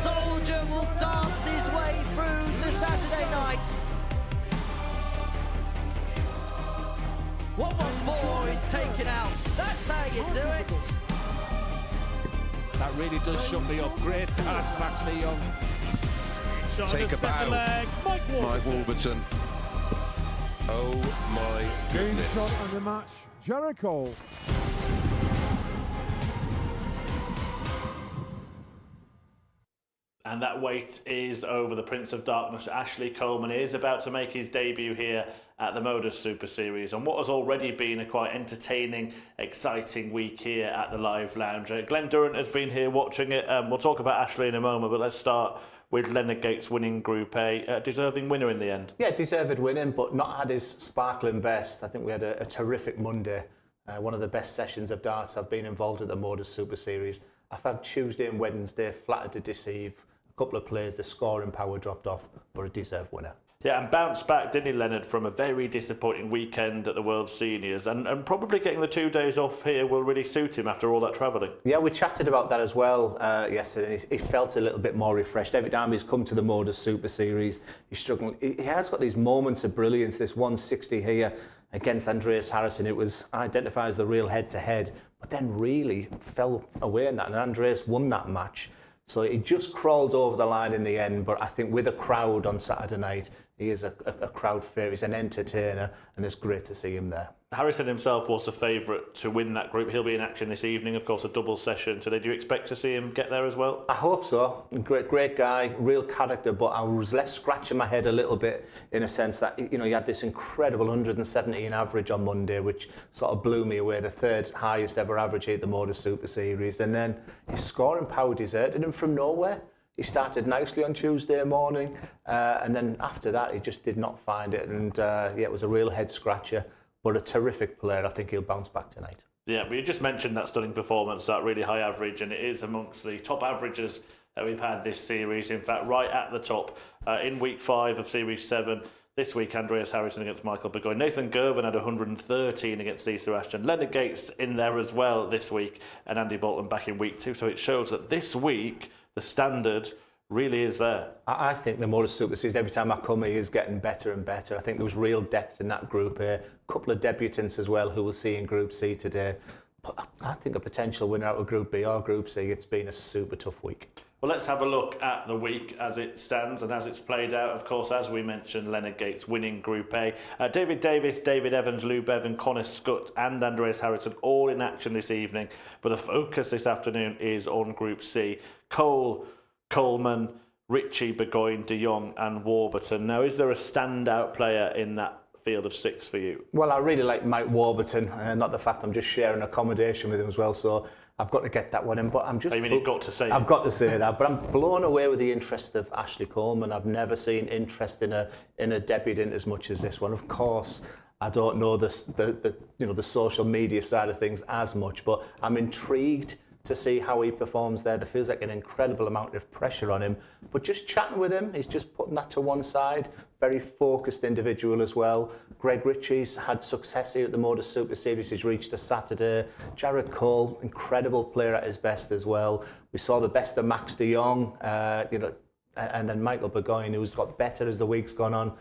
soldier will dance his way through to Saturday night. 114 is taken out. That's how you do it. That really does shut me up. Great pass, Maxley Young. Take a bow. Mike Warburton. Oh my Game goodness. shot on the match, Jericho. And that wait is over. The Prince of Darkness, Ashley Coleman, is about to make his debut here at the Modus Super Series on what has already been a quite entertaining, exciting week here at the Live Lounge. Glenn Durrant has been here watching it. We'll talk about Ashley in a moment, but let's start with Leonard Gates winning Group A. Deserving winner in the end. Yeah, deserved winning, but not had his sparkling best. I think we had a terrific Monday. One of the best sessions of darts I've been involved at the Modus Super Series. I've had Tuesday and Wednesday flattered to deceive. A couple of players, the scoring power dropped off, but a deserved winner. Yeah, and bounced back, didn't he, Leonard, from a very disappointing weekend at the World Seniors, and probably getting the 2 days off here will really suit him after all that travelling. Yeah, we chatted about that as well yesterday. He felt a little bit more refreshed. Every time he's come to the Modus Super Series, he's struggling. He has got these moments of brilliance. This 160 here against Andreas Harrison, it was identified as the real head-to-head, but then really fell away in that, and Andreas won that match. So he just crawled over the line in the end, but I think with a crowd on Saturday night, he is a crowd favourite. He's an entertainer, and it's great to see him there. Harrison himself was the favourite to win that group. He'll be in action this evening, of course, a double session today. Do you expect to see him get there as well? I hope so. Great guy, real character, but I was left scratching my head a little bit in a sense that, you know, he had this incredible 117 average on Monday, which sort of blew me away, the third highest ever average at the Modus Super Series. And then his scoring power deserted him from nowhere. He started nicely on Tuesday morning, and then after that, he just did not find it. And yeah, it was a real head scratcher, but a terrific player. I think he'll bounce back tonight. Yeah, but you just mentioned that stunning performance, that really high average, and it is amongst the top averages that we've had this series. In fact, right at the top in week 5 of Series 7. This week, Andreas Harrison against Michael Burgoyne. Nathan Girvan had 113 against Lisa Ashton. Leonard Gates in there as well this week, and Andy Bolton back in week 2. So it shows that this week, the standard really is there. I think the Modus Super Series, every time I come here, is getting better and better. I think there was real depth in that group here. A couple of debutants as well who we'll see in Group C today. But I think a potential winner out of Group B or Group C. It's been a super tough week. Well, let's have a look at the week as it stands and as it's played out. Of course, as we mentioned, Leonard Gates winning Group A. David Davis, David Evans, Lou Bevan, Connor Scott and Andreas Harrison all in action this evening. But the focus this afternoon is on Group C. Coleman, Richie, Burgoyne, De Jong and Warburton. Now, is there a standout player in that field of 6 for you? Well, I really like Mike Warburton, not the fact I'm just sharing accommodation with him as well, so I've got to get that one in. But I'm just... I mean, you've got to say I've got to say that, but I'm blown away with the interest of Ashley Coleman. I've never seen interest in a debutant as much as this one. Of course, I don't know the social media side of things as much, but I'm intrigued to see how he performs there. There feels like an incredible amount of pressure on him, but just chatting with him, he's just putting that to one side. Very focused individual as well. Greg Richie's had success here at the Modus Super Series. He's reached a Saturday. Jared Cole, incredible player at his best as well. We saw the best of Max de Jong, and then Michael Burgoyne, who's got better as the week's gone on.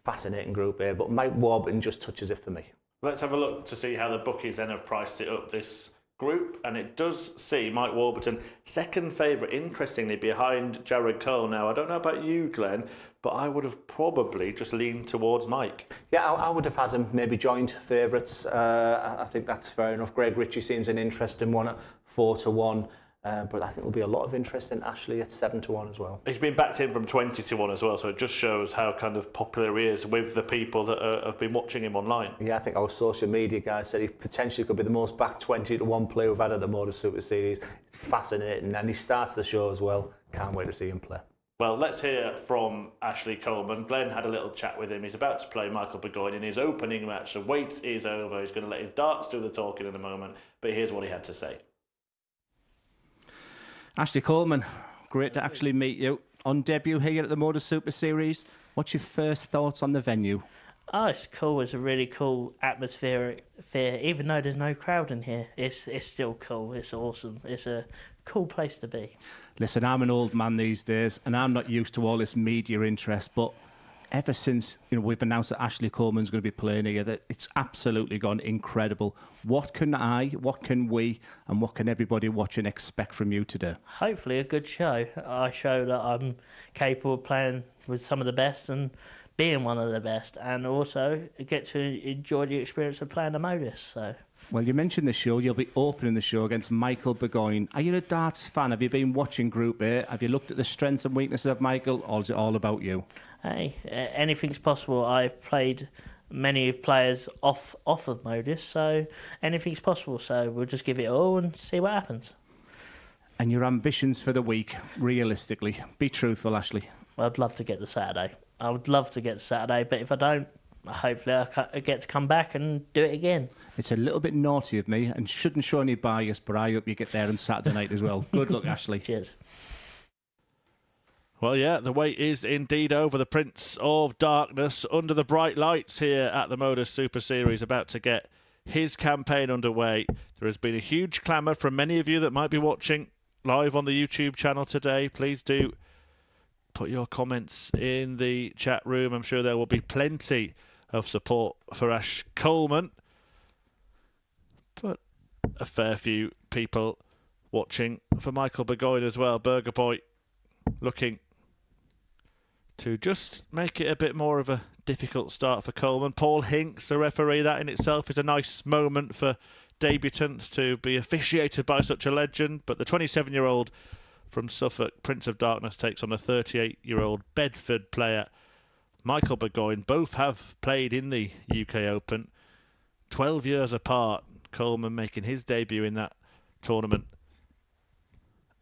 Fascinating group here, but Mike Warburton just touches it for me. Let's have a look to see how the bookies then have priced it up this group, and it does see Mike Warburton second favourite, interestingly, behind Jared Cole. Now, I don't know about you, Glenn, but I would have probably just leaned towards Mike. Yeah, I would have had him maybe joint favourites. I think that's fair enough. Greg Richie seems an interesting one at 4-1. But I think there'll be a lot of interest in Ashley at 7-1 as well. He's been backed in from 20-1 as well, so it just shows how kind of popular he is with the people that have been watching him online. Yeah, I think our social media guys said he potentially could be the most backed 20-1 player we've had at the Modus Super Series. It's fascinating, and he starts the show as well. Can't wait to see him play. Well, let's hear from Ashley Coleman. Glenn had a little chat with him. He's about to play Michael Burgoyne in his opening match. The wait is over. He's going to let his darts do the talking in a moment, but here's what he had to say. Ashley Coleman, great to actually meet you on debut here at the Modus Super Series. What's your first thoughts on the venue? Oh, it's cool. It's a really cool atmosphere. Even though there's no crowd in here, it's still cool. It's awesome. It's a cool place to be. Listen, I'm an old man these days, and I'm not used to all this media interest, but ever since we've announced that Ashley Coleman's going to be playing here, that it's absolutely gone incredible. What can we, and what can everybody watching expect from you today? Hopefully a good show. I show that I'm capable of playing with some of the best and being one of the best, and also get to enjoy the experience of playing the Modus. So. Well, you mentioned the show. You'll be opening the show against Michael Burgoyne. Are you a darts fan? Have you been watching Group A? Have you looked at the strengths and weaknesses of Michael, or is it all about you? Hey, anything's possible. I've played many players off of Modus, so anything's possible. So we'll just give it all and see what happens. And your ambitions for the week, realistically? Be truthful, Ashley. Well, I'd love to get the Saturday. I would love to get the Saturday, but if I don't, hopefully I get to come back and do it again. It's a little bit naughty of me and shouldn't show any bias, but I hope you get there on Saturday night as well. Good luck, Ashley. Cheers. Well, yeah, the wait is indeed over. The Prince of Darkness under the bright lights here at the Modus Super Series, about to get his campaign underway. There has been a huge clamour from many of you that might be watching live on the YouTube channel today. Please do put your comments in the chat room. I'm sure there will be plenty of support for Ash Coleman, but a fair few people watching for Michael Burgoyne as well. Burger Boy looking to just make it a bit more of a difficult start for Coleman. Paul Hinks, the referee. That in itself is a nice moment for debutants to be officiated by such a legend. But the 27-year-old from Suffolk, Prince of Darkness, takes on a 38-year-old Bedford player, Michael Burgoyne. Both have played in the UK Open 12 years apart. Coleman making his debut in that tournament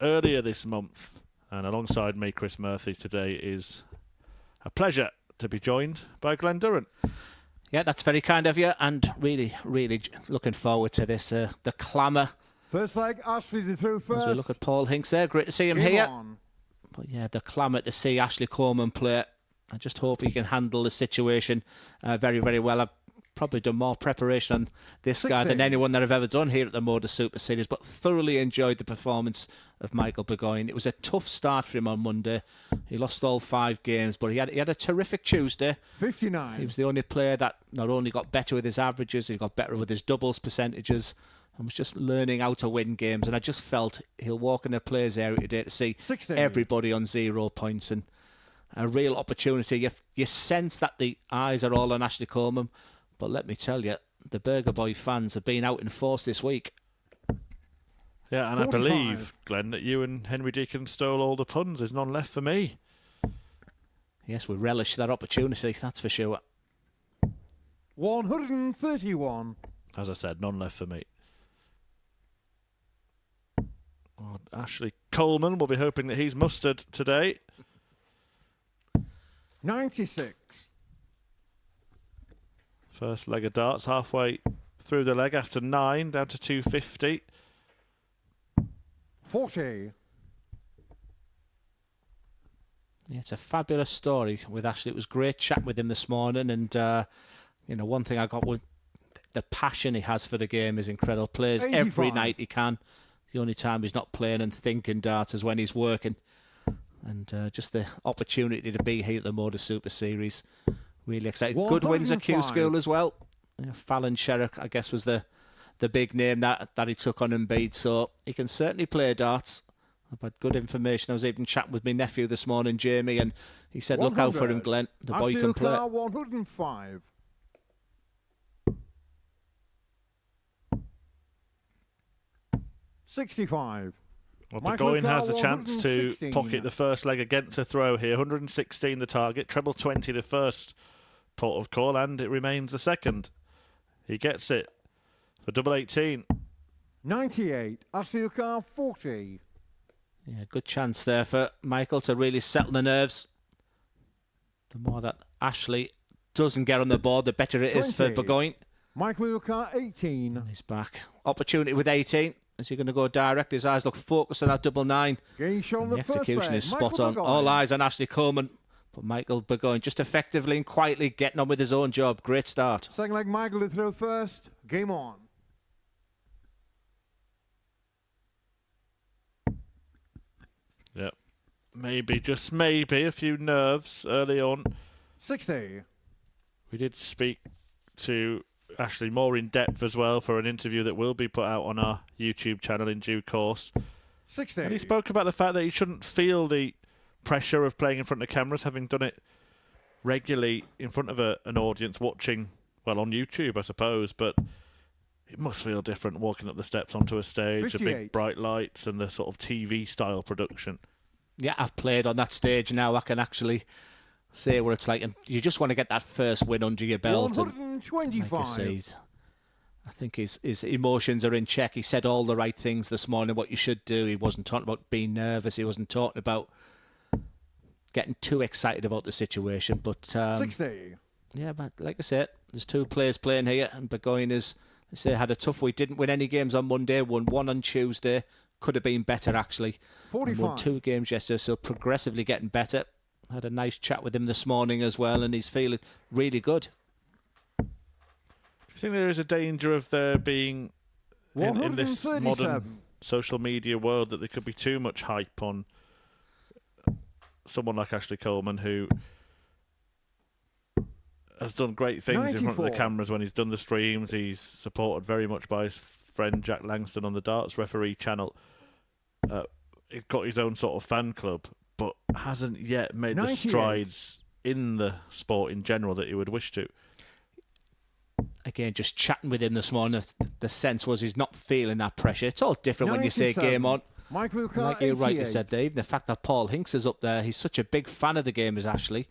earlier this month. And alongside me, Chris Murphy, today is a pleasure to be joined by Glenn Durrant. Yeah, that's very kind of you, and really, really looking forward to this. The clamour. First leg, Ashley to throw first. As we look at Paul Hinks there, great to see him Game here. on. But yeah, the clamour to see Ashley Coleman play. I just hope he can handle the situation very, very well. I've probably done more preparation on this guy than anyone that I've ever done here at the Modus Super Series, but thoroughly enjoyed the performance of Michael Burgoyne. It was a tough start for him on Monday. He lost all 5 games, but he had a terrific Tuesday. 59. He was the only player that not only got better with his averages, he got better with his doubles percentages, and was just learning how to win games. And I just felt he'll walk in the players' area today to see 16. everybody on 0 points, and a real opportunity. You sense that the eyes are all on Ashley Coleman, but let me tell you, the Burger Boy fans have been out in force this week. Yeah, and 45. I believe, Glenn, that you and Henry Deacon stole all the puns. There's none left for me. Yes, we relish that opportunity, that's for sure. 131. As I said, none left for me. Well, Ashley Coleman will be hoping that he's mustered today. 96. First leg of darts, halfway through the leg after 9, down to 250. 40. Yeah, it's a fabulous story with Ashley. It was great chatting with him this morning, and one thing I got was the passion he has for the game is incredible. Plays 85. every night he can. The only time he's not playing and thinking darts is when he's working. And just the opportunity to be here at the Modus Super Series. Really excited. Good wins at Q 105. School as well. Fallon Sherrock, I guess, was the big name that he took on and beat. So he can certainly play darts. I've had good information. I was even chatting with my nephew this morning, Jamie, and he said, look out for him, Glenn. The boy can play. 105. 65. Well, Michael Burgoyne has the Carr, chance to 116. pocket the first leg against a throw here. 116 the target, treble 20 the first port of call, and it remains the second. He gets it for double 18. 98. Ashley Carr, 40. Yeah, good chance there for Michael to really settle the nerves. The more that Ashley doesn't get on the board, the better it is for 20. Burgoyne. Michael Carr, 18. He's back. Opportunity with 18. Is he going to go direct? His eyes look focused on that double 9. Game shown The the first execution leg. is spot Michael on. Burgoyne. All eyes on Ashley Coleman. But Michael Burgoyne just effectively and quietly getting on with his own job. Great start. Second leg, Michael to throw first. Game on. Yeah. Maybe, just maybe, a few nerves early on. 60. We did speak to Ashley more in depth as well for an interview that will be put out on our YouTube channel in due course. 60. And he spoke about the fact that he shouldn't feel the pressure of playing in front of cameras, having done it regularly in front of an audience watching, well, on YouTube, I suppose, but it must feel different walking up the steps onto a stage, the big bright lights and the sort of TV-style production. Yeah, I've played on that stage now. I can actually say what it's like, and you just want to get that first win under your belt. 125. Like I say, I think his emotions are in check. He said all the right things this morning, what you should do. He wasn't talking about being nervous. He wasn't talking about getting too excited about the situation. But 60. yeah, but like I said, there's two players playing here, and Burgoyne had a tough week. Didn't win any games on Monday, won one on Tuesday. Could have been better, actually. 45. Won 2 games yesterday, so progressively getting better. Had a nice chat with him this morning as well, and he's feeling really good. Do you think there is a danger of there being, in this modern social media world, that there could be too much hype on someone like Ashley Coleman, who has done great things 94. in front of the cameras when he's done the streams? He's supported very much by his friend Jack Langston on the Darts Referee channel. He's got his own sort of fan club, but hasn't yet made 98. the strides in the sport in general that he would wish to. Again, just chatting with him this morning, the sense was he's not feeling that pressure. It's all different when you say 97. game on. Michael Like you rightly said, Dave, the fact that Paul Hinks is up there, he's such a big fan of the game as Ashley.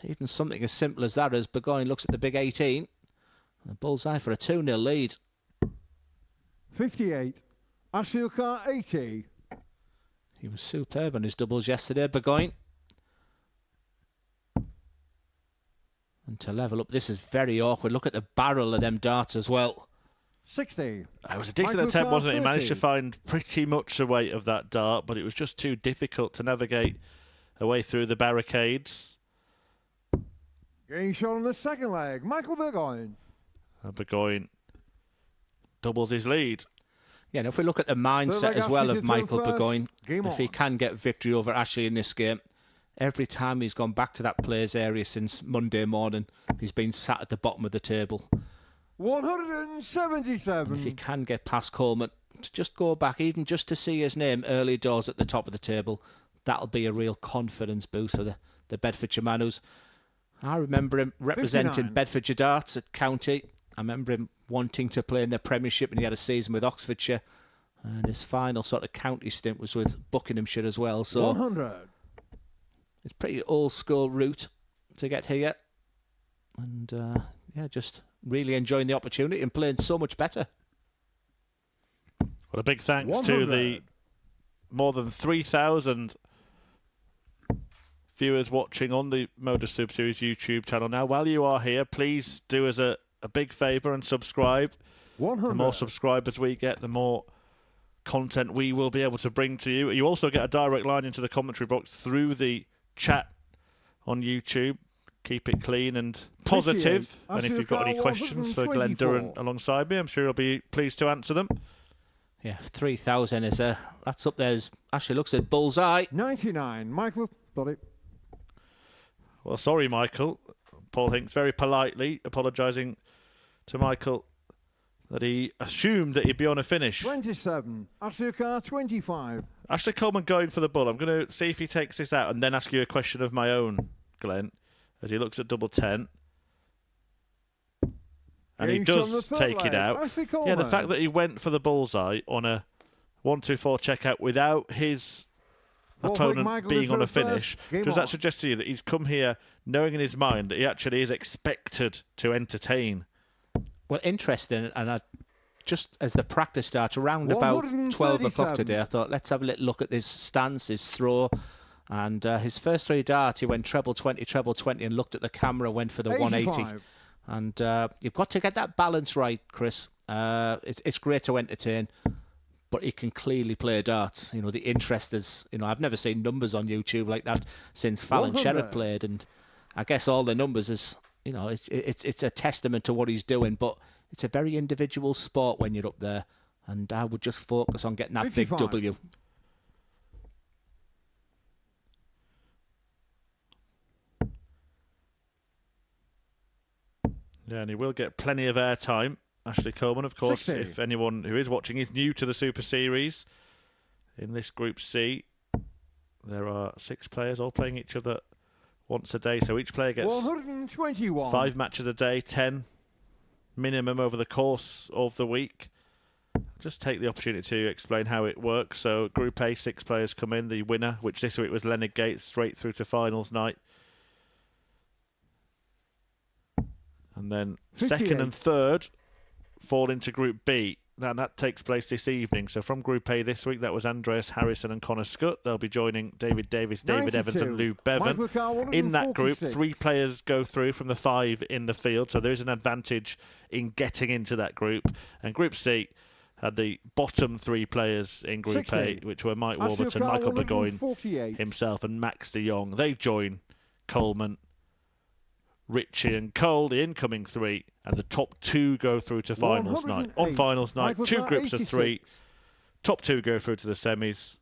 Even something as simple as that, as Burgoyne looks at the big 18, and a bullseye for a 2-0 lead. 58. Ashley O'Carr 80. He was superb on his doubles yesterday, Burgoyne. And to level up, this is very awkward. Look at the barrel of them darts as well. 60. It was a decent Michael attempt, Carr, wasn't it? He managed to 30. find pretty much the weight of that dart, but it was just too difficult to navigate away through the barricades. Getting shot on the second leg. Michael Burgoyne. Burgoyne doubles his lead. Yeah, and if we look at the mindset leg as well Ashley of to throw Michael first. Burgoyne, Game if he on. can get victory over Ashley in this game, every time he's gone back to that players area since Monday morning, he's been sat at the bottom of the table. 177. And if he can get past Coleman, to just go back, even just to see his name early doors at the top of the table, that'll be a real confidence boost for the Bedfordshire man who's... I remember him representing 59. Bedfordshire Darts at County. I remember him wanting to play in the Premiership, and he had a season with Oxfordshire. And his final sort of county stint was with Buckinghamshire as well. So 100. it's pretty old school route to get here. And yeah, just really enjoying the opportunity and playing so much better. Well, a big thanks to 100. the more than 3,000 viewers watching on the Modus Super Series YouTube channel. Now, while you are here, please do us a big favour and subscribe. 100. The more subscribers we get, the more content we will be able to bring to you. You also get a direct line into the commentary box through the chat on YouTube. Keep it clean and positive. And if you've got any questions for Glenn Durran alongside me, I'm sure he'll be pleased to answer them. Yeah, 3,000 is that's up there. As Ashley looks at bullseye. 99. Michael, got it. Well, sorry, Michael. Paul Hinks very politely apologising to Michael that he assumed that he'd be on a finish. 27. Ashley O'Carr 25. Ashley Coleman going for the bull. I'm going to see if he takes this out and then ask you a question of my own, Glenn, as he looks at double 10. And he Getting shot on the does third take leg. it out. Ashley Yeah, Coleman. the fact that he went for the bullseye on a 1-2-4 checkout without his Fourth leg, opponent Michael being on a to throw finish, first. Game does on. that suggest to you that he's come here knowing in his mind that he actually is expected to entertain? Well, interesting, and just as the practice starts, around about 12 o'clock 137. today, I thought, let's have a little look at his stance, his throw. And his first 3 darts, he went treble 20, and looked at the camera, went for the 180. 85. And you've got to get that balance right, Chris. It's great to entertain, but he can clearly play darts. You know, the interest is, I've never seen numbers on YouTube like that since Fallon 100. Sherrod played. And I guess all the numbers is, it's a testament to what he's doing, but it's a very individual sport when you're up there. And I would just focus on getting that 55. big W. Yeah, and he will get plenty of airtime. Ashley Coleman, of course, 60. if anyone who is watching is new to the Super Series, in this Group C, there are 6 players all playing each other once a day. So each player gets 121. 5 matches a day, 10 minimum over the course of the week. Just take the opportunity to explain how it works. So Group A, 6 players come in. The winner, which this week was Leonard Gates, straight through to finals night. And then 58. second and third fall into Group B. That takes place this evening. So from Group A this week, that was Andreas Harrison and Connor Scott. They'll be joining David Davis, David 92. Evans and Lou Bevan. Michael Carr, In that group, 146. 3 players go through from the 5 in the field. So there is an advantage in getting into that group. And Group C had the bottom 3 players in Group 60. A, which were Mike Ashley Warburton, Carr, Michael Burgoyne 148. himself and Max de Jong. They join Coleman, Richie and Cole, the incoming 3, and the top 2 go through to finals night. 108. On finals night, Michael 2 Carr, groups of 3. 86. Top 2 go through to the semis.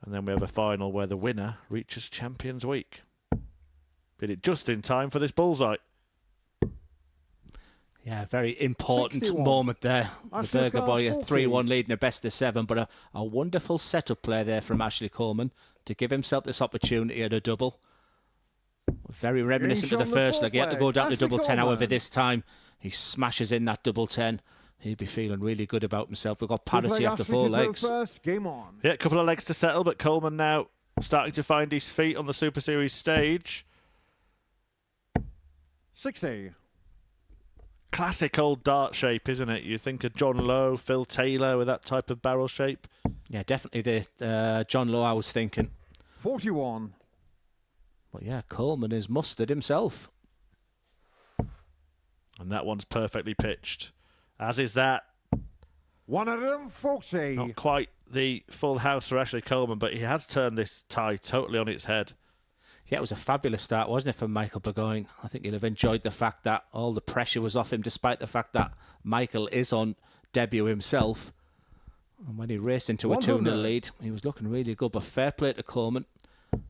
And then we have a final where the winner reaches Champions Week. Did it just in time for this bullseye. Yeah, very important 61. moment there. The Ashley Burger Carr, Boy, a 40. 3-1 lead in a best of 7, but a wonderful setup play there from Ashley Coleman to give himself this opportunity at a double. Very reminiscent of the on the first fourth leg. He had to leg. go down to Ashley double 10, Coleman. however, this time he smashes in that double 10. He'll be feeling really good about himself. We've got parity Bootleg after Ashley 4 to throw legs. First. Game on. Yeah, a couple of legs to settle, but Coleman now starting to find his feet on the Super Series stage. 60. Classic old dart shape, isn't it? You think of John Lowe, Phil Taylor with that type of barrel shape. Yeah, definitely the John Lowe I was thinking. 41. But yeah, Coleman is mustard himself. And that one's perfectly pitched. As is that. 140. Not quite the full house for Ashley Coleman, but he has turned this tie totally on its head. Yeah, it was a fabulous start, wasn't it, from Michael Burgoyne? I think he'll have enjoyed the fact that all the pressure was off him, despite the fact that Michael is on debut himself. And when he raced into a 2-0 100. lead, he was looking really good. But fair play to Coleman.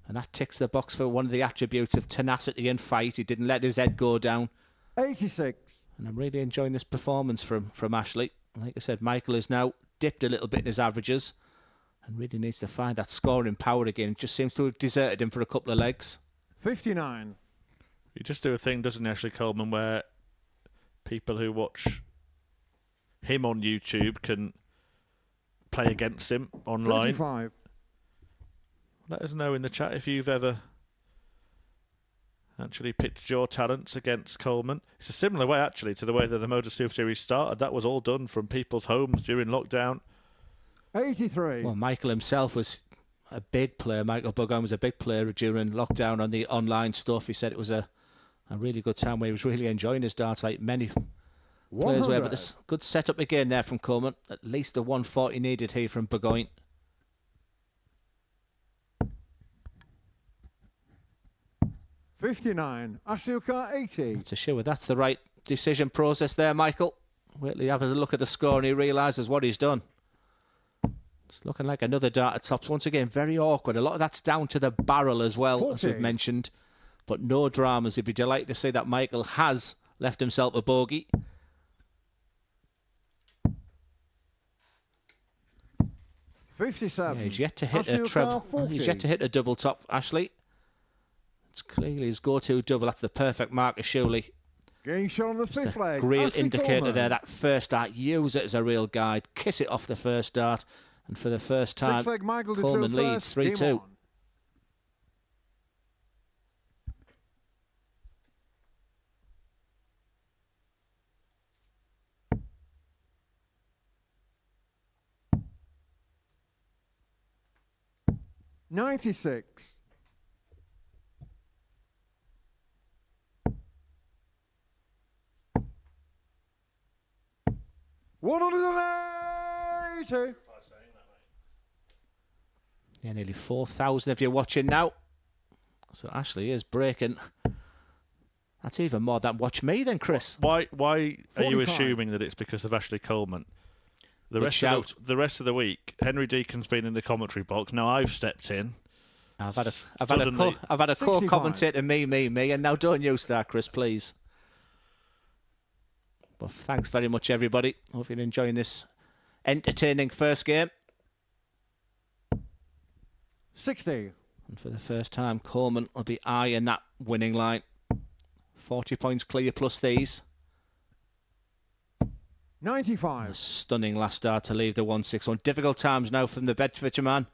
And that ticks the box for one of the attributes of tenacity and fight. He didn't let his head go down. 86. And I'm really enjoying this performance from Ashley. Like I said, Michael has now dipped a little bit in his averages and really needs to find that scoring power again. It just seems to have deserted him for a couple of legs. 59. He just do a thing, doesn't he, Ashley Coleman, where people who watch him on YouTube can play against him online. 35. Let us know in the chat if you've ever actually pitched your talents against Coleman. It's a similar way, actually, to the way that the Modus Super Series started. That was all done from people's homes during lockdown. 83. Well, Michael himself was a big player. Michael Burgoyne was a big player during lockdown on the online stuff. He said it was a really good time where he was really enjoying his darts, like many players were. 100. But this good setup again there from Coleman. At least the 140 needed here from Burgoyne. 59. Ashley Carr, 80. It's a show. That's the right decision process there, Michael. Wait till you have a look at the score and he realises what he's done. It's looking like another dart at tops. Once again, very awkward. A lot of that's down to the barrel as well, as we've 40. mentioned. But no dramas. You'd be delighted to see that Michael has left himself a bogey. 57. Yeah, he's yet to hit Ashley a treble. Carr, 40. He's yet to hit a double top, Ashley. It's clearly his go-to double. That's the perfect marker, surely. Getting shot on the fifth leg. Real Ashley indicator Coleman. there. That first dart, use it as a real guide. Kiss it off the first dart. And for the first time, Sixth leg Michael to Coleman throw leads first. Game 3-2. on. $96. $180. Yeah, nearly 4,000 if you're watching now. So Ashley is breaking. That's even more than watch me then, Chris. Why are you 45. assuming that it's because of Ashley Coleman? The Good rest, shout. the rest of the week, Henry Deacon's been in the commentary box. Now I've stepped in. I've had a Suddenly- co-commentator, 65. me, and now don't you start, Chris, please. But thanks very much, everybody. Hope you're enjoying this entertaining first game. 60. And for the first time, Coleman will be eyeing that winning line. 40 points clear plus these. 95. A stunning last start to leave the 161. Difficult times now from the Bedfordshire man.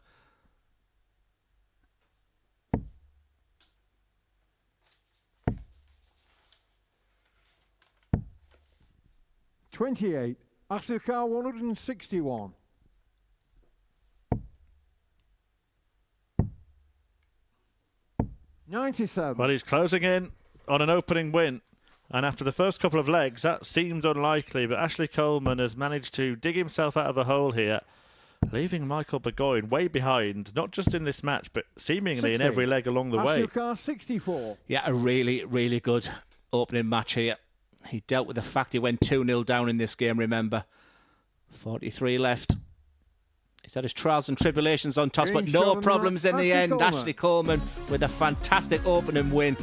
$28. Asuka 161. $97. Well, he's closing in on an opening win. And after the first couple of legs, that seemed unlikely. But Ashley Coleman has managed to dig himself out of a hole here, leaving Michael Burgoyne way behind, not just in this match, but seemingly 60. in every leg along the way. Asuka 64. Yeah, a really, really good opening match here. He dealt with the fact he went 2-0 down in this game, remember. 43 left. He's had his trials and tribulations on toss, but no problems in the end. Ashley Coleman with a fantastic opening win.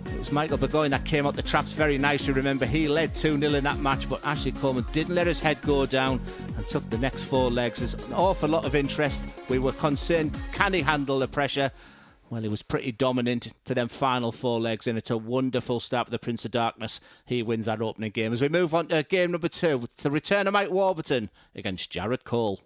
It was Michael Burgoyne that came out the traps very nicely. Remember, he led 2-0 in that match, but Ashley Coleman didn't let his head go down and took the next 4 legs. There's an awful lot of interest. We were concerned, can he handle the pressure? Well, he was pretty dominant for them final 4 legs, and it's a wonderful start for the Prince of Darkness. He wins that opening game. As we move on to game number 2, it's the return of Mike Warburton against Jared Cole.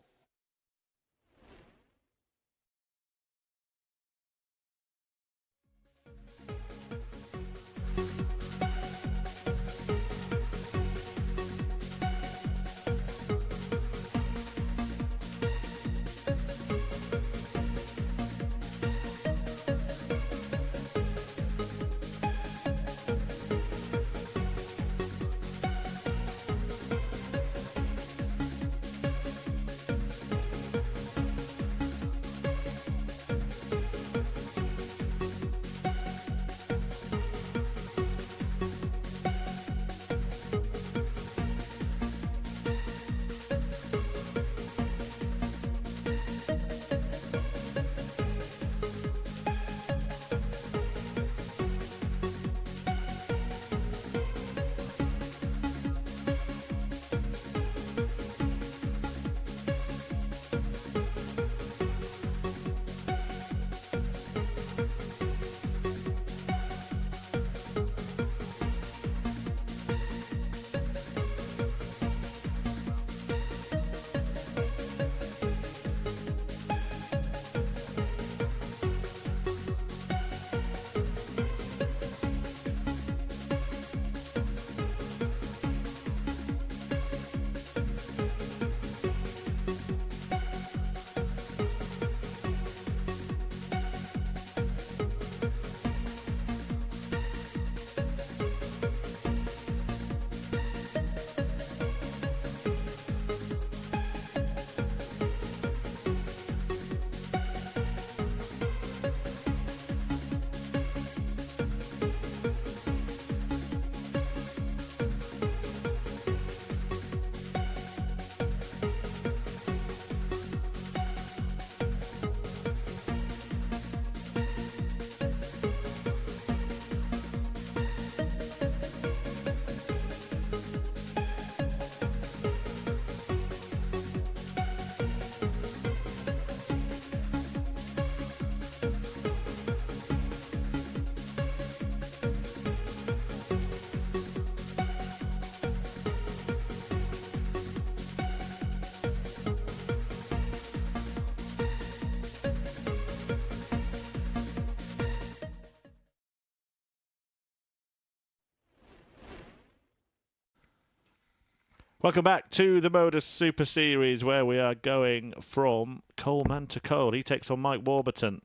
Welcome back to the Modus Super Series, where we are going from Coleman to Cole. He takes on Mike Warburton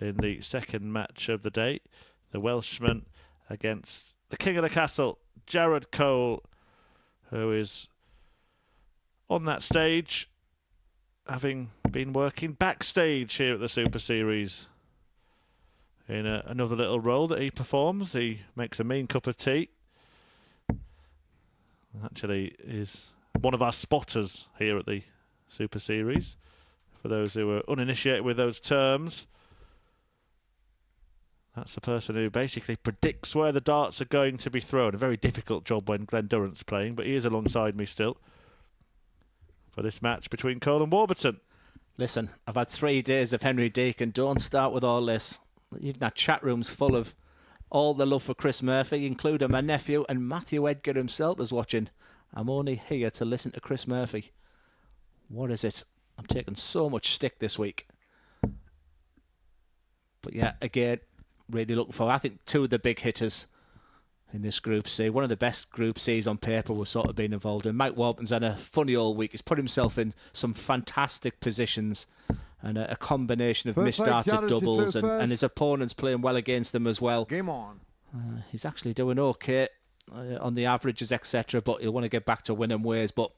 in the second match of the day. The Welshman against the King of the Castle, Jared Cole, who is on that stage, having been working backstage here at the Super Series. In another little role that he performs, he makes a mean cup of tea. Actually is one of our spotters here at the Super Series. For those who are uninitiated with those terms, That's the person who basically predicts where the darts are going to be thrown. A very difficult job when Glenn Durrant's playing, but he is alongside me still for this match between Cole and Warburton. Listen, I've had 3 days of Henry Deacon. Don't start with all this. Even that chat room's full of all the love for Chris Murphy, including my nephew, and Matthew Edgar himself is watching. I'm only here to listen to Chris Murphy. What is it? I'm taking so much stick this week. But yeah, again, really looking for, I think, 2 of the big hitters in this Group C. One of the best Group Cs on paper we've sort of been involved in. Mike Warburton's had a funny all week. He's put himself in some fantastic positions and a combination of misstarted doubles, and his opponents playing well against them as well. Game on. He's actually doing okay on the averages, etc., but he'll want to get back to winning ways. But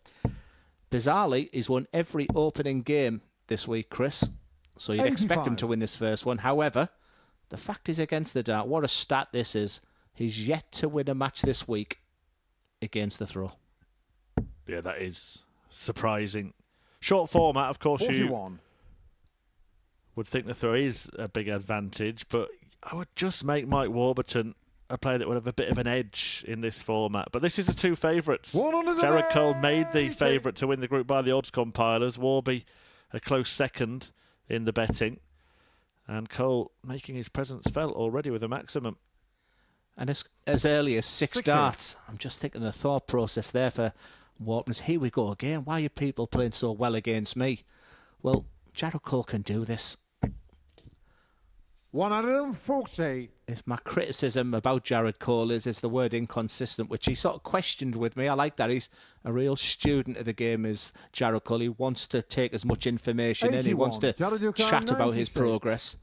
bizarrely, he's won every opening game this week, Chris. So you'd expect him to win this first one. However, the fact he's against the dart, what a stat this is. He's yet to win a match this week against the throw. Yeah, that is surprising. Short format, of course, 41. You would think the throw is a big advantage, but I would just make Mike Warburton a player that would have a bit of an edge in this format. But this is the 2 favourites. Jared Cole made the favourite to win the group by the odds compilers. Warby a close second in the betting. And Cole making his presence felt already with a maximum. And as early as 6 darts. I'm just thinking the thought process there for Warburton. Here we go again. Why are you people playing so well against me? Well, Jared Cole can do this. 140. If my criticism about Jared Cole is the word inconsistent, which he sort of questioned with me. I like that. He's a real student of the game, is Jared Cole. He wants to take as much information in. He wants to chat about his progress.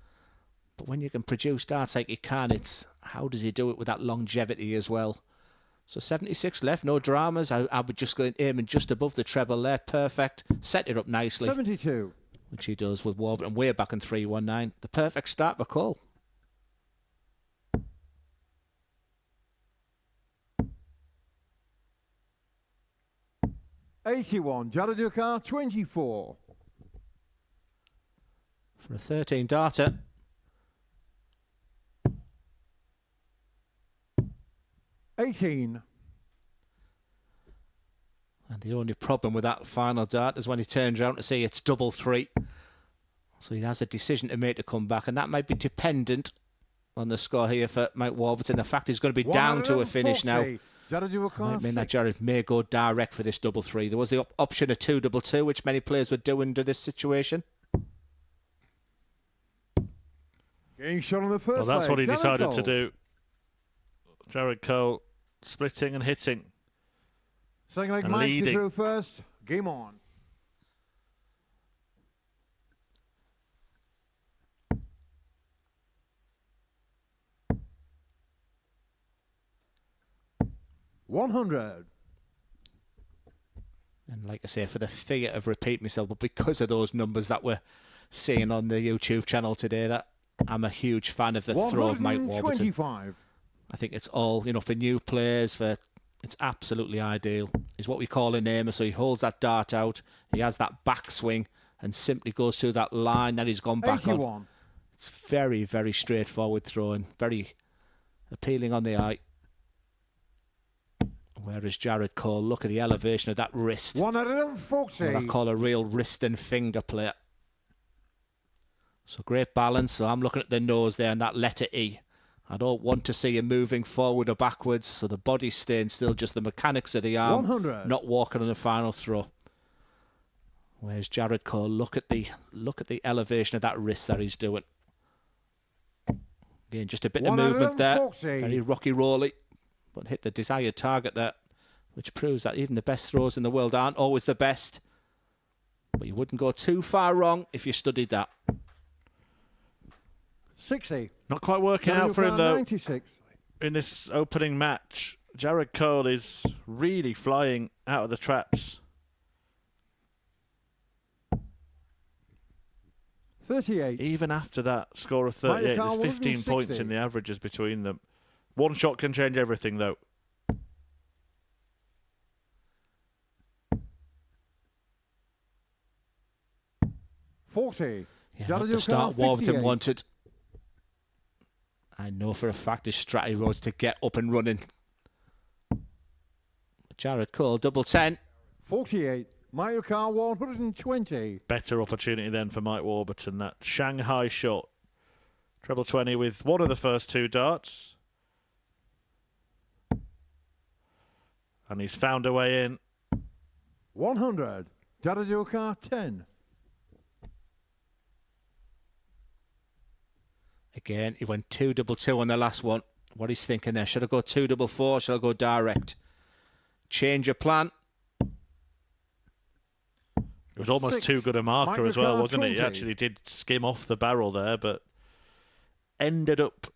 But when you can produce darts like he can, it's how does he do it with that longevity as well? So 76 left, no dramas. I would just go in aiming just above the treble there. Perfect. Set it up nicely. 72. Which he does with Warburton way back in 319. The perfect start for Cole. $81. Jaradukar 24. For a 13 darter. $18. And the only problem with that final dart is when he turns around to say it's double 3. So he has a decision to make to come back, and that might be dependent on the score here for Mike Warburton. The fact he's going to be down to a finish now. Might mean that Jared may go direct for this double 3. There was the option of 2-2-2, which many players would do under this situation. Getting shot on the first well, that's what he decided to do. Jared Cole splitting and hitting. Second leg, and Mike leading. Through first. Game on. $100. And like I say, for the fear of repeating myself, but because of those numbers that we're seeing on the YouTube channel today, that I'm a huge fan of the throw of Mike Warburton. I think it's all, for new players, it's absolutely ideal. It's what we call an aimer, so he holds that dart out, he has that backswing, and simply goes through that line that he's gone back 81. on. It's very, very straightforward throwing, very appealing on the eye. Whereas Jared Cole, look at the elevation of that wrist. 140. What I call a real wrist and finger player. So great balance. So I'm looking at the nose there and that letter E. I don't want to see him moving forward or backwards, so the body's staying still, just the mechanics of the arm, 100. not walking on the final throw. Whereas Jared Cole, look at the elevation of that wrist that he's doing. Again, just a bit of movement there. Very rocky rolly, but hit the desired target there, which proves that even the best throws in the world aren't always the best. But you wouldn't go too far wrong if you studied that. 60. Not quite working out for him, though. 96. In this opening match, Jared Cole is really flying out of the traps. 38. Even after that score of 38, there's 15 points in the averages between them. One shot can change everything, though. Yeah, not the start Warburton wanted. I know for a fact his strategy was to get up and running. Jared Cole, double 10. 48. Michael Carr, 120. Better opportunity then for Mike Warburton. That Shanghai shot. Treble 20 with one of the first two darts. And he's found a way in. 100. Jared Carr, 10. Again, he went 2-2-2 on the last one. What he's thinking there? Should I go 2-4-4? Should I go direct? Change of plan. It was almost 6. too good a marker as well, wasn't it? He 20. actually did skim off the barrel there, but ended up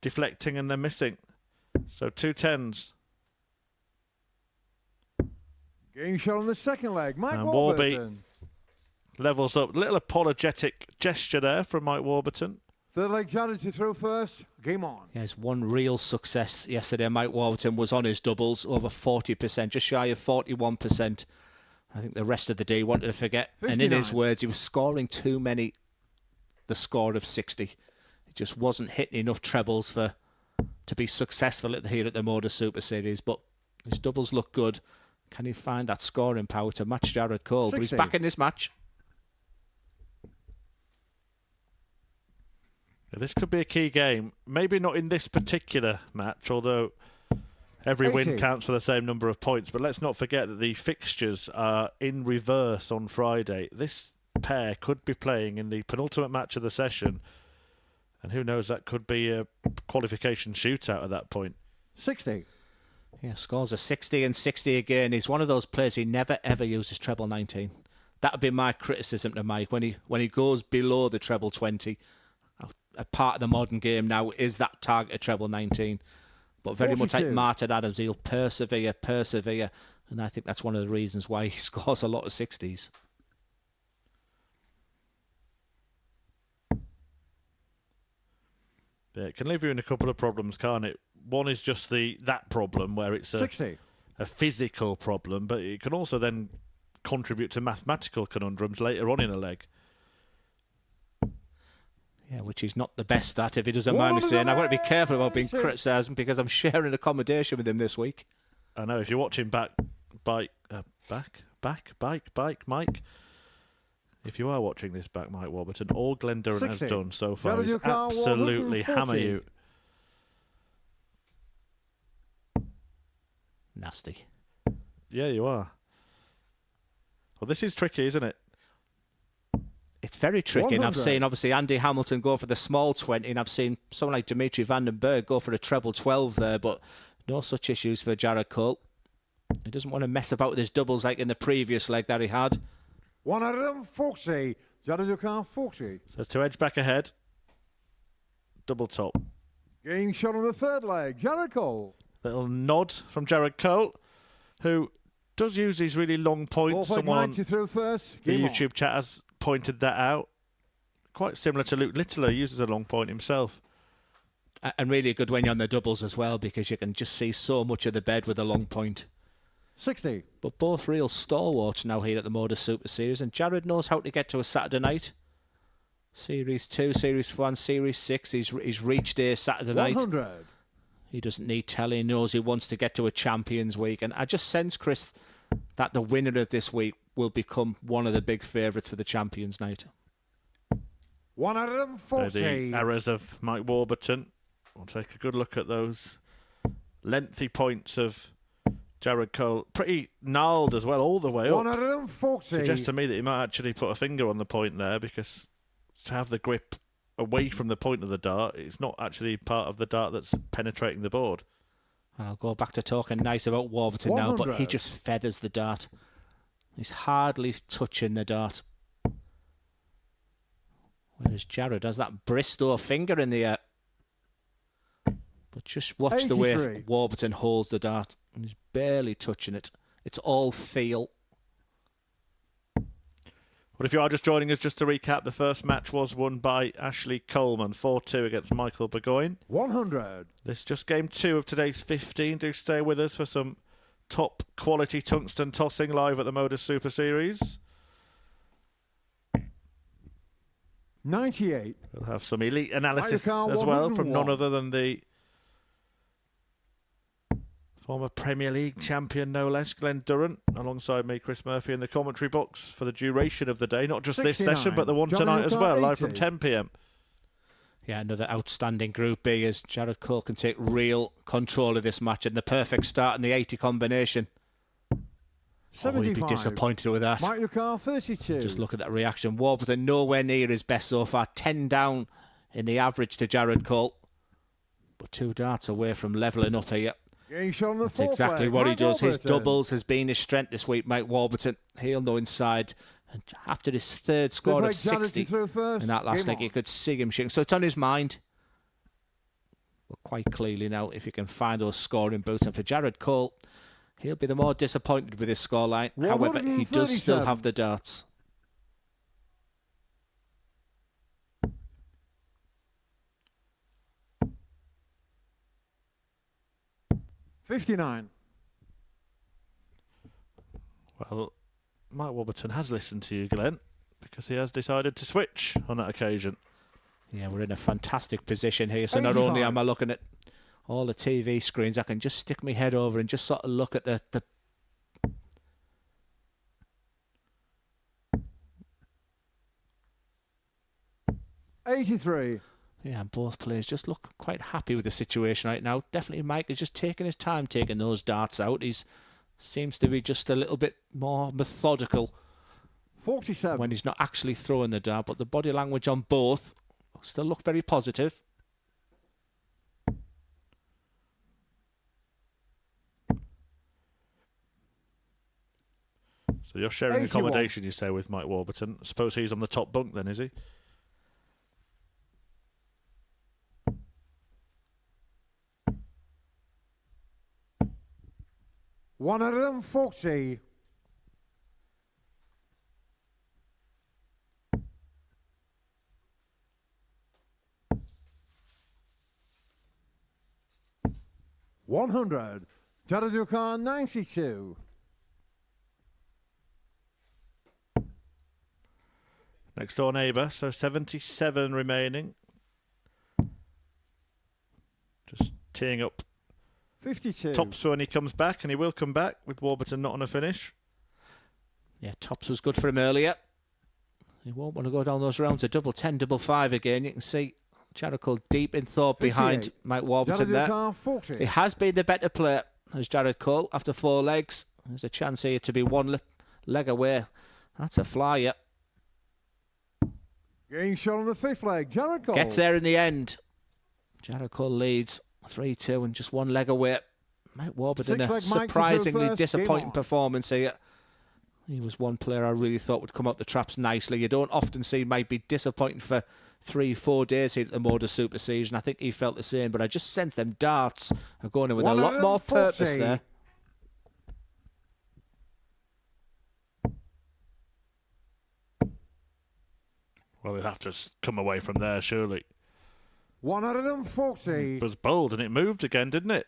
deflecting and then missing. So 2 10s. Game shot on the second leg. Mike And Warburton. Levels up. Little apologetic gesture there from Mike Warburton. Third leg, Jared to throw first. Game on. Yeah, his one real success yesterday, Mike Warburton, was on his doubles, over 40%, just shy of 41%. I think the rest of the day he wanted to forget. 59. And in his words, he was scoring too many, the score of 60. He just wasn't hitting enough trebles to be successful here at the Modus Super Series. But his doubles look good. Can he find that scoring power to match Jared Cole? 60. But he's back in this match. This could be a key game. Maybe not in this particular match, although every win 80. counts for the same number of points. But let's not forget that the fixtures are in reverse on Friday. This pair could be playing in the penultimate match of the session. And who knows, that could be a qualification shootout at that point. 60. Yeah, scores a 60 and 60 again. He's one of those players, he never ever uses treble 19. That would be my criticism to Mike. When he goes below the treble 20, a part of the modern game now is that target of treble 19. But very 42. much like Martin Adams, he'll persevere. And I think that's one of the reasons why he scores a lot of 60s. Yeah, it can leave you in a couple of problems, can't it? One is just that problem where it's 60. a physical problem, but it can also then contribute to mathematical conundrums later on in a leg. Yeah, which he's not the best at, if he doesn't mind me saying. I've got to be careful about being criticised because I'm sharing accommodation with him this week. I know, if you're watching Mike. If you are watching this back, Mike Warburton, all Glendoran has 60. done so far is Carr, absolutely 140. hammer you. Nasty. Yeah, you are. Well, this is tricky, isn't it? It's very tricky, and I've 100. seen obviously Andy Hamilton go for the small 20, and I've seen someone like Dimitri van den Berg go for a treble 12 there, but no such issues for Jared Cole. He doesn't want to mess about with his doubles like in the previous leg that he had. 140. Jared Carr, 40. So to edge back ahead. Double top. Game shot on the third leg. Jared Cole. Little nod from Jared Cole, who does use these really long points. Someone to throw first. the Game YouTube chat has pointed that out. Quite similar to Luke Littler, uses a long point himself. And really good when you're on the doubles as well, because you can just see so much of the bed with a long point. 60. But both real stalwarts now here at the Modus Super Series, and Jared knows how to get to a Saturday night. Series 2, Series 1, Series 6, he's reached a Saturday night. 100. He doesn't need telling, he knows he wants to get to a Champions Week. And I just sense, Chris, that the winner of this week will become one of the big favourites for the Champions Night. 140. The errors of Mike Warburton. We'll take a good look at those lengthy points of Jared Cole. Pretty gnarled as well, all the way up. 140. Suggests to me that he might actually put a finger on the point there, because to have the grip away from the point of the dart, it's not actually part of the dart that's penetrating the board. And I'll go back to talking nice about Warburton now, but he 100. just feathers the dart. He's hardly touching the dart. Whereas Jared has that Bristow finger in the air. But just watch the way 83. Warburton holds the dart. And he's barely touching it. It's all feel. Well, if you are just joining us, just to recap, the first match was won by Ashley Coleman, 4-2 against Michael Burgoyne. 100. This is just game 2 of today's 15. Do stay with us for some top quality tungsten tossing live at the Modus Super Series. 98. We'll have some elite analysis Micah as well from 101. none other than the former Premier League champion, no less, Glenn Durrant, alongside me, Chris Murphy, in the commentary box for the duration of the day. Not just this 69. session, but the one Johnny tonight as Luca, well, live 80. from 10 p.m. Yeah, another outstanding Group B as Jared Cole can take real control of this match, and the perfect start in the 80 combination. Oh, he'd be 75. disappointed with that. Mike Lucar, 32. Just look at that reaction. Warburton nowhere near his best so far. 10 down in the average to Jared Cole. But 2 darts away from levelling up here. Getting shot on the That's fourth exactly leg. what he Mike does. His Warburton. doubles has been his strength this week, Mike Warburton. He'll know inside. And after this third score of Fifth leg, Jared 60 through first. in that last Game leg, on. you could see him shooting. So it's on his mind. But quite clearly now, if you can find those scoring boots. And for Jared Cole, he'll be the more disappointed with his scoreline. However, he does still 137. have the darts. $59. Well, Mike Warburton has listened to you, Glenn, because he has decided to switch on that occasion. Yeah, we're in a fantastic position here. So not only 85. am I looking at all the TV screens, I can just stick my head over and just sort of look at the 83. yeah, and both players just look quite happy with the situation right now. Definitely Mike is just taking his time taking those darts out. He's seems to be just a little bit more methodical 47. when he's not actually throwing the dart, but the body language on both still look very positive. So you're sharing 81. accommodation, you say, with Mike Warburton. I suppose he's on the top bunk then, is he? $140. $100. Jared Lucar, 92. Next door neighbour, so 77 remaining. Just teeing up 52. tops for when he comes back, and he will come back with Warburton not on a finish. Yeah, tops was good for him earlier. He won't want to go down those rounds. A double 10, double 5 again. You can see Jared Cole deep in thought behind 58. Mike Warburton Jared there. Lucar, 40. He has been the better player as Jared Cole after 4 legs. There's a chance here to be one leg away. That's a flyer. Getting shot on the fifth leg. Jared Cole. Gets there in the end. Jared Cole leads 3-2 and just 1 leg away. Mike Warburton, Six a leg Mike to throw surprisingly first. disappointing Game on. performance here. He was one player I really thought would come out the traps nicely. You don't often see Mike be disappointing for 3-4 days here at the Modus Super Season. I think he felt the same, but I just sense them darts are going in with a lot more 140. purpose there. Well, he'll have to come away from there, surely. 140. It was bold, and it moved again, didn't it?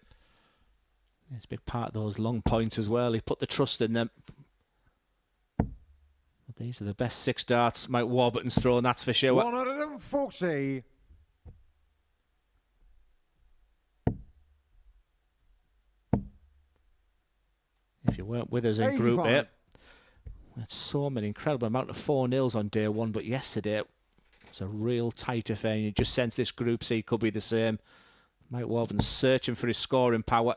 It's a big part of those long points as well. He put the trust in them. But these are the best 6 darts Mike Warburton's thrown, that's for sure. 140. If you weren't with us in Group 85. A, we had so many incredible amount of 4-0s on day 1, but yesterday it was a real tight affair. And you just sense this Group C could be the same. Mike Warburton's searching for his scoring power.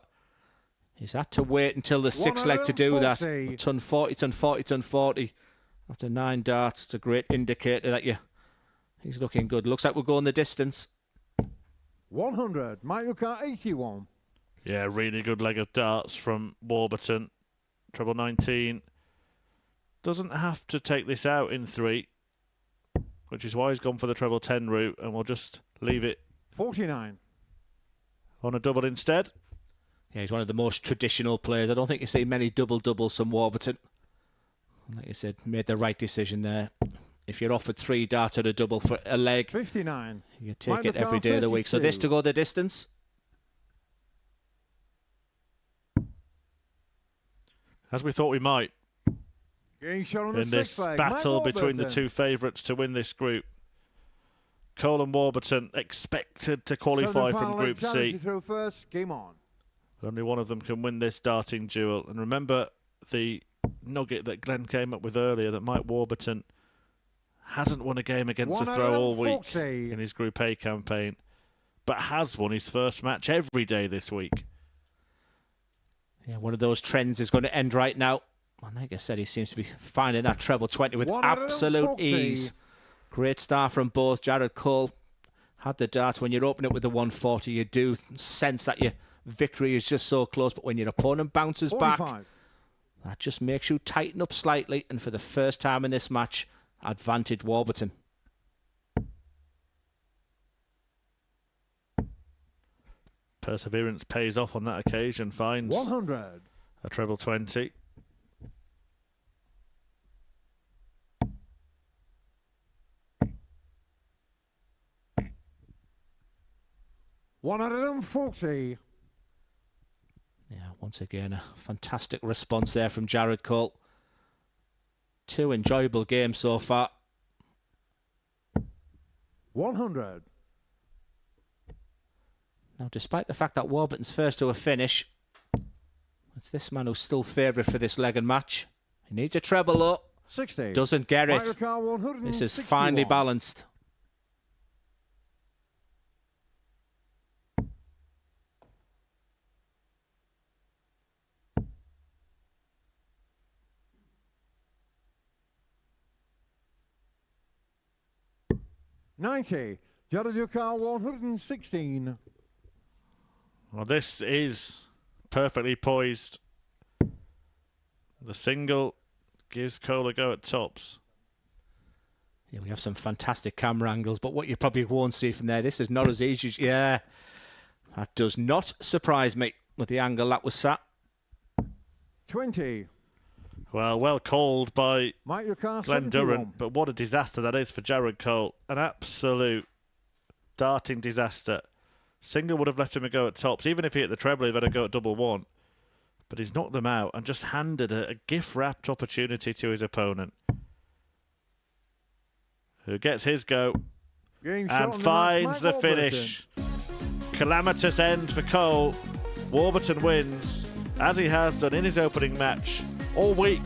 He's had to wait until the 6th leg to do that. 140. Ton 40, ton 40, ton 40. After 9 darts, it's a great indicator that he's looking good. Looks like we're going the distance. 100. Mike Lucar, 81. Yeah, really good leg of darts from Warburton. Treble 19. Doesn't have to take this out in 3, which is why he's gone for the treble 10 route, and we'll just leave it 49. on a double instead. Yeah, he's one of the most traditional players. I don't think you see many double-doubles from Warburton. Like you said, made the right decision there. If you're offered 3 darts at a double for a leg, 59. you take Mike it every Lucar, day of the week. So 32. this to go the distance. As we thought we might Getting shot on the in this sixth leg. battle Mike between the Warburton. 2 favourites to win this group. Cole and Warburton expected to qualify from Group C. Through first, game on. Only one of them can win this darting duel. And remember the nugget that Glenn came up with earlier, that Mike Warburton hasn't won a game against a throw all week in his Group A campaign, but has won his first match every day this week. Yeah, one of those trends is going to end right now. And like I said, he seems to be finding that treble 20 with absolute ease. Great start from both. Jared Cole had the darts. When you're opening it with the 140, you do sense that your victory is just so close. But when your opponent bounces 45. back, that just makes you tighten up slightly. And for the first time in this match, advantage Warburton. Perseverance pays off on that occasion. Finds 100. a treble 20. $140. Yeah, once again, a fantastic response there from Jared Cole. 2 enjoyable games so far. 100. Now, despite the fact that Warburton's first to a finish, it's this man who's still favourite for this leg and match. He needs a treble up. 60. Doesn't get it. This is finely balanced. $90. Jared Yukar 116. Well, this is perfectly poised. The single gives Cole a go at tops. Yeah, we have some fantastic camera angles, but what you probably won't see from there, this is not as easy as... Yeah, that does not surprise me with the angle that was sat. 20. Well called by Mike Yukar, Glenn 71. Durrant, but what a disaster that is for Jared Cole. An absolute darting disaster. Single would have left him a go at tops. Even if he hit the treble, he'd had a go at double one. But he's knocked them out and just handed a gift-wrapped opportunity to his opponent, who gets his go and finds the finish. Calamitous end for Cole. Warburton wins, as he has done in his opening match all week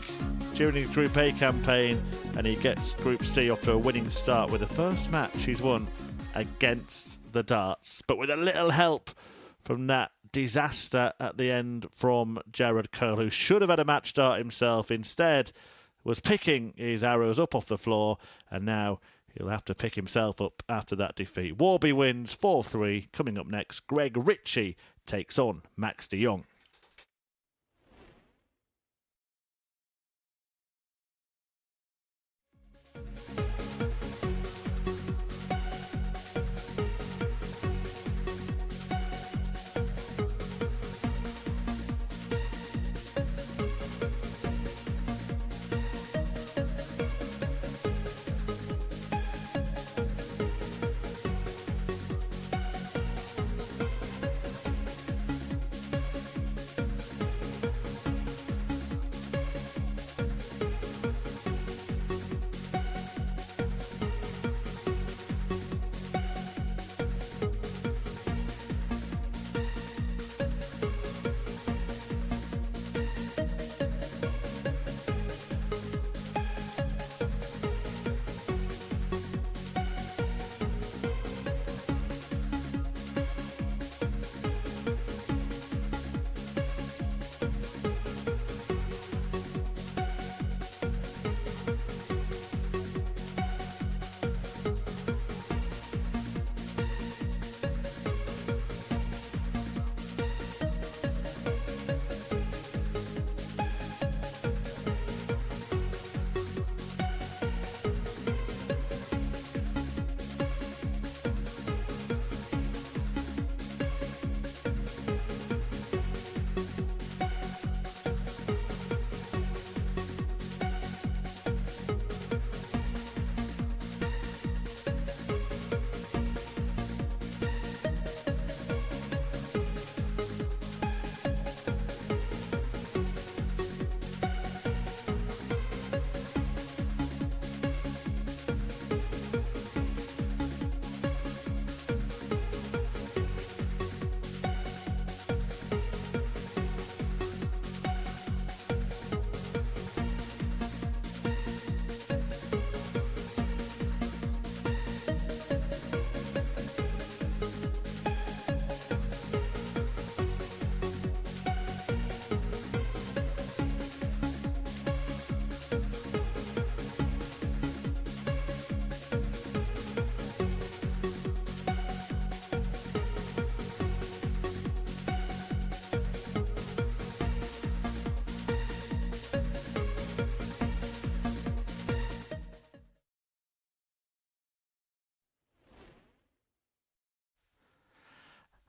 during his Group A campaign, and he gets Group C off to a winning start with the first match he's won against the darts, but with a little help from that disaster at the end from Jared Cole, who should have had a match start himself, instead was picking his arrows up off the floor, and now he'll have to pick himself up after that defeat. Warby wins 4-3. Coming up next, Greg Richie takes on Max de Jong.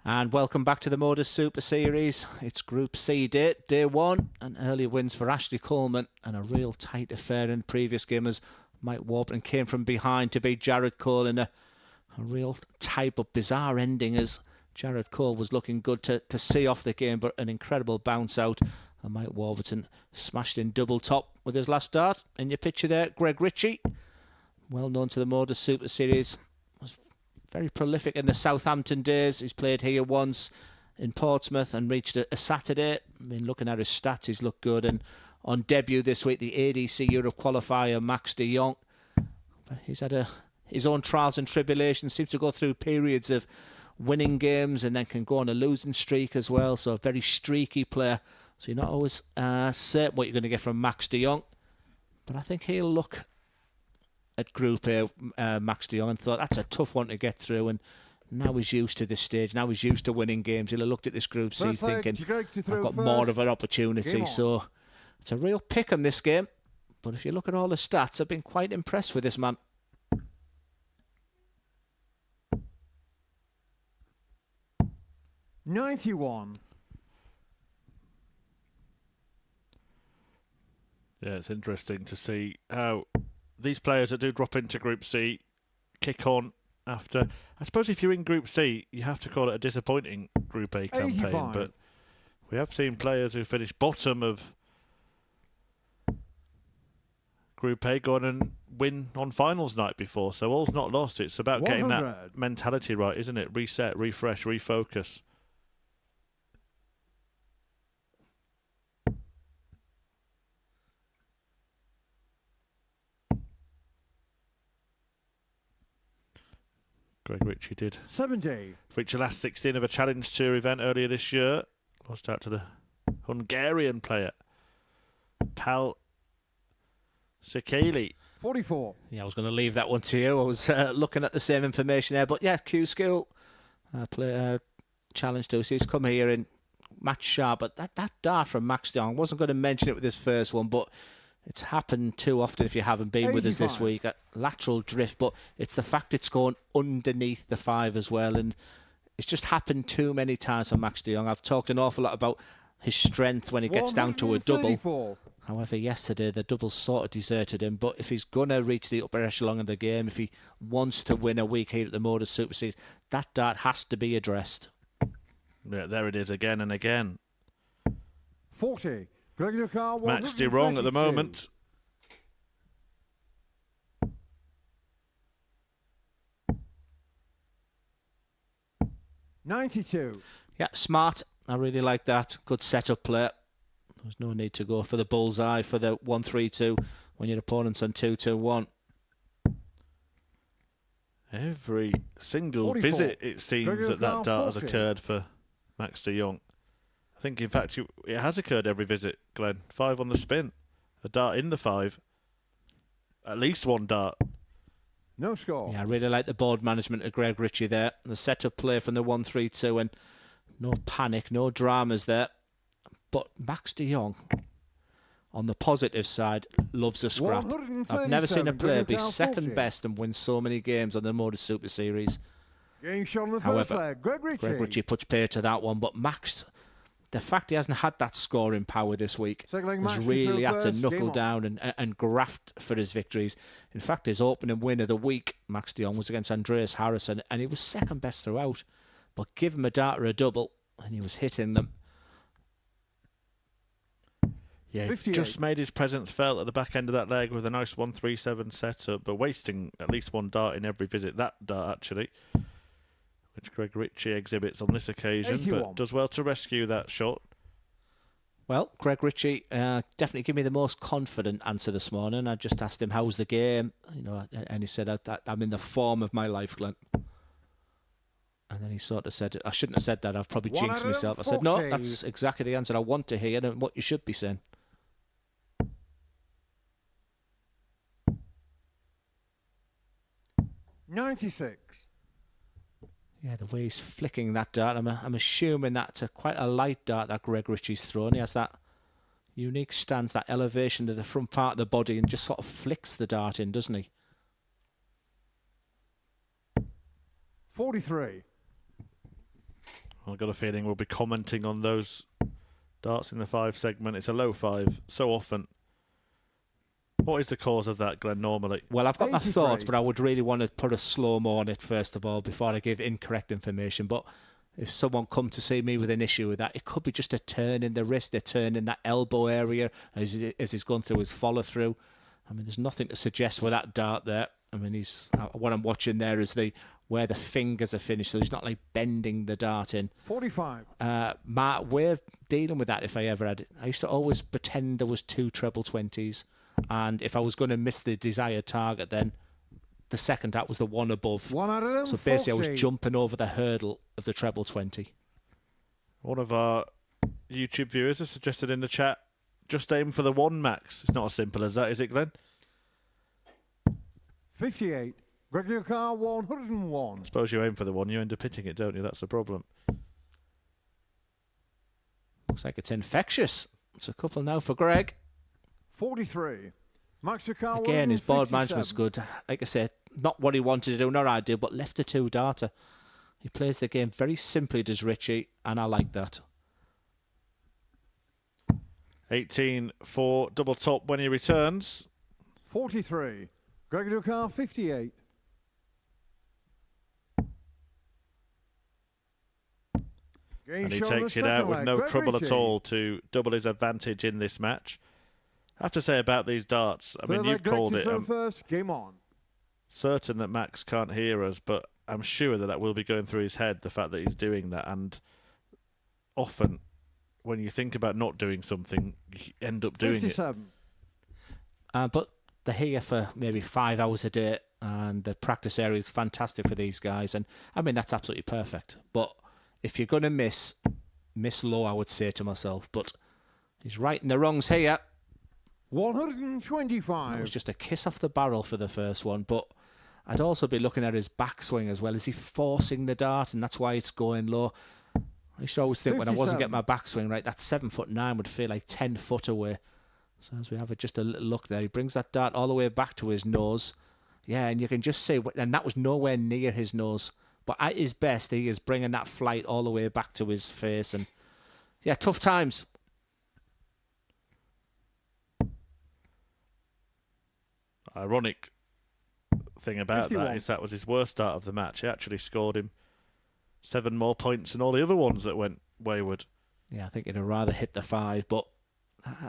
And welcome back to the Modus Super Series. It's Group C day one, and early wins for Ashley Coleman, and a real tight affair in the previous game as Mike Warburton came from behind to beat Jared Cole in a real type of bizarre ending as Jared Cole was looking good to see off the game, but an incredible bounce out, and Mike Warburton smashed in double top with his last dart. In your picture there, Greg Richie, well known to the Modus Super Series, very prolific in the Southampton days. He's played here once in Portsmouth and reached a Saturday. I mean, looking at his stats, he's looked good. And on debut this week, the ADC Europe qualifier, Max de Jong. But he's had his own trials and tribulations. Seems to go through periods of winning games and then can go on a losing streak as well. So a very streaky player. So you're not always certain what you're going to get from Max de Jong. But I think he'll look at Group A, Max de Jong, and thought that's a tough one to get through, and now he's used to this stage, now he's used to winning games. He'll have looked at this Group C thinking, I've got more of an opportunity. So it's a real pick on this game, but if you look at all the stats, I've been quite impressed with this man. $91. Yeah, it's interesting to see how these players that do drop into Group C kick on after. I suppose if you're in Group C, you have to call it a disappointing Group A campaign. 85. But we have seen players who finish bottom of Group A go on and win on finals night before. So all's not lost. It's about getting 100. that mentality right, isn't it? Reset, refresh, refocus. Greg Richie did 70. reach the last 16 of a Challenge Tour event earlier this year. Lost out to the Hungarian player, Pal Sekeli. 44. Yeah, I was going to leave that one to you. I was looking at the same information there. But yeah, Q-Skill Challenge Tour. So he's come here in match sharp. But that dart from Max de Jong, I wasn't going to mention it with this first one, but it's happened too often if you haven't been with us this week. Lateral drift, but it's the fact it's going underneath the 5 as well. And it's just happened too many times for Max de Jong. I've talked an awful lot about his strength when he gets down to a double. However, yesterday the double sort of deserted him. But if he's going to reach the upper echelon of the game, if he wants to win a week here at the Modus Super Series, that dart has to be addressed. Yeah, there it is again and again. 40. Max de Jong at the moment. $92. Yeah, smart. I really like that. Good setup play. There's no need to go for the bullseye for the 1-3-2 when your opponent's on 2-2-1. Every single 44. visit, it seems, that dart has occurred for Max de Jong. I think, in fact, it has occurred every visit, Glenn. 5 on the spin. A dart in the 5. At least one dart. No score. Yeah, I really like the board management of Greg Richie there. The setup play from the 1-3-2 and no panic, no dramas there. But Max de Jong, on the positive side, loves a scrap. I've never seen a player be second best and win so many games on the Modus Super Series. Game shot on the However, first leg. Greg Richie puts pay to that one, but Max, the fact he hasn't had that scoring power this week, has really had to knuckle down and graft for his victories. In fact, his opening win of the week, Max de Jong, was against Andreas Harrison, and he was second best throughout. But give him a dart or a double, and he was hitting them. Yeah, he just made his presence felt at the back end of that leg with a nice 1-3-7 setup, but wasting at least one dart in every visit. That dart, actually, which Greg Richie exhibits on this occasion, 81. but does well to rescue that shot. Well, Greg Richie definitely gave me the most confident answer this morning. I just asked him, how's the game? And he said, I'm in the form of my life, Glenn. And then he sort of said, I shouldn't have said that. I've probably jinxed myself. I said, no, that's exactly the answer I want to hear and what you should be saying. $96. Yeah, the way he's flicking that dart, I'm assuming that's quite a light dart that Greg Richie's thrown. He has that unique stance, that elevation to the front part of the body, and just sort of flicks the dart in, doesn't he? 43. I've got a feeling we'll be commenting on those darts in the 5 segment. It's a low 5 so often. What is the cause of that, Glenn, normally? Well, I've got my thoughts, but I would really want to put a slow-mo on it first of all before I give incorrect information. But if someone come to see me with an issue with that, it could be just a turn in the wrist, a turn in that elbow area as he's gone through his follow-through. I mean, there's nothing to suggest with that dart there. I mean, what I'm watching there is where the fingers are finished, so he's not like bending the dart in. 45. Mark, we're dealing with that if I ever had it. I used to always pretend there was 2 treble 20s, and if I was going to miss the desired target, then the second dart was the one above. 140. So basically I was jumping over the hurdle of the treble 20. One of our YouTube viewers has suggested in the chat, just aim for the 1 max. It's not as simple as that, is it, Glenn? 58. Gregory Carr, 101. I suppose you aim for the 1, you end up hitting it, don't you? That's the problem. Looks like it's infectious. It's a couple now for Greg. 43. Max Carr, Again, his board 157. management's good. Like I said, not what he wanted to do, not ideal, but left a 2-darter. He plays the game very simply, does Richie, and I like that. 18 for double top when he returns. 43. Gregory Carr, 58. And he takes it out with no trouble at all to double his advantage in this match. I have to say about these darts, I mean, you've called it. First, game on. Certain that Max can't hear us, but I'm sure that will be going through his head, the fact that he's doing that. And often, when you think about not doing something, you end up doing 57. it. But they're here for maybe 5 hours a day, and the practice area is fantastic for these guys. And I mean, that's absolutely perfect. But if you're going to miss low, I would say to myself. But he's right in the wrongs here. 125. It was just a kiss off the barrel for the first one, but I'd also be looking at his backswing as well. Is he forcing the dart, and that's why it's going low? I used to always think 57. when I wasn't getting my backswing right, that 7'9" would feel like 10 foot away. So as we have just a little look there, he brings that dart all the way back to his nose. Yeah, and you can just see, and that was nowhere near his nose. But at his best, he is bringing that flight all the way back to his face. And yeah, tough times. Ironic thing about 51. that is that was his worst start of the match. He actually scored him 7 more points than all the other ones that went wayward. Yeah, I think he'd have rather hit the 5, but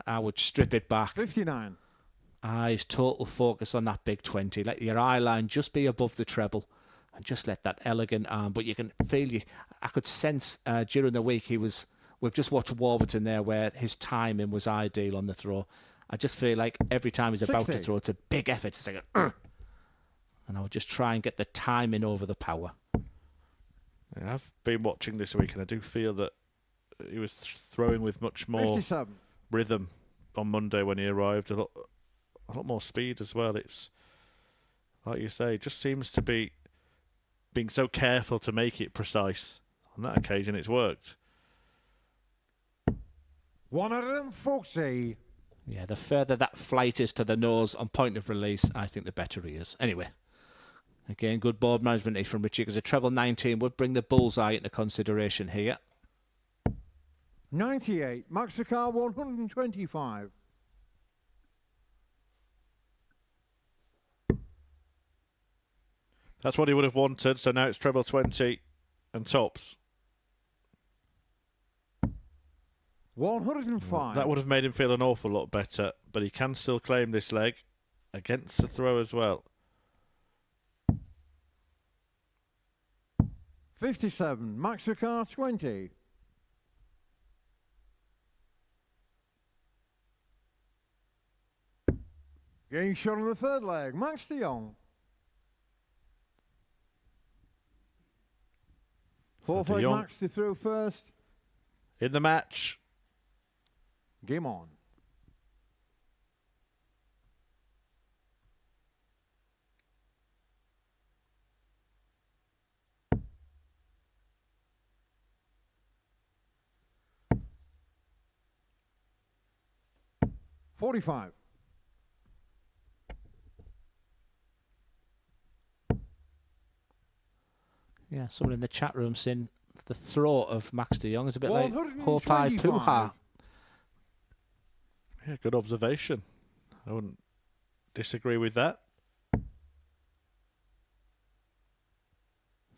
I would strip it back. 59. Eyes total focus on that big 20. Let your eye line just be above the treble and just let that elegant arm. But you can feel I could sense during the week we've just watched Warburton there where his timing was ideal on the throw. I just feel like every time he's about 60. to throw, it's a big effort. It's like and I would just try and get the timing over the power. Yeah, I've been watching this week and I do feel that he was throwing with much more 57. rhythm on Monday when he arrived. A lot more speed as well. It's like you say, just seems to be being so careful to make it precise. On that occasion, it's worked. 140. Yeah, the further that flight is to the nose on point of release, I think the better he is. Anyway, again, good board management from Richie, because a treble 19 would bring the bullseye into consideration here. 98. Max Carr, 125. That's what he would have wanted, so now it's treble 20 and tops. 105. That would have made him feel an awful lot better, but he can still claim this leg against the throw as well. 57. Max Carr, 20. Getting shot on the third leg. Max de Jong. Fourth De leg, Jong. Max to throw first. In the match, Game on. $45. Yeah, someone in the chat room saying the throat of Max de Jong is a bit like Hopai Puha. Yeah, good observation. I wouldn't disagree with that.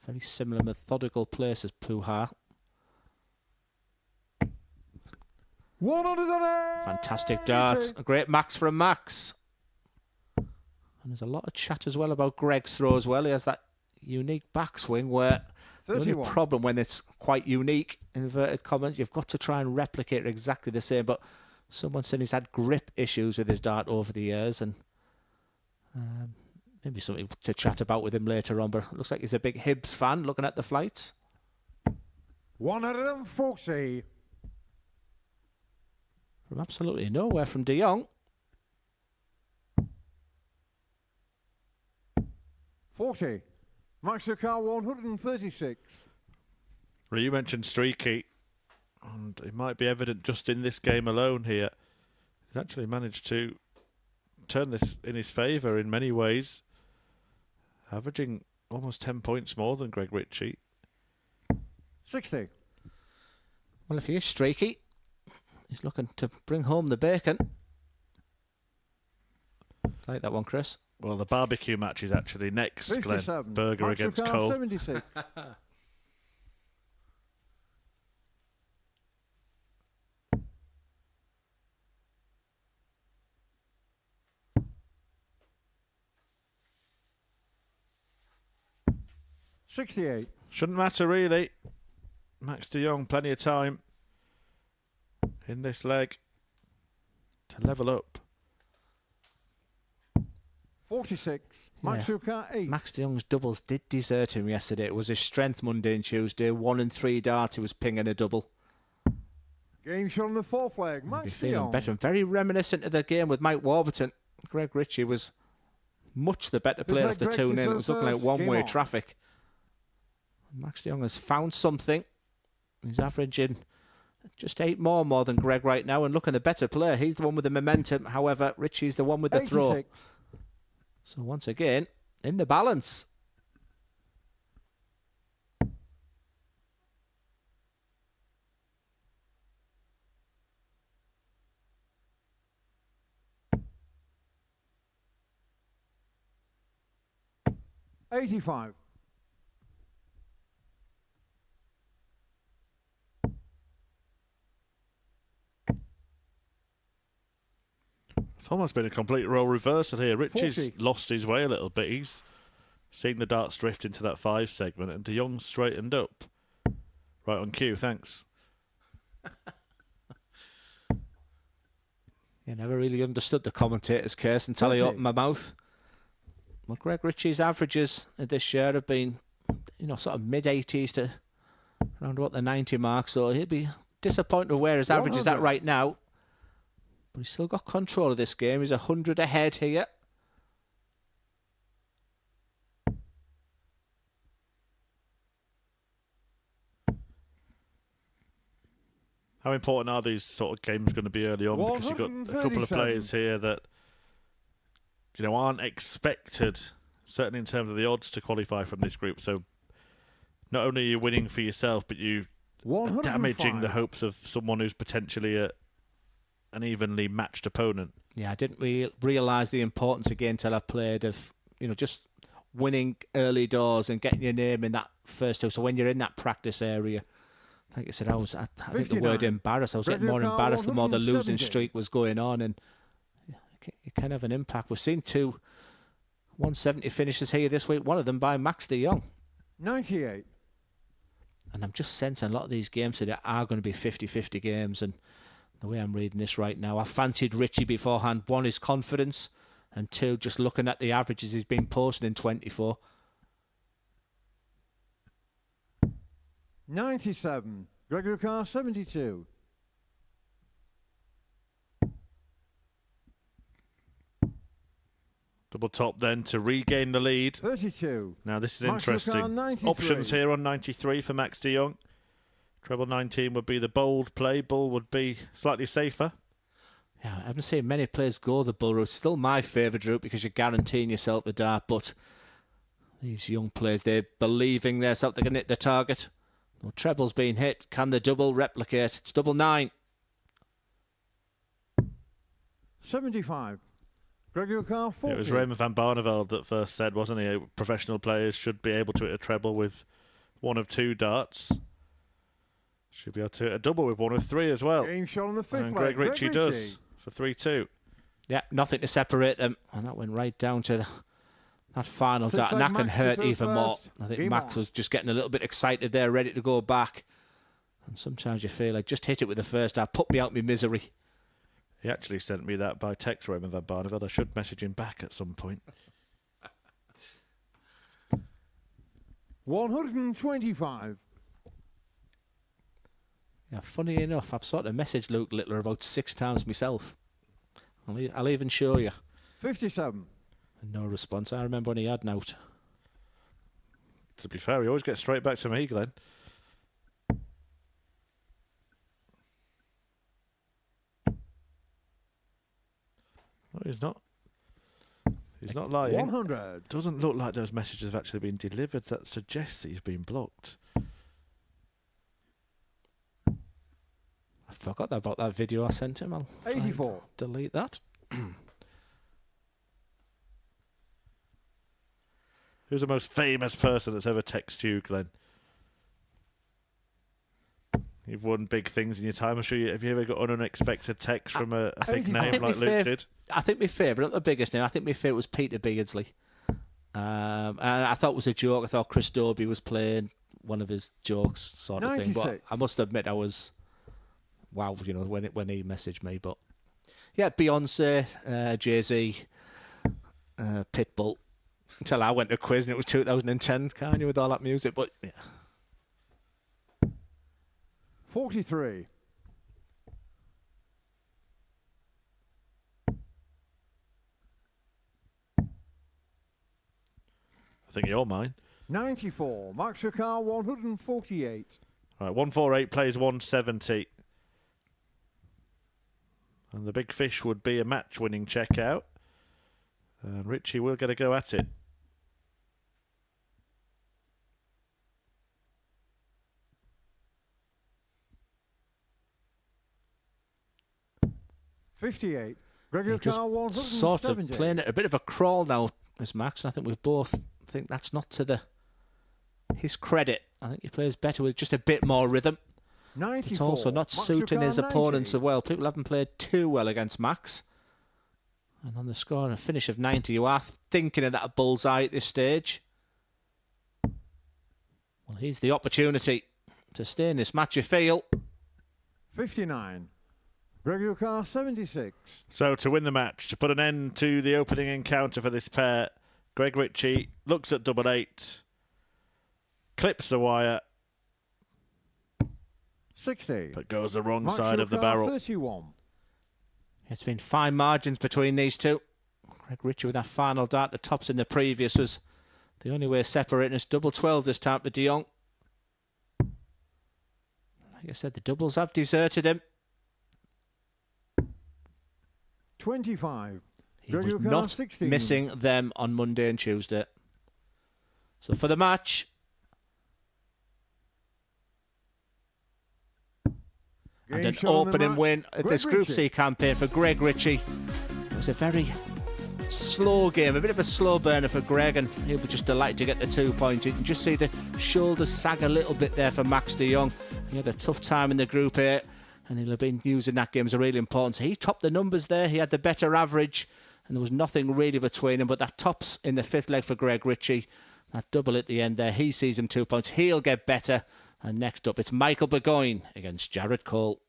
Very similar methodical place as Puha. 180. Fantastic darts. A great max from Max. And there's a lot of chat as well about Greg's throw as well. He has that unique backswing where the only problem when it's quite unique, inverted commas, you've got to try and replicate it exactly the same. But someone said he's had grip issues with his dart over the years, and maybe something to chat about with him later on. But it looks like he's a big Hibs fan looking at the flights. 140. From absolutely nowhere from de Jong. 40. Max Car 136. Well, you mentioned streaky, and it might be evident just in this game alone here. He's actually managed to turn this in his favour in many ways, averaging almost 10 points more than Greg Richie. 60. Well, if he is streaky, he's looking to bring home the bacon. Like that one, Chris. Well, the barbecue match is actually next, Glenn. Burger Max against Car Cole. 76. 68. Shouldn't matter, really. Max de Jong, plenty of time in this leg to level up. 46. Max Car 8. Max de Jong's doubles did desert him yesterday. It was his strength Monday and Tuesday. 1 and 3 darts, he was pinging a double. Game shot on the fourth leg. Be Max de feeling Jong. better and very reminiscent of the game with Mike Warburton. Greg Richie was much the better player after 2-0. It was looking like one-way traffic. Max de Jong has found something. He's averaging just 8 more than Greg right now, and looking the better player. He's the one with the momentum. However, Richie's the one with the 86. throw. So once again, in the balance. $85. It's almost been a complete role reversal here. Richie's 40. lost his way a little bit. He's seen the darts drift into that 5 segment, and de Jong straightened up. Right on cue, thanks. You never really understood the commentator's curse until I opened my mouth. Well, Greg Richie's averages this year have been, sort of mid-80s to around about the 90 mark, so he'll be disappointed with where his average is at right now. But he's still got control of this game. He's 100 ahead here. How important are these sort of games going to be early on? Because you've got a couple of players here that aren't expected, certainly in terms of the odds, to qualify from this group. So not only are you winning for yourself, but you are damaging the hopes of someone who's potentially an evenly matched opponent. Yeah, I didn't realise the importance again until I played of, just winning early doors and getting your name in that first two. So when you're in that practice area, like I said, I think the word embarrassed. I was getting more embarrassed the more the losing streak was going on, and it can have an impact. We've seen 2 170 finishes here this week, one of them by Max de Jong. 98. And I'm just sensing a lot of these games today are going to be 50-50 games, and the way I'm reading this right now, I fancied Richie beforehand. 1, his confidence, and 2, just looking at the averages he's been posting in 24. 97. Gregory Carr 72. Double top then to regain the lead. 32. Now this is Max interesting. 93. Options here on 93 for Max de Jong. Treble 19 would be the bold play. Bull would be slightly safer. Yeah, I haven't seen many players go the bull route. Still my favourite route because you're guaranteeing yourself a dart. But these young players, they're believing themselves they can hit the target. No treble's been hit. Can the double replicate? It's double 9. 75. Gregory Carr, 40. It was Raymond van Barneveld that first said, wasn't he? Professional players should be able to hit a treble with one of 2 darts. Should be able to hit a double with one of 3 as well. Game shot on the 5th And leg. Greg Richie does for 3-2. Yeah, nothing to separate them. And that went right down to that final dart. And that can hurt even more. I think Max was just getting a little bit excited there, ready to go back. And sometimes you feel like, just hit it with the first dart. Put me out my misery. He actually sent me that by text, Raymond van Barneveld. I should message him back at some point. 125. Yeah, funny enough, I've sort of messaged Luke Littler about 6 times myself. I'll even show you. 57. And no response. I remember when he had out. To be fair, he always gets straight back to me, Glenn. No, he's not. He's not lying. 100. Doesn't look like those messages have actually been delivered. That suggests that he's been blocked. I forgot about that video I sent him. I'll try and 84. delete that. Who's the most famous person that's ever texted you, Glenn? You've won big things in your time. I'm sure have you ever got an unexpected text from a big name like Luke did? I think my favourite, not the biggest name, I think my favourite was Peter Beardsley. And I thought it was a joke. I thought Chris Dobie was playing one of his jokes sort of 96. thing. But I must admit I was, wow, you know, when he messaged me. But yeah, Beyonce, Jay-Z, Pitbull. Until I went to a quiz and it was 2010, can't you, with all that music? But yeah. 43. I think you're mine. 94. Max Ricard, 148. All right, 148 plays 170. And the big fish would be a match-winning checkout. And Richie will get a go at it. $58. Gregory Just Carr, 170. sort of playing it a bit of a crawl now, as Max. I think we've both think that's not to his credit. I think he plays better with just a bit more rhythm. 94. It's also not Max suiting Ricard, his opponents 90. as well. People haven't played too well against Max. And on the score and a finish of 90, you are thinking of that bullseye at this stage. Well, here's the opportunity to stay in this match, you feel. 59. Gregory Carr, 76. So to win the match, to put an end to the opening encounter for this pair, Greg Richie looks at double 8, clips the wire, 60. but goes the wrong Max side of the Ricard, barrel. 31. It's been fine margins between these two. Greg Richie with that final dart. The tops in the previous was the only way separating us. Double 12 this time for Jong. Like I said, the doubles have deserted him. 25. He was Gregory Carr, not 16. missing them on Monday and Tuesday. So for the match, and an opening win at this Group C campaign for Greg Richie. It was a very slow game, a bit of a slow burner for Greg, and he'll be just delighted to get the 2 points. You can just see the shoulders sag a little bit there for Max de Jong. He had a tough time in the Group A, and he'll have been using that game as a really important. So he topped the numbers there. He had the better average, and there was nothing really between them. But that tops in the 5th leg for Greg Richie. That double at the end there, he sees him 2 points. He'll get better. And next up, it's Michael Burgoyne against Jared Cole.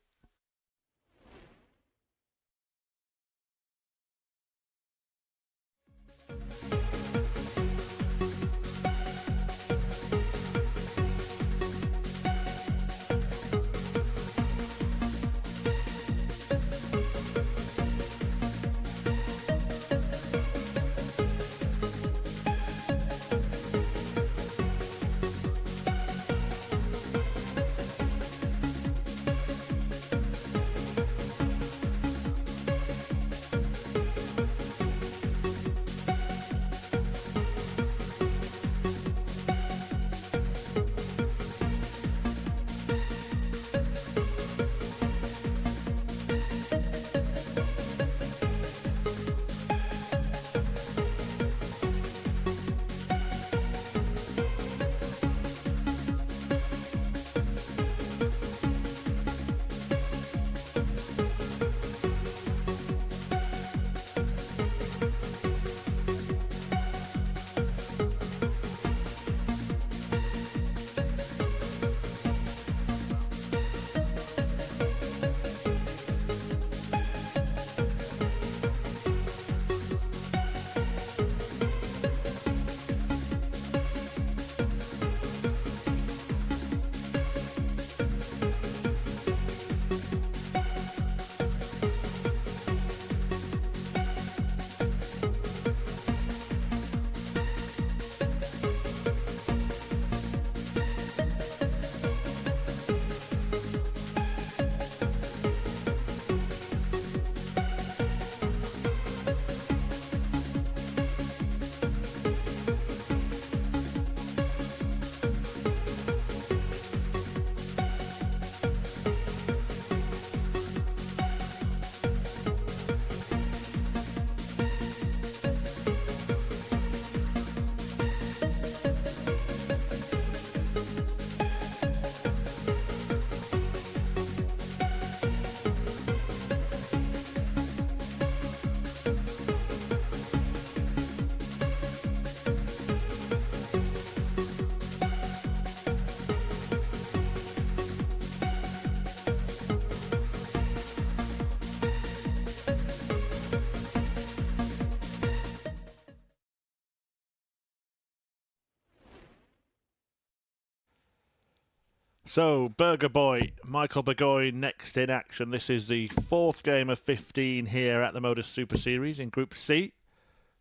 So, Burger Boy, Michael Burgoyne next in action. This is the 4th game of 15 here at the Modus Super Series in Group C.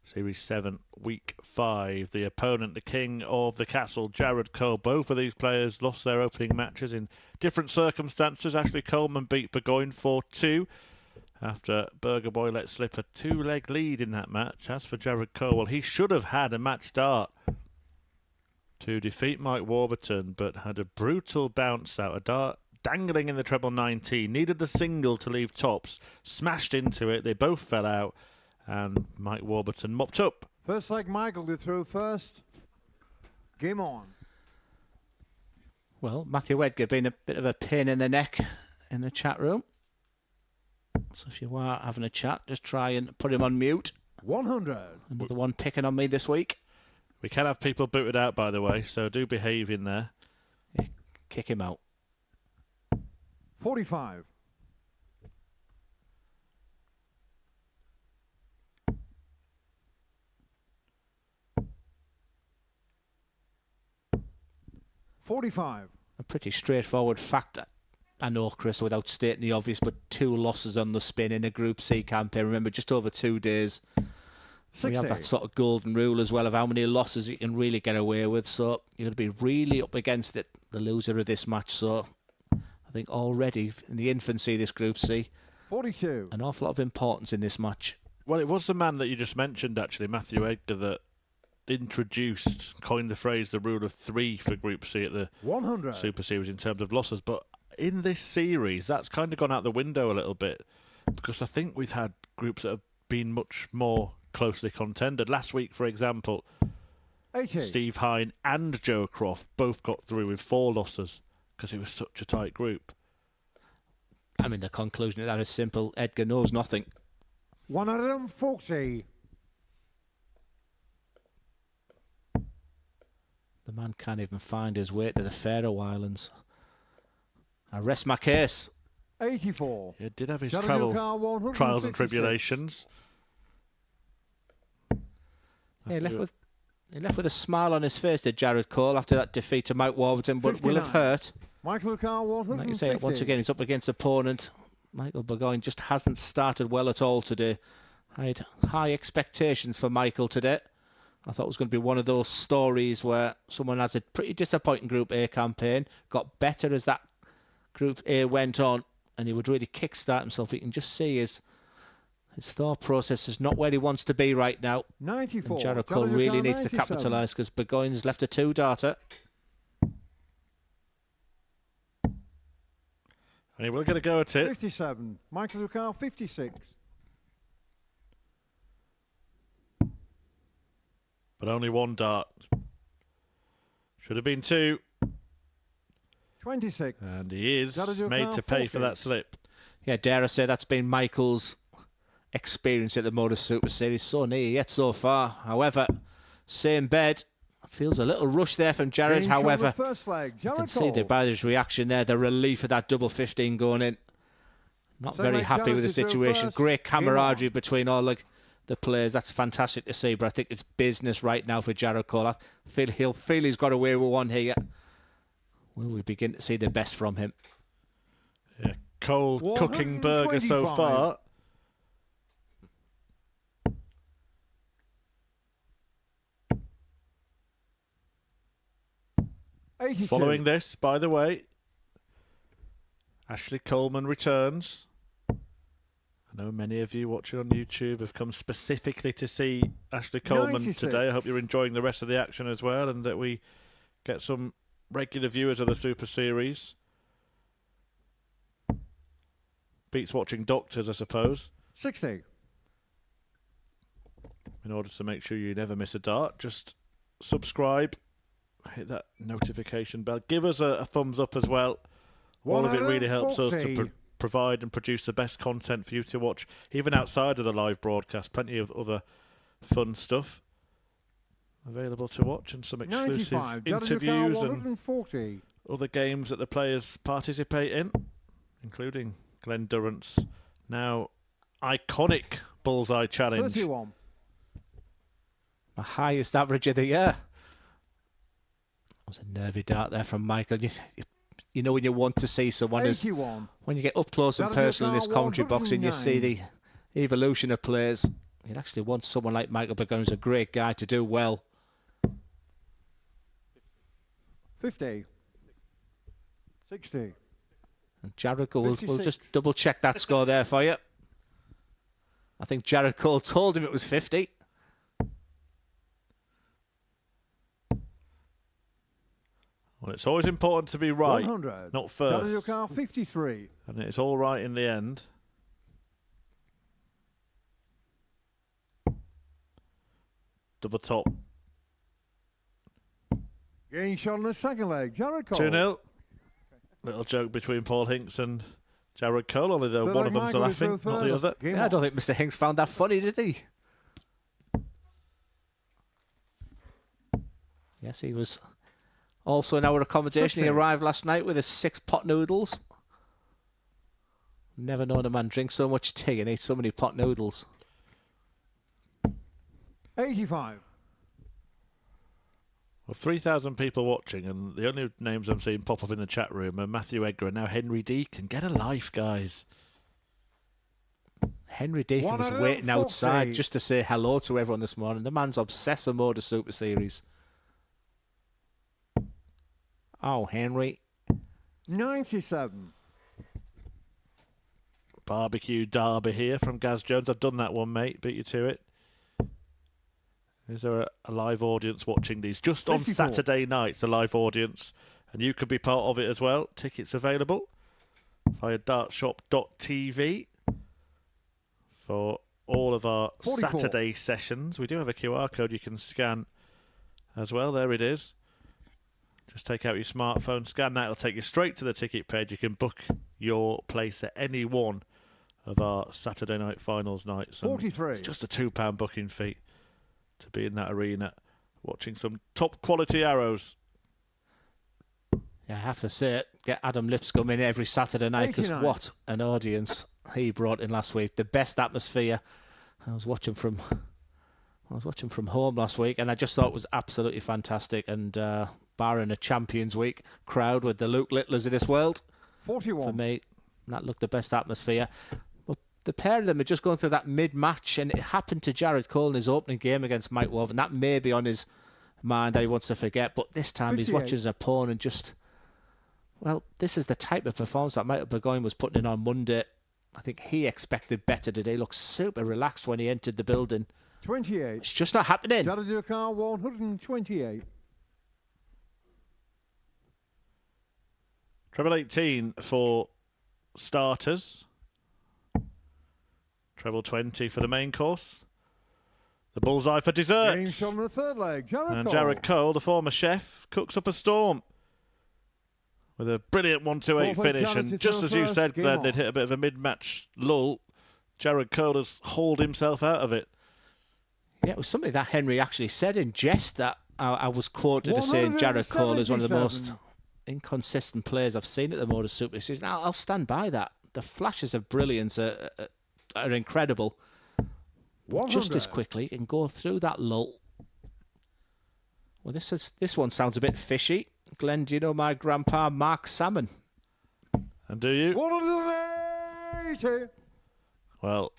Series 7, Week 5. The opponent, the king of the castle, Jared Cole. Both of these players lost their opening matches in different circumstances. Ashley Coleman beat Burgoyne 4-2 after Burger Boy let slip a 2-leg lead in that match. As for Jared Cole, well, he should have had a match start to defeat Mike Warburton, but had a brutal bounce out, a dart dangling in the treble 19. Needed the single to leave tops, smashed into it. They both fell out, and Mike Warburton mopped up. First leg, Michael to throw first. Game on. Well, Matthew Edgar being a bit of a pain in the neck in the chat room. So if you are having a chat, just try and put him on mute. 100. Another one picking on me this week. We can have people booted out, by the way, so do behave in there. Yeah, kick him out. 45. 45. A pretty straightforward fact. I know, Chris, without stating the obvious, but 2 losses on the spin in a Group C campaign. Remember, just over 2 days. 60. We have that sort of golden rule as well of how many losses you can really get away with. So you're going to be really up against it, the loser of this match. So I think already in the infancy of this Group C, 42. an awful lot of importance in this match. Well, it was the man that you just mentioned, actually, Matthew Edgar, that coined the phrase the rule of 3 for Group C at the 100. Super Series in terms of losses. But in this series, that's kind of gone out the window a little bit, because I think we've had groups that have been much more closely contended. Last week, for example, 80. Steve Hine and Joe Croft both got through with 4 losses because it was such a tight group. I mean, the conclusion of that is simple. Edgar knows nothing. 140. The man can't even find his way to the Faroe Islands. I rest my case. 84. He did have his Trials trials and tribulations. Yeah, he left with a smile on his face, did Jared Cole, after that defeat to Mike Warburton, but 59. will have hurt. Michael Carr 150. Like you say, once again, he's up against opponent. Michael Burgoyne just hasn't started well at all today. I had high expectations for Michael today. I thought it was going to be one of those stories where someone has a pretty disappointing Group A campaign, got better as that Group A went on, and he would really kickstart himself. You can just see his thought process is not where he wants to be right now. 94. And Jared Cole really needs to 97. capitalise, because Burgoyne's left a 2-darter. And he will get a go at it. 57. Michael Carr 56. But only 1 dart. Should have been 2. 26. And he is Jared made Carr, to pay 40. for that slip. Yeah, dare I say that's been Michael's experience at the Modus Super Series. So near yet so far. However, same bed. Feels a little rush there from Jared. Being shown However, the first leg, you can Jared see Cole. the batter's reaction there, the relief of that double 15 going in. Not So very like happy Jared with the to throw situation. first. Great Game on. camaraderie between all the players. That's fantastic to see, but I think it's business right now for Jared Cole. I feel he's got away with one here. Will we begin to see the best from him? Yeah, Cole cooking burger so 125. far. Following this, by the way, Ashley Coleman returns. I know many of you watching on YouTube have come specifically to see Ashley Coleman 96. today. I hope you're enjoying the rest of the action as well, and that we get some regular viewers of the Super Series. Beats watching doctors, I suppose. 60. In order to make sure you never miss a dart, just subscribe, hit that notification bell, give us a thumbs up as well. All of it really helps us to 140. provide and produce the best content for you to watch, even outside of the live broadcast. Plenty of other fun stuff available to watch, and some exclusive 95. Jared Carr interviews and 140. other games that the players participate in, including Glenn Durrant's now iconic Bullseye Challenge. 31. My highest average of the year. That was a nervy dart there from Michael. You you know when you want to see someone is 81. when you get up close and personal in this commentary box and you see the evolution of players. You'd actually want someone like Michael Burgoyne, who's a great guy, to do well. 50. 60. And Jared Cole will just double check that score there for you. I think Jared Cole told him it was 50. Well, it's always important to be right, 100. not first. Car 53. And it's all right in the end. Double top. Getting shot on the second leg. Jared Cole. 2-0. Little joke between Paul Hinks and Jared Cole, only though Third one leg of them's Michael is laughing, through not the first. other. Game Yeah, I on. don't think Mr. Hinks found that funny, did he? Yes, he was also in our accommodation. He 60. arrived last night with his 6 pot noodles. Never known a man drink so much tea and eat so many pot noodles. 85. Well, 3,000 people watching, and the only names I'm seeing pop up in the chat room are Matthew Edgar and now Henry Deacon. Get a life, guys. Henry Deacon was 140. waiting outside just to say hello to everyone this morning. The man's obsessed with Modus Super Series. Oh, Henry. 97. Barbecue Derby here from Gaz Jones. I've done that one, mate. Beat you to it. Is there a live audience watching these? Just on 54. Saturday nights, a live audience. And you could be part of it as well. Tickets available via dartshop.tv for all of our 44. Saturday sessions. We do have a QR code you can scan as well. There it is. Just take out your smartphone, scan that. It'll take you straight to the ticket page. You can book your place at any one of our Saturday night finals nights. And 43. it's just a £2 booking fee to be in that arena watching some top quality arrows. Yeah, I have to say it. Get Adam Lipscomb in every Saturday night, because 89. what an audience he brought in last week. The best atmosphere. I was watching from home last week, and I just thought it was absolutely fantastic. And barring a Champions Week crowd with the Luke Littlers of this world, 41. for me, that looked the best atmosphere. But the pair of them are just going through that mid-match, and it happened to Jared Cole in his opening game against Mike Warburton. That may be on his mind that he wants to forget, but this time 58. he's watching his opponent just... Well, this is the type of performance that Michael Burgoyne was putting in on Monday. I think he expected better today. He looked super relaxed when he entered the building. 28. It's just not happening. Jared Car 128. Treble 18 for starters. Treble 20 for the main course. The bullseye for Game desserts. shot on the third leg. Jared And Cole. Jared Cole, the former chef, cooks up a storm with a brilliant 1-2-8 Fourth finish. challenge And to just as you first, said, game Glenn, on. they'd hit a bit of a mid-match lull. Jared Cole has hauled himself out of it. Yeah, it was something that Henry actually said in jest that I was quoted as saying Jared Cole is one of the most 177. inconsistent players I've seen at the Modus Super Series. Now, I'll stand by that. The flashes of brilliance are incredible. But just as 100. quickly, you can go through that lull. Well, this one sounds a bit fishy. Glenn, do you know my grandpa, Mark Salmon? And do you? 180. Well,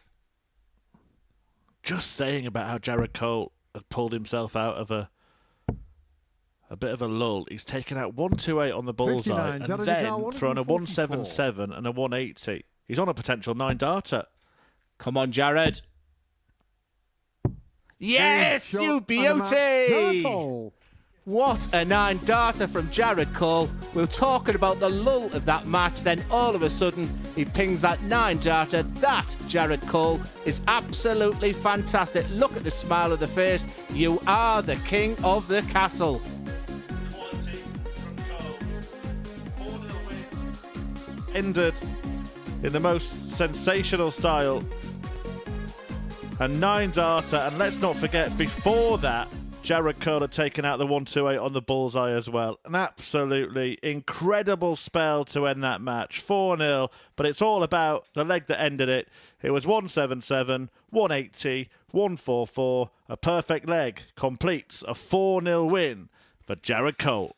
just saying about how Jared Cole had pulled himself out of a bit of a lull. He's taken out 1-2-8 on the bullseye 59, and Jared then Cole, thrown a 144. 177 and a 180. He's on a potential 9-darter. Come on, Jared. Yes, Shot you on the match. Jared beauty! Cole. What a 9-darter from Jared Cole. We were talking about the lull of that match, then all of a sudden he pings that 9-darter. That, Jared Cole, is absolutely fantastic. Look at the smile of the face. You are the king of the castle. Ended in the most sensational style. A 9-darter, and let's not forget, before that, Jared Cole had taken out the 1-2-8 on the bullseye as well. An absolutely incredible spell to end that match. 4-0, but it's all about the leg that ended it. It was 177, 180, 144. A perfect leg completes a 4-0 win for Jared Cole.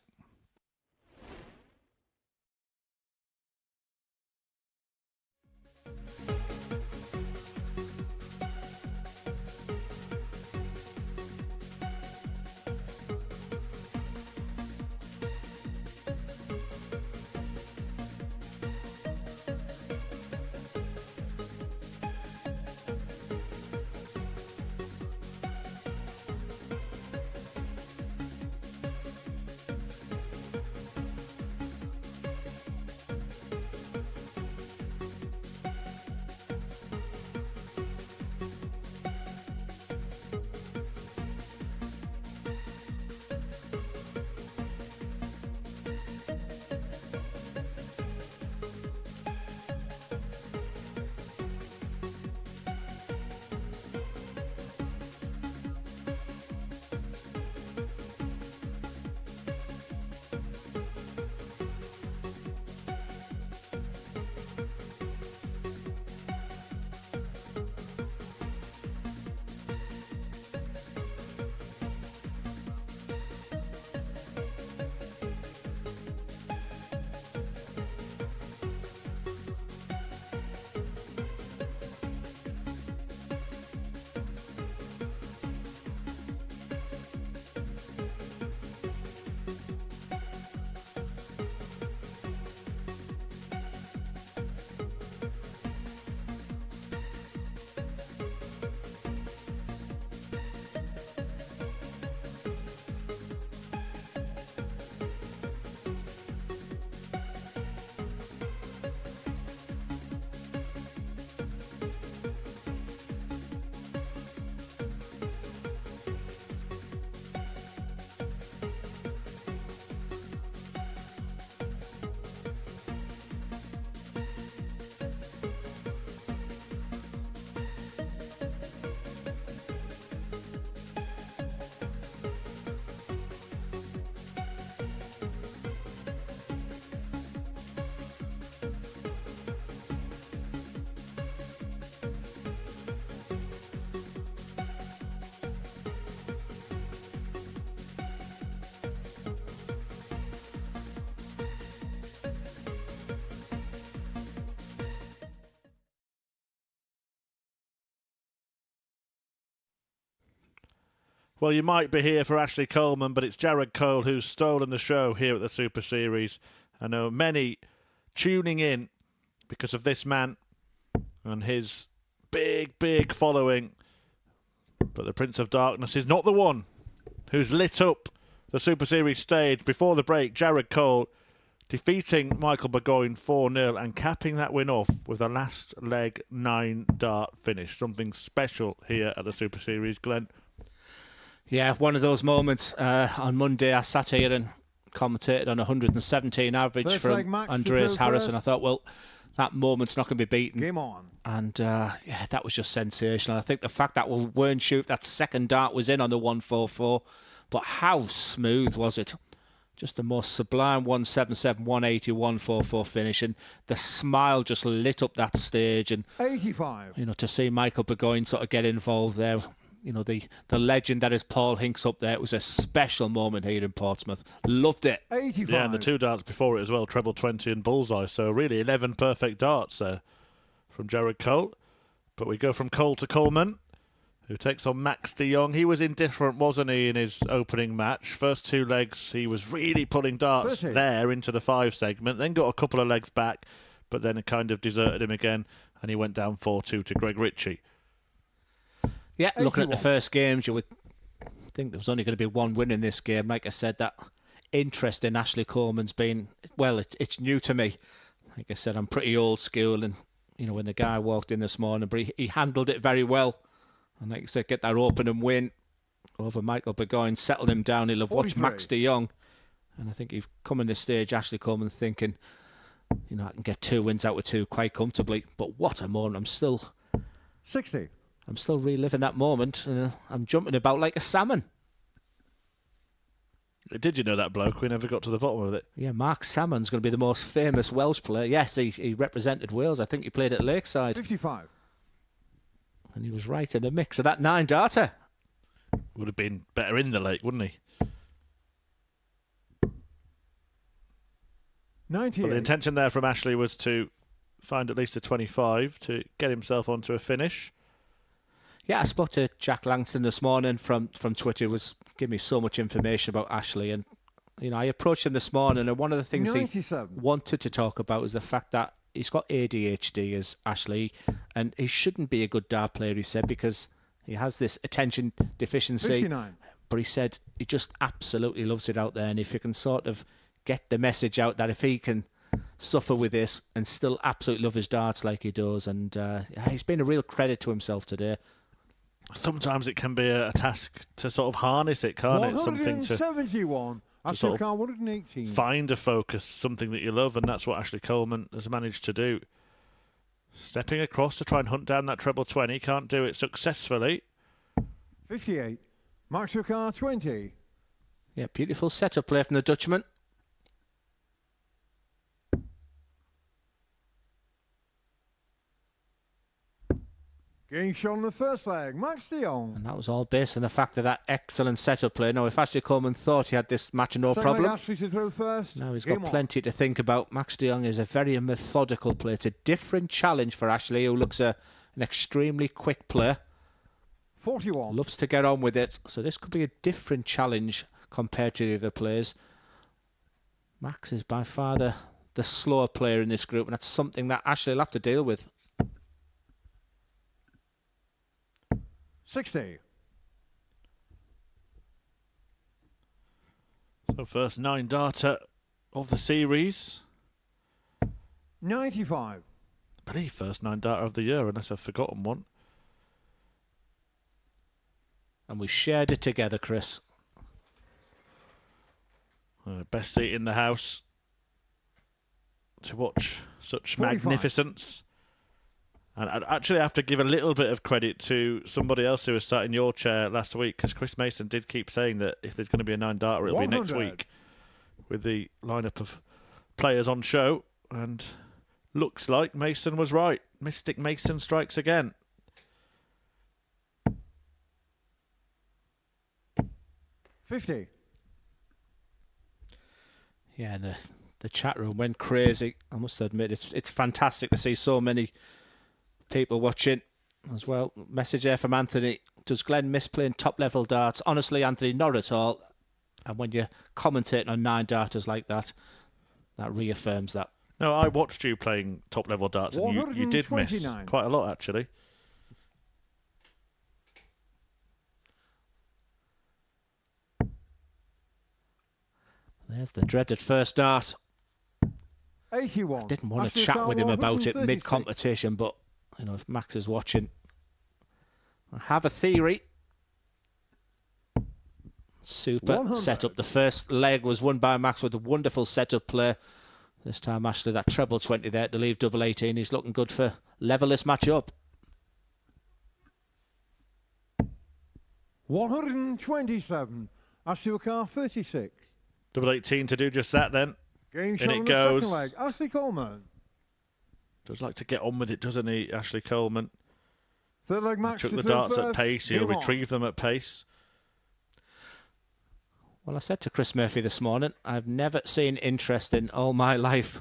Well, you might be here for Ashley Coleman, but it's Jared Cole who's stolen the show here at the Super Series. I know many tuning in because of this man and his big following. But the Prince of Darkness is not the one who's lit up the Super Series stage. Before the break, Jared Cole defeating Michael Burgoyne 4-0 and capping that win off with a last leg 9-dart finish. Something special here at the Super Series, Glenn. Yeah, one of those moments. On Monday, I sat here and commentated on 117 average First from leg, Max, Andreas to Harris, first. and I thought, well, that moment's not going to be beaten. Game on. And yeah, that was just sensational. I think the fact that we weren't sure if that second dart was in on the 144, but how smooth was it? Just the most sublime 177, 180, 144 finish, and the smile just lit up that stage. And 85. you know, to see Michael Burgoyne sort of get involved there, you know, the legend that is Paul Hinks up there, it was a special moment here in Portsmouth. Loved it. 85. Yeah, and the 2 darts before it as well, treble 20 and bullseye. So really 11 perfect darts there from Jared Cole. But we go from Cole to Coleman, who takes on Max de Jong. He was indifferent, wasn't he, in his opening match? First 2 legs, he was really pulling darts 30. there into the 5 segment, then got a couple of legs back, but then it kind of deserted him again, and he went down 4-2 to Greg Richie. Yeah, looking at the 81. first games, you would think there was only going to be one win in this game. Like I said, that interest in Ashley Coleman's been, well, it's new to me. Like I said, I'm pretty old school, and you know, when the guy walked in this morning, but he handled it very well. And like I said, get that opening win over Michael Burgoyne, settled him down. He'll have watched 43. Max de Jong. And I think he's come in this stage, Ashley Coleman, thinking, you know, I can get 2 wins out of 2 quite comfortably. But what a moment. I'm still 60. reliving that moment. I'm jumping about like a salmon. Did you know that bloke? We never got to the bottom of it. Yeah, Mark Salmon's going to be the most famous Welsh player. Yes, he represented Wales. I think he played at Lakeside. 55. And he was right in the mix of that 9-darter. Would have been better in the lake, wouldn't he? 98. But the intention there from Ashley was to find at least a 25 to get himself onto a finish. Yeah, I spoke to Jack Langston this morning from Twitter. He was giving me so much information about Ashley. And, you know, I approached him this morning, and one of the things 97. he wanted to talk about was the fact that he's got ADHD as Ashley, and he shouldn't be a good dart player, he said, because he has this attention deficiency. 59. But he said he just absolutely loves it out there, and if you can sort of get the message out that if he can suffer with this and still absolutely love his darts like he does, and he's been a real credit to himself today. Sometimes it can be a task to sort of harness it, can't it? Something to 171. After sort of car 118. find a focus, something that you love, and that's what Ashley Coleman has managed to do. Stepping across to try and hunt down that treble 20, can't do it successfully. 58. Max car 20. Yeah, beautiful setup play from the Dutchman. Getting shot on the first leg. Max de Jong. And that was all based on the fact of that excellent setup play. Now, if Ashley Coleman thought he had this match no Second problem, leg, Ashley to throw first. now he's Game got on. plenty to think about. Max de Jong is a very methodical player. It's a different challenge for Ashley, who looks an extremely quick player. 41. Loves to get on with it. So this could be a different challenge compared to the other players. Max is by far the slower player in this group, and that's something that Ashley will have to deal with. 60. So first 9-darter of the series. 95. I believe first 9-darter of the year, unless I've forgotten one. And we shared it together, Chris. Best seat in the house to watch such 45. magnificence. And I'd actually have to give a little bit of credit to somebody else who was sat in your chair last week, because Chris Mason did keep saying that if there's going to be a 9-darter, it'll be next 100. week with the lineup of players on show. And looks like Mason was right. Mystic Mason strikes again. 50. Yeah, the chat room went crazy. I must admit, it's fantastic to see so many people watching. as well. Message there from Anthony. Does Glenn miss playing top-level darts? Honestly, Anthony, not at all. And when you're commentating on 9 darters like that, that reaffirms that. No, I watched you playing top-level darts, and you did miss quite a lot, actually. There's the dreaded first dart. 81. I didn't want to chat with him about it mid-competition, but you know, if Max is watching, I have a theory. Super 100. setup. The first leg was won by Max with a wonderful setup play. This time, Ashley, that treble 20 there to leave double 18. He's looking good for level this match up. 127. Ashley Wakar 36. Double 18 to do just that then. Game In shot it on goes. the second leg. Ashley Coleman. Does like to get on with it, doesn't he, Ashley Coleman? Third leg match. Took to the through darts at first. pace. He'll Game on. retrieve them at pace. Well, I said to Chris Murphy this morning, I've never seen interest in all my life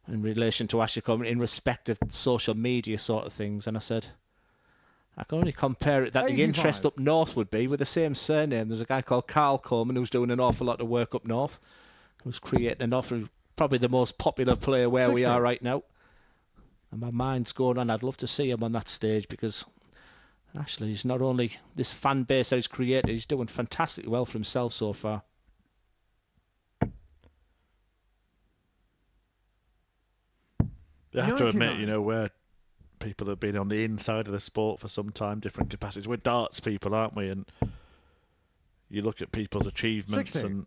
in relation to Ashley Coleman in respect of social media sort of things. And I said, I can only compare it that 85. the interest up north would be with the same surname. There's a guy called Carl Coleman who's doing an awful lot of work up north, who's creating an awful, probably the most popular player where 60. we are right now. And my mind's going on. I'd love to see him on that stage because Ashley is not only this fan base that he's created, he's doing fantastically well for himself so far. You have to admit, 99. you know, where people have been on the inside of the sport for some time, different capacities. We're darts people, aren't we? And you look at people's achievements 60. and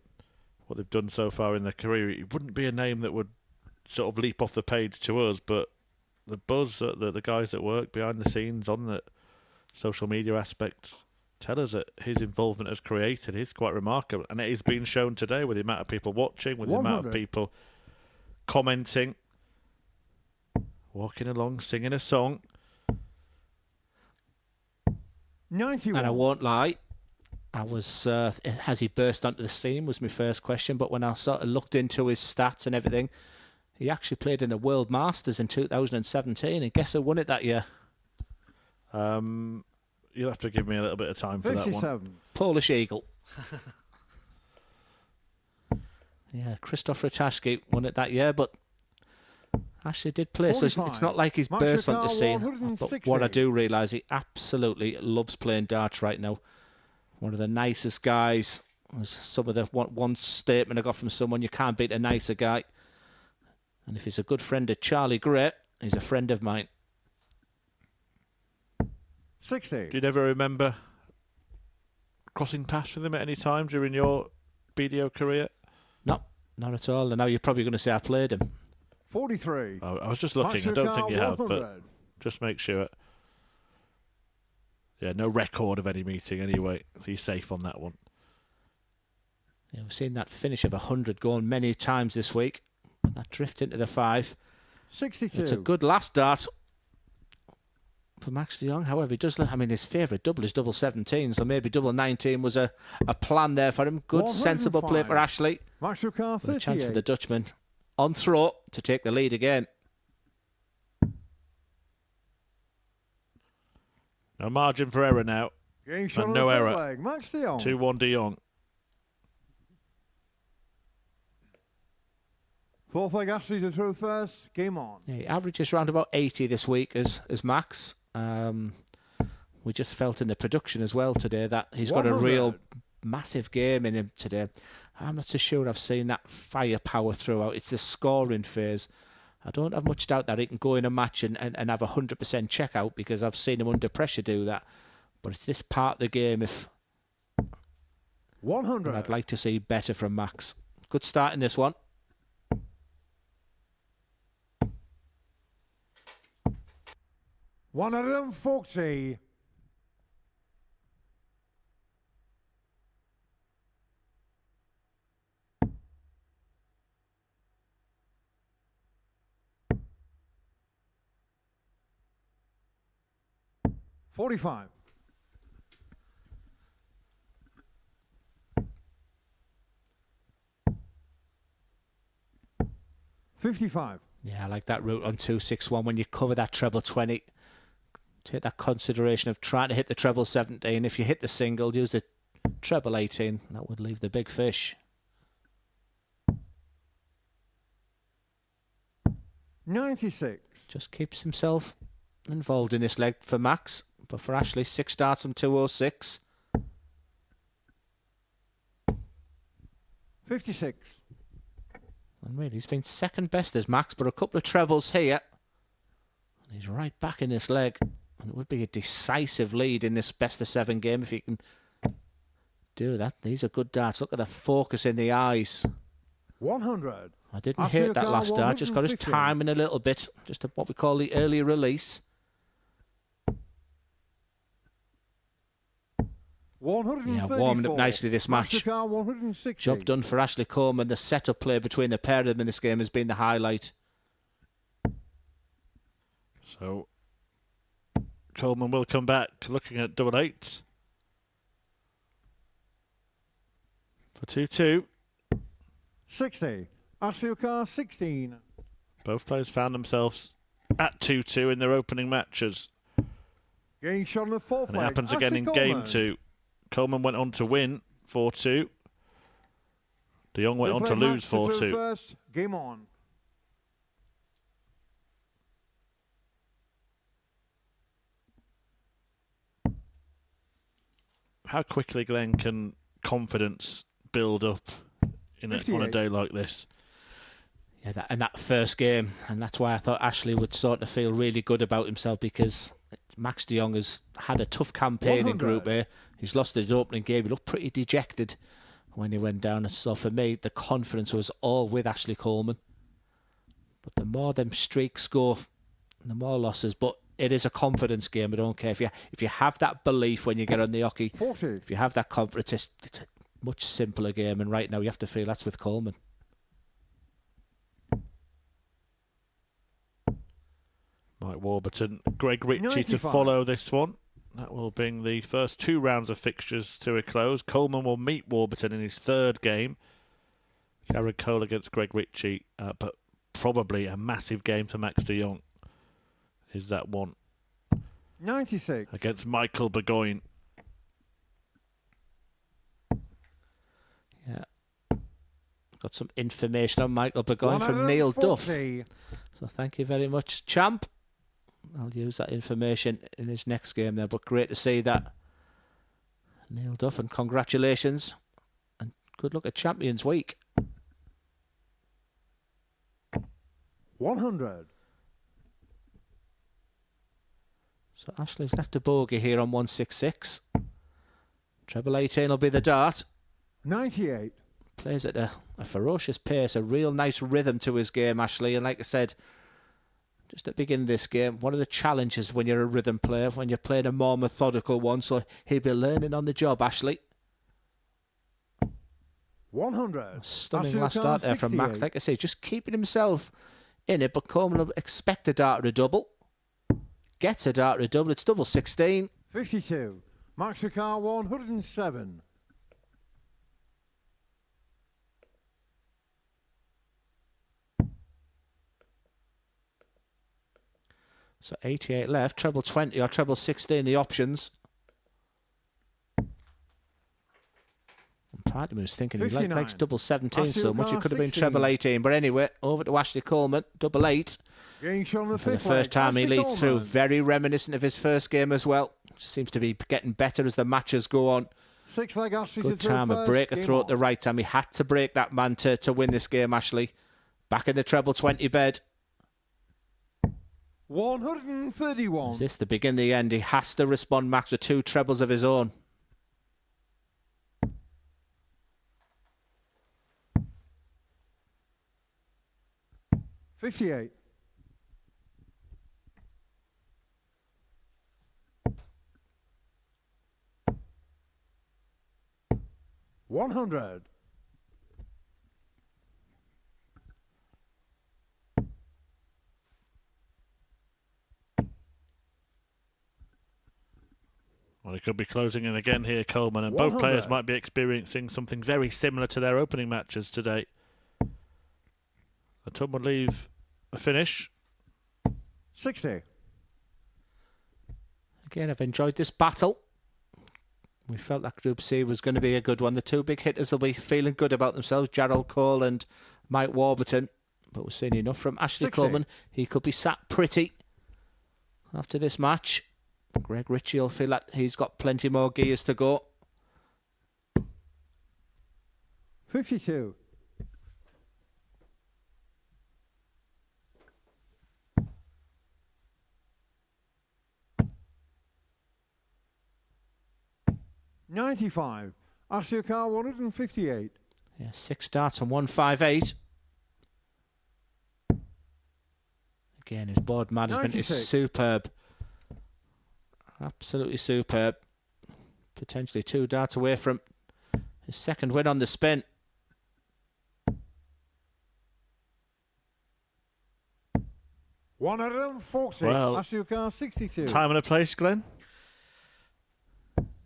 what they've done so far in their career. It wouldn't be a name that would sort of leap off the page to us, but the buzz that the guys that work behind the scenes on the social media aspect tell us that his involvement has created is quite remarkable. And it is being shown today with the amount of people watching, with the amount of 100. people commenting, walking along, singing a song. 91. And I won't lie, I was, has he burst onto the scene was my first question, but when I sort of looked into his stats and everything, he actually played in the World Masters in 2017, and guess who won it that year? You'll have to give me a little bit of time for that one. 57. Polish Eagle. Yeah, Krzysztof Ratajski won it that year, but actually did play, so it's 45. not like he's Max burst onto the Wakar, scene. But 160. what I do realise, he absolutely loves playing darts right now. One of the nicest guys. Was some of the one statement I got from someone: you can't beat a nicer guy. And if he's a good friend of Charlie Gray, he's a friend of mine. 60. Do you never remember crossing paths with him at any time during your BDO career? No, not at all. And now you're probably going to say I played him. 43. I was just looking. Max I don't Wakar, think you have, but 100. just make sure. Yeah, no record of any meeting anyway, so you're safe on that one. Yeah, we've seen that finish of 100 going many times this week. That drift into the 5. 62. It's a good last dart for Max de Jong. However, he does. I mean, his favourite double is double 17, so maybe double 19 was a plan there for him. Good, sensible play for 105. Ashley. Max Wakar With a chance for 38. the Dutchman on throw to take the lead again. No margin for error now. Game shot And on no the third error. leg. Max de Jong. 2-1 de Jong. Fourth leg Ashley to through first. Game on. Yeah, he averages around about 80 this week as Max. We just felt in the production as well today that he's got a 100. real massive game in him today. I'm not so sure I've seen that firepower throughout. It's the scoring phase. I don't have much doubt that he can go in a match and have a 100% checkout because I've seen him under pressure do that. But it's this part of the game if 100. I'd like to see better from Max. Good start in this one. $140. $45. $55. Yeah, I like that route on 261 when you cover that treble 20. take that consideration of trying to hit the treble 17. If you hit the single, use the treble 18. That would leave the big fish. 96. Just keeps himself involved in this leg for Max. But for Ashley, 6 starts from 206. 56. And really, he's been second best as Max, but a couple of trebles here. And he's right back in this leg. And it would be a decisive lead in this best of 7 game if he can do that. These are good darts. Look at the focus in the eyes. 100. I didn't hit that last dart. Just got his timing a little bit. Just what we call the early release. 134. Yeah, warming up nicely this match. 160. Job done for Ashley Coleman. The setup play between the pair of them in this game has been the highlight. So Coleman will come back looking at double 8 for 2-2. 60. Ashley 16. Both players found themselves at 2-2 in their opening matches. Getting shot on the fourth And it leg. happens again Ashley in Coleman. game 2. Coleman went on to win 4-2. Jong went on to lose 4-2. First, game on. How quickly, Glenn, can confidence build up on a day like this? Yeah, that first game, and that's why I thought Ashley would sort of feel really good about himself, because Max de Jong has had a tough campaign in Group A. He's lost his opening game. He looked pretty dejected when he went down. And so for me, the confidence was all with Ashley Coleman. But the more them streaks go, the more losses. But it is a confidence game. I don't care if you have that belief when you get on the hockey. 40. If you have that confidence, it's a much simpler game. And right now, you have to feel that's with Coleman. Mike Warburton, Greg Richie 95. to follow this one. That will bring the first 2 rounds of fixtures to a close. Coleman will meet Warburton in his 3rd game. Jared Cole against Greg Richie, but probably a massive game for Max de Jong is that one 96. against Michael Burgoyne. Yeah. Got some information on Michael Burgoyne from Neil Duff. So thank you very much, champ. I'll use that information in his next game there. But great to see that, Neil Duff, and congratulations. And good luck at Champions Week. 100. So Ashley's left a bogey here on 166. Treble 18 will be the dart. 98. Plays at a ferocious pace, a real nice rhythm to his game, Ashley. And like I said, just at the beginning of this game, one of the challenges when you're a rhythm player, when you're playing a more methodical one, so he'll be learning on the job, Ashley. 100. Stunning last start there from Max. Like I say, just keeping himself in it, but Coleman will expect a dart or a double. Gets a dart or a double. It's double 16. 52. Max Ricard 107. So 88 left, treble 20 or treble 16, the options. And part of me was thinking he likes double 17 so much, it could have been treble 18. But anyway, over to Ashley Coleman, double 8. For the first time he leads through, very reminiscent of his first game as well. Seems to be getting better as the matches go on. Good time, a break, a throw at the right time. He had to break that man to win this game, Ashley. Back in the treble 20 bed. 131. Is this the begin, the end? He has to respond, Max, with 2 trebles of his own. $58. 100. Well, he could be closing in again here, Coleman, and both players might be experiencing something very similar to their opening matches today. The Tom will leave a finish. 60. Again, I've enjoyed this battle. We felt that Group C was going to be a good one. The two big hitters will be feeling good about themselves, Gerald Cole and Mike Warburton. But we're seeing enough from Ashley 60. Coleman. He could be sat pretty after this match. Greg Richie will feel like he's got plenty more gears to go. 52. $95. Ashley Carr 158. Yeah, 6 starts and 158. Again, his board management 96. is superb. Absolutely superb. Potentially 2 darts away from his second win on the spin. $140. Well, Ashley Carr 62. Time and a place, Glenn.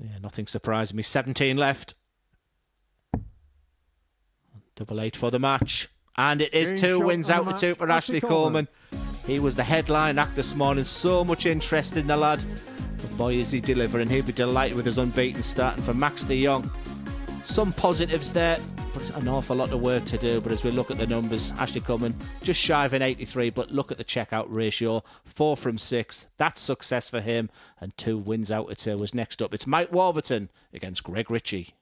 Yeah, nothing surprising me. 17 left. 888 for the match. And it is Game 2 shot wins on out the of 2 match, for Ashley Coleman. He was the headline act this morning. So much interest in the lad. But boy, is he delivering. He'll be delighted with his unbeaten starting for Max de Jong. Some positives there, but an awful lot of work to do. But as we look at the numbers, Ashley Coleman just shy of an 83. But look at the checkout ratio. 4 from 6. That's success for him. And 2 wins out of 2 was next up. It's Mike Warburton against Greg Richie.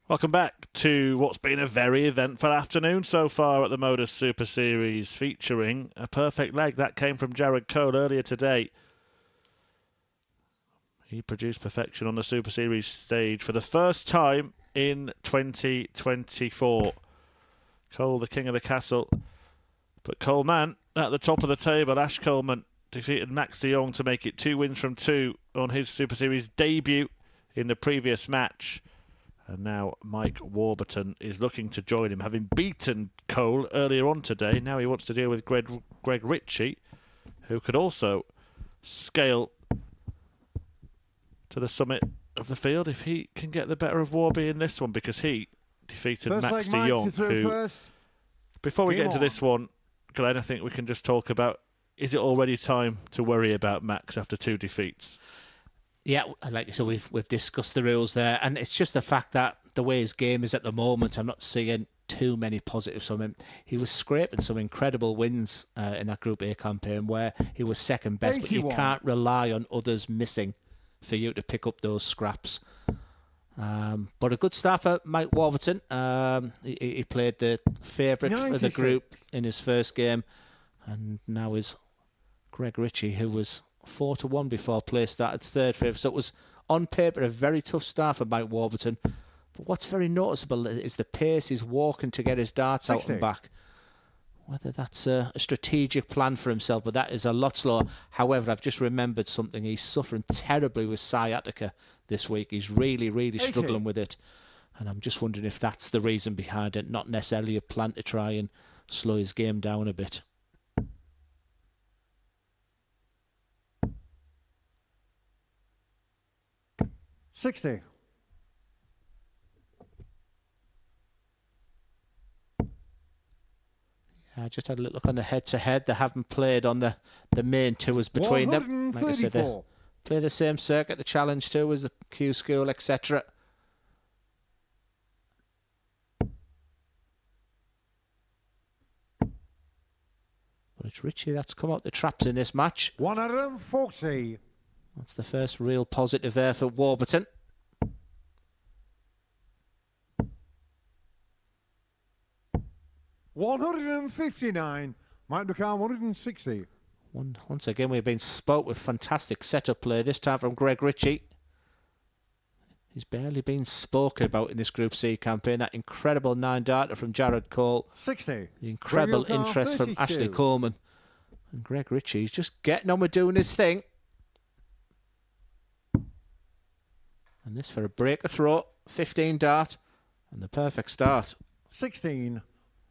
Welcome back to what's been a very eventful afternoon so far at the Modus Super Series, featuring a perfect leg. That came from Jared Cole earlier today. He produced perfection on the Super Series stage for the first time in 2024. Cole, the king of the castle. But Coleman at the top of the table. Ash Coleman defeated Max de Jong to make it 2 wins from 2 on his Super Series debut in the previous match. And now Mike Warburton is looking to join him, having beaten Cole earlier on today. Now he wants to deal with Greg Richie, who could also scale to the summit of of the field if he can get the better of Warby in this one, because he defeated First Max leg, de Mike, Jong, you through who, first. before we Game get into on. this one, Glenn, I think we can just talk about, is it already time to worry about Max after 2 defeats? Yeah, like you said, we've discussed the rules there, and it's just the fact that the way his game is at the moment, I'm not seeing too many positives from him. He was scraping some incredible wins in that Group A campaign where he was second best, but you 81. can't rely on others missing for you to pick up those scraps. But a good start for Mike Warburton. He played the favourite of the 96. group in his first game, and now is Greg Richie, who was 4-1 before play started, third favourite. So it was on paper a very tough start for Mike Warburton. But what's very noticeable is the pace he's walking to get his darts out 60. and back. Whether that's a strategic plan for himself, but that is a lot slower. However, I've just remembered something. He's suffering terribly with sciatica this week. He's really, really 80. struggling with it. And I'm just wondering if that's the reason behind it, not necessarily a plan to try and slow his game down a bit. $60. I just had a little look on the head-to-head. They haven't played on the main tours between them. Like I said, they 134. play the same circuit, the Challenge Tours, the Q School, etc. But it's Richie that's come out the traps in this match. 140. That's the first real positive there for Warburton. $159. Mike Ducan, 160. Once again, we've been spoilt with fantastic setup play, this time from Greg Richie. He's barely been spoken about in this Group C campaign. That incredible 9-darter from Jared Cole. 60. The incredible Radio car, interest from 32. Ashley Coleman. And Greg Richie's just getting on with doing his thing. And this for a breaker throw, 15 dart, and the perfect start. 16.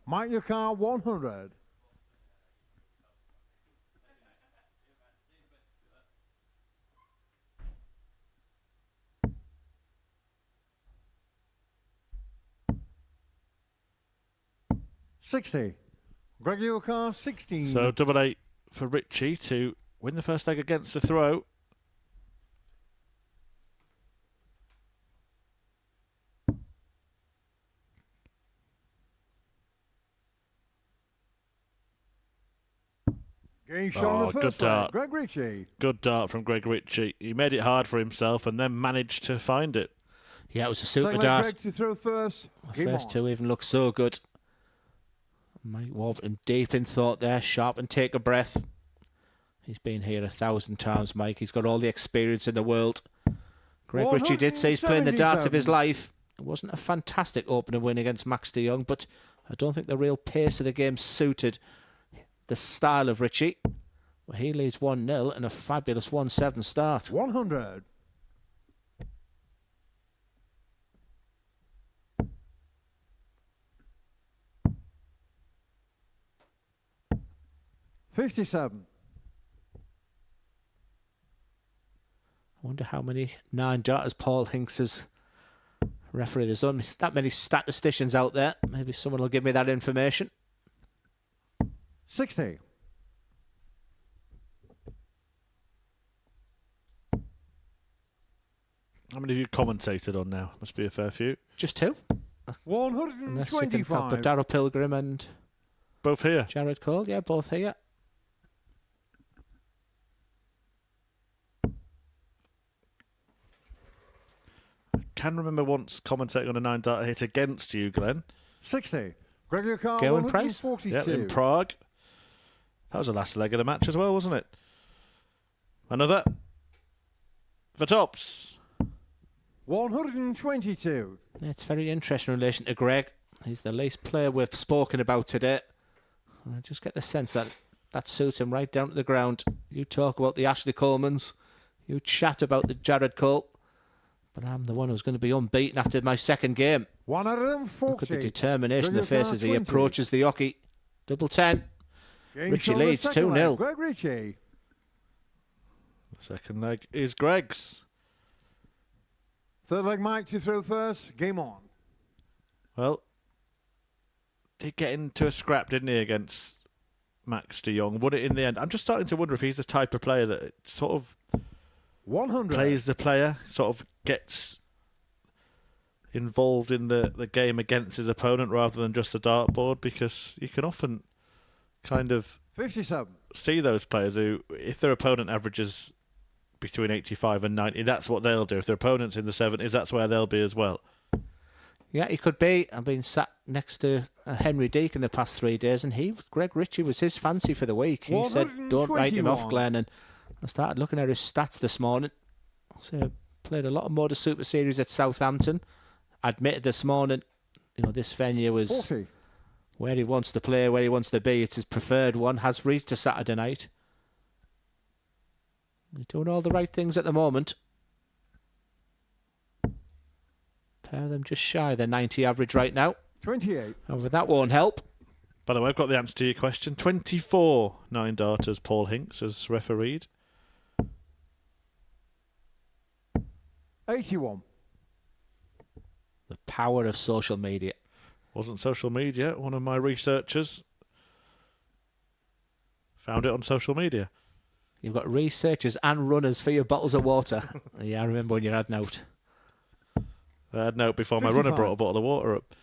Mike Ducan, 100. $60. Greg Ducan, 16. So 8-8 for Richie to win the first leg against the throw. Game shot on the good first dart. leg. Greg Richie. Good dart from Greg Richie. He made it hard for himself and then managed to find it. Yeah, it was a super Second leg, dart. Greg to throw first. The Game first on. two even look so good. Mike Warburton deep in thought there, sharp and take a breath. He's been here 1,000 times, Mike. He's got all the experience in the world. Greg Richie did say he's playing the darts of his 177. life. It wasn't a fantastic opening win against Max de Jong, but I don't think the real pace of the game suited the style of Richie. Well, he leads 1-0 and a fabulous 1-7 start. 100. $57. I wonder how many 9-darters Paul Hinks has refereed. There's only that many statisticians out there. Maybe someone will give me that information. 60. How many have you commentated on now? Must be a fair few. Just two. Unless you can count 125. but Darryl Pilgrim and Both here. Jared Cole. Yeah, both here. Can remember once commentating on a 9-darter hit against you, Glenn. 60. Gregory Carr, Going Price? 142. Yep, in Prague. That was the last leg of the match as well, wasn't it? Another. For tops. 122. It's very interesting in relation to Greg. He's the least player we've spoken about today. I just get the sense that that suits him right down to the ground. You talk about the Ashley Colemans. You chat about the Jared Cole. But I'm the one who's going to be unbeaten after my second game. 140. Look at the determination in the Gregory face Carr, as he 20. approaches the hockey. Double 10. Game Richie shot on the leads second 2-0. leg. Greg Richie. The second leg is Greg's. Third leg, Mike to throw first. Game on. Well, did get into a scrap, didn't he, against Max de Jong? Won it in the end. I'm just starting to wonder if he's the type of player that sort of 100. plays the player, sort of gets involved in the game against his opponent rather than just the dartboard, because you can often kind of 57. see those players who, if their opponent averages between 85 and 90, that's what they'll do. If their opponent's in the 70s, that's where they'll be as well. Yeah, he could be. I've been sat next to Henry Deek in the past 3 days, and Greg Richie was his fancy for the week. He said, don't write him off, Glenn. And I started looking at his stats this morning. So played a lot of Modus Super Series at Southampton. Admitted this morning, this venue was 40. where he wants to play, where he wants to be. It's his preferred one. Has reached a Saturday night. He's doing all the right things at the moment. Pair of them just shy of the 90 average right now. 28. However, that won't help. By the way, I've got the answer to your question. 24 9-darters Paul Hinks has refereed. 81. The power of social media. Wasn't social media. One of my researchers found it on social media. You've got researchers and runners for your bottles of water. Yeah, I remember when you had note. I had note before 55. my runner brought a bottle of water up.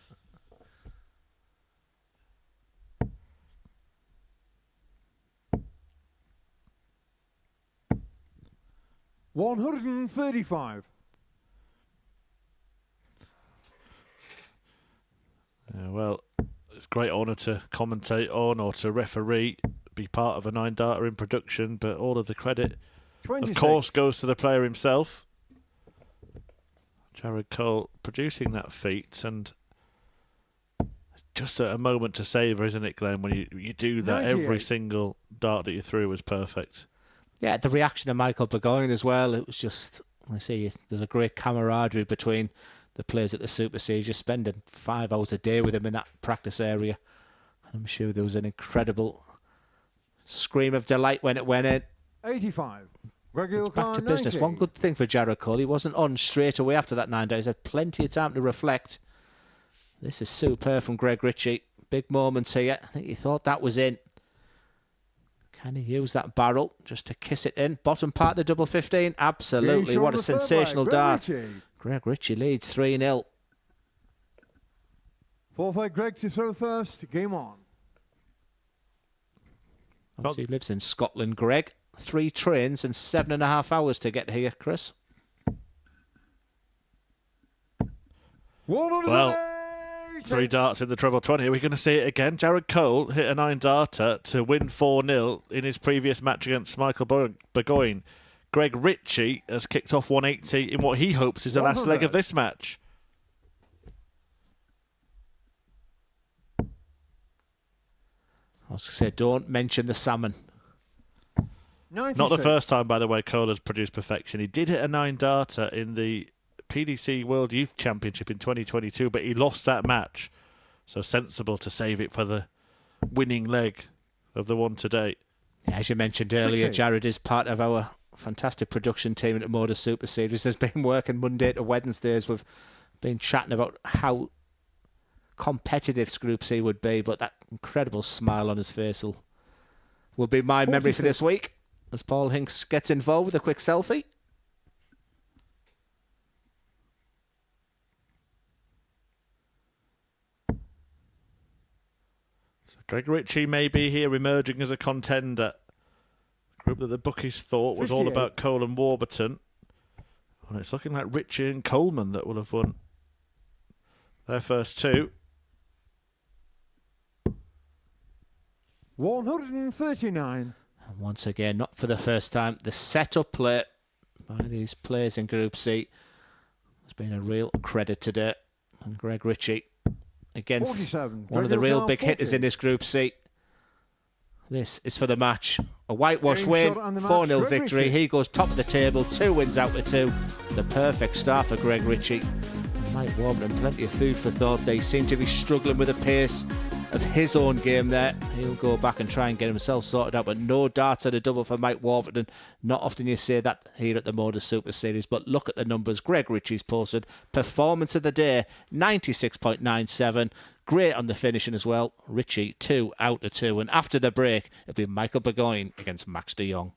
$135. Well, it's a great honour to commentate on or to referee, be part of a 9-darter in production, but all of the credit, 26. of course, goes to the player himself. Jared Cole producing that feat, and just a moment to savour, isn't it, Glenn, when you do that? 98. Every single dart that you threw was perfect. Yeah, the reaction of Michael Burgoyne as well. It was just, I see, there's a great camaraderie between the players at the Super Series. You're spending 5 hours a day with them in that practice area. I'm sure there was an incredible scream of delight when it went in. 85. Back to business. 90. One good thing for Jared Cole, he wasn't on straight away after that 9 days. He had plenty of time to reflect. This is superb from Greg Richie. Big moments here. I think he thought that was in. Can he use that barrel just to kiss it in? Bottom part of the double 15. Absolutely. What a sensational dart. Greg Richie leads 3-0. Fourth leg, Greg to throw first. Game on. Obviously, he lives in Scotland, Greg. 3 trains and 7.5 hours to get here, Chris. Well, 3 darts in the treble 20. Are we going to see it again? Jared Cole hit a 9-darter to win 4-0 in his previous match against Michael Burgoyne. Greg Richie has kicked off 180 in what he hopes is the last leg of this match. I was going to say, don't mention the salmon. 96. Not the first time, by the way, Cole has produced perfection. He did hit a 9-darter in the PDC World Youth Championship in 2022, but he lost that match. So sensible to save it for the winning leg of the one today. Yeah, as you mentioned earlier, 60. Jared is part of our fantastic production team at Modus Super Series. Has been working Monday to Wednesdays. We've been chatting about how competitive Group C would be, but that incredible smile on his face will be my memory for this week as Paul Hinks gets involved with a quick selfie. Greg Richie may be here emerging as a contender. Group that the bookies thought was all 58. about Cole and Warburton. And it's looking like Richie and Coleman that will have won their first 2. 139. And once again, not for the first time, the setup play by these players in Group C has been a real credit today. And Greg Richie against 47. one of the real big hitters in this Group C. This is for the match. A whitewash Game win, shot on the match, 4-0 Greg victory. Richie. He goes top of the table, 2 wins out of 2. The perfect start for Greg Richie. Mike Warburton, plenty of food for thought. They seem to be struggling with the pace. of his own game there. He'll go back and try and get himself sorted out, but no darts at a double for Mike Warburton. Not often you say that here at the Modus Super Series, but look at the numbers Greg Richie's posted. Performance of the day, 96.97. Great on the finishing as well. Richie, 2 out of 2. And after the break, it'll be Michael Burgoyne against Max de Jong.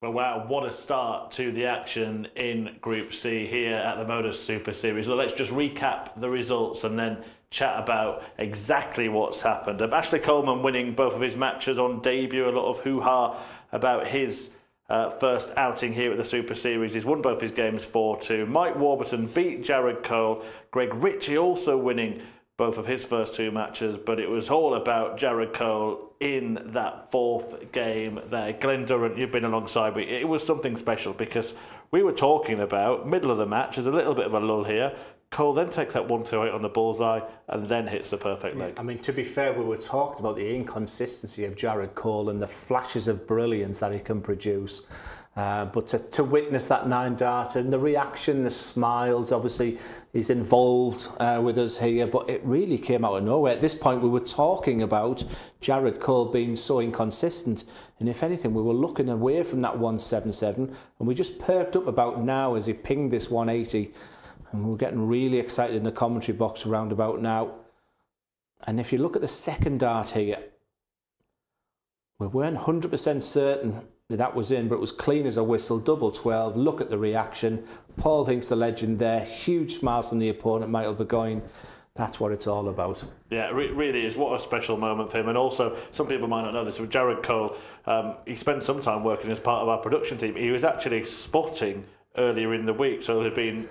Well, wow, what a start to the action in Group C here at the Modus Super Series. Well, let's just recap the results and then chat about exactly what's happened. Ashley Coleman winning both of his matches on debut. A lot of hoo-ha about his first outing here at the Super Series. He's won both his games 4-2. Mike Warburton beat Jared Cole. Greg Richie also winning both of his first 2 matches, but it was all about Jared Cole in that 4th game there. Glenn Durrant, you've been alongside me. It was something special because we were talking about middle of the match. There's a little bit of a lull here. Cole then takes that 1-2-8 on the bullseye and then hits the perfect leg. I mean, to be fair, we were talking about the inconsistency of Jared Cole and the flashes of brilliance that he can produce. But to witness that 9-darter and the reaction, the smiles, obviously he's involved with us here, but it really came out of nowhere. At this point, we were talking about Jared Cole being so inconsistent, and if anything, we were looking away from that 177, and we just perked up about now as he pinged this 180, and we were getting really excited in the commentary box around about now. And if you look at the second dart here, we weren't 100% certain that was in, but it was clean as a whistle, double 12. Look at the reaction. Paul Hinks, the legend there, huge smiles from the opponent, Michael Burgoyne. That's what it's all about. Yeah, it really is. What a special moment for him. And also, some people might not know this, with Jared Cole, he spent some time working as part of our production team. He was actually spotting earlier in the week, so he'd been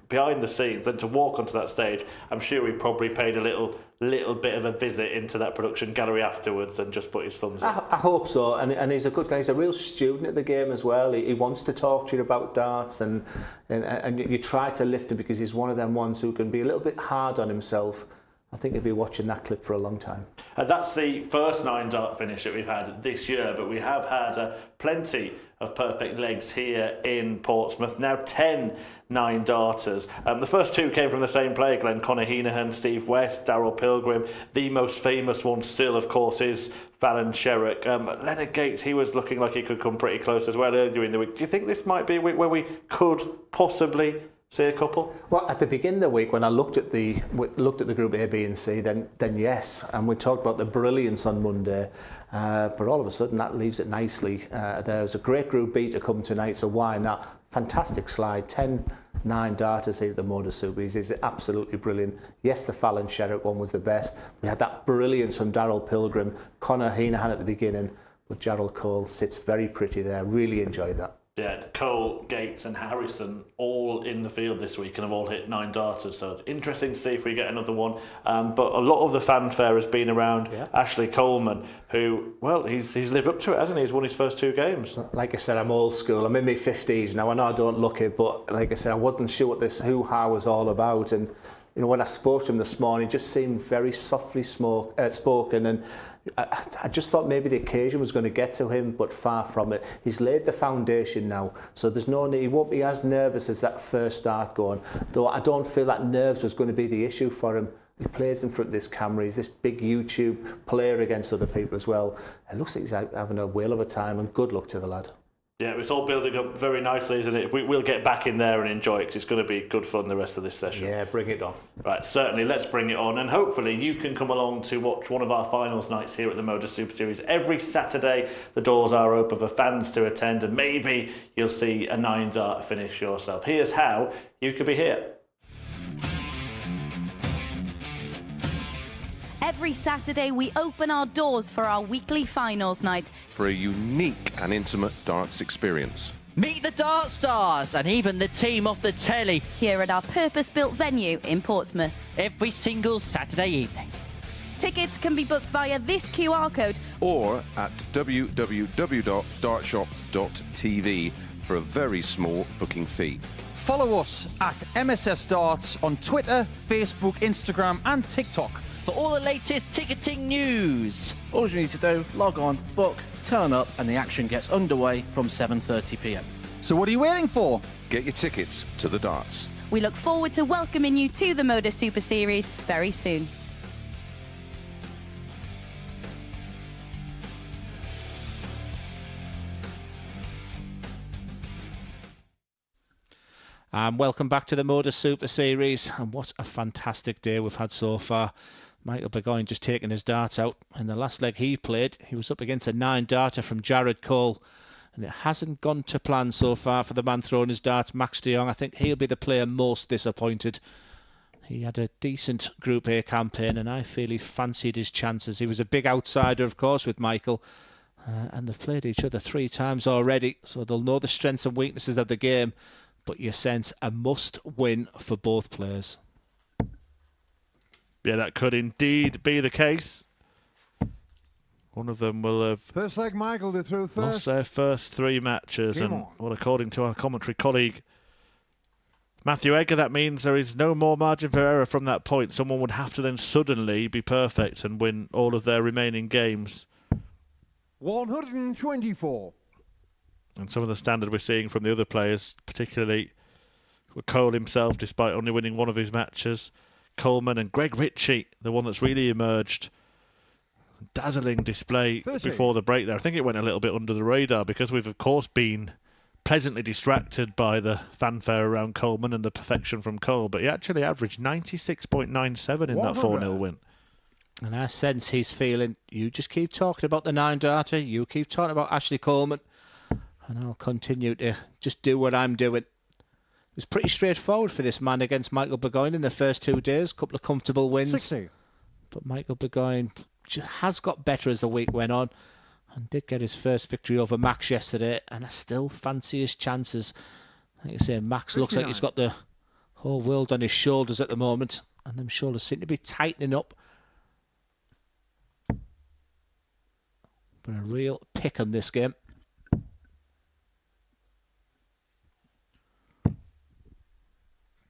behind the scenes. Then to walk onto that stage, I'm sure he probably paid a little bit of a visit into that production gallery afterwards and just put his thumbs up. I hope so, and he's a good guy. He's a real student at the game as well. He wants to talk to you about darts, and you try to lift him because he's one of them ones who can be a little bit hard on himself. I think he'll be watching that clip for a long time. That's the first 9-dart finish that we've had this year, but we have had plenty of perfect legs here in Portsmouth. Now 10 9-darters. The first 2 came from the same player, Glenn. Conor Heenahan, Steve West, Darryl Pilgrim. The most famous one still, of course, is Fallon Sherrock. Leonard Gates, he was looking like he could come pretty close as well earlier in the week. Do you think this might be a week where we could possibly see a couple? Well, at the beginning of the week, when I looked at the group A, B and C, then yes, and we talked about the brilliance on Monday, but all of a sudden that leaves it nicely. There's a great group B to come tonight, so why not? Fantastic slide, 10 9-darters here at the Modus Superseries is absolutely brilliant. Yes, the Fallon Sherrock one was the best. We had that brilliance from Darryl Pilgrim, Conor Heenahan at the beginning, but Gerald Cole sits very pretty there. Really enjoyed that. Yeah, Cole, Gates and Harrison all in the field this week and have all hit 9-darters, so interesting to see if we get another one. But a lot of the fanfare has been around Ashley Coleman, who, well, he's lived up to it, hasn't he? He's won his first 2 games. Like I said, I'm old school. I'm in my 50s now. I know I don't look it, but like I said, I wasn't sure what this hoo-ha was all about. And you know, when I spoke to him this morning, he just seemed very softly spoken, and I just thought maybe the occasion was going to get to him, but far from it. He's laid the foundation now, so there's no need. He won't be as nervous as that first start going, though I don't feel that nerves was going to be the issue for him. He plays in front of this camera. He's this big YouTube player against other people as well. It looks like he's having a whale of a time, and good luck to the lad. Yeah, it's all building up very nicely, isn't it? We'll get back in there and enjoy it because it's going to be good fun the rest of this session. Yeah, bring it on. Right, certainly, let's bring it on. And hopefully you can come along to watch one of our finals nights here at the Modus Super Series. Every Saturday, the doors are open for fans to attend, and maybe you'll see a 9-dart finish yourself. Here's how you could be here. Every Saturday, we open our doors for our weekly finals night. For a unique and intimate darts experience. Meet the Dart Stars and even the team off the telly. Here at our purpose-built venue in Portsmouth. Every single Saturday evening. Tickets can be booked via this QR code. Or at www.dartshop.tv for a very small booking fee. Follow us at MSS Darts on Twitter, Facebook, Instagram and TikTok. For all the latest ticketing news. All you need to do, log on, book, turn up, and the action gets underway from 7:30 p.m. So what are you waiting for? Get your tickets to the darts. We look forward to welcoming you to the Modus Super Series very soon. Welcome back to the Modus Super Series, and what a fantastic day we've had so far. Michael Burgoyne just taking his dart out. In the last leg he played, he was up against a 9-darter from Jared Cole, and it hasn't gone to plan so far for the man throwing his darts, Max de Jong. I think he'll be the player most disappointed. He had a decent Group A campaign, and I feel he fancied his chances. He was a big outsider, of course, with Michael, and they've played each other 3 times already, so they'll know the strengths and weaknesses of the game, but you sense a must-win for both players. Yeah, that could indeed be the case. One of them will have First leg, Michael did through first. lost their first 3 matches. Game And on. well, according to our commentary colleague Matthew Egger, that means there is no more margin for error from that point. Someone would have to then suddenly be perfect and win all of their remaining games. 124. And some of the standard we're seeing from the other players, particularly Cole himself, despite only winning 1 of his matches. Coleman and Greg Richie, the one that's really emerged. Dazzling display 30. before the break there. I think it went a little bit under the radar because we've, of course, been pleasantly distracted by the fanfare around Coleman and the perfection from Cole, but he actually averaged 96.97 in that 4-0 win. And I sense he's feeling, you just keep talking about the 9-darter, you keep talking about Ashley Coleman, and I'll continue to just do what I'm doing. It was pretty straightforward for this man against Michael Burgoyne in the first 2 days. A couple of comfortable wins. 60. But Michael Burgoyne has got better as the week went on and did get his first victory over Max yesterday. And I still fancy his chances. Like I say, Max 59. looks like he's got the whole world on his shoulders at the moment. And them shoulders seem to be tightening up. But a real pick on this game.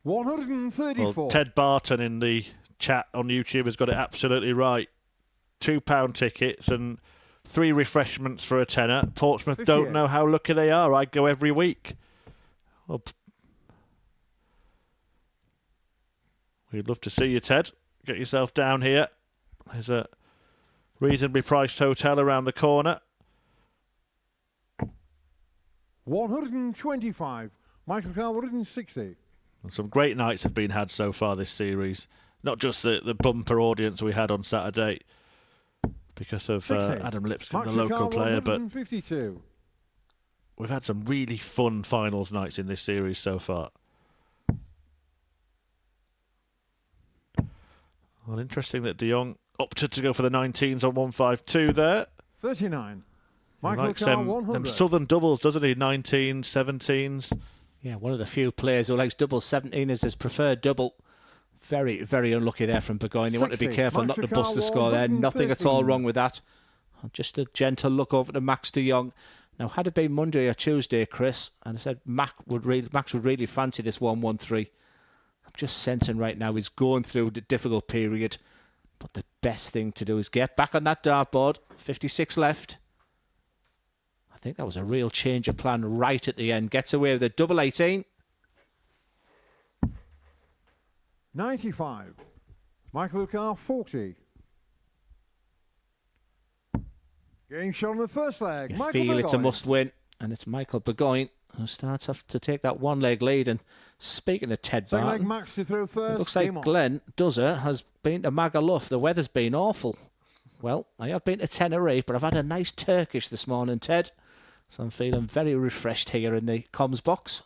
134. Well, Ted Barton in the chat on YouTube has got it absolutely right. £2 tickets and 3 refreshments for a tenner. Portsmouth 58. don't know how lucky they are. I go every week. Well, we'd love to see you, Ted. Get yourself down here. There's a reasonably priced hotel around the corner. 125. Michael Carr, 160. And some great nights have been had so far this series. Not just the bumper audience we had on Saturday because of Adam Lipscomb, the local player, but we've had some really fun finals nights in this series so far. Well, interesting that De Jong opted to go for the 19s on 152 there. 39. He Michael likes Carr, them 100. southern doubles, doesn't he? 19s, 17s. Yeah, one of the few players who likes double. 17 is his preferred double. Very, very unlucky there from Burgoyne. You want to be careful not to bust the score there. Nothing at all wrong with that. Just a gentle look over to Max de Jong. Now, had it been Monday or Tuesday, Chris, and I said Max would really fancy this 1-1-3. I'm just sensing right now he's going through the difficult period. But the best thing to do is get back on that dartboard. 56 left. I think that was a real change of plan right at the end. Gets away with a double 18. 95. Michael Carr, 40. Getting shot on the first leg. You Michael feel Burgoyne. it's a must-win, and it's Michael Burgoyne who starts off to take that one-leg lead. And speaking of Ted Second leg, Barton, Max to throw first. it looks like Game on. Glenn Duzzer has been to Magaluf. The weather's been awful. Well, I have been to Tenerife, but I've had a nice Turkish this morning, Ted. So I'm feeling very refreshed here in the comms box.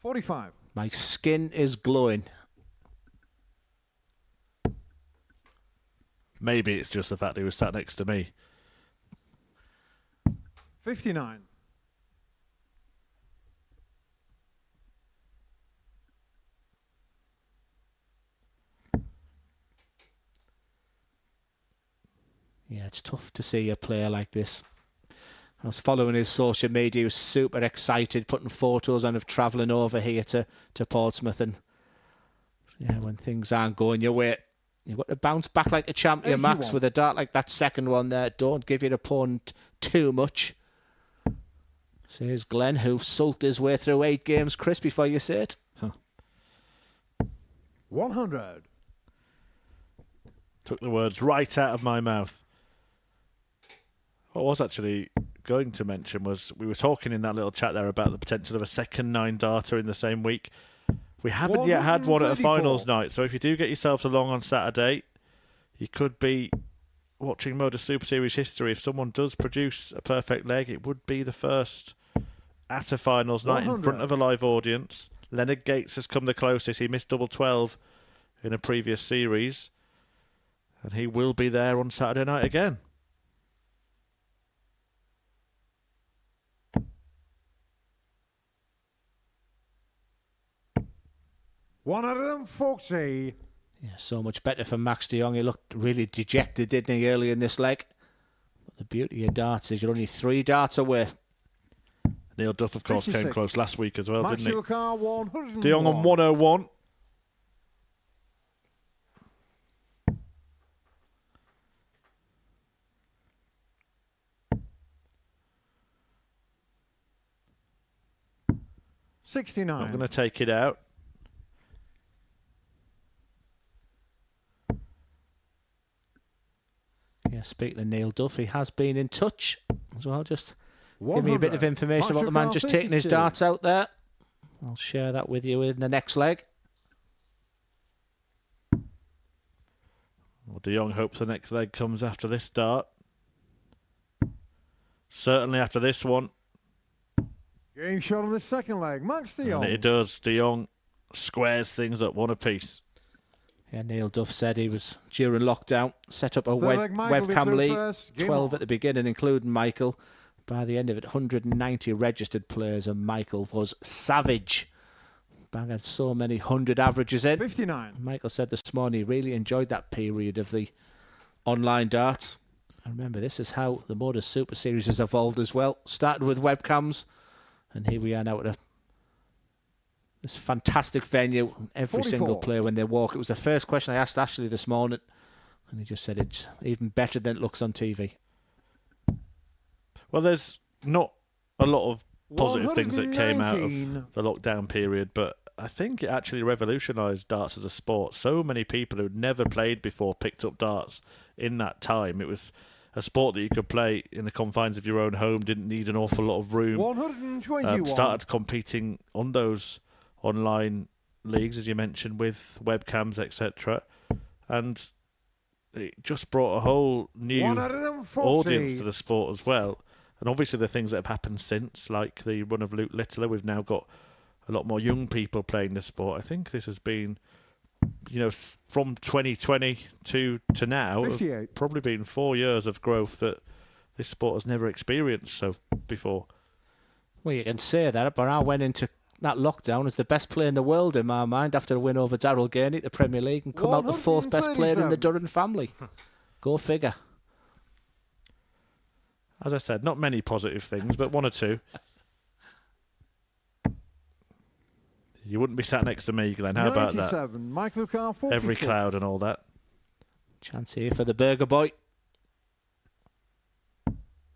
45. My skin is glowing. Maybe it's just the fact he was sat next to me. 59. Yeah, it's tough to see a player like this. I was following his social media. He was super excited, putting photos on of travelling over here to Portsmouth. And yeah, when things aren't going your way, you've got to bounce back like a champion, Max, 81. with a dart like that second one there. Don't give your opponent too much. So here's Glenn, who sulked his way through 8 games, Chris, before you say it. 100. Took the words right out of my mouth. What I was actually going to mention was we were talking in that little chat there about the potential of a second 9 darter in the same week. We haven't yet had one at a 134. finals night, so if you do get yourselves along on Saturday, you could be watching Modus Super Series history. If someone does produce a perfect leg, it would be the first at a finals night in 100. front of a live audience. Leonard Gates has come the closest. He missed double 12 in a previous series, and he will be there on Saturday night again. 140. Yeah, so much better for Max de Jong. He looked really dejected, didn't he, early in this leg? But the beauty of darts is you're only 3 darts away. Neil Duff, of course, 56. came close last week as well, Max didn't he? Carr, 101. De Jong on 101. $69. Not going to take it out. Yeah, speaking of Neil Duff, he has been in touch as well. Just give me a bit of information about the man just taking his darts out there. I'll share that with you in the next leg. Well, De Jong hopes the next leg comes after this dart. Certainly after this one. Getting shot on the second leg. Max de Jong. And it does. De Jong squares things up 1 apiece. Yeah, Neil Duff said he was, during lockdown, set up a Third leg, Michael webcam through league, first. Game 12 on. at the beginning, including Michael. By the end of it, 190 registered players, and Michael was savage. Banging so many 100 averages in. 59. Michael said this morning he really enjoyed that period of the online darts. And remember, this is how the Modus Super Series has evolved as well. Started with webcams, and here we are now at a This fantastic venue. Every 44. single player when they walk. It was the first question I asked Ashley this morning, and he just said it's even better than it looks on TV. Well, there's not a lot of positive things that came out of the lockdown period, but I think it actually revolutionised darts as a sport. So many people who'd never played before picked up darts in that time. It was a sport that you could play in the confines of your own home, didn't need an awful lot of room. 121. Started competing on those online leagues, as you mentioned, with webcams, etc. And it just brought a whole new audience to the sport as well. And obviously the things that have happened since, like the run of Luke Littler, we've now got a lot more young people playing the sport. I think this has been, from 2020 to now, probably been 4 years of growth that this sport has never experienced so before. Well, you can say that, but I went into that lockdown as the best player in the world in my mind after a win over Darrell Gurney at the Premier League and come out the fourth best player in the Durham family. Go figure. As I said, not many positive things, but one or two. You wouldn't be sat next to me, Glenn. How about that? Michael Carr, 46. Every cloud and all that. Chance here for the Burger Boy.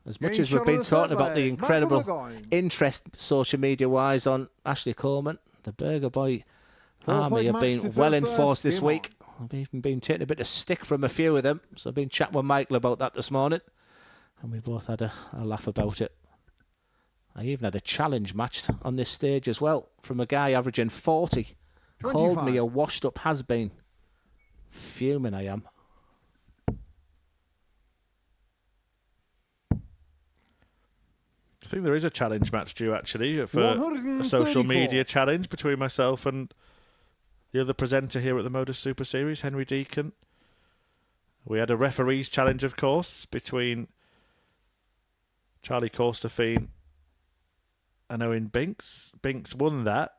As much as we've been talking about the incredible interest social media-wise on Ashley Coleman, the Burger Boy army have been well enforced this week. I've even been taking a bit of stick from a few of them. So I've been chatting with Michael about that this morning. And we both had a laugh about it. I even had a challenge match on this stage as well from a guy averaging 40. 25. Called me a washed-up has-been. Fuming I am. I think there is a challenge match due, actually, for a social media challenge between myself and the other presenter here at the Modus Super Series, Henry Deacon. We had a referees challenge, of course, between Charlie Corstafine and Owen Binks. Binks won that.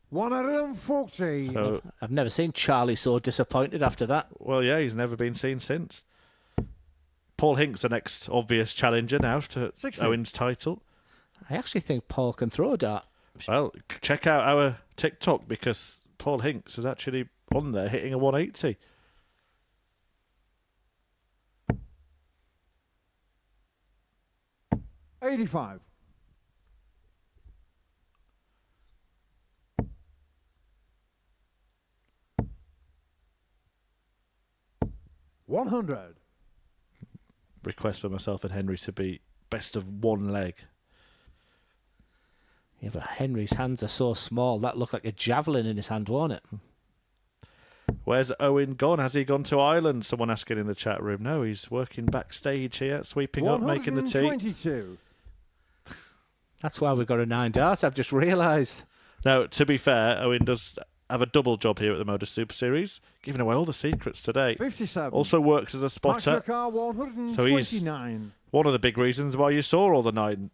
140. So, I've never seen Charlie so disappointed after that. Well, yeah, he's never been seen since. Paul Hinks, the next obvious challenger now to 60. Owen's title. I actually think Paul can throw a dart. Well, check out our TikTok because Paul Hinks is actually on there hitting a 180. $85. $100. Request for myself and Henry to be best of one leg. Yeah, but Henry's hands are so small, that looked like a javelin in his hand, won't it? Where's Owen gone? Has he gone to Ireland? Someone asking in the chat room. No, he's working backstage here, sweeping up, making the tea. 122. That's why we've got a 9 dart, I've just realised. Now, to be fair, Owen does have a double job here at the Modus Super Series, giving away all the secrets today. 57. Also works as a spotter. Car, 129. So he's one of the big reasons why you saw all the 9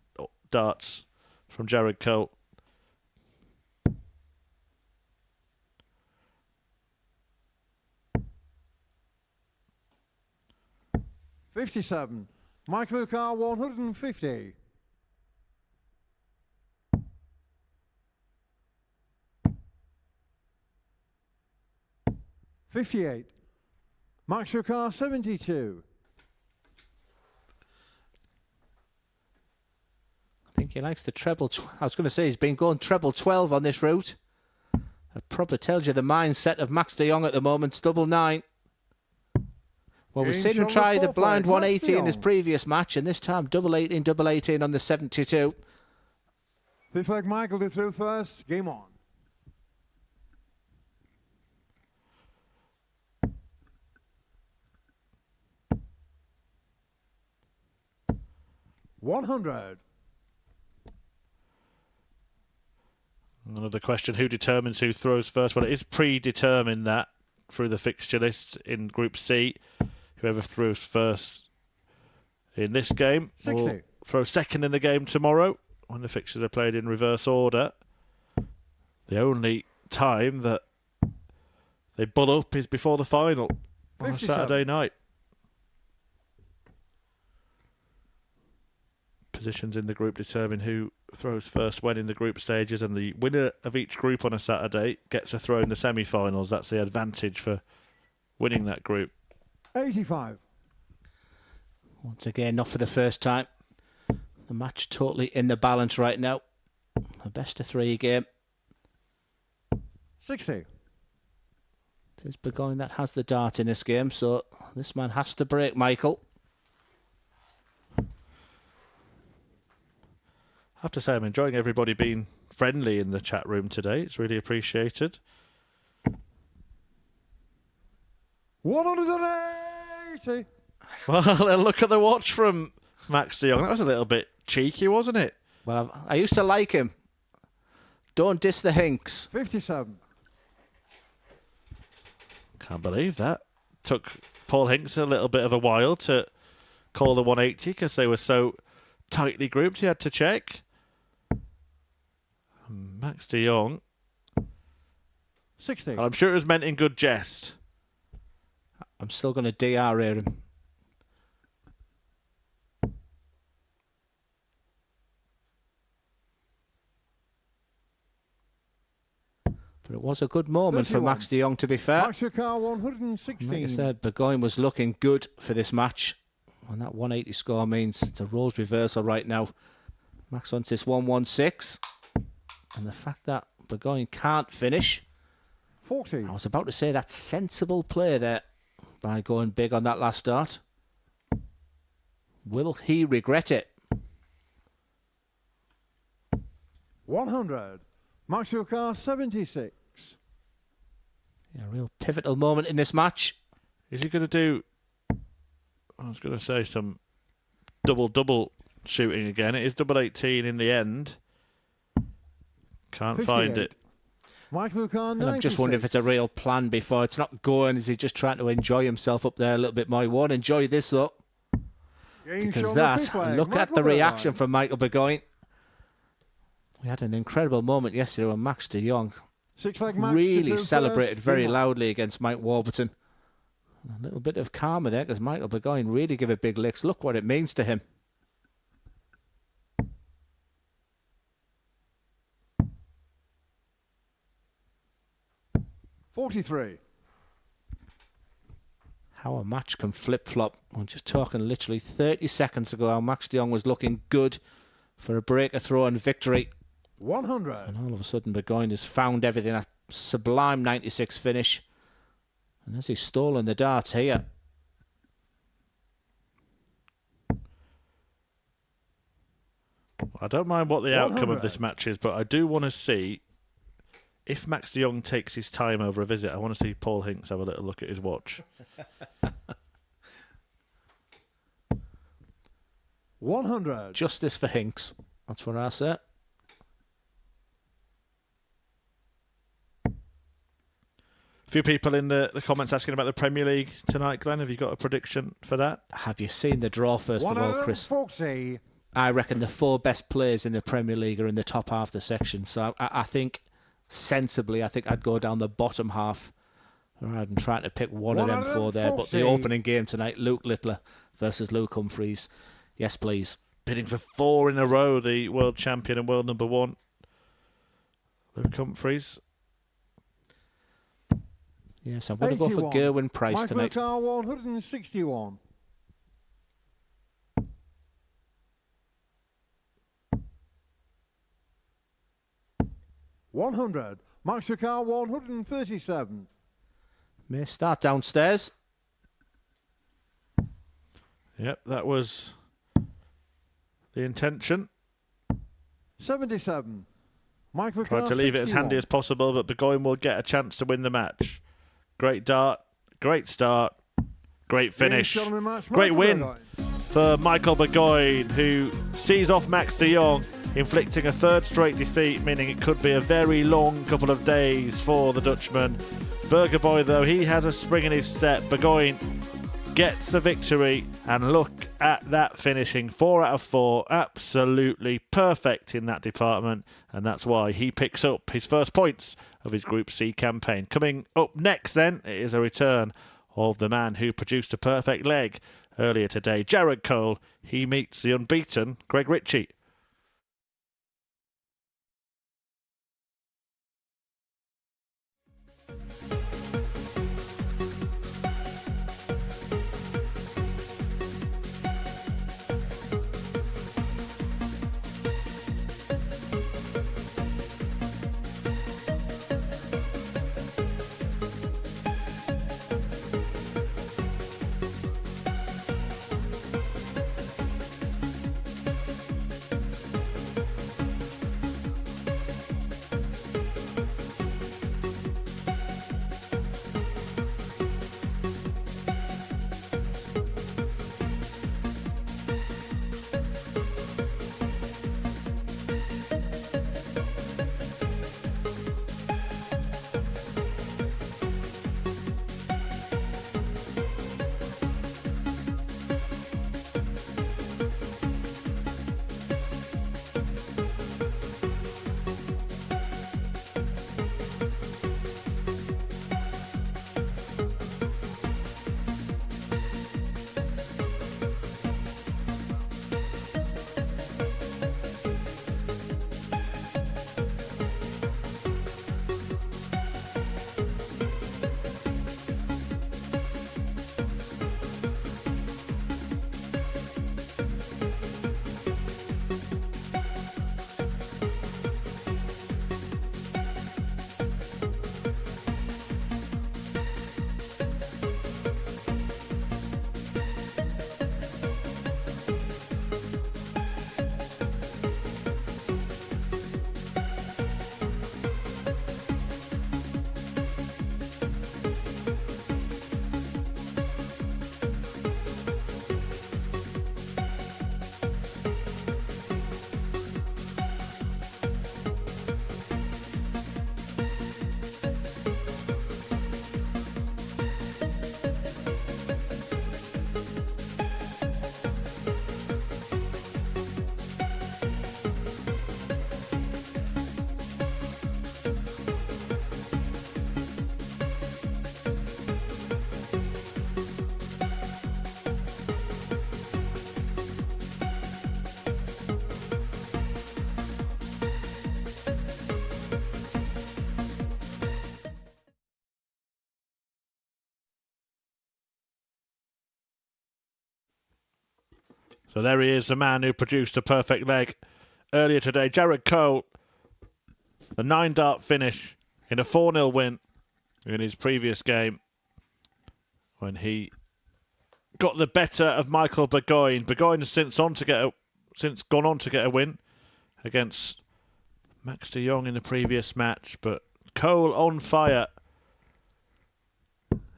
darts from Jared Colt. $57. Michael Carr, 150. $58. Max Carr, 72. I think he likes the treble. I was going to say he's been going treble 12 on this route. That probably tells you the mindset of Max de Jong at the moment. Double 9. Well, we've seen him try the blind 180 in his previous match, and this time double 18 on the 72. Fifth leg Michael to through first. Game on. $100. Another question, who determines who throws first? Well, it is predetermined that through the fixture list in Group C. Whoever throws first in this game 60. will throw second in the game tomorrow when the fixtures are played in reverse order. The only time that they bull up is before the final on a Saturday night. positions in the group determine who throws first when in the group stages, and the winner of each group on a Saturday gets a throw in the semi-finals. That's the advantage for winning that group. 85. Once again, not for the first time. The match totally in the balance right now. A best of 3 game. 60. It is Burgoyne that has the dart in this game, so this man has to break Michael. I have to say, I'm enjoying everybody being friendly in the chat room today. It's really appreciated. 180. Well, look at the watch from Max de Jong. That was a little bit cheeky, wasn't it? Well, I used to like him. Don't diss the Hinks. 57. Can't believe that. Took Paul Hinks a little bit of a while to call the 180 because they were so tightly grouped. He had to check. Max de Jong. 60. I'm sure it was meant in good jest. I'm still going to DR him. But it was a good moment 31. for Max de Jong, to be fair. Max Car 116. Like I said, Burgoyne was looking good for this match. And that 180 score means it's a roles reversal right now. Max wants this 116. And the fact that Burgoyne can't finish. 40. I was about to say that's sensible play there by going big on that last start. Will he regret it? 100. Max Car 76. Yeah, a real pivotal moment in this match. Is he going to do... I was going to say some double shooting again. It is double 18 in the end. Can't 58. find it. Michael Car And 96. I'm just wondering if it's a real plan before. It's not going. Is he just trying to enjoy himself up there a little bit more? He won't enjoy this, though. Because look at the reaction from Michael Burgoyne. We had an incredible moment yesterday when Max de Jong really celebrated very loudly against Mike Warburton. A little bit of karma there because Michael Burgoyne really gave a big licks. Look what it means to him. $43. How a match can flip-flop. I'm just talking literally 30 seconds ago how Max de Jong was looking good for a breaker throw and victory. 100. And all of a sudden Burgoyne has found everything. A sublime 96 finish. And has he stolen the darts here? I don't mind what the outcome 100. of this match is, but I do want to see if Max de Jong takes his time over a visit. I want to see Paul Hinks have a little look at his watch. 100. Justice for Hinks. That's what I said. A few people in the comments asking about the Premier League tonight, Glenn. Have you got a prediction for that? Have you seen the draw first of all, Chris? 140. I reckon the 4 best players in the Premier League are in the top half of the section. So I think, sensibly, I think I'd go down the bottom half rather than trying to pick one of them 4 there. But the opening game tonight, Luke Littler versus Luke Humphreys. Yes, please. Bidding for 4 in a row, the world champion and world number 1. Luke Humphreys. Yes, I'm going to go for Gerwin Price Michael tonight. Car 161. $100. Max Car 137. May start downstairs. Yep, that was the intention. 77. Michael Tried Car to leave it as 61. handy as possible, but Burgoyne will get a chance to win the match. Great dart, great start, great finish, Game shot in the match, great Michael win Burgoyne. for Michael Burgoyne, who sees off Max de Jong, inflicting a 3rd straight defeat, meaning it could be a very long couple of days for the Dutchman. Burgoyne, though, he has a spring in his step. Burgoyne gets the victory, and look at that finishing. 4 out of 4, absolutely perfect in that department, and that's why he picks up his first points of his Group C campaign. Coming up next then, it is a return of the man who produced a perfect leg earlier today. Jared Cole, he meets the unbeaten Greg Richie. So there he is, the man who produced a perfect leg earlier today. Jared Cole, a 9-dart finish in a 4-0 win in his previous game when he got the better of Michael Burgoyne. Burgoyne has since gone on to get a win against Max de Jong in the previous match, but Cole on fire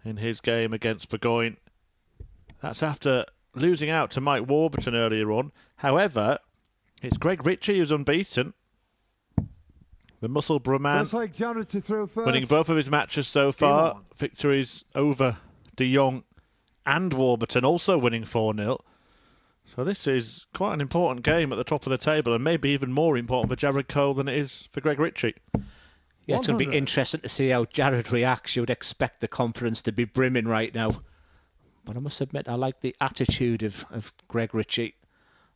in his game against Burgoyne. That's after losing out to Mike Warburton earlier on. However, it's Greg Richie who's unbeaten. The Musselburgh man like Jared to throw first. winning both of his matches so far. Victories over de Jong and Warburton, also winning 4-0. So this is quite an important game at the top of the table, and maybe even more important for Jared Cole than it is for Greg Richie. Yeah, it's going to be interesting to see how Jared reacts. You would expect the confidence to be brimming right now. But I must admit, I like the attitude of Greg Richie.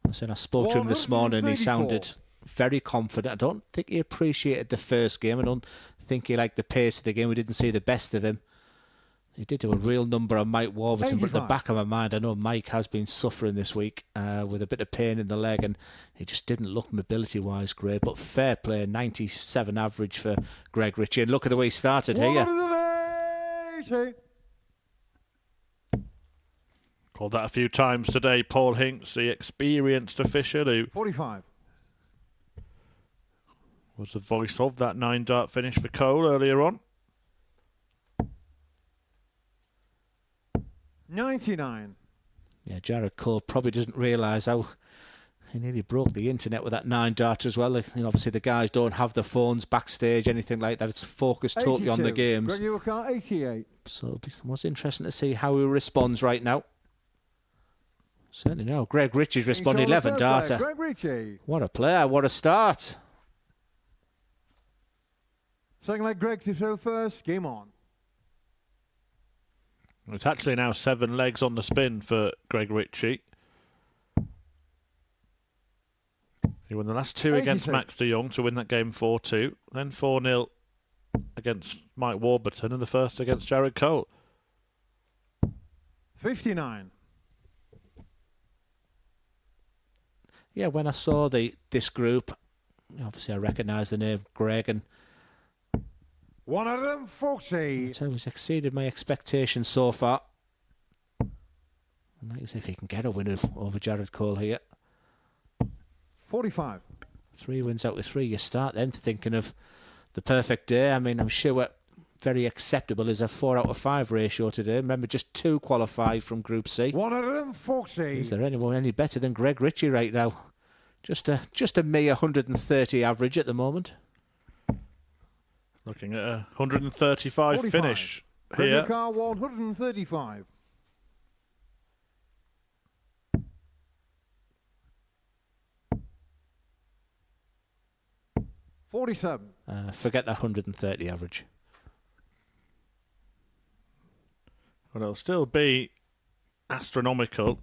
I spoke to him this morning and he sounded very confident. I don't think he appreciated the first game. I don't think he liked the pace of the game. We didn't see the best of him. He did do a real number on Mike Warburton, but at the back of my mind, I know Mike has been suffering this week with a bit of pain in the leg, and he just didn't look mobility-wise great. But fair play, 97 average for Greg Richie. And look at the way he started here. Called that a few times today. Paul Hinks, the experienced official who 45. was the voice of that 9-dart finish for Cole earlier on. 99. Yeah, Jared Cole probably doesn't realise how he nearly broke the internet with that 9-dart as well. Obviously the guys don't have the phones backstage, anything like that. It's focused totally on the games. Greg Richie, 88. So it was interesting to see how he responds right now. Certainly no. Greg Richie's responded 11 darter. Greg Richie. What a player, what a start. Second leg, Greg to throw first. Game on. It's actually now 7 legs on the spin for Greg Richie. He won the last 2 against Max de Jong to win that game 4-2. Then 4-0 against Mike Warburton and the first against Jared Cole. 59. Yeah, when I saw this group, obviously I recognised the name Greg, and 140. it has exceeded my expectations so far. I'd like to see if he can get a win over Jared Cole here. 45. 3 wins out of 3. You start then thinking of the perfect day. I mean, I'm sure very acceptable is a 4 out of 5 ratio today. Remember, just 2 qualified from Group C. 140. Is there anyone any better than Greg Richie right now? Just a mere 130 average at the moment. Looking at a 135 45. finish Greg here. Car 135. $47. Forget that 130 average. Well, it'll still be astronomical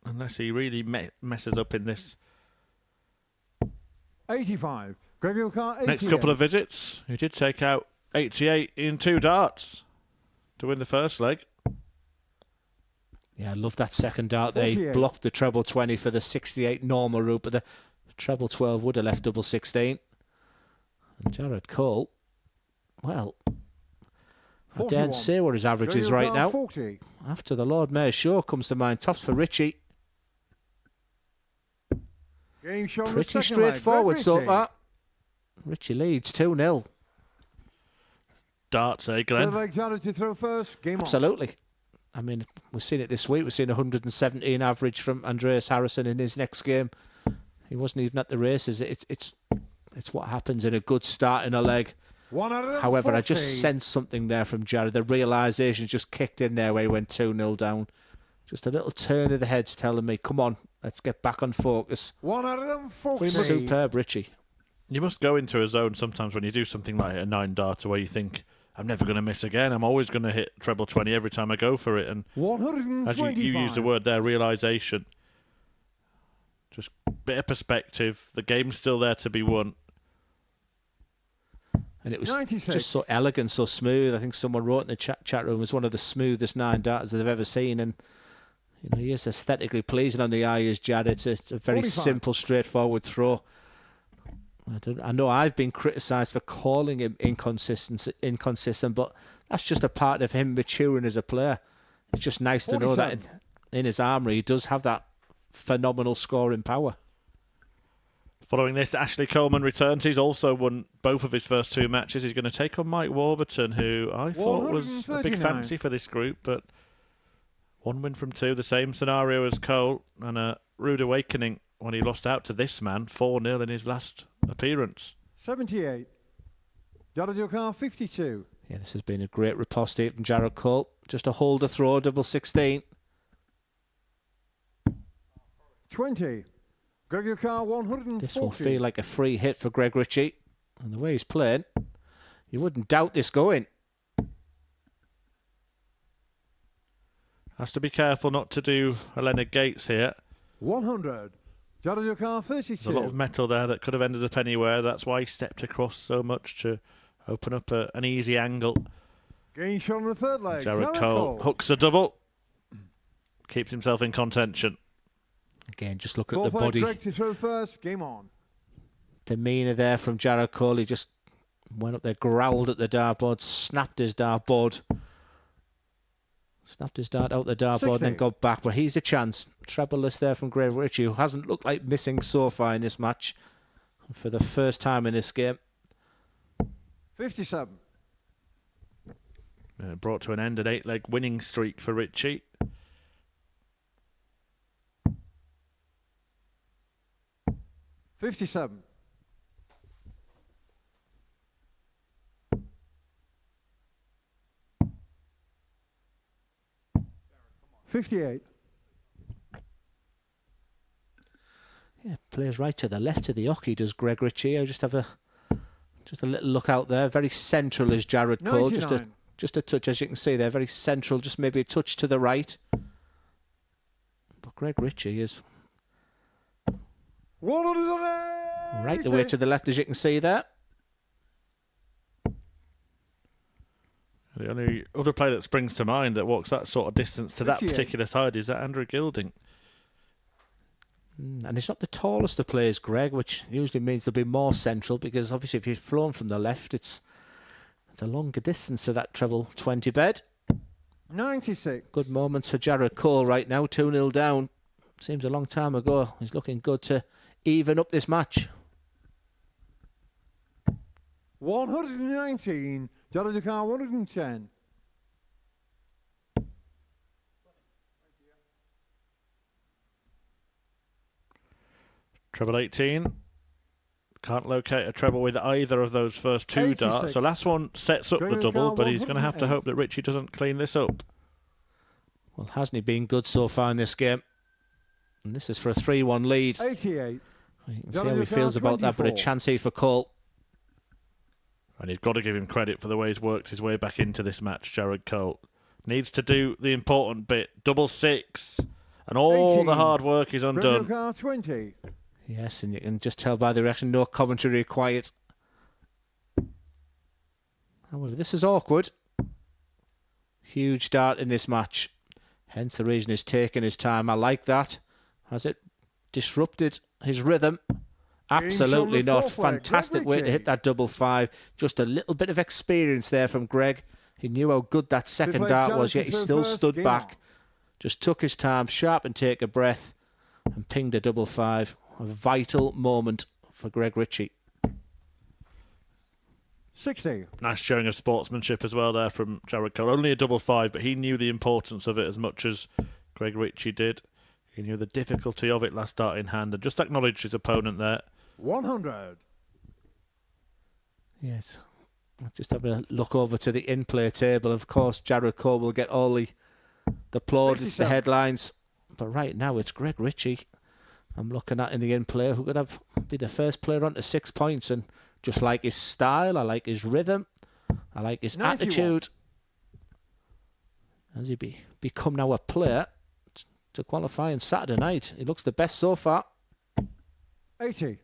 unless he really messes up in this 85. Greg Car 88. next couple of visits. He did take out 88 in 2 darts to win the first leg. Yeah, I love that second dart. They blocked the treble 20 for the 68 normal route, but the treble 12 would have left double 16. And Jared Cole, well, I daren't say what his average is right now. 40. After the Lord Mayor's Show comes to mind. Tops for Richie. Game shown Pretty straightforward so far. Richie leads 2-0. Darts, eh, Glenn? Legs added to throw first. Game Absolutely. I mean, we've seen it this week. We've seen 117 average from Andreas Harrison in his next game. He wasn't even at the races. It's what happens in a good start in a leg. However, I just sensed something there from Jared. The realisation just kicked in there where he went 2-0 down. Just a little turn of the heads telling me, come on, let's get back on focus. 140. Superb, Richie. You must go into a zone sometimes when you do something like a 9-darter where you think, I'm never going to miss again. I'm always going to hit treble 20 every time I go for it. And as you use the word there, realisation. Just a bit of perspective. The game's still there to be won. And it was 96. just so elegant, so smooth. I think someone wrote in the chat room, it was one of the smoothest 9-darters they've ever seen. And you know, he is aesthetically pleasing on the eye as Jared. It's a very 45. simple, straightforward throw. I know I've been criticised for calling him inconsistent, but that's just a part of him maturing as a player. It's just nice to know that in his armoury he does have that phenomenal scoring power. Following this, Ashley Coleman returns. He's also won both of his first 2 matches. He's going to take on Mike Warburton, who I thought was a big fancy for this group, but 1 win from 2, the same scenario as Cole, and a rude awakening when he lost out to this man, 4-0 in his last appearance. 78. Jared Car 52. Yeah, this has been a great riposte from Jared Cole. Just a holder throw, double 16. 20. Greg Car 140. This will feel like a free hit for Greg Richie. And the way he's playing, you wouldn't doubt this going. Has to be careful not to do a Leonard Gates here. 100. Jared Car 32. There's a lot of metal there that could have ended up anywhere. That's why he stepped across so much to open up an easy angle. Game shot on the third leg. Jared Cole hooks a double. Keeps himself in contention. Again, just look at the body. Greg to throw first. Game on. Demeanour there from Jared Cole. He just went up there, growled at the dartboard, snapped his dartboard. Snapped his dart out the dartboard and then got back. But he's a chance. Treble-less there from Greg Richie, who hasn't looked like missing so far in this match. For the first time in this game. 57. Brought to an end an 8-leg winning streak for Richie. $57. 58. Yeah, plays right to the left of the hockey, does Greg Richie. I just have a little look out there. Very central is Jared Cole. 99. Just a touch, as you can see, they're very central, just maybe a touch to the right. But Greg Richie is right the way to the left, as you can see there. The only other player that springs to mind that walks that sort of distance to that 58. particular side is that Andrew Gilding. And he's not the tallest of players, Greg, which usually means they'll be more central, because obviously if you've flown from the left, it's a longer distance to that treble 20 bed. 96. Good moments for Jared Cole right now, 2-0 down. Seems a long time ago. He's looking good to even up this match. 119. Jared Cole 110. Treble 18. Can't locate a treble with either of those first two 86. darts. So last one sets up the Greg double, Cole but he's going to have to 108. hope that Richie doesn't clean this up. Well, hasn't he been good so far in this game? And this is for a 3-1 lead. 88. You can see how he feels about that, but a 24. chance here for Cole. And you've got to give him credit for the way he's worked his way back into this match, Jared Cole. Needs to do the important bit. Double 6. And all 18. the hard work is undone. Greg Cole 20. Yes, and you can just tell by the reaction, no commentary required. However, this is awkward. Huge dart in this match. Hence the reason he's taking his time. I like that. Has it disrupted his rhythm? Absolutely Game show on the not. fourth leg. Fantastic Greg way to Richie. hit that double 5. Just a little bit of experience there from Greg. He knew how good that second like dart was, yet he challenges still first. stood Game back. on. Just took his time, sharp and take a breath, and pinged a double 5. A vital moment for Greg Richie. 60. Nice showing of sportsmanship as well there from Jared Cole. Only a double 5, but he knew the importance of it as much as Greg Richie did. He knew the difficulty of it last dart in hand and just acknowledged his opponent there. 100. Yes. Just having a look over to the in-play table. Of course, Jared Cole will get all the plaudits, the 57. headlines. But right now, it's Greg Richie I'm looking at in the in-play, who could be the first player on to 6 points. And just like his style, I like his rhythm, I like his 91. attitude. Has he become now a player to qualify on Saturday night? He looks the best so far. 80.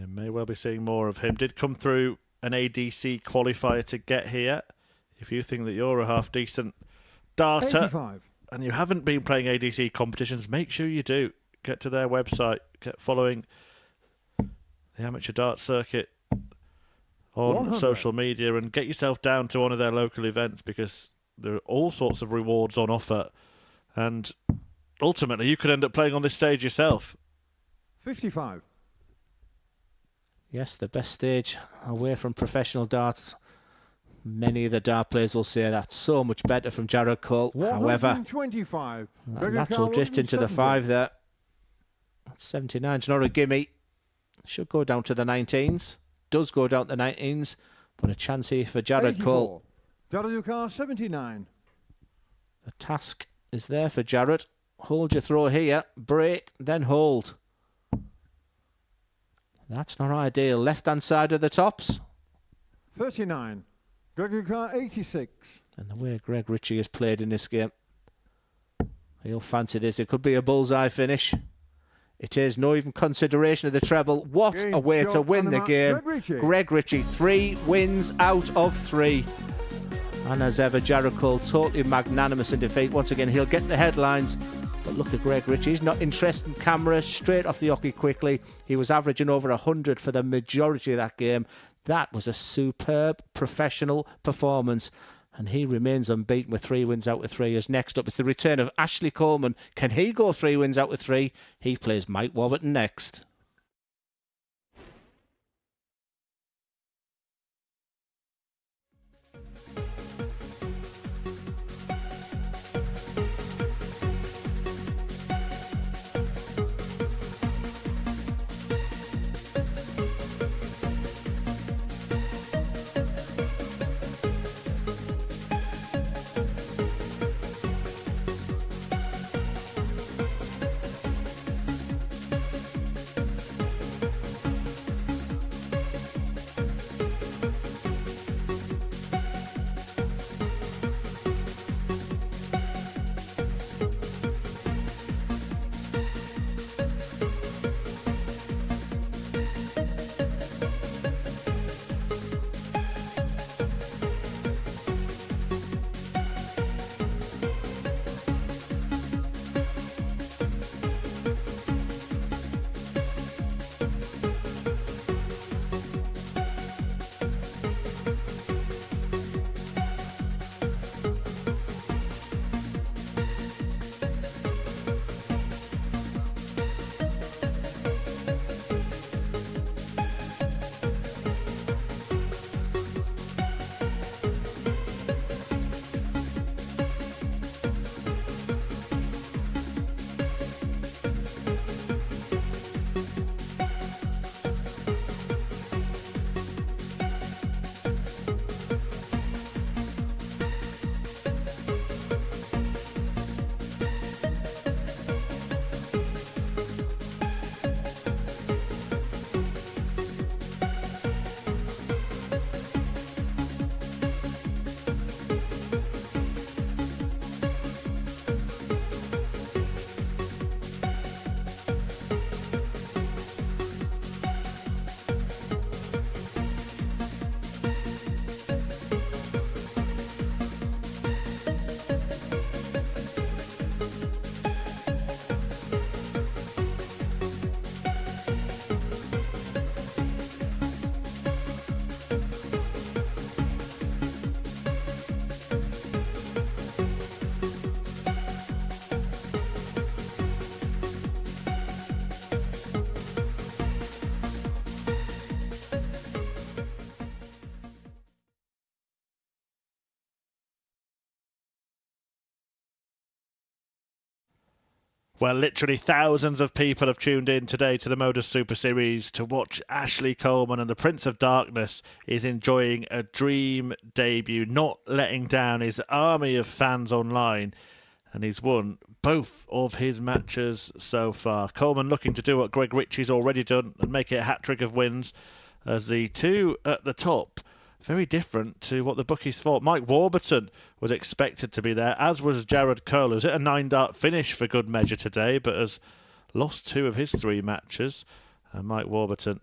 May well be seeing more of him. Did come through an ADC qualifier to get here. If you think that you're a half-decent darter 85. and you haven't been playing ADC competitions, make sure you do. Get to their website. Get following the amateur dart circuit on 100. social media and get yourself down to one of their local events, because there are all sorts of rewards on offer. And ultimately, you could end up playing on this stage yourself. 55. Yes, the best stage away from professional darts. Many of the dart players will say that's so much better from Jared Cole. However, 125. that natural drift into the 5 there. That's 79. It's not a gimme. Should go down to the 19s. Does go down to the 19s. But a chance here for Jared Cole. Jared Cole 79. The task is there for Jared. Hold your throw here. Break, then hold. That's not ideal. Left-hand side of the tops. 39. Greg Cole 86. And the way Greg Richie has played in this game, he'll fancy this. It could be a bullseye finish. It is. No even consideration of the treble. What Game a way to shot win on the match. game. Greg Richie. 3 wins out of 3. And as ever, Jared Cole totally magnanimous in defeat. Once again, he'll get the headlines. But look at Greg Richie. He's not interested in camera. Straight off the hockey quickly. He was averaging over 100 for the majority of that game. That was a superb professional performance. And he remains unbeaten with 3 wins out of 3. As next up is the return of Ashley Coleman. Can he go 3 wins out of 3? He plays Mike Warburton next. Well, literally thousands of people have tuned in today to the Modus Super Series to watch Ashley Coleman, and the Prince of Darkness is enjoying a dream debut, not letting down his army of fans online, and he's won both of his matches so far. Coleman looking to do what Greg Ritchie's already done and make it a hat-trick of wins, as the two at the top, very different to what the bookies thought. Mike Warburton was expected to be there, as was Jared Cole, who's at a 9-dart finish for good measure today, but has lost 2 of his 3 matches. And Mike Warburton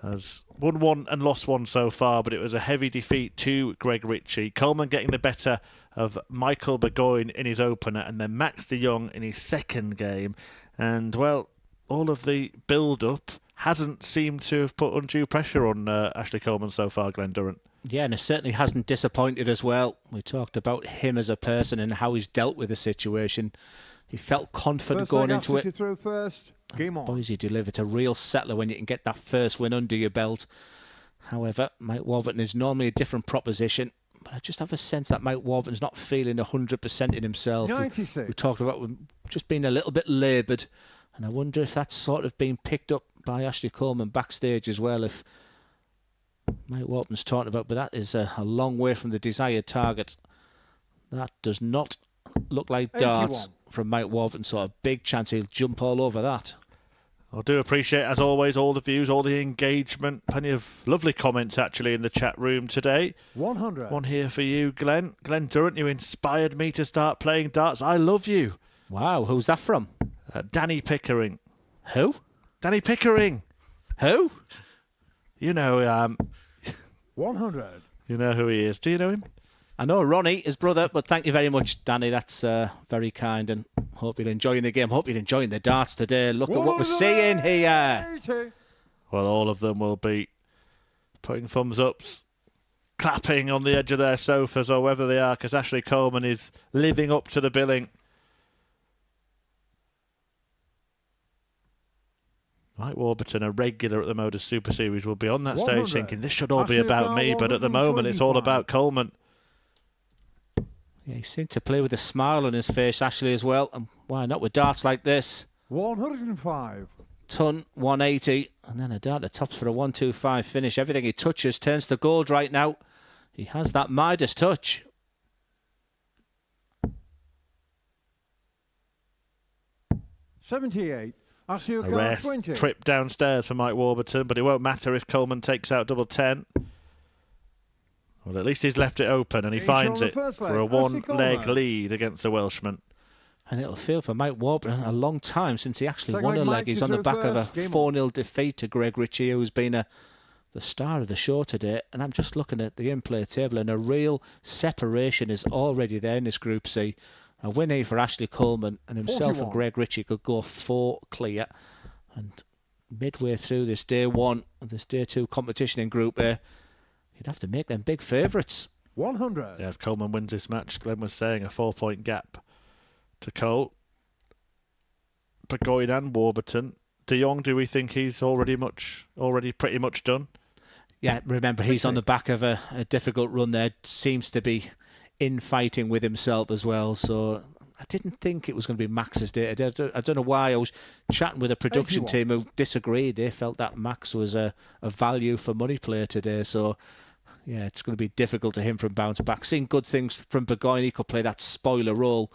has won 1 and lost 1 so far, but it was a heavy defeat to Greg Ritchie. Coleman getting the better of Michael Burgoyne in his opener, and then Max de Jong in his second game. And, well, all of the build-up hasn't seemed to have put undue pressure on Ashley Coleman so far, Glenn Durrant. Yeah, and it certainly hasn't disappointed as well. We talked about him as a person and how he's dealt with the situation. He felt confident going into it. Through first. Game on. Boys, he delivered a real settler when you can get that first win under your belt. However, Mike Warburton is normally a different proposition, but I just have a sense that Mike Warburton's not feeling 100% in himself. 96. We talked about just being a little bit laboured, and I wonder if that's sort of been picked up by Ashley Coleman backstage as well. If Mike Warburton's talking about, but that is a long way from the desired target. That does not look like darts from Mike Warburton, so a big chance he'll jump all over that. I do appreciate, as always, all the views, all the engagement. Plenty of lovely comments, actually, in the chat room today. 100. One here for you, Glenn. Glenn Durrant, you inspired me to start playing darts. I love you. Wow, who's that from? Danny Pickering. Who? Danny Pickering. Who? You know, 100. You know who he is. Do you know him? I know Ronnie, his brother, but thank you very much, Danny. That's very kind, and hope you're enjoying the game. Hope you're enjoying the darts today. Look at what we're seeing here. Well, all of them will be putting thumbs ups, clapping on the edge of their sofas or wherever they are, because Ashley Coleman is living up to the billing. Mike Warburton, a regular at the Modus Super Series, will be on that stage thinking this should all be about me, but at the moment it's all about Coleman. Yeah, he seemed to play with a smile on his face, Ashley, as well. And why not with darts like this? 105. Ton, 180. And then a dart that tops for a 125 finish. Everything he touches turns to gold right now. He has that Midas touch. $78. A rare trip downstairs for Mike Warburton, but it won't matter if Coleman takes out double 10. Well, at least he's left it open, and he finds it for a one-leg lead against the Welshman. And it'll feel for Mike Warburton a long time since he actually won a leg. He's on the back of a 4-0 defeat to Greg Ritchie, who's been the star of the show today. And I'm just looking at the in-play table, and a real separation is already there in this Group C. A win here for Ashley Coleman, and himself 41. And Greg Ritchie could go 4 clear. And midway through this day 1 of this day 2 competition in Group A, you'd have to make them big favourites. 100. Yeah, if Coleman wins this match, Glenn was saying a 4-point gap to Cole. Burgoyne and Warburton. De Jong, do we think he's already pretty much done? Yeah, remember he's on the back of a difficult run there. Seems to be infighting with himself as well, so I didn't think it was going to be Max's day. I don't know why. I was chatting with a production team who disagreed. They felt that Max was a value for money player today, so yeah, it's going to be difficult to him from bounce back. Seeing good things from Burgoyne, he could play that spoiler role,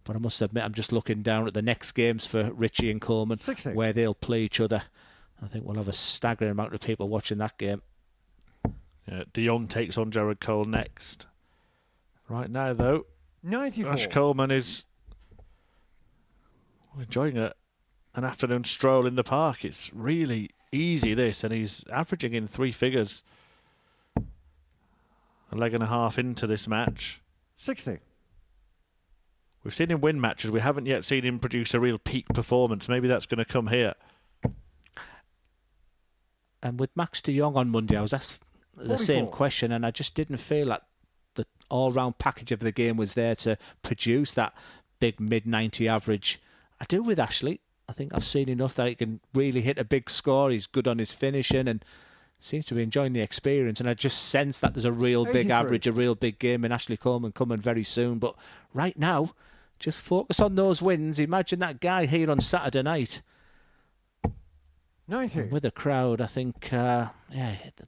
but I must admit I'm just looking down at the next games for Richie and Coleman, where they'll play each other. I think we'll have a staggering amount of people watching that game. Yeah, De Jong takes on Jared Cole next. Right now, though, 94. Ash Coleman is enjoying an afternoon stroll in the park. It's really easy, this, and he's averaging in 3 figures. A leg and a half into this match. 60. We've seen him win matches. We haven't yet seen him produce a real peak performance. Maybe that's going to come here. And with Max de Jong on Monday, I was asked the same question, and I just didn't feel like the all-round package of the game was there to produce that big mid-90 average. I do with Ashley. I think I've seen enough that he can really hit a big score. He's good on his finishing and seems to be enjoying the experience. And I just sense that there's a real big average, a real big game in Ashley Coleman coming very soon. But right now, Just focus on those wins. Imagine that guy here on Saturday night. 90. And with a crowd, I think, the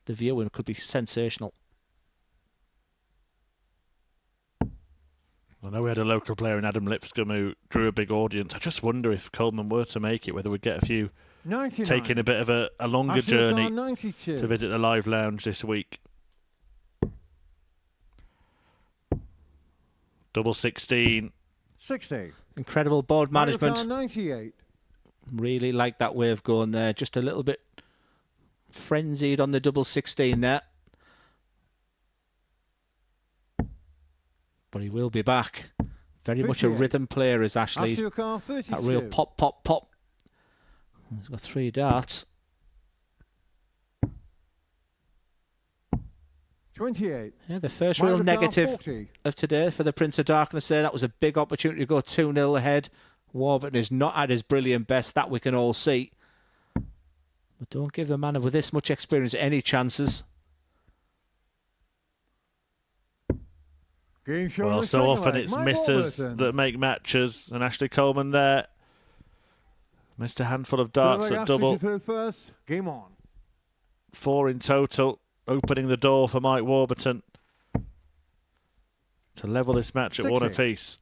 viewing could be sensational. I know we had a local player in Adam Lipscomb who drew a big audience. I just wonder if Coleman were to make it, whether we'd get a few 99. taking a bit of a longer journey 92. to visit the live lounge this week. Double 16. 60. Incredible board management. 98. Really like that way of going there. Just a little bit frenzied on the double 16 there. But he will be back. Very much a rhythm player is Ashley. That real pop, pop, pop. He's got 3 darts. 28. Yeah, the first real negative of today for the Prince of Darkness there. That was a big opportunity to go 2-0 ahead. Warburton is not at his brilliant best, that we can all see. But don't give the man with this much experience any chances. Well, so often it's misses that make matches, and Ashley Coleman there missed a handful of darts at double. Game on. 4 in total, opening the door for Mike Warburton to level this match at 1 apiece.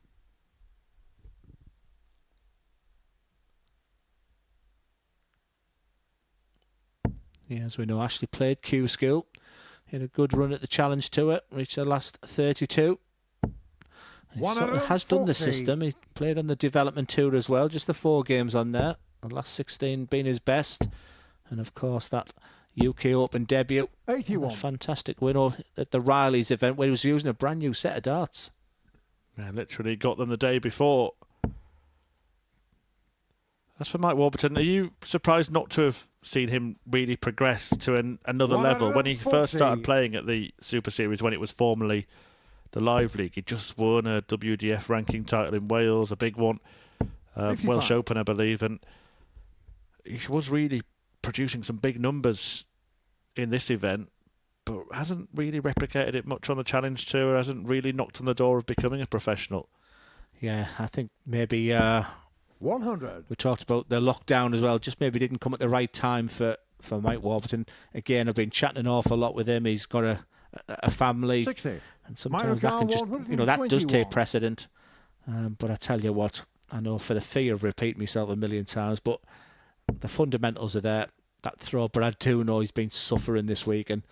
Yeah, as we know, Ashley played Q School. He had a good run at the Challenge Tour, reached the last 32. He sort of has done the system. He played on the Development Tour as well, just the 4 games on there. The last 16 being his best. And of course, that UK Open debut. 81. A fantastic win at the Riley's event where he was using a brand new set of darts. Yeah, literally got them the day before. As for Mike Warburton, are you surprised not to have seen him really progress to another level? When he first started playing at the Super Series, when it was formerly the Live League, he just won a WDF ranking title in Wales, a big one, Welsh Open, I believe, and he was really producing some big numbers in this event, but hasn't really replicated it much on the Challenge Tour, hasn't really knocked on the door of becoming a professional. Yeah, I think maybe 100. We talked about the lockdown as well, just maybe didn't come at the right time for Mike Warburton. Again, I've been chatting an awful lot with him. He's got a family, 60. and sometimes that can just, that does take precedent. But I tell you what, I know for the fear of repeating myself a million times, but the fundamentals are there. That throw, but I do know he's been suffering this week, and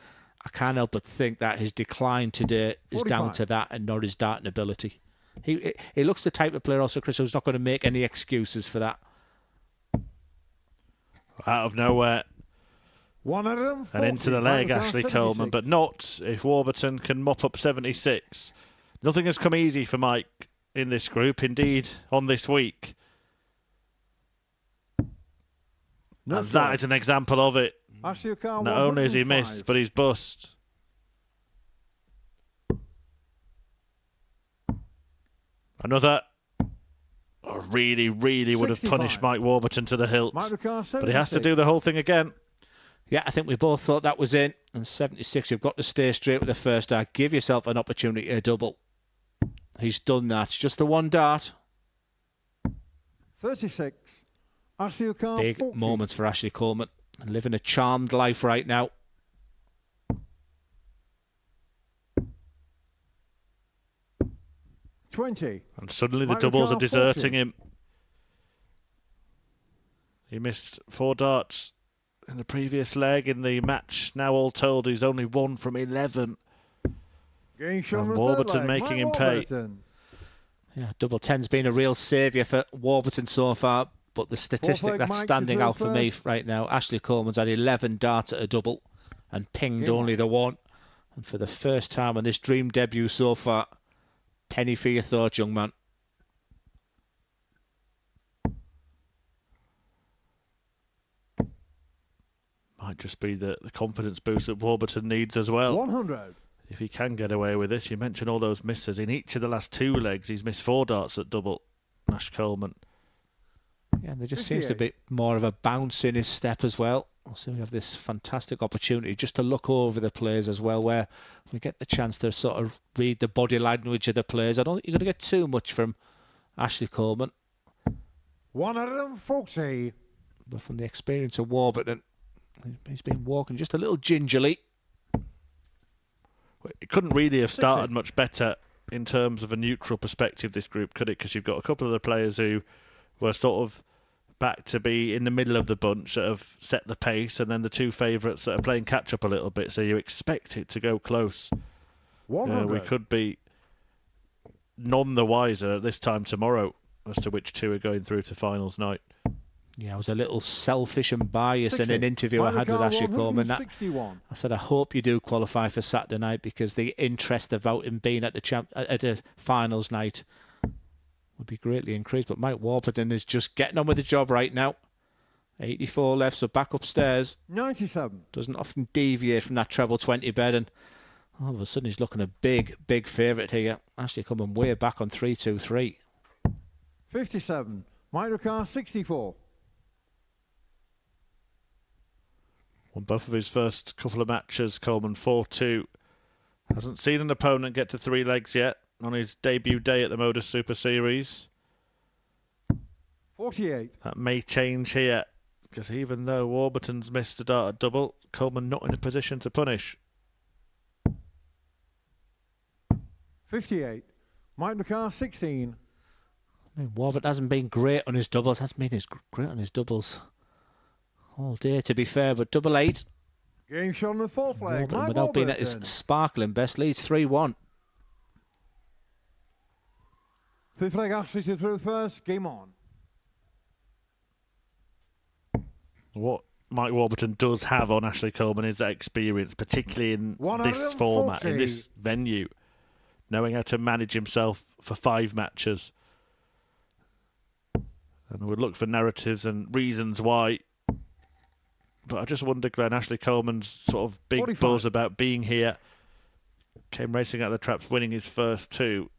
I can't help but think that his decline today is 45. down to that and not his darting ability. He looks the type of player also, Chris, who's not going to make any excuses for that. Out of nowhere. 140. And into the leg, Ashley Coleman, but not if Warburton can mop up 76. Nothing has come easy for Mike in this group, indeed, on this week. And that is an example of it. Not only has he missed, but he's bust. Another really would have punished Mike Warburton to the hilt. But he has to do the whole thing again. Yeah, I think we both thought that was in. And 76, you've got to stay straight with the first dart. Give yourself an opportunity to double. He's done that. Just the 1 dart. 36. Big 40. moments for Ashley Coleman. Living a charmed life right now. $20. And suddenly the doubles are deserting him. He missed 4 darts in the previous leg in the match. Now all told, he's only 1 from 11. And Warburton making him pay. Yeah, double 10's been a real saviour for Warburton so far. But the statistic that's standing out for me right now, Ashley Coleman's had 11 darts at a double and pinged only the 1. And for the first time on this dream debut so far, penny for your thoughts, young man. Might just be the confidence boost that Warburton needs as well. 100. If he can get away with this. You mentioned all those misses. In each of the last 2 legs, he's missed 4 darts at double. Ash Coleman. Yeah, and there just seems to be more of a bounce in his step as well. So we have this fantastic opportunity just to look over the players as well, where we get the chance to sort of read the body language of the players. I don't think you're going to get too much from Ashley Coleman. 140. But from the experience of Warburton, he's been walking just a little gingerly. It couldn't really have started much better in terms of a neutral perspective, this group, could it? Because you've got a couple of the players who were sort of back to be in the middle of the bunch that have set the pace, and then the two favourites that are playing catch-up a little bit, so you expect it to go close. We could be none the wiser at this time tomorrow as to which two are going through to finals night. Yeah, I was a little selfish and biased in an interview I had with Ashley Coleman. I said, I hope you do qualify for Saturday night, because the interest about him being at the finals night would be greatly increased. But Mike Warburton is just getting on with the job right now. 84 left, so back upstairs. 97. Doesn't often deviate from that treble 20 bed, and all of a sudden he's looking a big favourite here. Ashley coming way back on 3-2-3. 57. Mike Ricard, 64. Won both of his first couple of matches, Coleman 4-2. Hasn't seen an opponent get to 3 legs yet on his debut day at the Modus Super Series. 48. That may change here, because even though Warburton's missed a dart at double, Coleman not in a position to punish. 58. Mike Ricard, 16. I mean, Warburton hasn't been great on his doubles. Hasn't been great on his doubles all day, to be fair, but double 8. Game shot on the fourth leg. Warburton, without being at his sparkling best, leads 3-1. Fifth leg, Ashley to through first. Game on. What Mike Warburton does have on Ashley Coleman is that experience, particularly in this format, in this venue, knowing how to manage himself for 5 matches. And I would look for narratives and reasons why. But I just wonder, Glenn, Ashley Coleman's sort of big 45. Buzz about being here, came racing out of the traps, winning his first 2.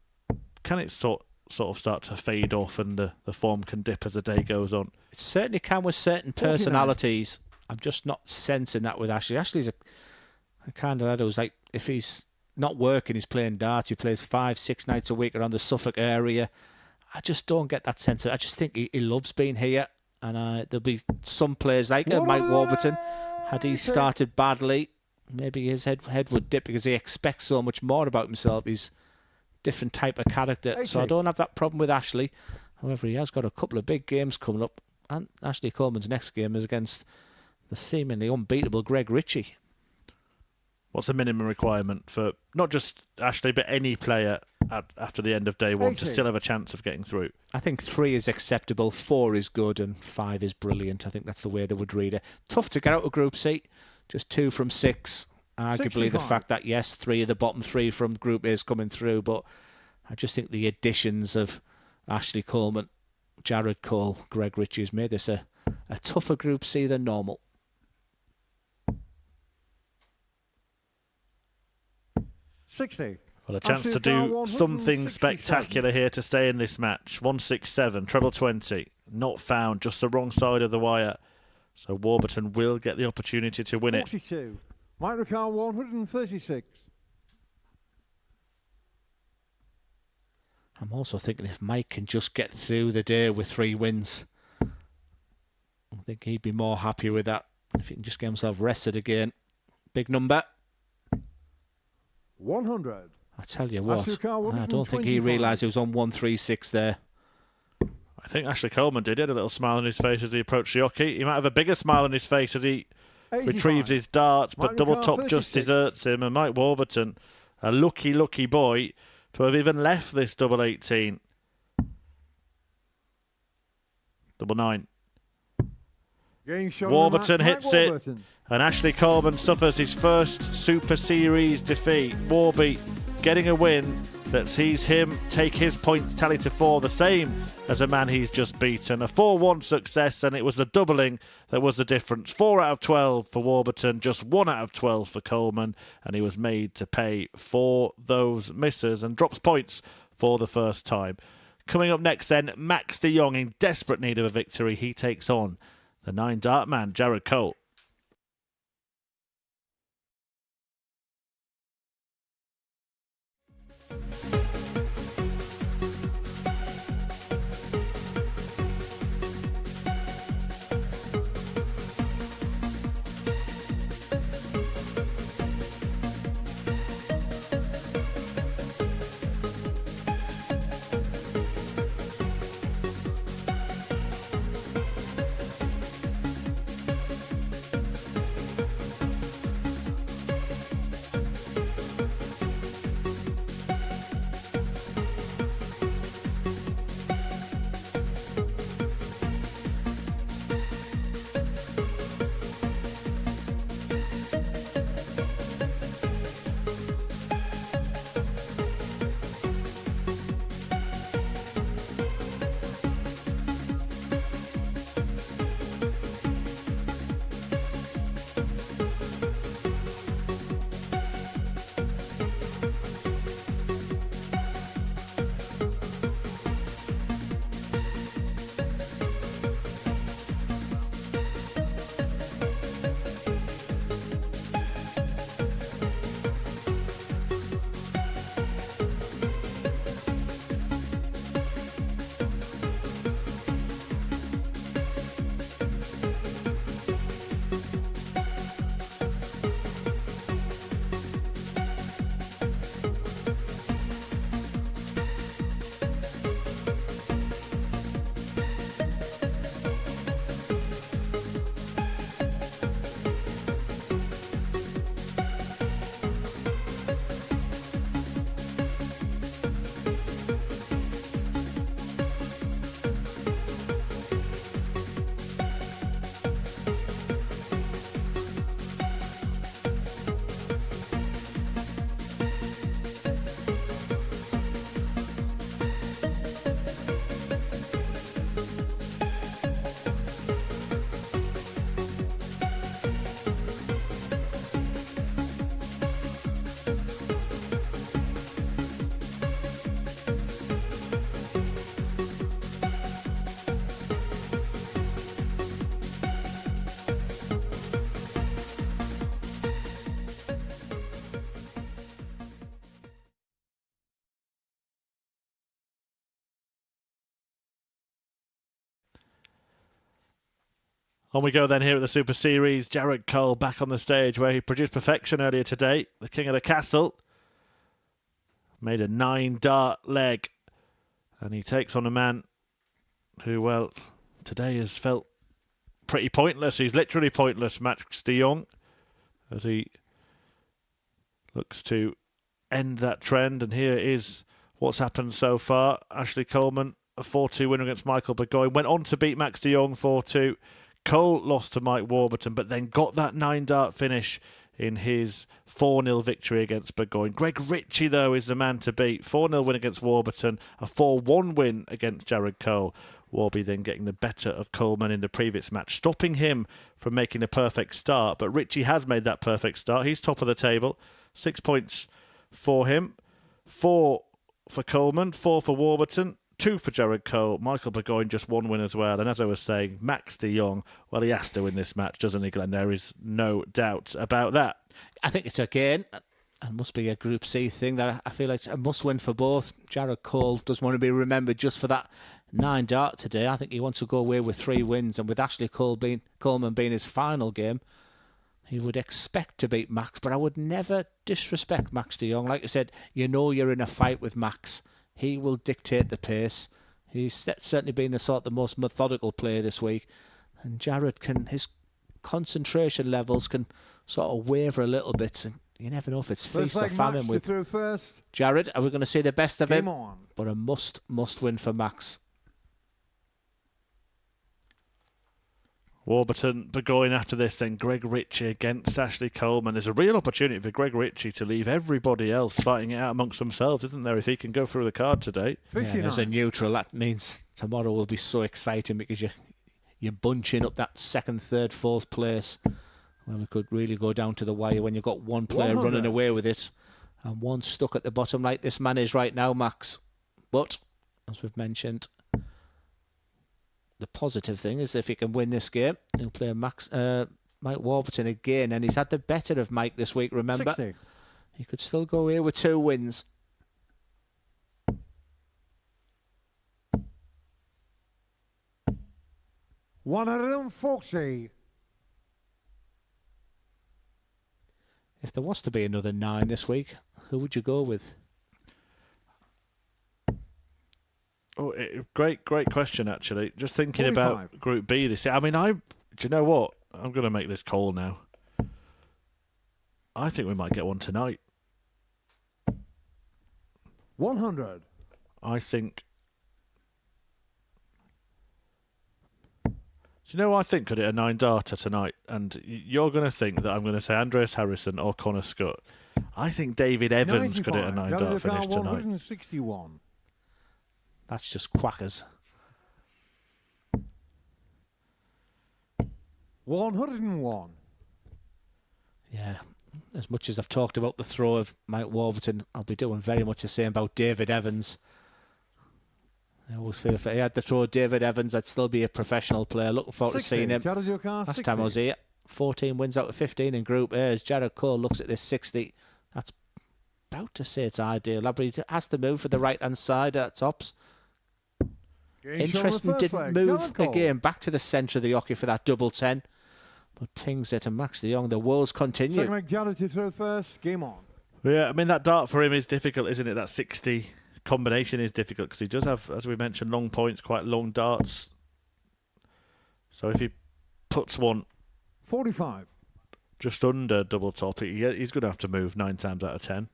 Can it sort of start to fade off, and the form can dip as the day goes on? It certainly can with certain personalities. 49. I'm just not sensing that with Ashley. Ashley's a kind of lad who's like, if he's not working, he's playing darts. He plays 5-6 nights a week around the Suffolk area. I just don't get that sense of it. I just think he loves being here. And there'll be some players like Mike Warburton. Had he started badly, maybe his head would dip, because he expects so much more about himself. He's a different type of character. So I don't have that problem with Ashley. However, he has got a couple of big games coming up. And Ashley Coleman's next game is against the seemingly unbeatable Greg Richie. What's the minimum requirement for not just Ashley, but any player after the end of day 1 to still have a chance of getting through? I think 3 is acceptable, 4 is good, and 5 is brilliant. I think that's the way they would read it. Tough to get out of Group C, just 2 from 6. Arguably 65. The fact that, yes, 3 of the bottom 3 from Group A is coming through, but I just think the additions of Ashley Coleman, Jared Cole, Greg Richie has made this a tougher Group C than normal. 60. Well, a chance to do something spectacular here to stay in this match. 167, treble 20. Not found, just the wrong side of the wire. So Warburton will get the opportunity to win 42. It. Mike Ricard, 136. I'm also thinking if Mike can just get through the day with 3 wins, I think he'd be more happy with that. If he can just get himself rested again. Big number. 100. I tell you what, I don't think he realised he was on 136 there. I think Ashley Coleman did. He had a little smile on his face as he approached the hockey. He might have a bigger smile on his face as he 85. Retrieves his darts, but double top just deserts him. And Mike Warburton, a lucky boy to have even left this double 18. Double 9. Warburton hits it, and Ashley Coleman suffers his first Super Series defeat. Warby getting a win that sees him take his points tally to 4, the same as a man he's just beaten. A 4-1 success, and it was the doubling that was the difference. 4 out of 12 for Warburton, just 1 out of 12 for Coleman, and he was made to pay for those misses and drops points for the first time. Coming up next then, Max de Jong in desperate need of a victory. He takes on the 9-dart man, Jared Cole. On we go then here at the Super Series. Jared Cole back on the stage where he produced perfection earlier today. The king of the castle. Made a 9-dart leg. And he takes on a man who, well, today has felt pretty pointless. He's literally pointless, Max de Jong, as he looks to end that trend. And here is what's happened so far. Ashley Coleman, a 4-2 win against Michael Burgoyne, went on to beat Max de Jong 4-2. Cole lost to Mike Warburton, but then got that 9-dart finish in his 4-0 victory against Burgoyne. Greg Richie, though, is the man to beat. 4-0 win against Warburton, a 4-1 win against Jared Cole. Warby then getting the better of Coleman in the previous match, stopping him from making a perfect start. But Richie has made that perfect start. He's top of the table. 6 points for him. 4 for Coleman, 4 for Warburton, 2 for Jared Cole. Michael Burgoyne just 1 win as well. And as I was saying, Max de Jong, well, he has to win this match, doesn't he, Glenn? There is no doubt about that. I think it's, again, it must be a Group C thing that I feel like it's a must-win for both. Jared Cole doesn't want to be remembered just for that 9-dart today. I think he wants to go away with 3 wins. And with Ashley Coleman being his final game, he would expect to beat Max. But I would never disrespect Max de Jong. Like I said, you know you're in a fight with Max. He will dictate the pace. He's certainly been the most methodical player this week. And Jared his concentration levels can sort of waver a little bit. And you never know if it's feast or famine with Jared. Are we going to see the best of him? But a must win for Max. Warburton, Burgoyne after this, then Greg Richie against Ashley Coleman. There's a real opportunity for Greg Richie to leave everybody else fighting it out amongst themselves, isn't there, if he can go through the card today? Yeah, as a neutral, that means tomorrow will be so exciting because you're bunching up that 2nd, 3rd, 4th place. Well, we could really go down to the wire when you've got one player running away with it and one stuck at the bottom like this man is right now, Max. But, as we've mentioned, the positive thing is if he can win this game, he'll play Mike Warburton again, and he's had the better of Mike this week, remember? 60. He could still go away with 2 wins. $140. If there was to be another 9 this week, who would you go with? Oh, great question, actually. Just thinking 45. about Group B this year. I mean, do you know what? I'm going to make this call now. I think we might get one tonight. 100. I think... Do you know what I think could hit a 9-darter tonight? And you're going to think that I'm going to say Andreas Harrison or Connor Scott. I think David Evans could hit a 9-dart finish tonight. 161. That's just quackers. 101. Yeah, as much as I've talked about the throw of Mike Warburton, I'll be doing very much the same about David Evans. I always feel if I had the throw of David Evans, I'd still be a professional player. Looking forward to seeing him. Last time I was here, 14 wins out of 15 in Group A. As Jared Cole looks at this 60, that's about to say it's ideal. But he has to move for the right-hand side at tops. Interesting, didn't move again back to the centre of the hockey for that double 10. But pings it to Max de Jong. The woes continue. Second Jared to throw first. Game on. Yeah, I mean, that dart for him is difficult, isn't it? That 60 combination is difficult because he does have, as we mentioned, long points, quite long darts. So if he puts one 45 just under double top, he's going to have to move 9 times out of 10.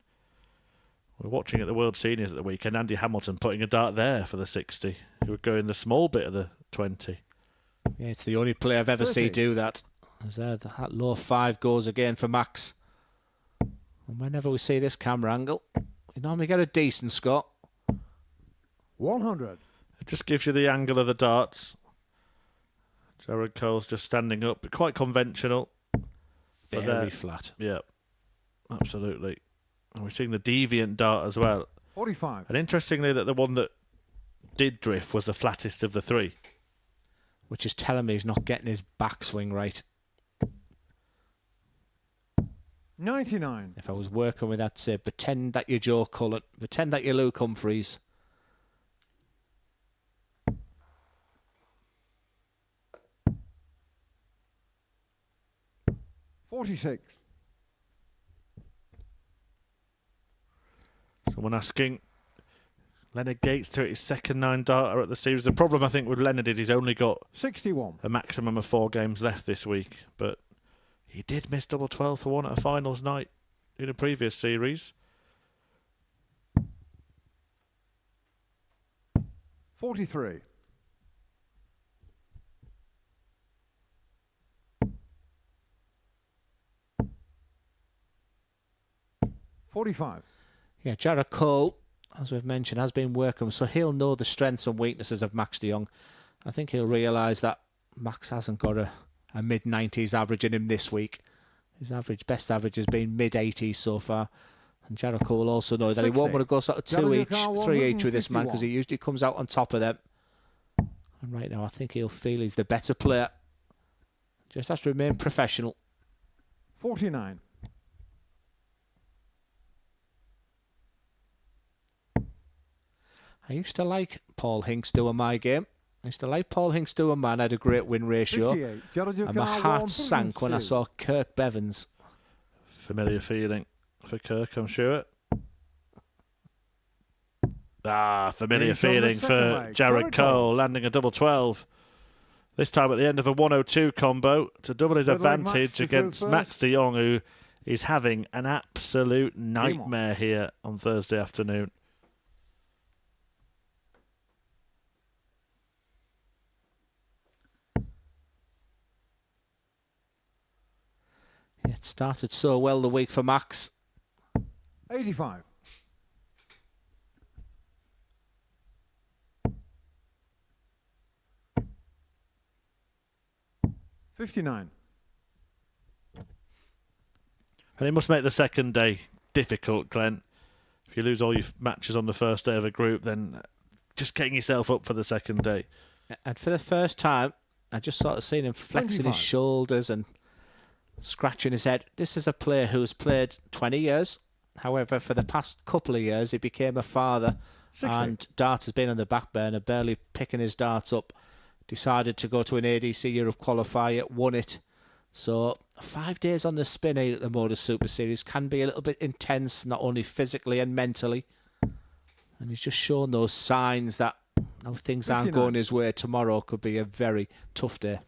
We're watching at the World Seniors at the weekend, Andy Hamilton putting a dart there for the 60. He would go in the small bit of the 20. Yeah, it's the only player I've ever seen do that. As that low 5 goes again for Max. And whenever we see this camera angle, we normally get a decent score. 100. It just gives you the angle of the darts. Jared Cole's just standing up, but quite conventional. Very flat. Yeah, absolutely. And we're seeing the deviant dart as well. 45. And interestingly, that the one that did drift was the flattest of the 3. Which is telling me he's not getting his backswing right. 99. If I was working with that, say, pretend that you're Joe Cullen, pretend that you're Luke Humphreys. 46. Someone asking. Leonard Gates to his second 9-darter at the series. The problem, I think, with Leonard is he's only got 61. a maximum of 4 games left this week. But he did miss double 12 for one at a finals night in a previous series. 43. $45. Yeah, Jared Cole, as we've mentioned, has been working, so he'll know the strengths and weaknesses of Max de Jong. I think he'll realise that Max hasn't got a mid-90s average in him this week. His best average has been mid-80s so far. And Jared Cole will also know that he won't want to go sort of 2 each, 3 each with this man, because he usually comes out on top of them. And right now I think he'll feel he's the better player. Just has to remain professional. 49. I used to like Paul Hinks doing my game. I used to like Paul Hinks doing mine. I had a great win ratio. And my heart sank when I saw Kirk Bevins. Familiar feeling for Kirk, I'm sure. Familiar feeling for Jared Cole, landing a double 12. This time at the end of a 102 combo to double his advantage against Max de Jong, who is having an absolute nightmare here on Thursday afternoon. It started so well the week for Max. 85. $59. And it must make the second day difficult, Glenn. If you lose all your matches on the first day of a group, then just getting yourself up for the second day. And for the first time, I just sort of seen him flexing his shoulders and scratching his head. This is a player who's played 20 years. However, for the past couple of years, he became a father. 60. And darts has been on the back burner, barely picking his darts up. Decided to go to an ADC Europe qualifier, won it. So 5 days on the spin here at the Modus Super Series can be a little bit intense, not only physically and mentally. And he's just shown those signs that now things aren't going his way. Tomorrow could be a very tough day.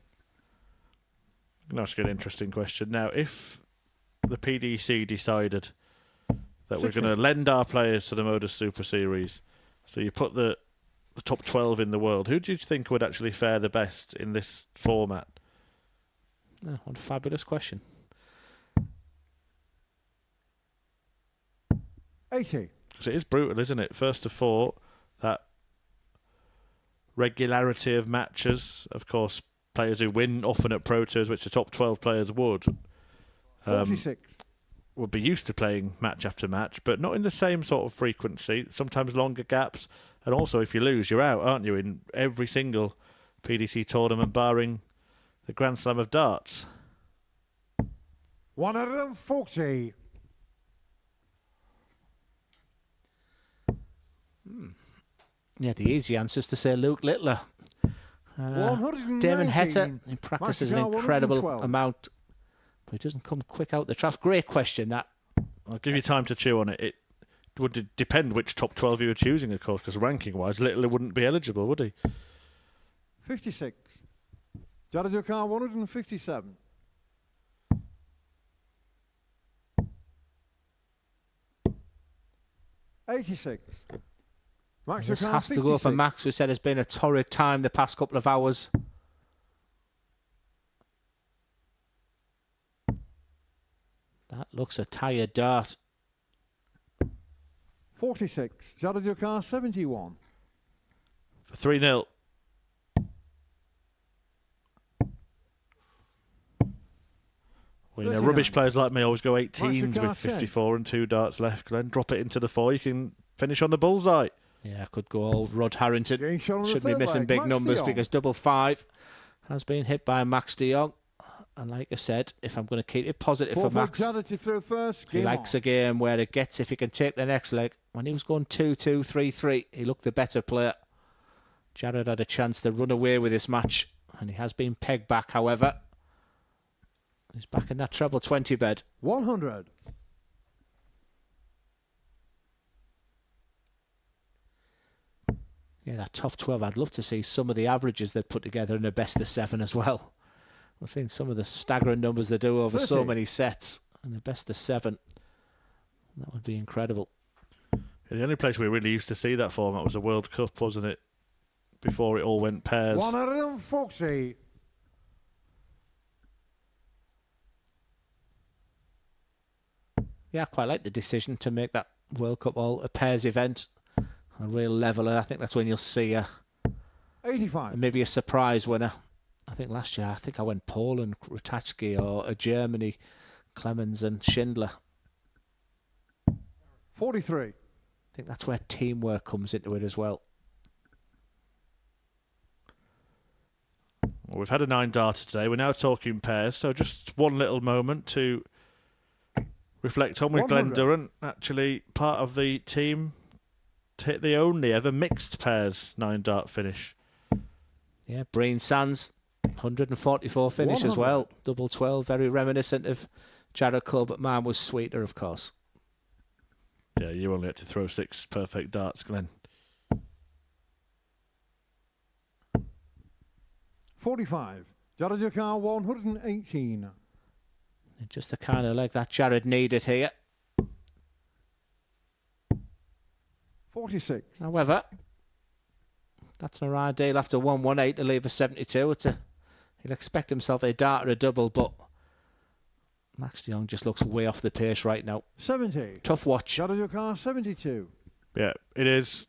I'm going to ask you an interesting question. Now, if the PDC decided that we're going to lend our players to the Modus Super Series, so you put the top 12 in the world, who do you think would actually fare the best in this format? Oh, what a fabulous question. 80. Because it is brutal, isn't it? First of all, that regularity of matches. Of course, players who win often at Pro Tours, which the top 12 players would, 46. would be used to playing match after match, but not in the same sort of frequency. Sometimes longer gaps. And also, if you lose, you're out, aren't you, in every single PDC tournament, barring the Grand Slam of Darts. 140. Yeah, the easy answer is to say Luke Littler. Damon Hetta, he practices an incredible amount, but it doesn't come quick out the traps. Great question, that. I'll give you time to chew on it. It would depend which top 12 you were choosing, of course, because ranking-wise, Littler wouldn't be eligible, would he? 56. Jadajukar 157. $86. Max This Ricard, has to go for Max, who said it's been a torrid time the past couple of hours. That looks a tired dart. 46. Jadajukar 71. For 3-0. Well, you know, rubbish players like me always go 18s with 54 and 2 darts left. Glenn, drop it into the 4. You can finish on the bullseye. Yeah, I could go old Rod Harrington. Should be missing big numbers because double 5 has been hit by Max de Jong. And like I said, if I'm going to keep it positive for Max, he likes a game where it gets, if he can take the next leg. When he was going 2-2, 3-3, he looked the better player. Jared had a chance to run away with this match, and he has been pegged back, however. He's back in that treble 20 bed. 100. Yeah, that top 12. I'd love to see some of the averages they'd put together in a best of 7 as well. We've seen some of the staggering numbers they do over 30. so many sets. And a best of 7. That would be incredible. The only place we really used to see that format was the World Cup, wasn't it? Before it all went pairs. 140. Yeah, I quite like the decision to make that World Cup all a pairs event. A real leveler. I think that's when you'll see 85. maybe a surprise winner. I think last year, I went Poland, Rutacki, or Germany, Clemens and Schindler. 43. I think that's where teamwork comes into it as well. Well, we've had a 9-darter today. We're now talking pairs, so just one little moment to reflect on with 100. Glenn Durrant, actually part of the team to hit the only ever mixed pairs 9-dart finish. Yeah, Breen Sands, 144 finish 100. as well. Double 12, very reminiscent of Jared Cole, but mine was sweeter, of course. Yeah, you only had to throw 6 perfect darts, Glenn. 45. Jared Jakar 118. Just the kind of leg that Jared needed here. 46. However, that's an ideal after 118 to leave a 72. He'll expect himself a dart or a double, but Max de Jong just looks way off the pace right now. 70. Tough watch. Jared Jakar 72. Yeah, it is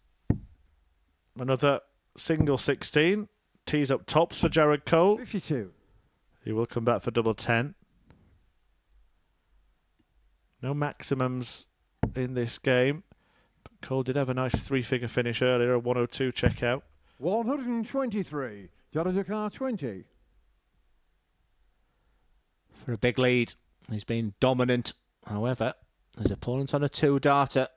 another single 16. Tees up tops for Jared Cole. 52. He will come back for double 10. No maximums in this game. But Cole did have a nice 3-figure finish earlier, a 102 checkout. 123. Jared Jakar 20. For a big lead. He's been dominant. However, his opponent's on a 2-darter.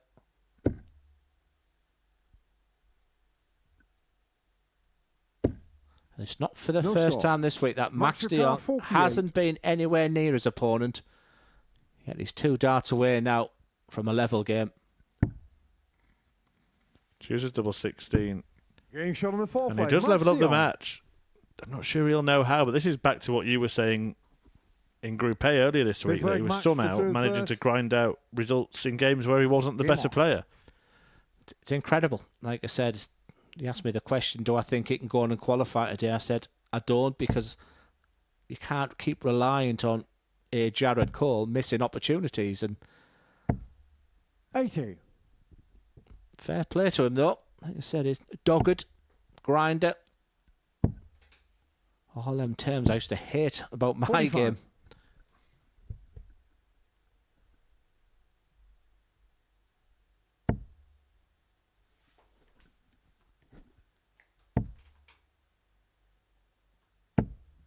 And it's not for the first time this week that Max de Jong hasn't been anywhere near his opponent. Yet he's 2 darts away now from a level game. Chooses double 16. Game shot on the 4th. And he does level up the match. I'm not sure he'll know how, but this is back to what you were saying in Group A earlier this week, that he was somehow managing to grind out results in games where he wasn't the better player. It's incredible. Like I said, you asked me the question, do I think he can go on and qualify today? I said, I don't, because you can't keep reliant on a Jared Cole missing opportunities. And 80. Fair play to him, though. Like I said, he's dogged, grinder. All them terms I used to hate about my 45. game.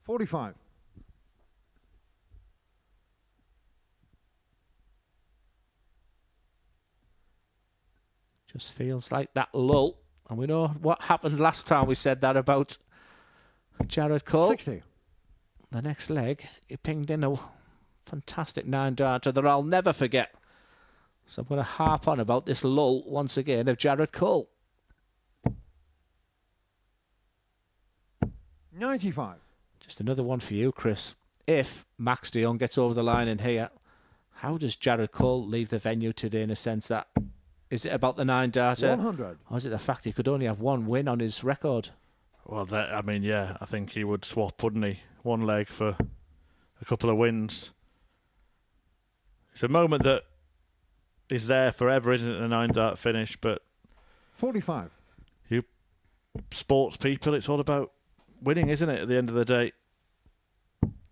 $45. Just feels like that lull. And we know what happened last time we said that about Jared Cole. 60. The next leg, he pinged in a fantastic 9-darter that I'll never forget. So I'm going to harp on about this lull once again of Jared Cole. 95. Just another one for you, Chris. If Max de Jong gets over the line in here, how does Jared Cole leave the venue today in a sense that, is it about the 9-darter? 100. Or is it the fact he could only have one win on his record? Well, I think he would swap, wouldn't he? One leg for a couple of wins. It's a moment that is there forever, isn't it? The 9-dart finish, but 45. You sports people, it's all about winning, isn't it? At the end of the day.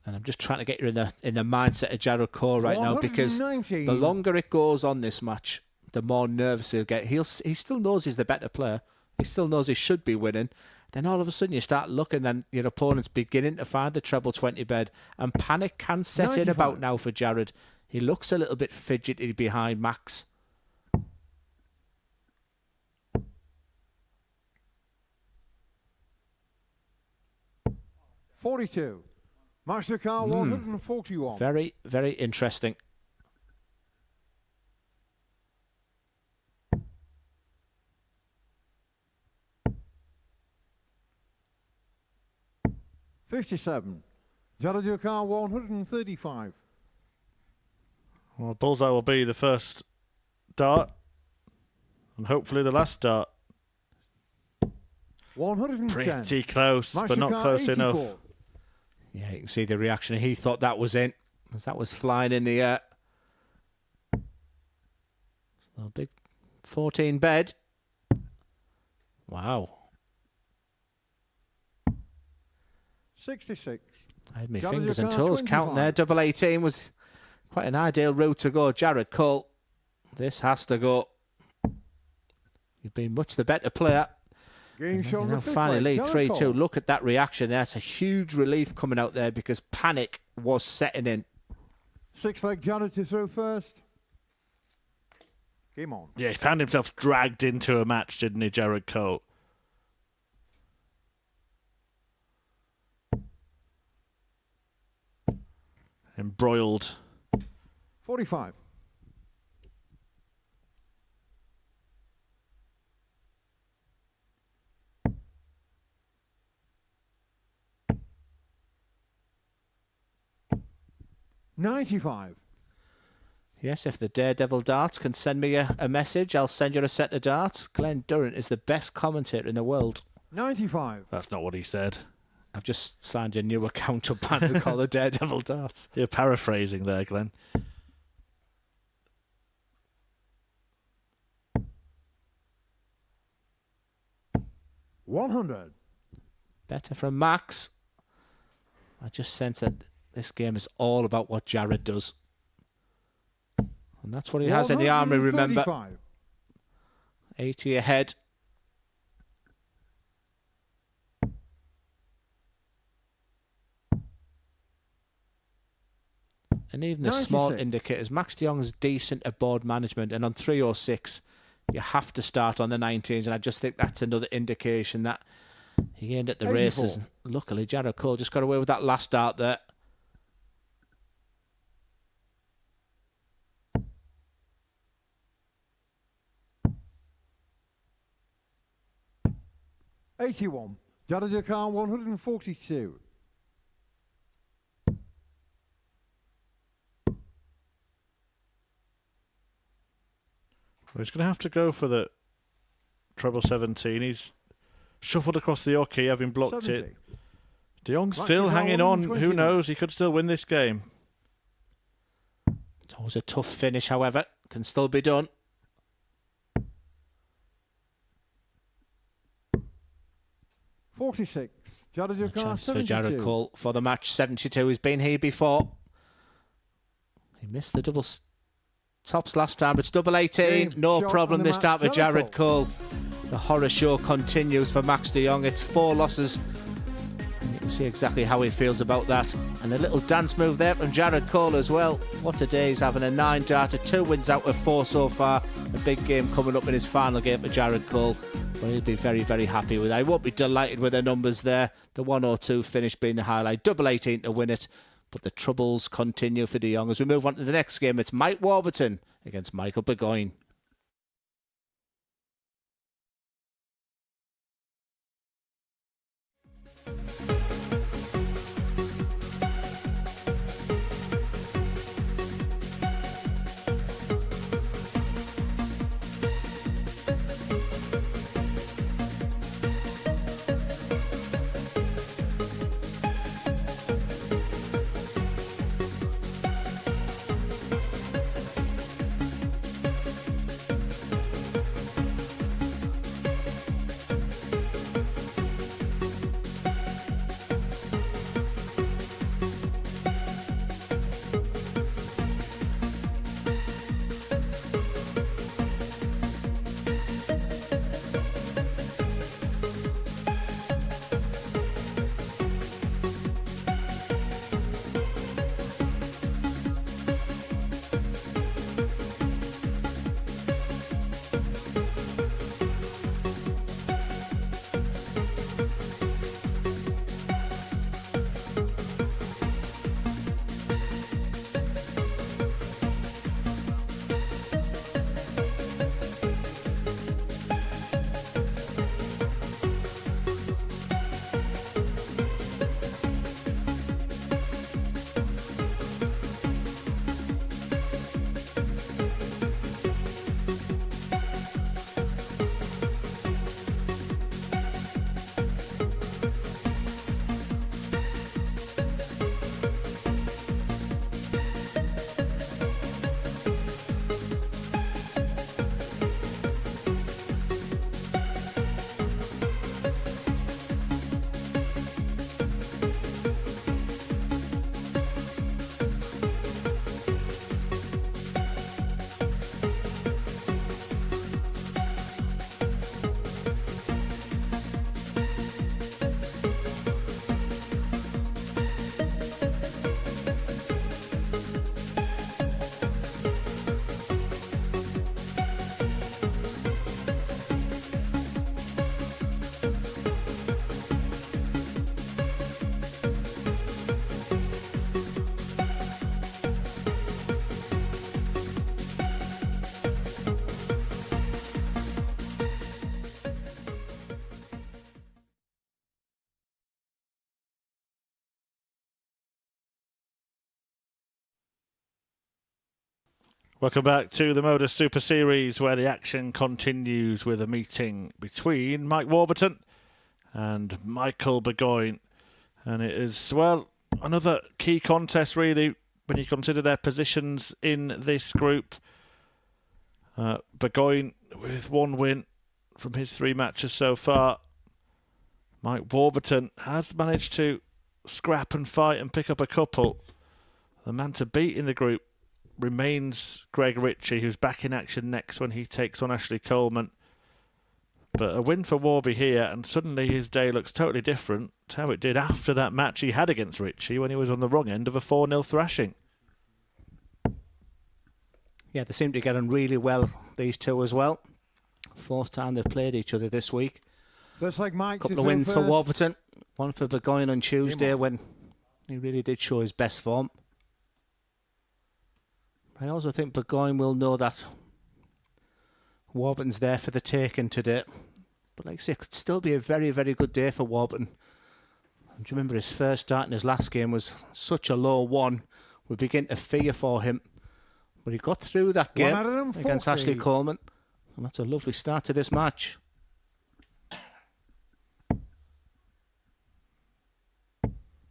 And I'm just trying to get you in the mindset of Jared Cole right now, because 119. the longer it goes on this match, the more nervous he'll get. He still knows he's the better player. He still knows he should be winning. Then all of a sudden you start looking and your opponent's beginning to find the treble 20 bed, and panic can set 95. in about now for Jared. He looks a little bit fidgety behind Max. $42. Match the car 141. Very, very interesting. $57. Judge car 135. Well, bullseye will be the first dart, and hopefully the last dart. 110. Pretty close, but not close enough. Yeah, you can see the reaction. He thought that was in, as that was flying in the air. So big 14 bed. Wow. 66. I had my fingers and toes counting there. Double 18 was quite an ideal route to go. Jared Cole, this has to go. You've been much the better player. Game show now finally lead 3-2. Look at that reaction there. It's a huge relief coming out there because panic was setting in. 6-leg Jared to throw first. Game on. Yeah, he found himself dragged into a match, didn't he, Jared Cole? Embroiled. 45. $95. Yes, if the Daredevil Darts can send me a message, I'll send you a set of darts. Glenn Durrant is the best commentator in the world. 95. That's not what he said. I've just signed a new account up and called the Daredevil Darts. You're paraphrasing there, Glenn. $100. Better from Max. I just sense that this game is all about what Jared does. And that's what he has in the armory, remember. 80 ahead. And even the 96. small indicators. Max de Jong is decent at board management, and on 306, you have to start on the 19s, and I just think that's another indication that he aimed at the 84. races. Luckily, Jared Cole just got away with that last dart there. $81. Jared Khan 142. Well, he's going to have to go for the treble 17. He's shuffled across the hockey, having blocked 70. it. De Jong's still hanging on. Who knows? He could still win this game. It's always a tough finish, however. Can still be done. $46. Jared Khan Chance for 72. Jared Cole for the match. 72. He's been here before. He missed the double tops last time, but it's double 18. No problem this time for Jared Cole. The horror show continues for Max de Jong. It's 4 losses. And you can see exactly how he feels about that. And a little dance move there from Jared Cole as well. What a day. He's having a 9-darter, 2 wins out of 4 so far. A big game coming up in his final game for Jared Cole. But he'll be very, very happy with that. He won't be delighted with the numbers there. The 102 finish being the highlight. Double 18 to win it. But the troubles continue for de Jong. As we move on to the next game, it's Mike Warburton against Michael Burgoyne. Welcome back to the Modus Super Series, where the action continues with a meeting between Mike Warburton and Michael Burgoyne. And it is, well, another key contest, really, when you consider their positions in this group. Burgoyne with 1 win from his 3 matches so far. Mike Warburton has managed to scrap and fight and pick up a couple. The man to beat in the group remains Greg Richie, who's back in action next when he takes on Ashley Coleman. But a win for Warby here, and suddenly his day looks totally different to how it did after that match he had against Richie when he was on the wrong end of a 4-0 thrashing. Yeah, they seem to get on really well, these two as well. 4th time they've played each other this week. Looks like Mike. Couple of wins for Warburton. One for Burgoyne on Tuesday when he really did show his best form. I also think Burgoyne will know that Warburton's there for the taking today. But like I say, it could still be a very, very good day for Warburton. Do you remember his first start in his last game was such a low 1? We begin to fear for him. But he got through that game against Ashley Coleman. And that's a lovely start to this match.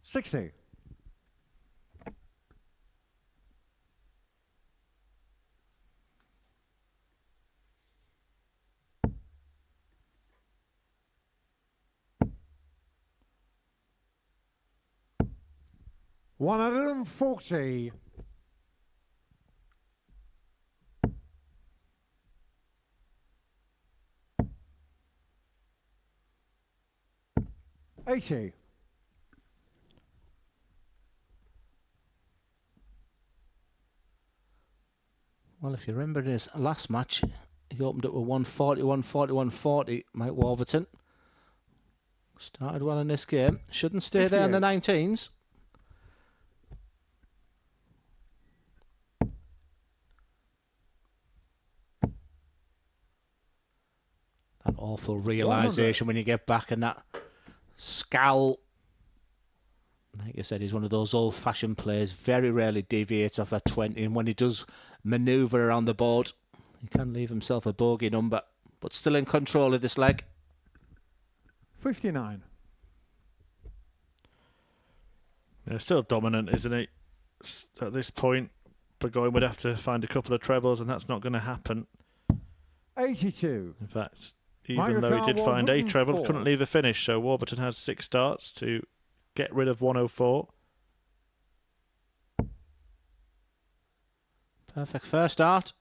$60. $140. $80. Well, if you remember his last match, he opened up with 141, 41, 40, Mike Warburton. Started well in this game. Shouldn't stay there in the 19s. That awful realisation when you get back and that scowl. Like I said, he's one of those old-fashioned players. Very rarely deviates off that 20. And when he does manoeuvre around the board, he can leave himself a bogey number. But still in control of this leg. 59. Yeah, still dominant, isn't he? At this point, Burgoyne would have to find a couple of trebles, and that's not going to happen. 82. In fact, even though he did find a treble, couldn't leave a finish. So Warburton has 6 starts to get rid of 104. Perfect first start.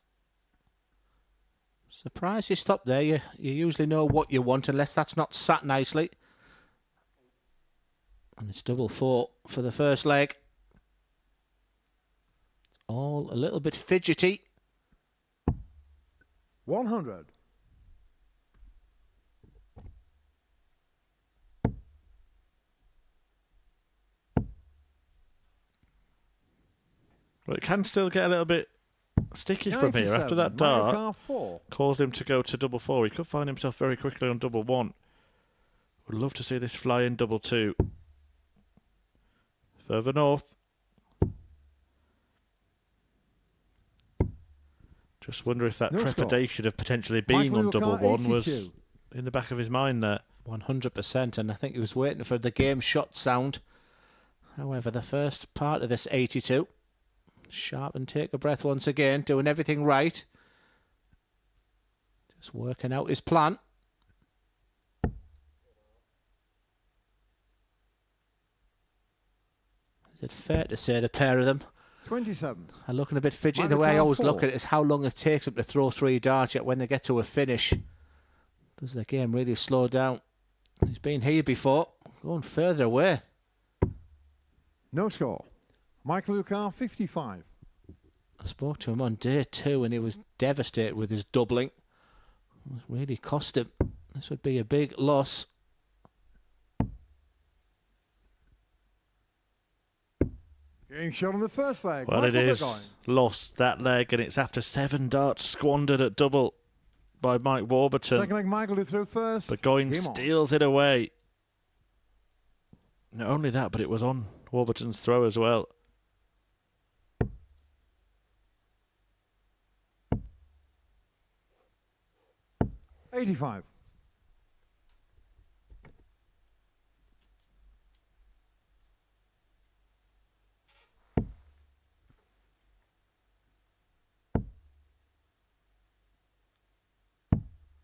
Surprised you stopped there. You usually know what you want unless that's not sat nicely. And it's 4-4 for the first leg. All a little bit fidgety. 100. But it can still get a little bit sticky from here. After that dart caused him to go to 4-4. He could find himself very quickly on 1-1. Would love to see this fly in 2-2. Further north. Just wonder if that trepidation of potentially being on 1-1 was in the back of his mind there. 100%, and I think he was waiting for the game shot sound. However, the first part of this 82. Sharp and take a breath once again, doing everything right. Just working out his plan. Is it fair to say the pair of them 27. are looking a bit fidgety? The way I always look at it is how long it takes them to throw 3 darts, yet when they get to a finish, does the game really slow down? He's been here before, going further away. No score. Michael Lucar, 55. I spoke to him on day 2 and he was devastated with his doubling. It really cost him. This would be a big loss. Getting shot on the first leg. Well, Michael it is Burgoyne. lost that leg, and it's after 7 darts squandered at double by Mike Warburton. Second leg, Michael who threw first. Burgoyne steals it away. Not only that, but it was on Warburton's throw as well. 85.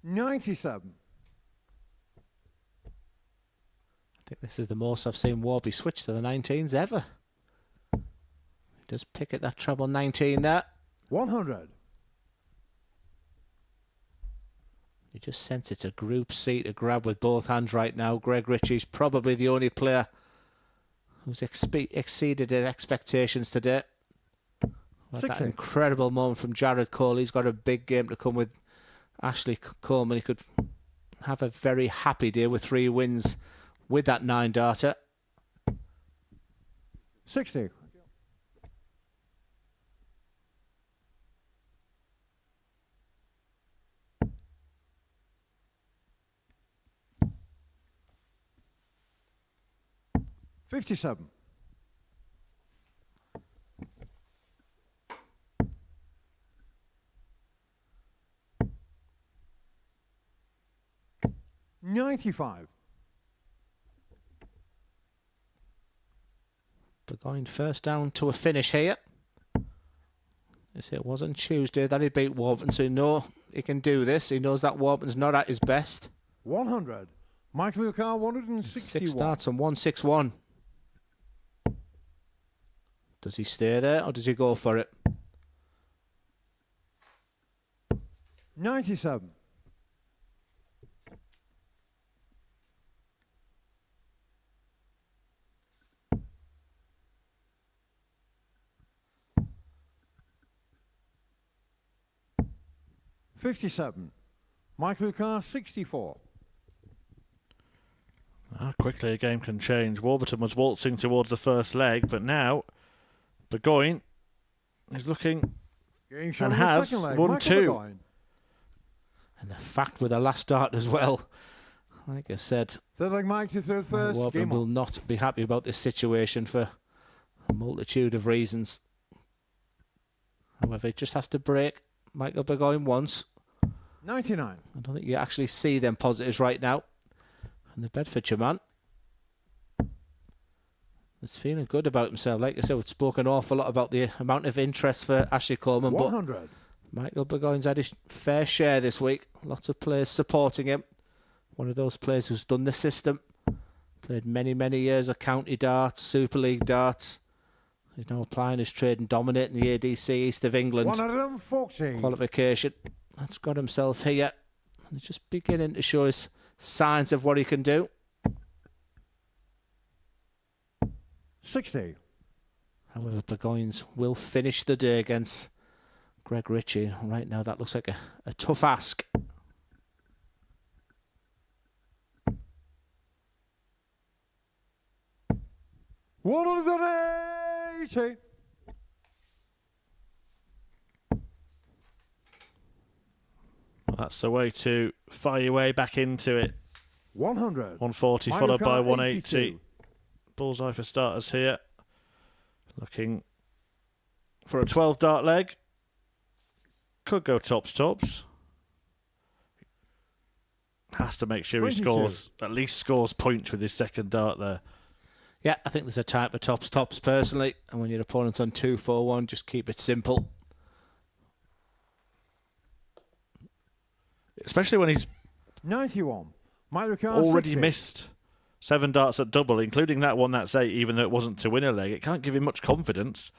$97. I think this is the most I've seen Warby switch to the 19s ever. He does pick at that treble 19 there. 100. You just sense it's a Group C to grab with both hands right now. Greg Ritchie's probably the only player who's exceeded his expectations today. Well, that incredible moment from Jared Cole. He's got a big game to come with Ashley Coleman. He could have a very happy day with 3 wins with that 9-darter. 60. $57. $95. Burgoyne first down to a finish here. It wasn't Tuesday that he beat Warburton, so he can do this. He knows that Warburton's not at his best. 100. Michael Lucar, 161. 6 starts and 161. Does he stay there or does he go for it? 97. $57. Michael Lucar, 64. How quickly a game can change. Warburton was waltzing towards the first leg, but now Burgoyne is looking and has 1-2. And the fact with the last start as well. Like I said, Third leg Mike to third first. Warburton will not be happy about this situation for a multitude of reasons. However, it just has to break Michael Burgoyne once. 99. I don't think you actually see them positives right now. And the Bedfordshire man is feeling good about himself. Like I said, we've spoken an awful lot about the amount of interest for Ashley Coleman. 100. But Michael Burgoyne's had his fair share this week. Lots of players supporting him. One of those players who's done the system. Played many, many years of county darts, Super League darts. He's now applying his trade and dominating the ADC East of England 114. qualification. That's got himself here. And he's just beginning to show his signs of what he can do. 60. However, Burgoyne's will finish the day against Greg Ritchie. Right now, that looks like a tough ask. $180. That's the way to fire your way back into it. 100. 140 followed by 180. Bullseye for starters here. Looking for a 12-dart leg. Could go tops. Has to make sure he scores, at least scores points with his second dart there. Yeah, I think there's a type of tops personally. And when your opponent's on 2-4-1, just keep it simple. Especially when he's 91. already missed 7 darts at double, including that one that's 8, even though it wasn't to win a leg. It can't give him much confidence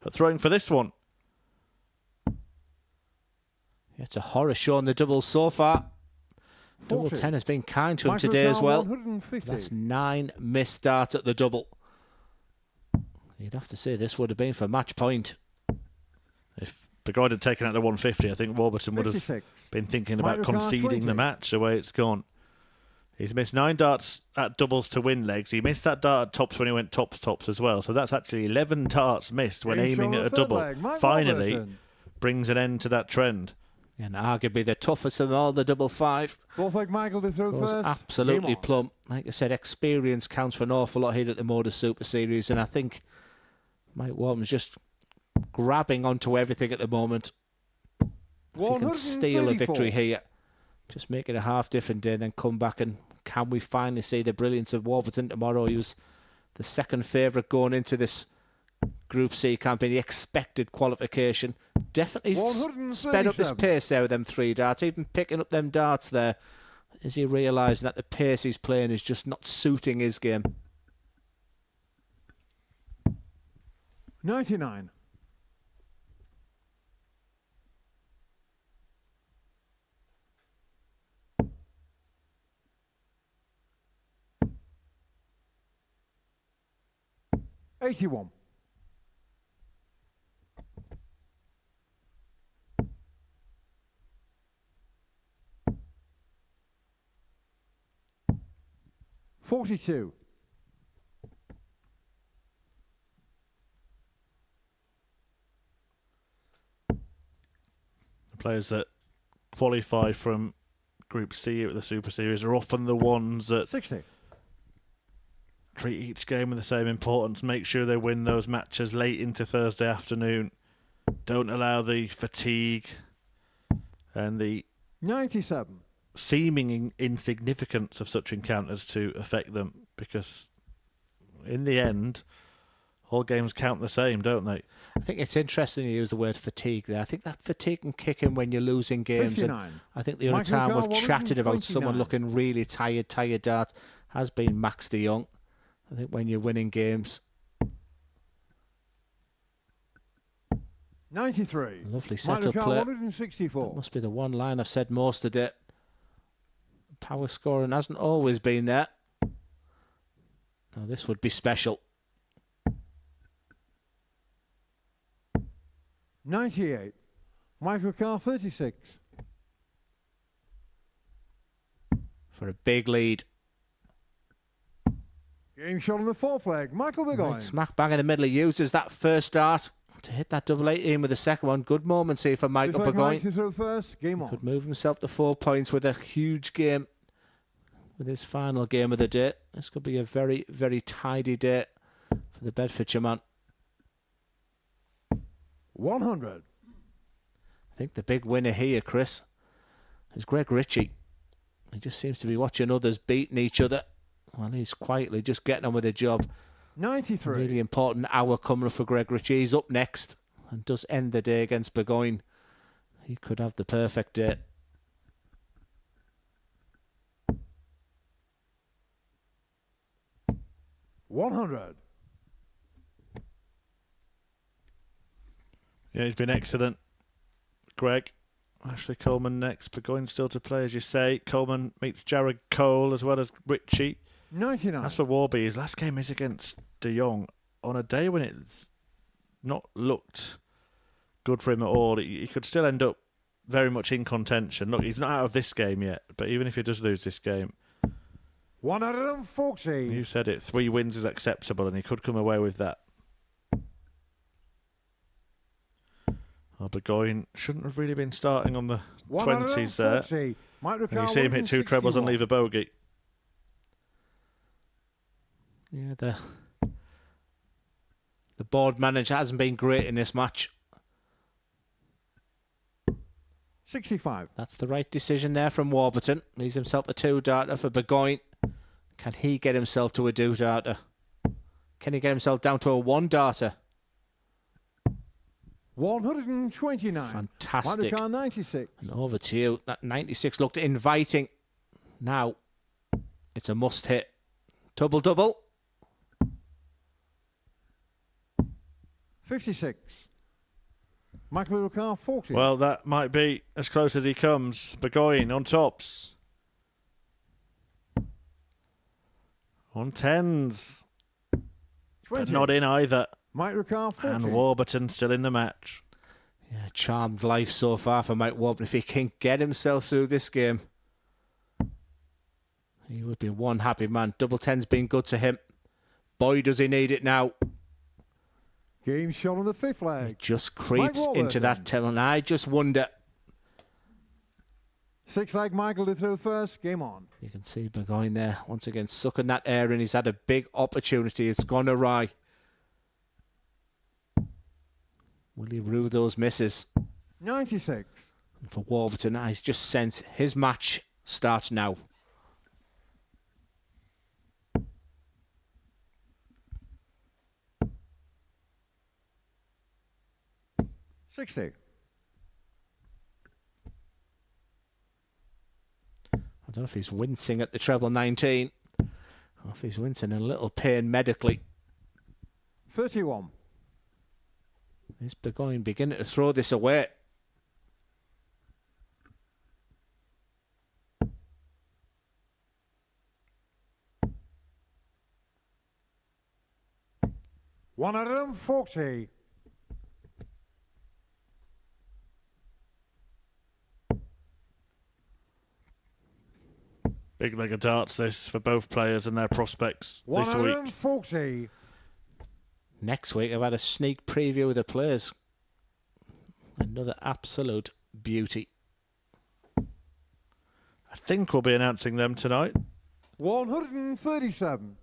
at throwing for this one. Yeah, it's a horror show on the double so far. 40. Double 10 has been kind to him today as well. 150. That's 9 missed darts at the double. You'd have to say this would have been for match point. If Burgoyne had taken out the 150, I think Warburton would have 56. been thinking about conceding 20. the match the way it's gone. He's missed 9 darts at doubles to win legs. He missed that dart at tops when he went tops as well. So that's actually 11 darts missed when aiming at a double. Finally brings an end to that trend. And arguably the toughest of all the double 5. Both like Michael to throw Goes first. absolutely plump. Like I said, experience counts for an awful lot here at the Modus Super Series. And I think Mike Warburton's just grabbing onto everything at the moment. If he can steal a victory here, Just make it a half different day, then come back, and can we finally see the brilliance of Warburton tomorrow? He was the second favourite going into this Group C campaign. He expected qualification. Definitely sped up his pace there with them 3 darts, even picking up them darts there. Is he realising that the pace he's playing is just not suiting his game? 99. $81. $42. The players that qualify from Group C at the Super Series are often the ones that 60. treat each game with the same importance, make sure they win those matches late into Thursday afternoon, don't allow the fatigue and the 97. seeming insignificance of such encounters to affect them, because in the end, all games count the same, don't they? I think it's interesting you use the word fatigue there. I think that fatigue can kick in when you're losing games. 59. And I think the only time we've chatted about someone looking really tired dart has been Max de Jong. I think when you're winning games. 93. Lovely setup play. 164. That must be the one line I've said most of it. Power scoring hasn't always been there. Now this would be special. 98. Michael Carr 36. For a big lead. Game shot on the 4th leg. Michael Burgoyne. Right, smack bang in the middle. He uses that first dart to hit that double 18 with the second one. Good moments here for Michael Burgoyne. Game on. Could move himself to 4 points with a huge game with his final game of the day. This could be a very, very tidy day for the Bedfordshire man. 100. I think the big winner here, Chris, is Greg Richie. He just seems to be watching others beating each other. Well, he's quietly just getting on with the job. 93. A really important hour coming up for Greg Richie. He's up next and does end the day against Burgoyne. He could have the perfect day. $100. Yeah, he's been excellent. Greg. Ashley Coleman next. Burgoyne still to play, as you say. Coleman meets Jared Cole as well as Richie. 99. As for Warby, his last game is against de Jong on a day when it's not looked good for him at all. He could still end up very much in contention. Look, he's not out of this game yet, but even if he does lose this game, 140. you said it, 3 wins is acceptable, and he could come away with that. Burgoyne shouldn't have really been starting on the 20s there. And you see him hit 2 trebles and leave a bogey. Yeah, the board manager hasn't been great in this match. 65. That's the right decision there from Warburton. Leaves himself a 2-darter for Burgoyne. Can he get himself to a 2-darter? Can he get himself down to a 1-darter? 129. Fantastic. 96. And over to you. That 96 looked inviting. Now, it's a must hit. Double. 56. Michael Carr 40. Well, that might be as close as he comes. Burgoyne on tops. On 10s. 20. But not in either. Mike Ricard 40. And Warburton still in the match. Yeah, charmed life so far for Mike Warburton. If he can get himself through this game, he would be one happy man. Double 10's been good to him. Boy, does he need it now. Game shot on the 5th leg. He just creeps into that 10, and I just wonder. 6th leg, Michael to throw first. Game on. You can see Burgoyne there once again sucking that air in. He's had a big opportunity. It's gone awry. Will he rue those misses? 96. And for Warburton, he's just sent his match starts now. $60. I don't know if he's wincing at the treble 19, or if he's wincing in a little pain medically. 31. Is Burgoyne beginning to throw this away? $140. Big leg of darts this for both players and their prospects this week. 140. Next week, I've had a sneak preview of the players. Another absolute beauty. I think we'll be announcing them tonight. 137.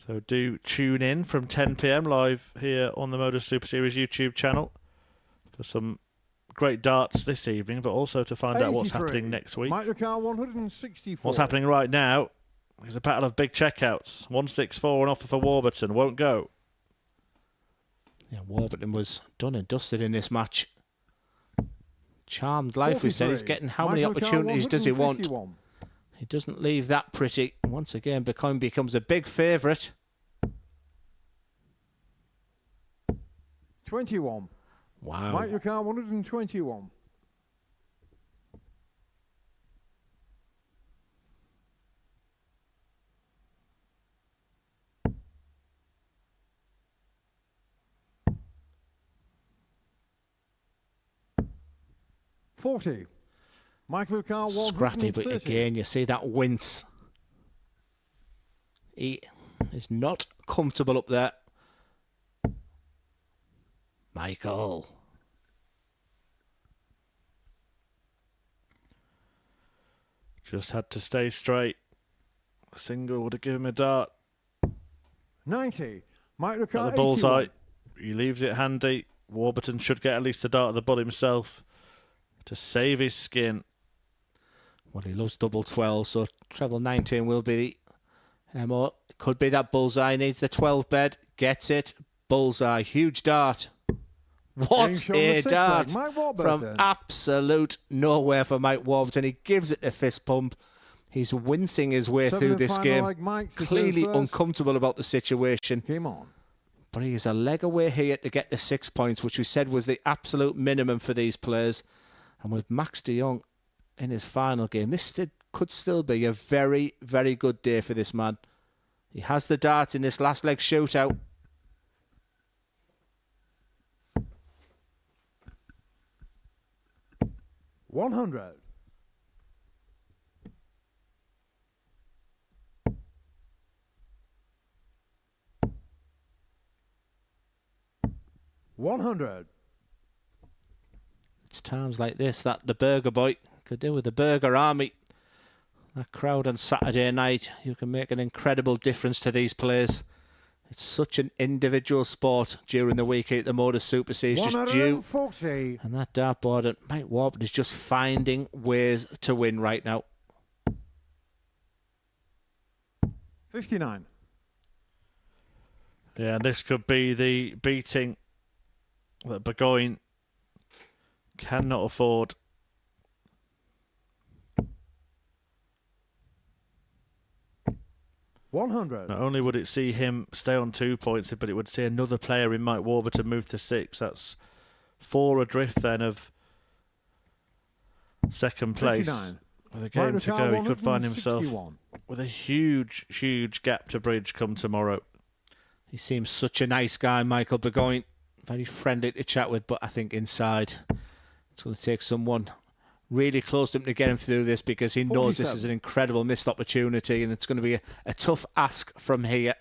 So do tune in from 10 p.m. live here on the Modus Super Series YouTube channel for some great darts this evening, but also to find out what's happening next week. Microcar 164. What's happening right now is a battle of big checkouts. 164, an offer for Warburton, won't go. Yeah, Warburton was done and dusted in this match. Charmed life, we said. He's getting how many opportunities does he want? He doesn't leave that pretty. Once again, Burgoyne becomes a big favourite. 21. Wow. Microcar 121. $40. Michael Carr, Scrappy, but again, you see that wince. He is not comfortable up there. Michael. Just had to stay straight. A single would have given him a dart. 90. Michael At Carr, the bullseye. He leaves it handy. Warburton should get at least a dart at the butt himself to save his skin. Well, he loves double 12, so treble 19 will be the MO. Could be that bullseye. Needs the 12 bed. Gets it. Bullseye. Huge dart. What a dart from absolute nowhere for Mike Warburton. He gives it a fist pump. He's wincing his way through this game. Clearly uncomfortable about the situation. Came on. But he is a leg away here to get the 6 points, which we said was the absolute minimum for these players. And with Max de Jong in his final game, this could still be a very, very good day for this man. He has the dart in this last leg shootout. $100. $100. It's times like this that the Burger Boy could do with the Burger Army. That crowd on Saturday night, you can make an incredible difference to these players. It's such an individual sport during the week at the Modus Super Series, just due. And that dartboard, and Mike Warburton is just finding ways to win right now. 59. Yeah, this could be the beating that Burgoyne cannot afford. $100. Not only would it see him stay on 2 points, but it would see another player in Mike Warburton move to 6. That's 4 adrift then of second place. 59. With a game to go, he could find himself with a huge, huge gap to bridge come tomorrow. He seems such a nice guy, Michael Burgoyne. Very friendly to chat with, but I think inside it's going to take someone really close to him to get him through this, because he knows this is an incredible missed opportunity and it's going to be a tough ask from here.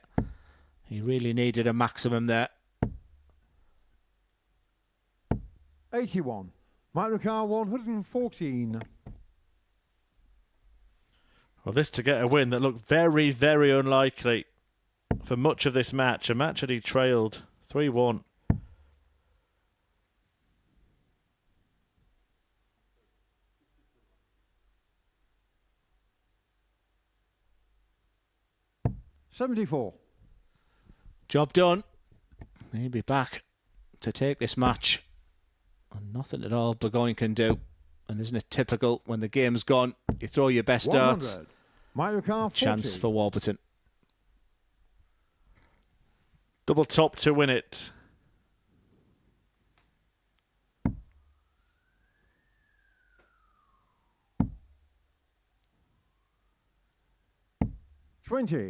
He really needed a maximum there. 81. Mike Ricard 114. Well, this to get a win that looked very, very unlikely for much of this match. A match that he trailed 3-1. 74. Job done. He'll be back to take this match. And nothing at all Burgoyne can do. And isn't it typical when the game's gone, you throw your best darts. Chance for Warburton. Double top to win it.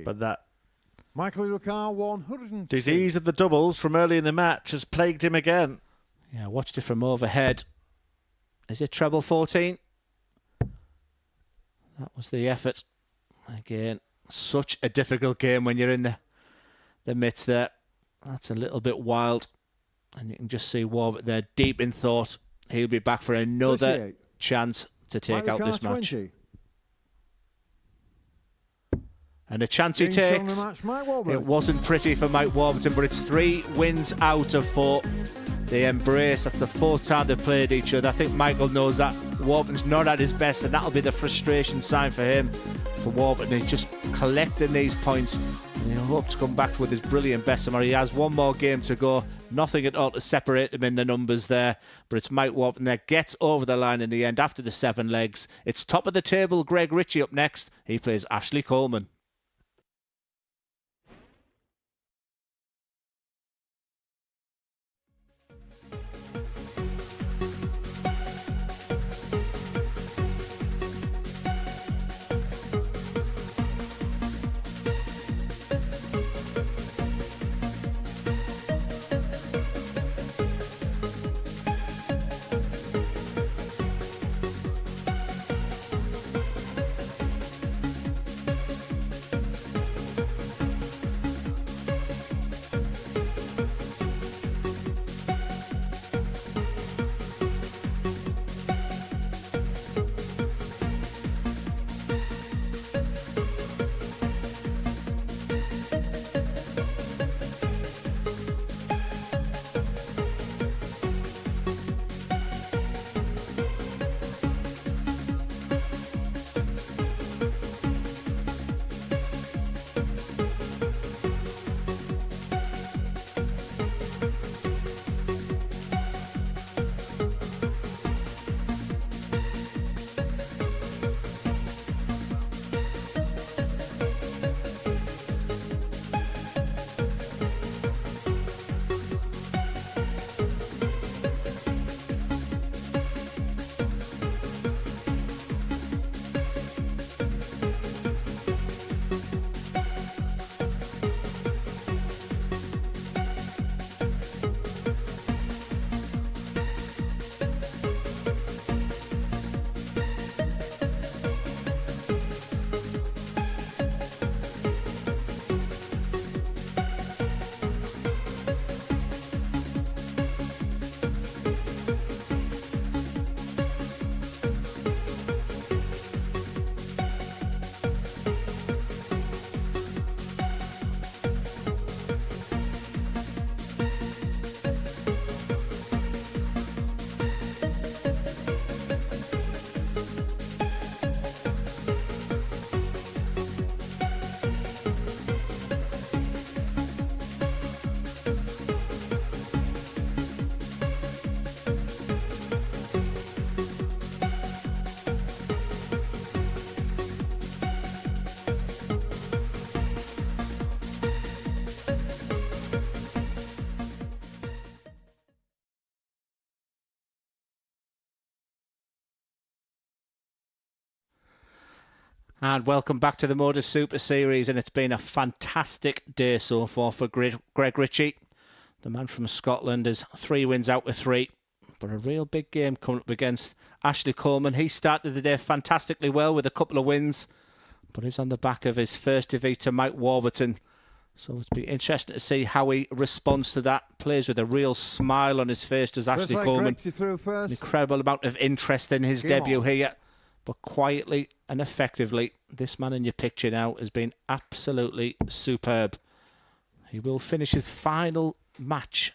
But that Michael Lucar 100. Disease of the doubles from early in the match has plagued him again. Yeah, I watched it from overhead. Is it treble 14? That was the effort. Again, such a difficult game when you're in the midst there. That's a little bit wild. And you can just see Warburton there deep in thought. He'll be back for another chance to take out this match. 20. And a chance he takes. It wasn't pretty for Mike Warburton, but it's 3 wins out of 4. They embrace. That's the 4th time they've played each other. I think Michael knows that Warburton's not at his best, and that'll be the frustration sign for him. For Warburton, he's just collecting these points, and he'll hope to come back with his brilliant best tomorrow. He has one more game to go. Nothing at all to separate him in the numbers there, but it's Mike Warburton that gets over the line in the end after the 7 legs. It's top of the table. Greg Richie up next. He plays Ashley Coleman. And welcome back to the Modus Super Series, and it's been a fantastic day so far for Greg Richie. The man from Scotland is 3 wins out of 3, but a real big game coming up against Ashley Coleman. He started the day fantastically well with a couple of wins, but he's on the back of his first defeat to Mike Warburton. So it'll be interesting to see how he responds to that. Plays with a real smile on his face, does Ashley Coleman. An incredible amount of interest in his debut here. But quietly and effectively, this man in your picture now has been absolutely superb. He will finish his final match,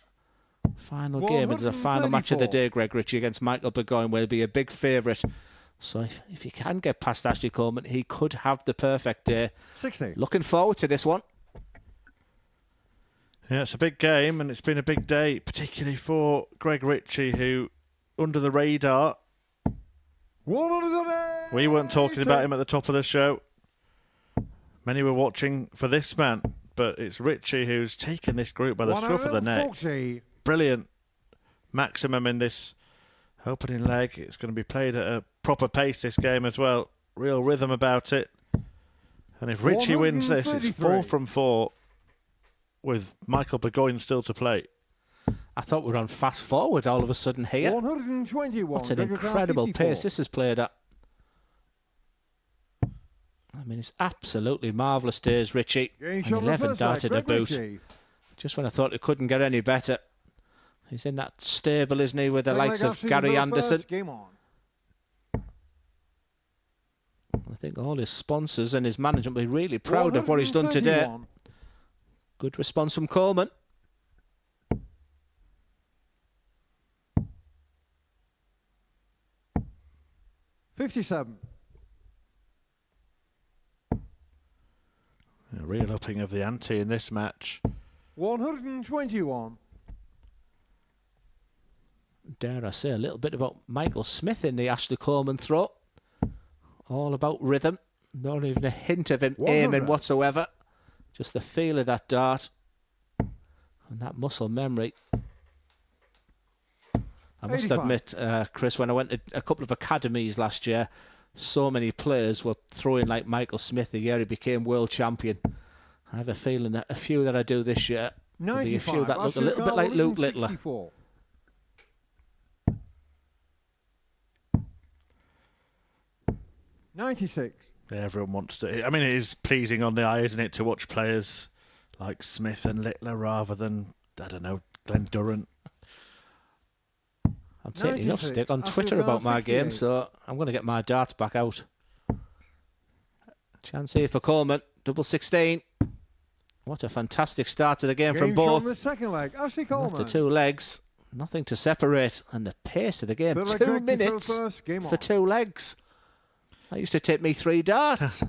final game. It's the final match of the day, Greg Richie, against Michael Burgoyne. Will be a big favourite. So if you can get past Ashley Coleman, he could have the perfect day. 60. Looking forward to this one. Yeah, it's a big game, and it's been a big day, particularly for Greg Richie, who, under the radar, we weren't talking about him at the top of the show. Many were watching for this man, but it's Richie who's taken this group by the scruff of the neck. Brilliant maximum in this opening leg. It's going to be played at a proper pace, this game as well. Real rhythm about it. And if Richie wins this, it's 4 from 4 with Michael Burgoyne still to play. I thought we were on fast forward all of a sudden here. 121. What an incredible pace this is played at. I mean, it's absolutely marvellous days, Richie. And 11 darted a boot. Just when I thought it couldn't get any better. He's in that stable, isn't he, with the likes of Gary Anderson. I think all his sponsors and his management will be really proud of what he's done today. Good response from Coleman. $57. A real upping of the ante in this match. 121. Dare I say a little bit about Michael Smith in the Ashley Coleman throw. All about rhythm. Not even a hint of him aiming whatsoever. Just the feel of that dart. And that muscle memory. I must admit, Chris, when I went to a couple of academies last year, so many players were throwing like Michael Smith the year he became world champion. I have a feeling that a few that I do this year will be a few that look a little bit like Luke Littler. 96. Yeah, everyone wants to. I mean, it is pleasing on the eye, isn't it, to watch players like Smith and Littler rather than, I don't know, Glenn Durrant. I'm taking enough stick on Twitter about my game, so I'm going to get my darts back out. Chance here for Coleman. Double 16. What a fantastic start to the game from both. The second leg, Ashley Coleman. After 2 legs, nothing to separate. And the pace of the game, 2 minutes for 2 legs. That used to take me 3 darts.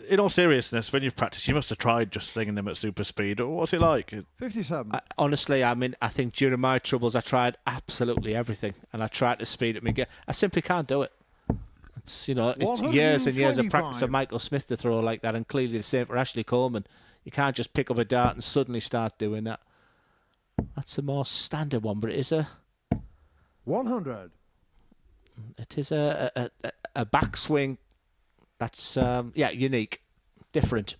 In all seriousness, when you've practiced, you must have tried just slinging them at super speed. What's it like? 57. Honestly, I mean, I think during my troubles, I tried absolutely everything, and I tried to speed up my game. I simply can't do it. It's, you know, it's years and years of practice for Michael Smith to throw like that, and clearly the same for Ashley Coleman. You can't just pick up a dart and suddenly start doing that. That's a more standard one, but it is a 100. It is a backswing that's unique, different.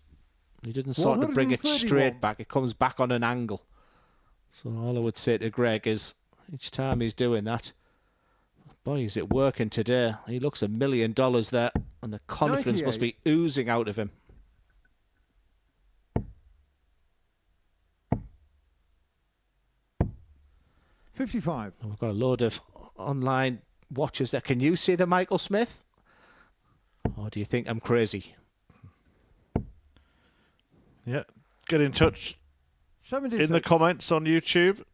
He doesn't sort of bring it straight back. It comes back on an angle. So all I would say to Greg is each time he's doing that, boy, is it working today. He looks $1 million there, and the confidence 98. must be oozing out of him. $55. We've got a load of online watchers there. Can you see the Michael Smith? Or do you think I'm crazy? Yeah, get in touch 76. in the comments on YouTube.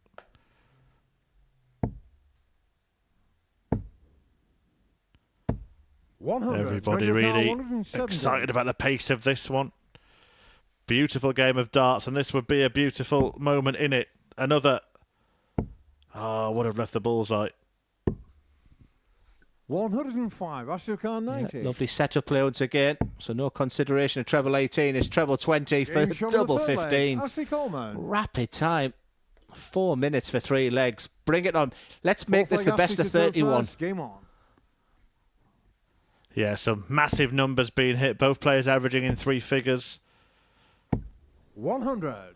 Everybody really excited about the pace of this one. Beautiful game of darts, and this would be a beautiful moment in it. Another. Oh, would have left the bullseye. 105. Ashley Khan 90. Yeah, lovely setup play once again. So no consideration of treble 18. It's treble 20 for double 15. Ashley Coleman. Rapid time. 4 minutes for 3 legs. Bring it on. Let's make this the best of 31. Game on. Yeah, some massive numbers being hit. Both players averaging in 3 figures. 100.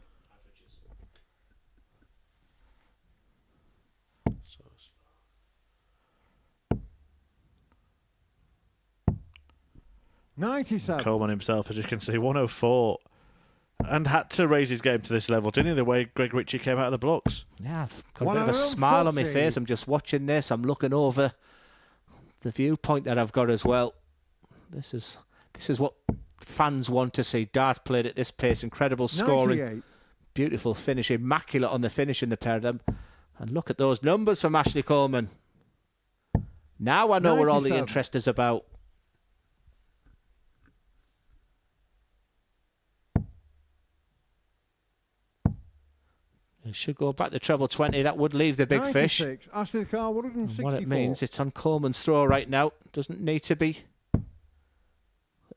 $97. Coleman himself, as you can see, 104. And had to raise his game to this level, didn't he? The way Greg Richie came out of the blocks. Yeah, I've got a bit of a smile on my face. I'm just watching this. I'm looking over the viewpoint that I've got as well. This is what fans want to see. Darts played at this pace. Incredible scoring. 98. Beautiful finish. Immaculate on the finish in the pair of them. And look at those numbers from Ashley Coleman. Now I know what all the interest is about. It should go back to treble 20. That would leave the big fish. 96. Ashley Carr, 164. What it means, it's on Coleman's throw right now. Doesn't need to be.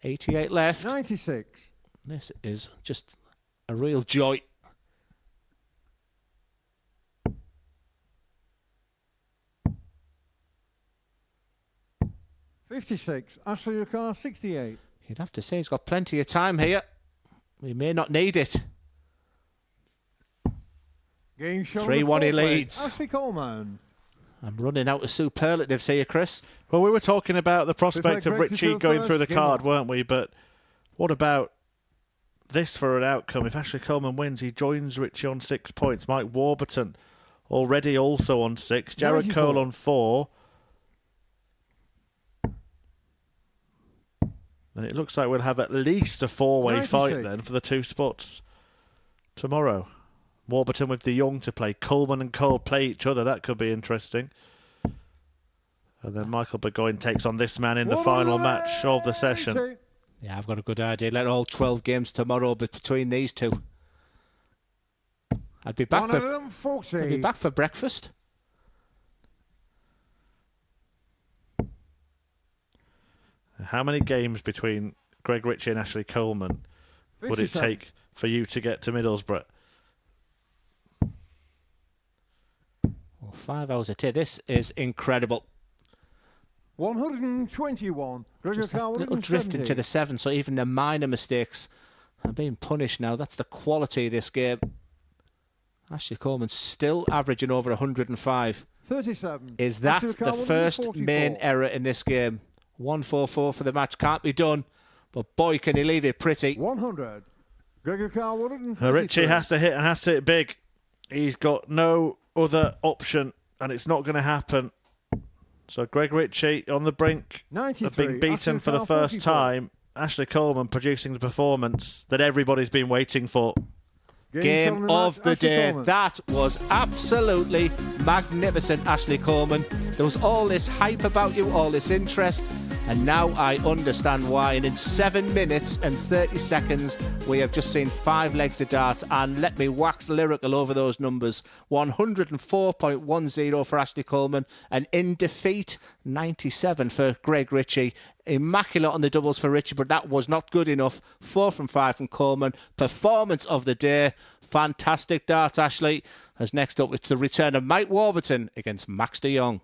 88 left. 96. This is just a real joy. $56. Ashley Carr, 68. You'd have to say he's got plenty of time here. We may not need it. Game show 3-1 he leads. Ashley Coleman. I'm running out of superlatives here, Chris. Well, we were talking about the prospect of Richie going through the card, on. weren't we? But what about this for an outcome? If Ashley Coleman wins, he joins Richie on 6 points. Mike Warburton already also on 6. Jared 94. Cole on 4. And it looks like we'll have at least a 4-way fight 96. then for the 2 spots tomorrow. Warburton with De Jong to play. Coleman and Cole play each other. That could be interesting. And then Michael Burgoyne takes on this man in the final match of the session. Yeah, I've got a good idea. Let all 12 games tomorrow be between these two. I'd be back for breakfast. How many games between Greg Richie and Ashley Coleman would it 57. take for you to get to Middlesbrough? Well, 5 hours a day. This is incredible. 121. Gregor Just that Carr, little drift 170. into the 7, so even the minor mistakes are being punished now. That's the quality of this game. Ashley Coleman still averaging over 105. 37. Is that Ashley Carr, the first 144. main error in this game? 144 for the match. Can't be done. But boy, can he leave it pretty. 100. Gregor Carr, 133. Richie has to hit and has to hit big. He's got no other option, and it's not going to happen. So Greg Richie on the brink 93. of being beaten Ashley for the Carr, first 44. time. Ashley Coleman producing the performance that everybody's been waiting for. Game of the day. That was absolutely magnificent, Ashley Coleman. There was all this hype about you, all this interest, and now I understand why. And in 7 minutes and 30 seconds, we have just seen 5 legs of darts, and let me wax lyrical over those numbers. 104.10 for Ashley Coleman, and in defeat, 97 for Greg Richie. Immaculate on the doubles for Richie, but that was not good enough. 4 from 5 from Coleman. Performance of the day. Fantastic darts, Ashley. As next up, it's the return of Mike Warburton against Max de Jong.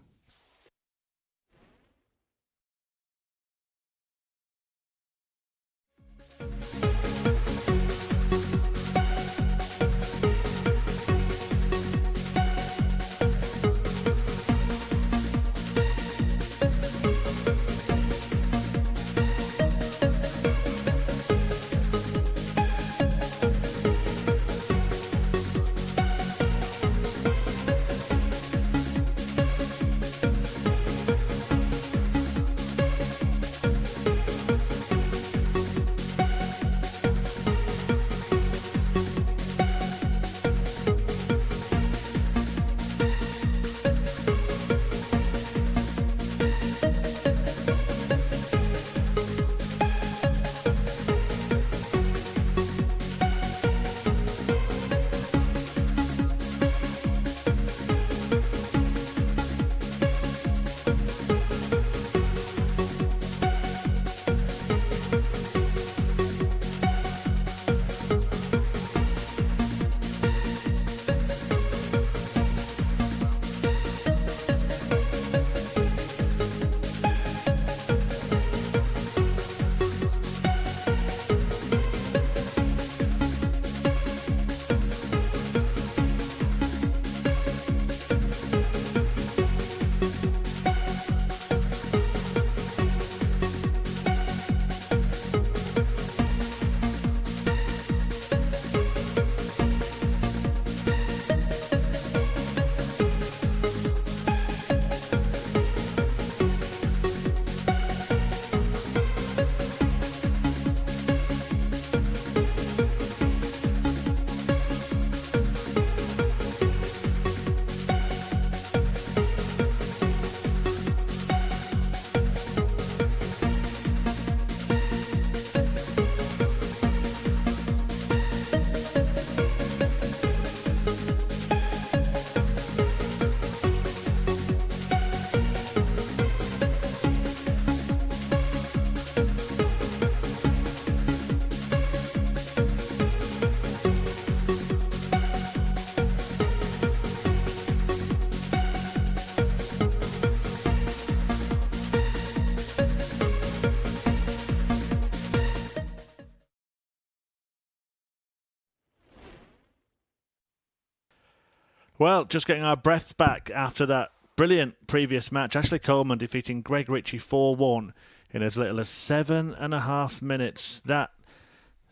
Well, just getting our breath back after that brilliant previous match. Ashley Coleman defeating Greg Richie 4-1 in as little as 7.5 minutes. That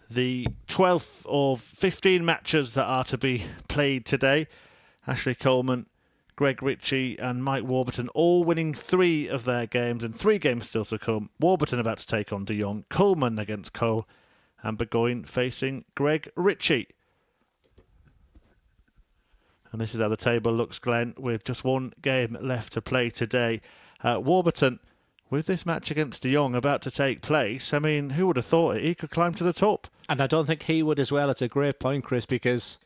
the 12th of 15 matches that are to be played today. Ashley Coleman, Greg Richie and Mike Warburton all winning 3 of their games, and 3 games still to come. Warburton about to take on De Jong, Coleman against Cole, and Burgoyne facing Greg Richie. And this is how the table looks, Glenn, with just 1 game left to play today. Warburton, with this match against De Jong about to take place, I mean, who would have thought it? He could climb to the top. And I don't think he would as well. It's a great point, Chris, because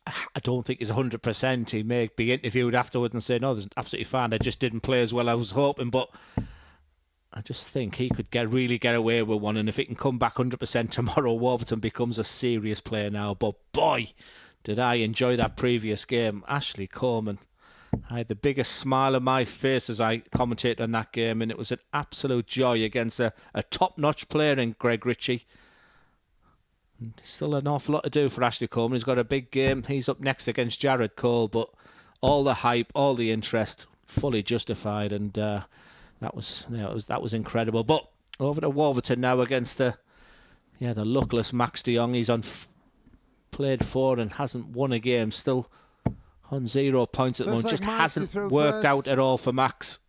I don't think he's 100%. He may be interviewed afterwards and say, no, that's absolutely fine. I just didn't play as well as I was hoping. But I just think he could really get away with one. And if he can come back 100% tomorrow, Warburton becomes a serious player now. But boy, did I enjoy that previous game. Ashley Coleman, I had the biggest smile on my face as I commentated on that game. And it was an absolute joy against a top-notch player in Greg Richie. Still an awful lot to do for Ashley Coleman. He's got a big game. He's up next against Jared Cole, but all the hype, all the interest, fully justified, and that was incredible. But over to Warburton now against the luckless Max de Jong. He's played 4 and hasn't won a game. Still on 0 points at the moment. Just hasn't worked out at all for Max.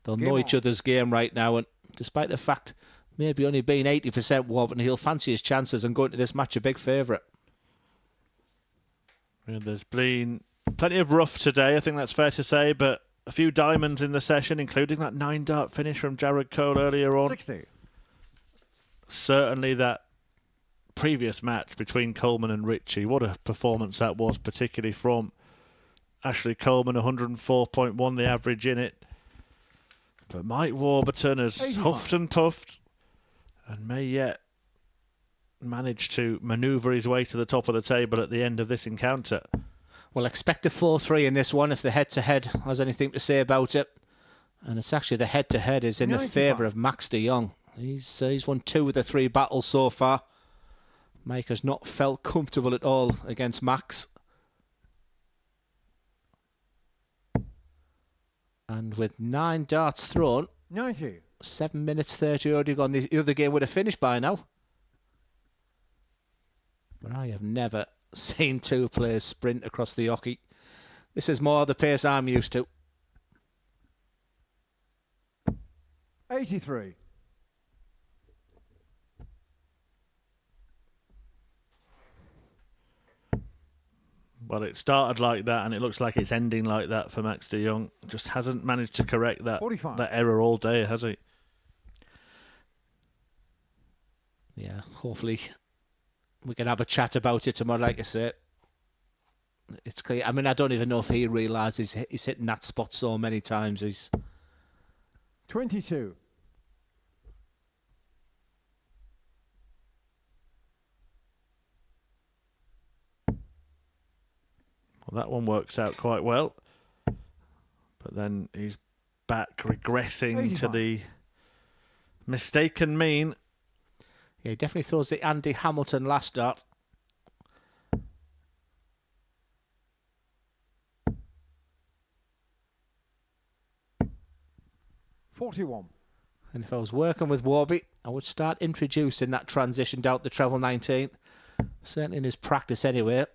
They'll know each other's game right now, and despite the fact maybe only being 80% Warburton, he'll fancy his chances and go into this match a big favourite. Yeah, there's been plenty of rough today, I think that's fair to say, but a few diamonds in the session, including that 9-dart finish from Jared Cole earlier on. 60. Certainly that previous match between Coleman and Richie, what a performance that was, particularly from Ashley Coleman, 104.1 the average in it. But Mike Warburton has huffed and puffed and may yet manage to manoeuvre his way to the top of the table at the end of this encounter. Well, expect a 4-3 in this one if the head-to-head has anything to say about it. And it's actually the head-to-head is in the favour of Max de Jong. He's won 2 of the 3 battles so far. Mike has not felt comfortable at all against Max. And with 9 darts thrown, 90. 7 minutes 30 already gone. The other game would have finished by now. But I have never seen 2 players sprint across the hockey. This is more the pace I'm used to. 83. Well, it started like that, and it looks like it's ending like that for Max de Jong. Just hasn't managed to correct that error all day, has he? Yeah, hopefully we can have a chat about it tomorrow. Like I said, it's clear. I mean, I don't even know if he realises he's hitting that spot so many times. He's 22. Well, that one works out quite well. But then he's back regressing 85. to the mistaken mean. Yeah, he definitely throws the Andy Hamilton last dart. $41. And if I was working with Warby, I would start introducing that transition down to treble 19. Certainly in his practice anyway.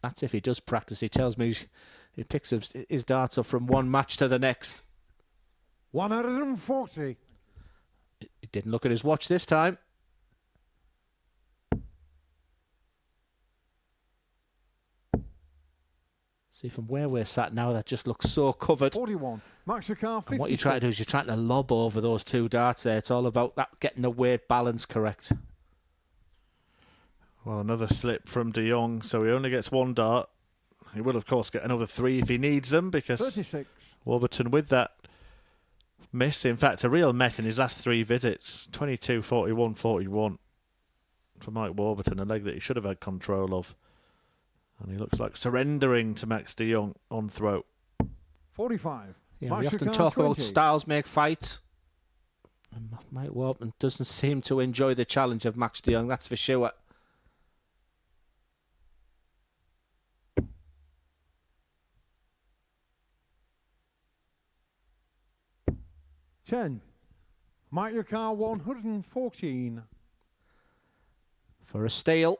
That's if he does practice. He tells me he picks up his darts up from one match to the next. 140. He didn't look at his watch this time. See, from where we're sat now, that just looks so covered. 41. Max Ricard, 50. And what you're trying to do is you're trying to lob over those 2 darts there. It's all about that getting the weight balance correct. Well, another slip from de Jong, so he only gets 1 dart. He will, of course, get another 3 if he needs them, because 36. Warburton with that miss, in fact, a real mess in his last 3 visits. 22, 41, 41 for Mike Warburton, a leg that he should have had control of. And he looks like surrendering to Max de Jong on throat. 45. Yeah, Max we often Ricard, talk 20. about styles make fights. And Mike Warburton doesn't seem to enjoy the challenge of Max de Jong, that's for sure. 10. Mark your car 114. For a steal.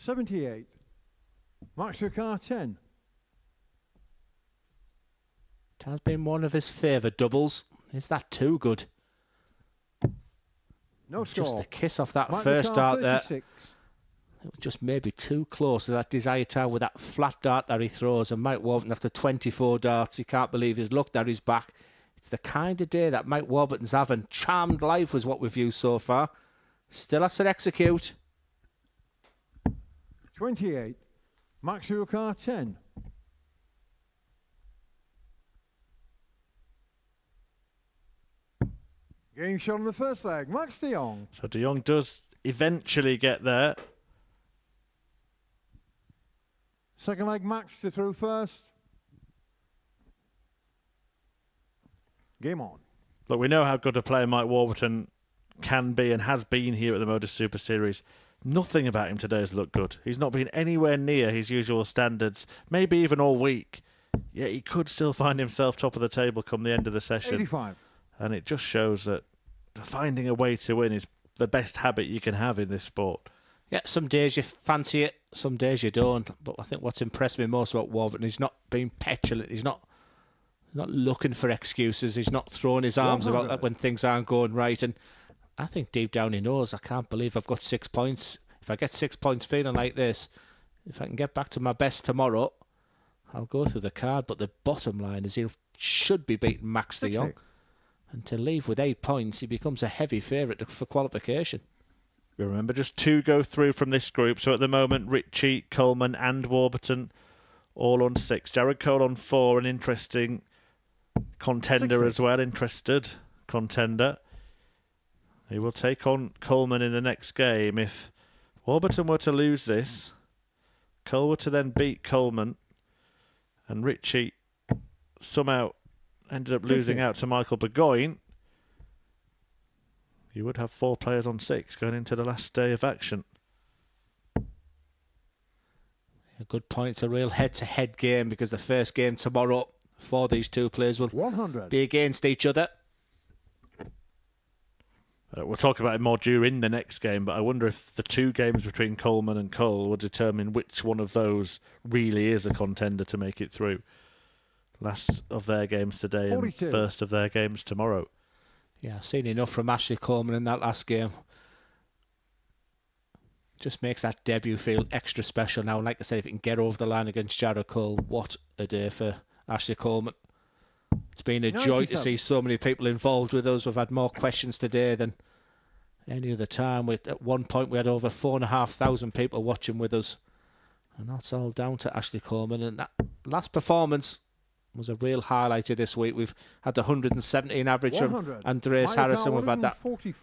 $78. Marks your car 10. It has been one of his favourite doubles. Is that too good? No score. Just a kiss off that Mark first your car dart there. 36. It was just maybe too close to that desired time with that flat dart that he throws. And Mike Warburton, after 24 darts, he can't believe his luck that he's back. It's the kind of day that Mike Warburton's having. Charmed life was what we've used so far. Still has to execute. 28. Max your car 10. Game shot on the first leg. Max de Jong. So de Jong does eventually get there. Second leg, Max to through first. Game on. Look, we know how good a player Mike Warburton can be and has been here at the Modus Super Series. Nothing about him today has looked good. He's not been anywhere near his usual standards, maybe even all week. Yet he could still find himself top of the table come the end of the session. 85. And it just shows that finding a way to win is the best habit you can have in this sport. Yeah, some days you fancy it, some days you don't. But I think what's impressed me most about Warburton, he's not being petulant. He's not looking for excuses. He's not throwing his arms about that when things aren't going right. And I think deep down he knows, I can't believe I've got 6 points. If I get 6 points feeling like this, if I can get back to my best tomorrow, I'll go through the card. But the bottom line is he should be beating Max de Jong. And to leave with 8 points, he becomes a heavy favourite for qualification. Remember, just 2 go through from this group. So at the moment, Richie, Coleman and Warburton all on 6. Jared Cole on 4, an interesting contender 60. as well. Interested contender. He will take on Coleman in the next game. If Warburton were to lose this, Cole were to then beat Coleman, and Richie somehow ended up losing out to Michael Burgoyne, you would have 4 players on 6 going into the last day of action. A good point. It's a real head-to-head game because the first game tomorrow for these two players will 100. be against each other. We'll talk about it more during the next game, but I wonder if the 2 games between Coleman and Cole will determine which one of those really is a contender to make it through. Last of their games today 42. and first of their games tomorrow. Yeah, I've seen enough from Ashley Coleman in that last game. Just makes that debut feel extra special now. And like I said, if he can get over the line against Jared Cole, what a day for Ashley Coleman. It's been a joy to see so many people involved with us. We've had more questions today than any other time. At one point, we had over 4,500 people watching with us. And that's all down to Ashley Coleman. And that last performance was a real highlight of this week. We've had the 117 average from Andreas Harrison. We've had that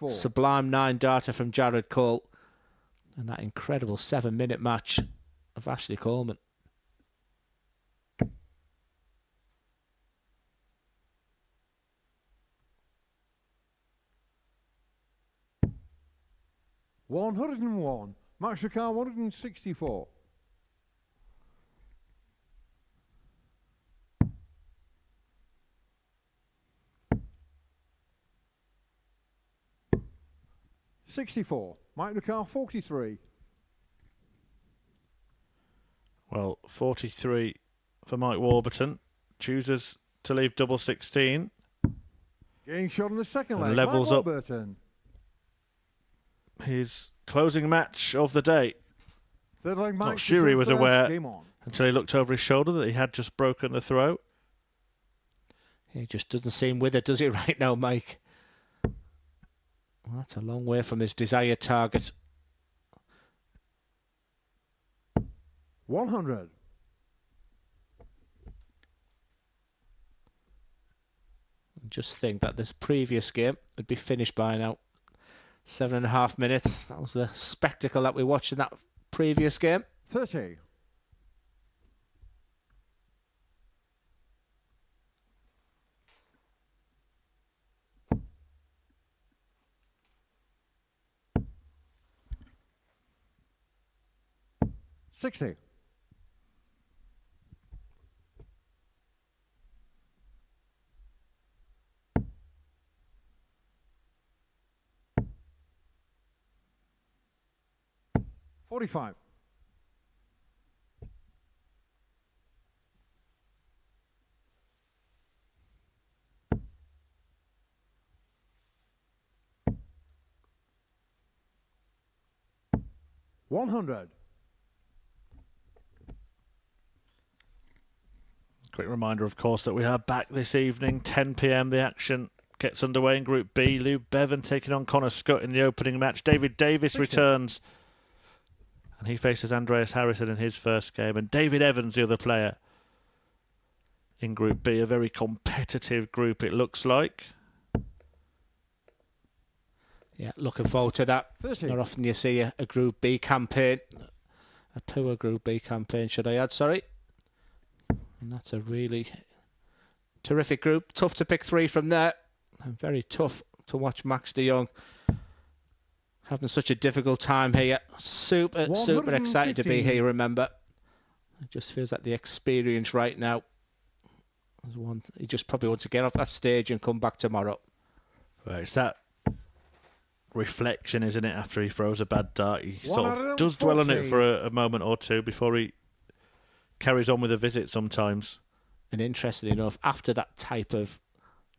sublime 9 darter from Jared Cole. And that incredible 7-minute match of Ashley Coleman. $101. Max your car 164. $64. Mike the car 43. Well, 43 for Mike Warburton. Chooses to leave double 16. Getting shot on the second leg. Levels Mike up Warburton. His closing match of the day. Third leg, Mike. Not sure he was aware Game on. until he looked over his shoulder that he had just broken the throw. He just doesn't seem with it, does he, right now, Mike? Well, that's a long way from his desired target. 100. Just think that this previous game would be finished by now. 7.5 minutes. That was the spectacle that we watched in that previous game. 30. 60. $45. $100. Quick reminder, of course, that we are back this evening, 10 p.m. The action gets underway in Group B. Lou Bevan taking on Connor Scott in the opening match. David Davis returns, and he faces Andreas Harrison in his first game. And David Evans, the other player in Group B, a very competitive group, it looks like. Yeah, looking forward to that. 30. Not often you see a Group B campaign, a poor Group B campaign, should I add, sorry. And that's a really terrific group. Tough to pick three from there. And very tough to watch Max de Jong having such a difficult time here. Super excited to be here, remember. It just feels like the experience right now. He just probably wants to get off that stage and come back tomorrow. Right, it's that reflection, isn't it, after he throws a bad dart? He sort of does dwell on it for a moment or two before he carries on with a visit sometimes. And interestingly enough, after that type of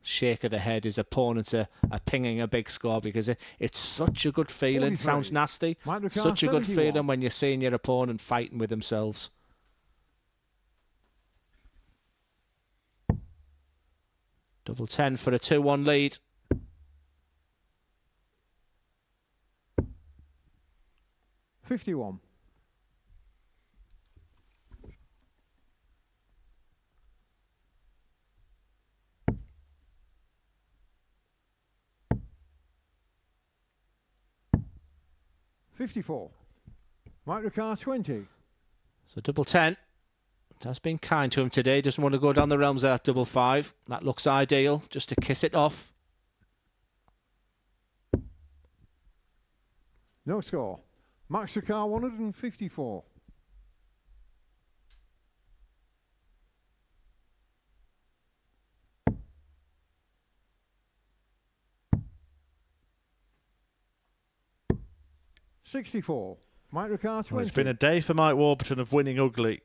shake of the head, his opponents are pinging a big score, because it's such a good feeling. Sounds nasty. Such a good feeling when you're seeing your opponent fighting with themselves. Double 10 for a 2-1 lead. $51. $54. Microcar 20. So double 10. It has been kind to him today. Doesn't want to go down the realms of that double 5. That looks ideal, just to kiss it off. No score. Microcar 154. $64. Microcar 20. Well, it's been a day for Mike Warburton of winning ugly.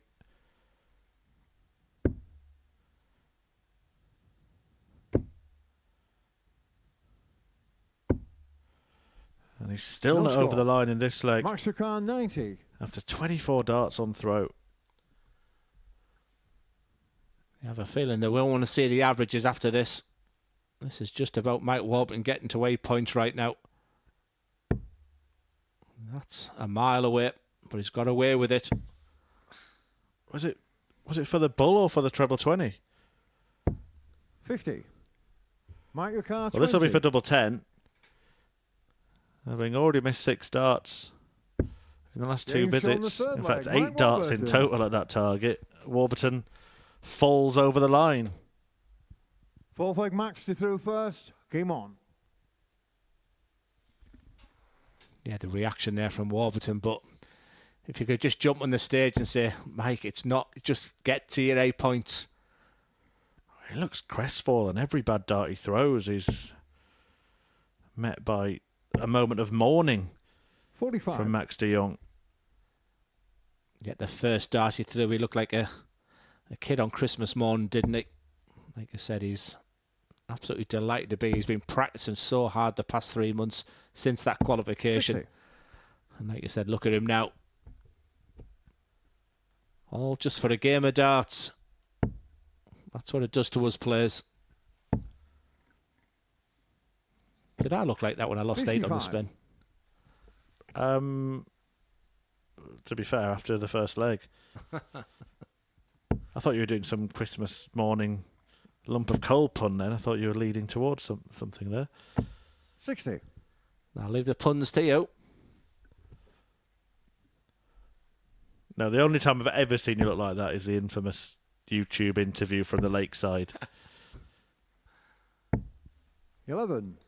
And he's still not over the line in this leg. Microcar 90. After 24 darts on throat. I have a feeling they will want to see the averages after this. This is just about Mike Warburton getting to 8 points right now. That's a mile away, but he's got away with it. Was it for the bull or for the treble 20? 50. Microcar 20. Well, this will be for double 10. Having already missed 6 darts in the last 2 visits. In fact, 8 darts in total at that target. Warburton falls over the line. Full flag Max to through first. Game on. Yeah, the reaction there from Warburton, but if you could just jump on the stage and say, Mike, it's not, just get to your 8 points. He looks crestfallen. Every bad dart he throws is met by a moment of mourning 45 from Max de Jong. Yeah, the first dart he threw, he looked like a kid on Christmas morning, didn't he? Like I said, he's absolutely delighted to be. He's been practicing so hard the past 3 months since that qualification. 60. And like you said, look at him now. All just for a game of darts. That's what it does to us players. Did I look like that when I lost 8 on the spin? To be fair, after the first leg. I thought you were doing some Christmas morning lump of coal pun then. I thought you were leading towards something there. 60. I'll leave the puns to you. No, the only time I've ever seen you look like that is the infamous YouTube interview from the lakeside. 11.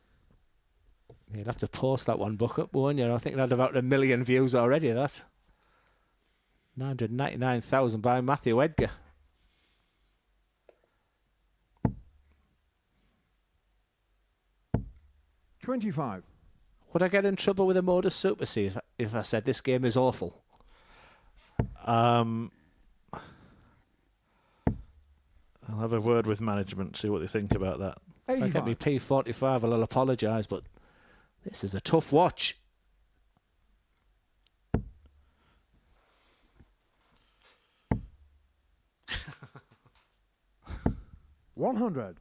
You'd have to post that one book up, won't you? I think it had about 1 million views already, that. 999,000 by Matthew Edgar. $25. Would I get in trouble with a Modus Super C if I said this game is awful? I'll have a word with management, see what they think about that. If I get me P45, I'll apologise, but this is a tough watch. $100.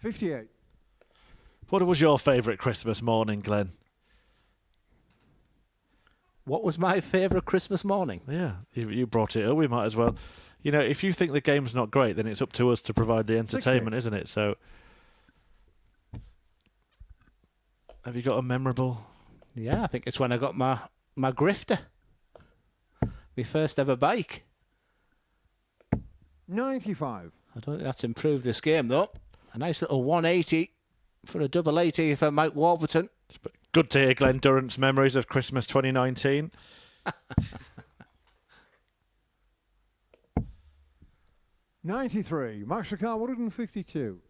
$58. What was your favourite Christmas morning, Glenn? What was my favourite Christmas morning? Yeah, you brought it up. We might as well. You know, if you think the game's not great, then it's up to us to provide the entertainment, 60. isn't it? So, have you got a memorable? Yeah, I think it's when I got my grifter. My first ever bike. $95. I don't think that's improved this game, though. A nice little 180 for a double 80 for Mike Warburton. Good to hear Glenn Durrant's memories of Christmas 2019. $93. Max Ricard 152.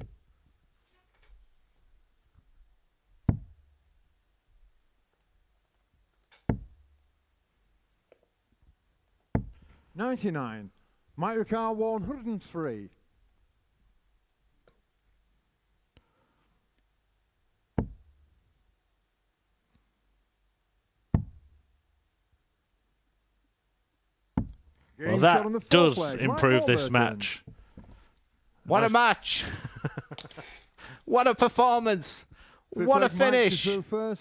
$99. Mike Ricard 103. Well, that does improve this match. What a match! What a performance! What a finish! Well,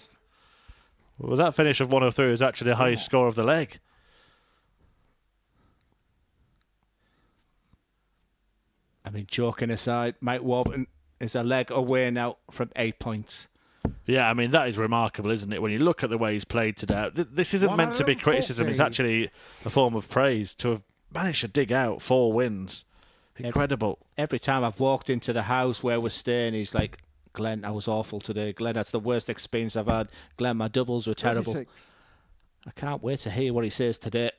that finish of 103 is actually the highest score of the leg. I mean, joking aside, Mike Warburton is a leg away now from 8 points. Yeah, I mean, that is remarkable, isn't it? When you look at the way he's played today. This isn't meant to be criticism. It's actually a form of praise to have managed to dig out 4 wins. Incredible. Every time I've walked into the house where we're staying, he's like, Glenn, I was awful today. Glenn, that's the worst experience I've had. Glenn, my doubles were terrible. 36. I can't wait to hear what he says today.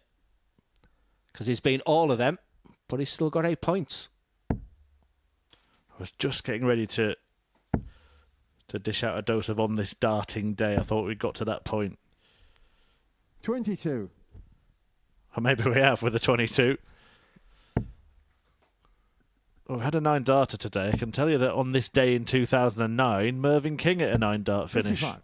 Because he's been all of them, but he's still got 8 points. I was just getting ready to dish out a dose of On This Darting Day. I thought we'd got to that point. 22. Or maybe we have with a 22. Well, we've had a 9-darter today. I can tell you that on this day in 2009, Mervyn King at a 9-dart finish. 55.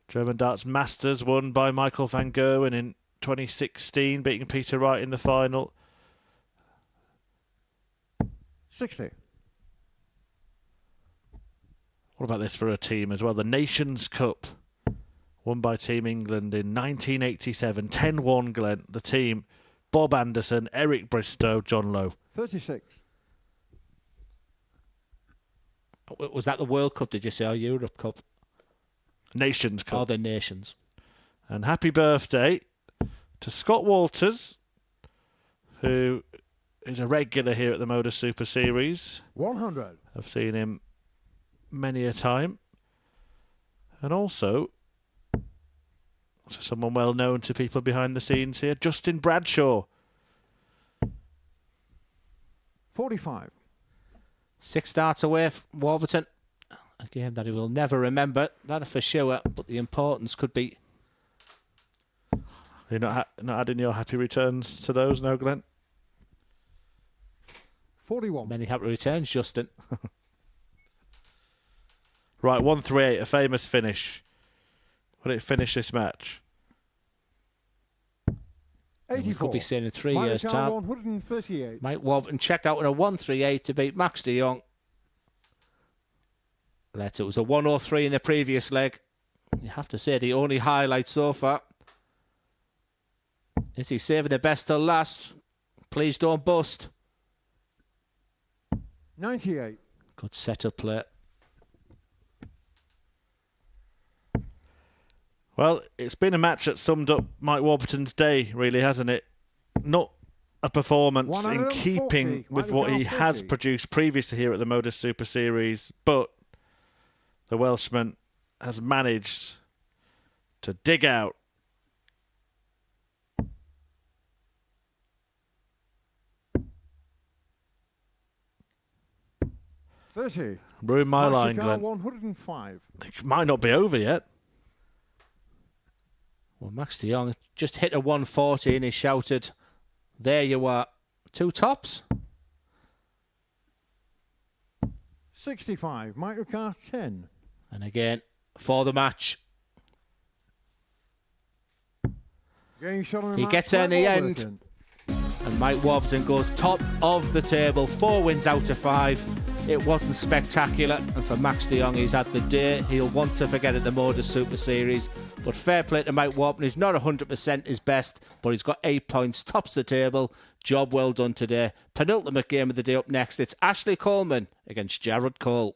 German Darts Masters won by Michael van Gerwen in 2016, beating Peter Wright in the final. 60. What about this for a team as well? The Nations Cup, won by Team England in 1987. 10-1, Glenn. The team, Bob Anderson, Eric Bristow, John Lowe. 36. Was that the World Cup, did you say, or Europe Cup? Nations Cup. Oh, the Nations. And happy birthday to Scott Walters, who is a regular here at the Modus Super Series. 100. I've seen him many a time. And also, someone well known to people behind the scenes here, Justin Bradshaw. 45. 6 darts away from Warburton. A game that he will never remember, that for sure, but the importance could be... You're not adding your happy returns to those, no, Glenn? 41. Many happy returns, Justin. Right, 138, a famous finish. Will it finish this match? 84. We could be seeing in 3 Mike years' Ricard time. 138. Mike Warburton checked out in a 138 to beat Max de Jong. It was a 103 in the previous leg. You have to say the only highlight so far. Is he saving the best till last? Please don't bust. 98. Good setup play. Well, it's been a match that summed up Mike Warburton's day, really, hasn't it? not a performance in 140, keeping with what he has 140. produced previously here at the Modus Super Series, but the Welshman has managed to dig out Ruin my line, Glenn. 105. It might not be over yet. Well, Max de Jong just hit a 140 and he shouted, "There you are, 2 tops." 65, Mike Ricard 10. And again, for the match, Getting shot on the he mark, gets there in Mike the Warburton. end. And Mike Warburton goes top of the table, 4 wins out of 5. It wasn't spectacular, and for Max de Jong, he's had the day he'll want to forget at the Modus Super Series. But fair play to Mike Warburton. He's not 100% his best, but he's got 8 points, tops the table. Job well done today. Penultimate game of the day up next. It's Ashley Coleman against Jared Cole.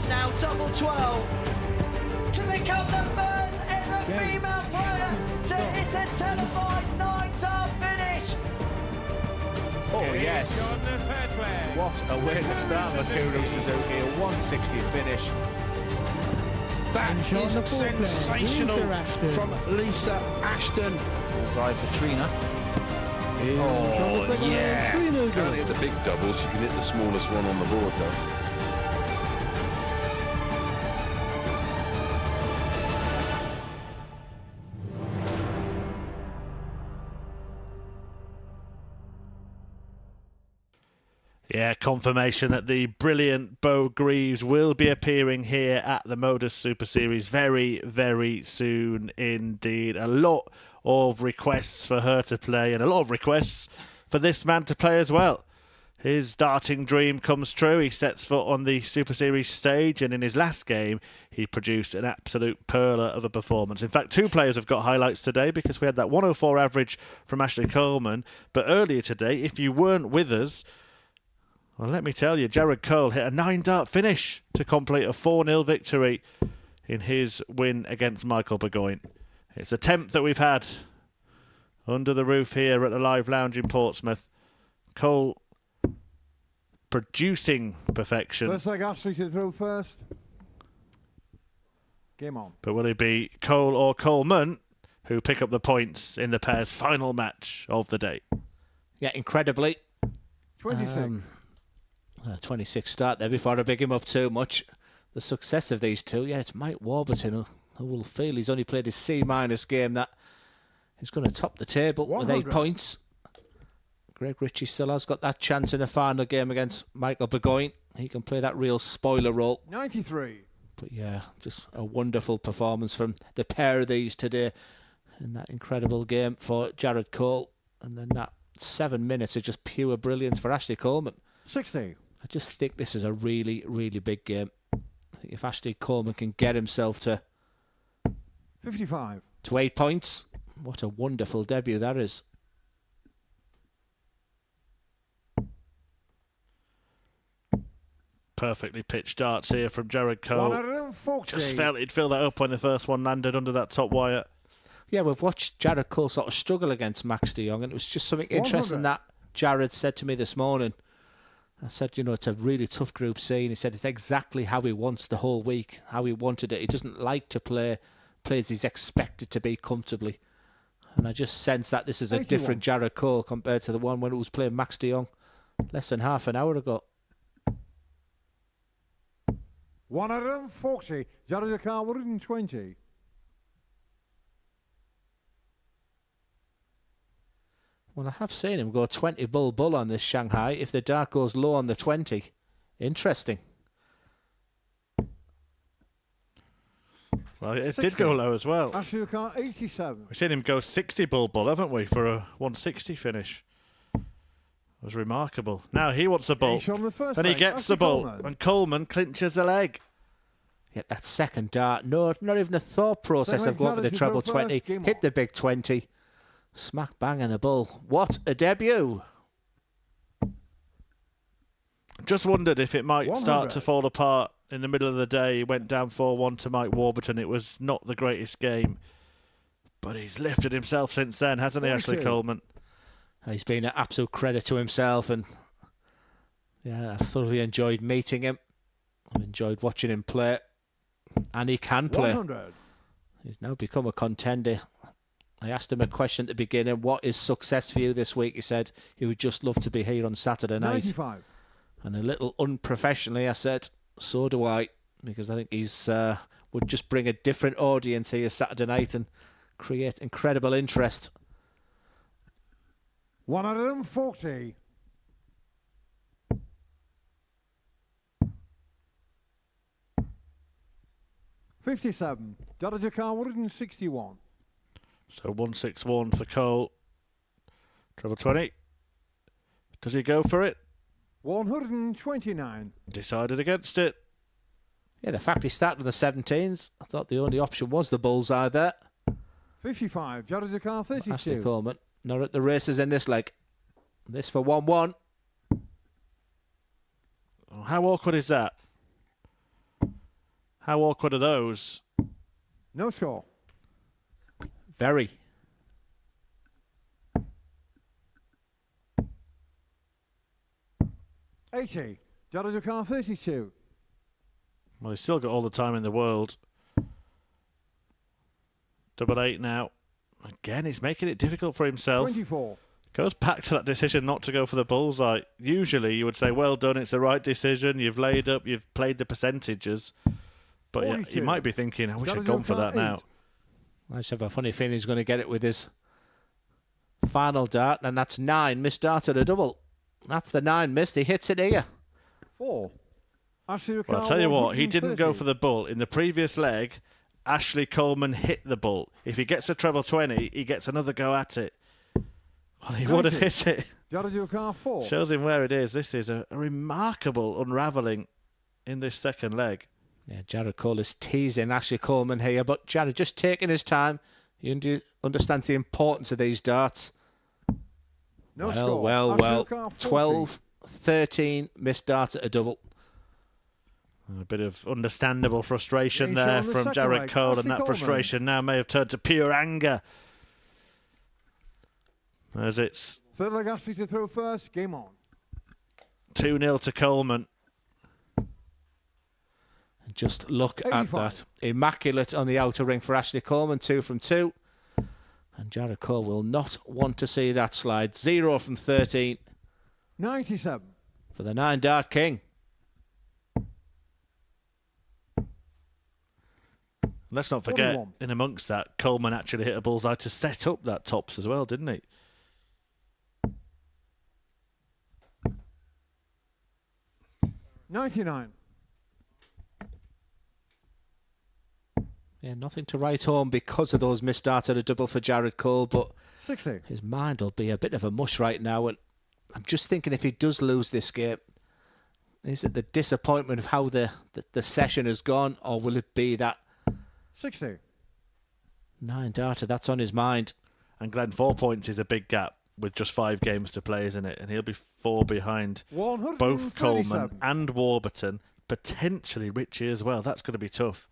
Now double 12 to become the first ever female player to hit a televised 9-star finish. Oh, yes. What a way to start Makuru Suzuki, a 160 finish. That is sensational from Lisa Ashton. Bullseye for Trina. Oh, yeah. You can't hit the big doubles, you can hit the smallest one on the board, though. Yeah, confirmation that the brilliant Bo Greaves will be appearing here at the Modus Super Series very, very soon indeed. A lot of requests for her to play and a lot of requests for this man to play as well. His darting dream comes true. He sets foot on the Super Series stage, and in his last game, he produced an absolute perler of a performance. In fact, 2 players have got highlights today because we had that 104 average from Ashley Coleman. But earlier today, if you weren't with us, well, let me tell you, Jared Cole hit a 9-dart finish to complete a 4-0 victory in his win against Michael Burgoyne. It's the 10th that we've had under the roof here at the Live Lounge in Portsmouth. Cole producing perfection. Looks like Ashley should throw first. Game on. But will it be Cole or Coleman who pick up the points in the pair's final match of the day? Yeah, incredibly. 26. 26 start there before I big him up too much. The success of these two, yeah, it's Mike Warburton who will feel he's only played his C- game that he's going to top the table 100. with 8 points. Greg Richie still has got that chance in the final game against Michael Burgoyne. He can play that real spoiler role. 93. But yeah, just a wonderful performance from the pair of these today in that incredible game for Jared Cole. And then that 7 minutes of just pure brilliance for Ashley Coleman. 60. I just think this is a really, really big game. I think if Ashley Coleman can get himself to 55. To 8 points, what a wonderful debut that is. Perfectly pitched darts here from Jared Cole. 140. Just felt he'd fill that up when the first one landed under that top wire. Yeah, we've watched Jared Cole sort of struggle against Max de Jong, and it was just something interesting that Jared said to me this morning. I said, you know, it's a really tough Group C, and he said it's exactly how he wants the whole week, how he wanted it. He doesn't like to play plays he's expected to be comfortably. And I just sense that this is a different Jared Cole compared to the one when it was playing Max de Jong less than half an hour ago. 140. Jared Cole 120. Well, I have seen him go 20 bull on this Shanghai. If the dart goes low on the 20, interesting. Well, it did go low as well. Ashley Cole 87. We've seen him go 60 bull, haven't we, for a 160 finish. It was remarkable. Now he wants the bull. Then he gets the bull, and Coleman clinches the leg. Yeah, that second dart, no, not even a thought process of going for the treble 20. Hit the big 20. Smack bang in the bull. What a debut. Just wondered if it might start to fall apart in the middle of the day. He went down 4-1 to Mike Warburton. It was not the greatest game. But he's lifted himself since then, hasn't he, Ashley Coleman? He's been an absolute credit to himself, and yeah, I've thoroughly enjoyed meeting him. I've enjoyed watching him play, and he can play. 100. He's now become a contender. I asked him a question at the beginning, what is success for you this week? He said he would just love to be here on Saturday night. 95. And a little unprofessionally, I said, so do I, because I think he's would just bring a different audience here Saturday night and create incredible interest. 140. $57. Jared Cole 161. So 161 for Cole. Treble 20. Does he go for it? 129. Decided against it. Yeah, the fact he started with the 17s, I thought the only option was the bullseye there. 55. Jared Cole 32. Ashley Coleman, not at the races in this leg. This for 1-1. How awkward is that? How awkward are those? No score. Very. $80. Jared Cole 32. Well, he's still got all the time in the world. 8 now. Again, he's making it difficult for himself. 24. Goes back to that decision not to go for the bullseye. Usually you would say, well done, it's the right decision. You've laid up, you've played the percentages. But yeah, you might be thinking, I wish I'd gone for that now. I just have a funny feeling he's going to get it with his final dart, and that's 9. Missed dart at a double. That's the 9 missed. He hits it here. 4. Ashley Well, I'll tell you what, he didn't go for the bull. In the previous leg, Ashley Coleman hit the bull. If he gets a treble 20, he gets another go at it. Well, he would have hit it. Judge your car 4. Shows him where it is. This is a remarkable unravelling in this second leg. Yeah, Jared Cole is teasing Ashley Coleman here, but Jared just taking his time. He understands the importance of these darts. No score. Well. 12-13, missed darts at a double. A bit of understandable frustration there from Jared Cole, and that frustration now may have turned to pure anger. As it's third leg Ashley to throw first, game on. 2-0 to Coleman. Just look at that. Immaculate on the outer ring for Ashley Coleman, 2 from 2. And Jared Cole will not want to see that slide. 0 from 13. 97. For the 9-dart king. Let's not forget, 41. in amongst that, Coleman actually hit a bullseye to set up that tops as well, didn't he? $99. Yeah, nothing to write home because of those missed darts at a double for Jared Cole, but 60. His mind will be a bit of a mush right now, and I'm just thinking if he does lose this game, is it the disappointment of how the session has gone, or will it be that 60. 9-darter that's on his mind? And Glenn, 4 points is a big gap with just 5 games to play, isn't it? And he'll be 4 behind both Coleman and Warburton, potentially Richie as well. That's going to be tough.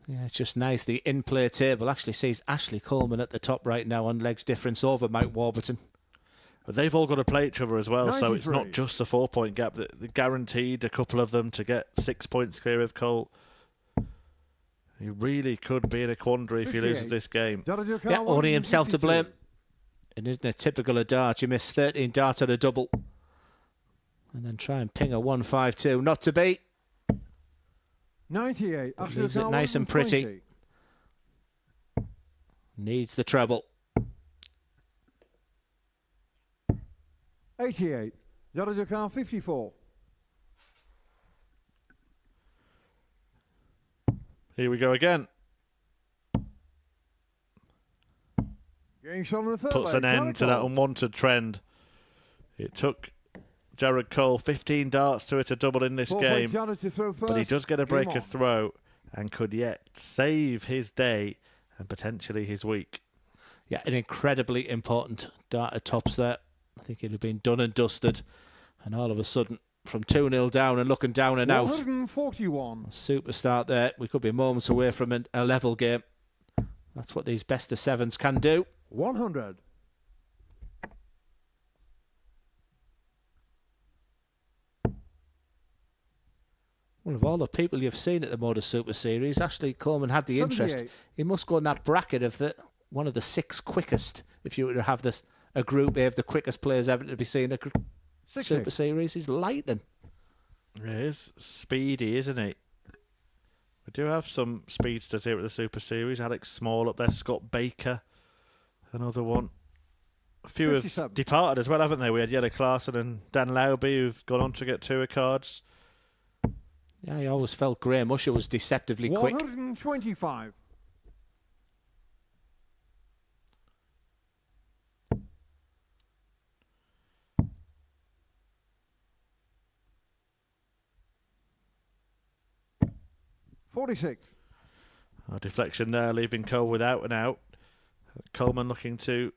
Yeah, it's just nice. The in-play table actually sees Ashley Coleman at the top right now on legs difference over Mike Warburton. But they've all got to play each other as well, 93. so it's not just a 4-point gap. They're guaranteed a couple of them to get 6 points clear of Cole. He really could be in a quandary if he loses this game. Yeah, only himself to blame. And isn't it typical of dart? You miss 13 darts at a double. And then try and ping a 1-5-2. Not to be. 98. Leaves it nice and pretty. Needs the treble. 88. Judge car 54. Here we go again. Game shot on the third Puts leg. an end to that unwanted trend. It took Jared Cole 15 darts to hit a double in this game, but he does get a breaker throw and could yet save his day and potentially his week. Yeah, an incredibly important dart at tops there. I think he'd have been done and dusted, and all of a sudden, from 2-0 down and looking down and out, 141. Super start there. We could be moments away from a level game. That's what these best of sevens can do. 100. Well, of all the people you've seen at the Modus Super Series, Ashley Coleman had the 78. interest. He must go in that bracket of one of the 6 quickest. If you were to have a group A of the quickest players ever to be seen at Super Series, he's lightning. He is speedy, isn't he? We do have some speedsters here at the Super Series. Alex Small up there, Scott Baker, another one. A few 57. have departed as well, haven't they? We had Yella Clarkson and Dan Lauby who've gone on to get tour cards. Yeah, I always felt Graham Usher was deceptively quick. 125. $46. A deflection there, leaving Cole without an out. Coleman looking to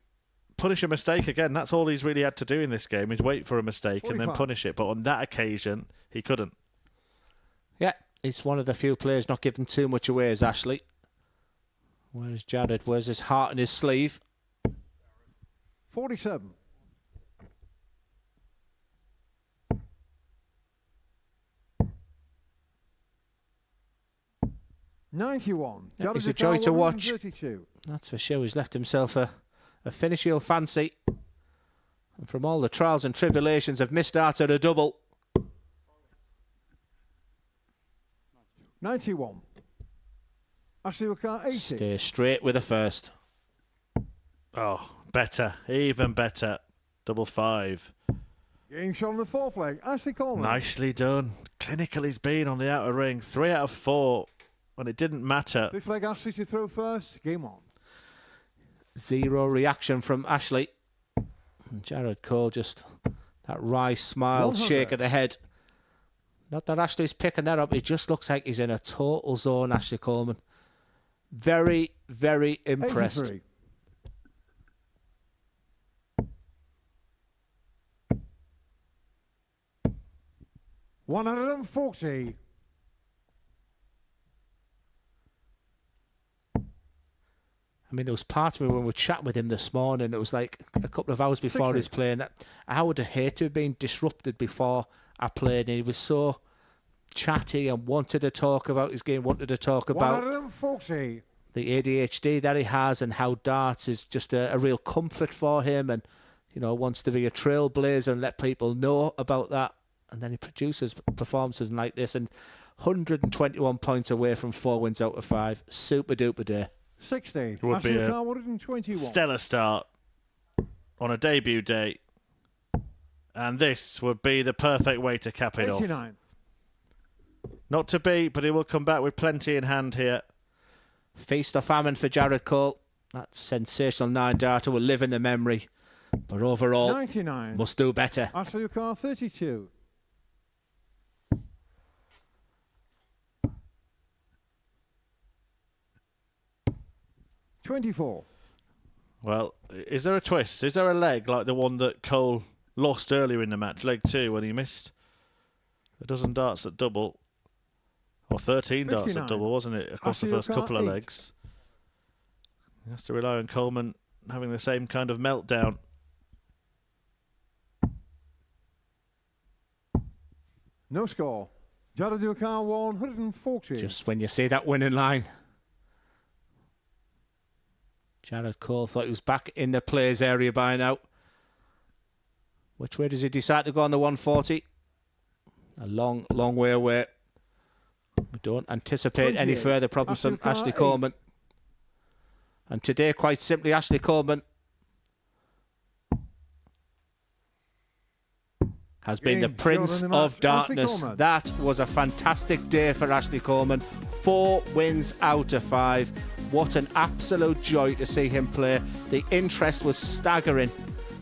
punish a mistake again. That's all he's really had to do in this game, is wait for a mistake 45. and then punish it. But on that occasion, he couldn't. Yeah, he's one of the few players not giving too much away, is Ashley. Where's Jared? Where's his heart in his sleeve? 47. $91. Yeah, it's a joy to watch. That's for sure. He's left himself a finish he'll fancy. And from all the trials and tribulations of missed art at a double. 91. Ashley Wakar 80. Stay straight with the first. Oh, better. Even better. Double 5. Game shot on the fourth leg. Ashley Coleman. Nicely done. Clinical he's been on the outer ring. 3 out of 4. When it didn't matter. Fifth leg Ashley to throw first. Game on. 0 reaction from Ashley. And Jared Cole just that wry smile, 100. shake of the head. Not that Ashley's picking that up. It just looks like he's in a total zone, Ashley Coleman. Very, very impressed. 83. $140. I mean, there was part of me when we were chatting with him this morning, it was like a couple of hours before 60. his playing. I would have hated to have been disrupted before I played. And he was so chatty and wanted to talk about his game, wanted to talk about 140. the ADHD that he has and how darts is just a real comfort for him, and wants to be a trailblazer and let people know about that. And then he produces performances like this, and 121 points away from 4 wins out of 5. Super duper day. 60. Would be a 121. stellar start on a debut day, and this would be the perfect way to cap it 89. off. Not to be, but he will come back with plenty in hand here. Feast or famine for Jared Cole. That sensational 9-darter will live in the memory, but overall 99. must do better. Ashley Cole 32. $24. Well, is there a twist? Is there a leg like the one that Cole lost earlier in the match, leg 2, when he missed a dozen darts at double, or 13 darts 59. at double, wasn't it, across Ashley the first couple of 8. legs? He has to rely on Coleman having the same kind of meltdown. No score. Jared Cole 140. Just when you see that winning line. Jared Cole thought he was back in the players area by now. Which way does he decide to go on the 140? A long, long way away. We don't anticipate any further problems from Ashley Coleman. And today, quite simply, Ashley Coleman has been the Prince of Darkness. That was a fantastic day for Ashley Coleman. 4 wins out of 5. What an absolute joy to see him play. The interest was staggering.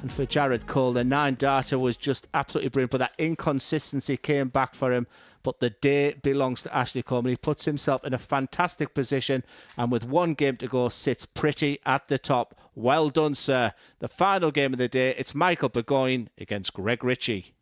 And for Jared Cole, the 9-darter was just absolutely brilliant. But that inconsistency came back for him. But the day belongs to Ashley Coleman. He puts himself in a fantastic position. And with 1 game to go, sits pretty at the top. Well done, sir. The final game of the day, it's Michael Burgoyne against Greg Richie.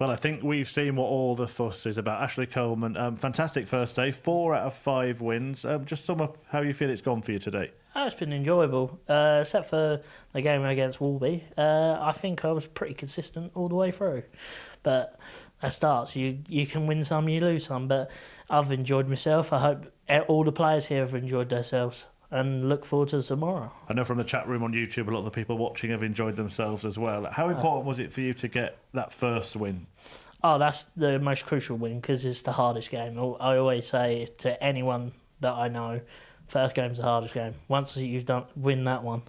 Well, I think we've seen what all the fuss is about. Ashley Coleman, fantastic first day, 4 out of 5 wins. Just sum up how you feel it's gone for you today. Oh, it's been enjoyable, except for the game against Warby. I think I was pretty consistent all the way through. But at starts, you can win some, you lose some. But I've enjoyed myself. I hope all the players here have enjoyed themselves. And look forward to tomorrow. I know from the chat room on YouTube, a lot of the people watching have enjoyed themselves as well. How important was it for you to get that first win? Oh, that's the most crucial win because it's the hardest game. I always say to anyone that I know, first game's the hardest game. Once you've win that one,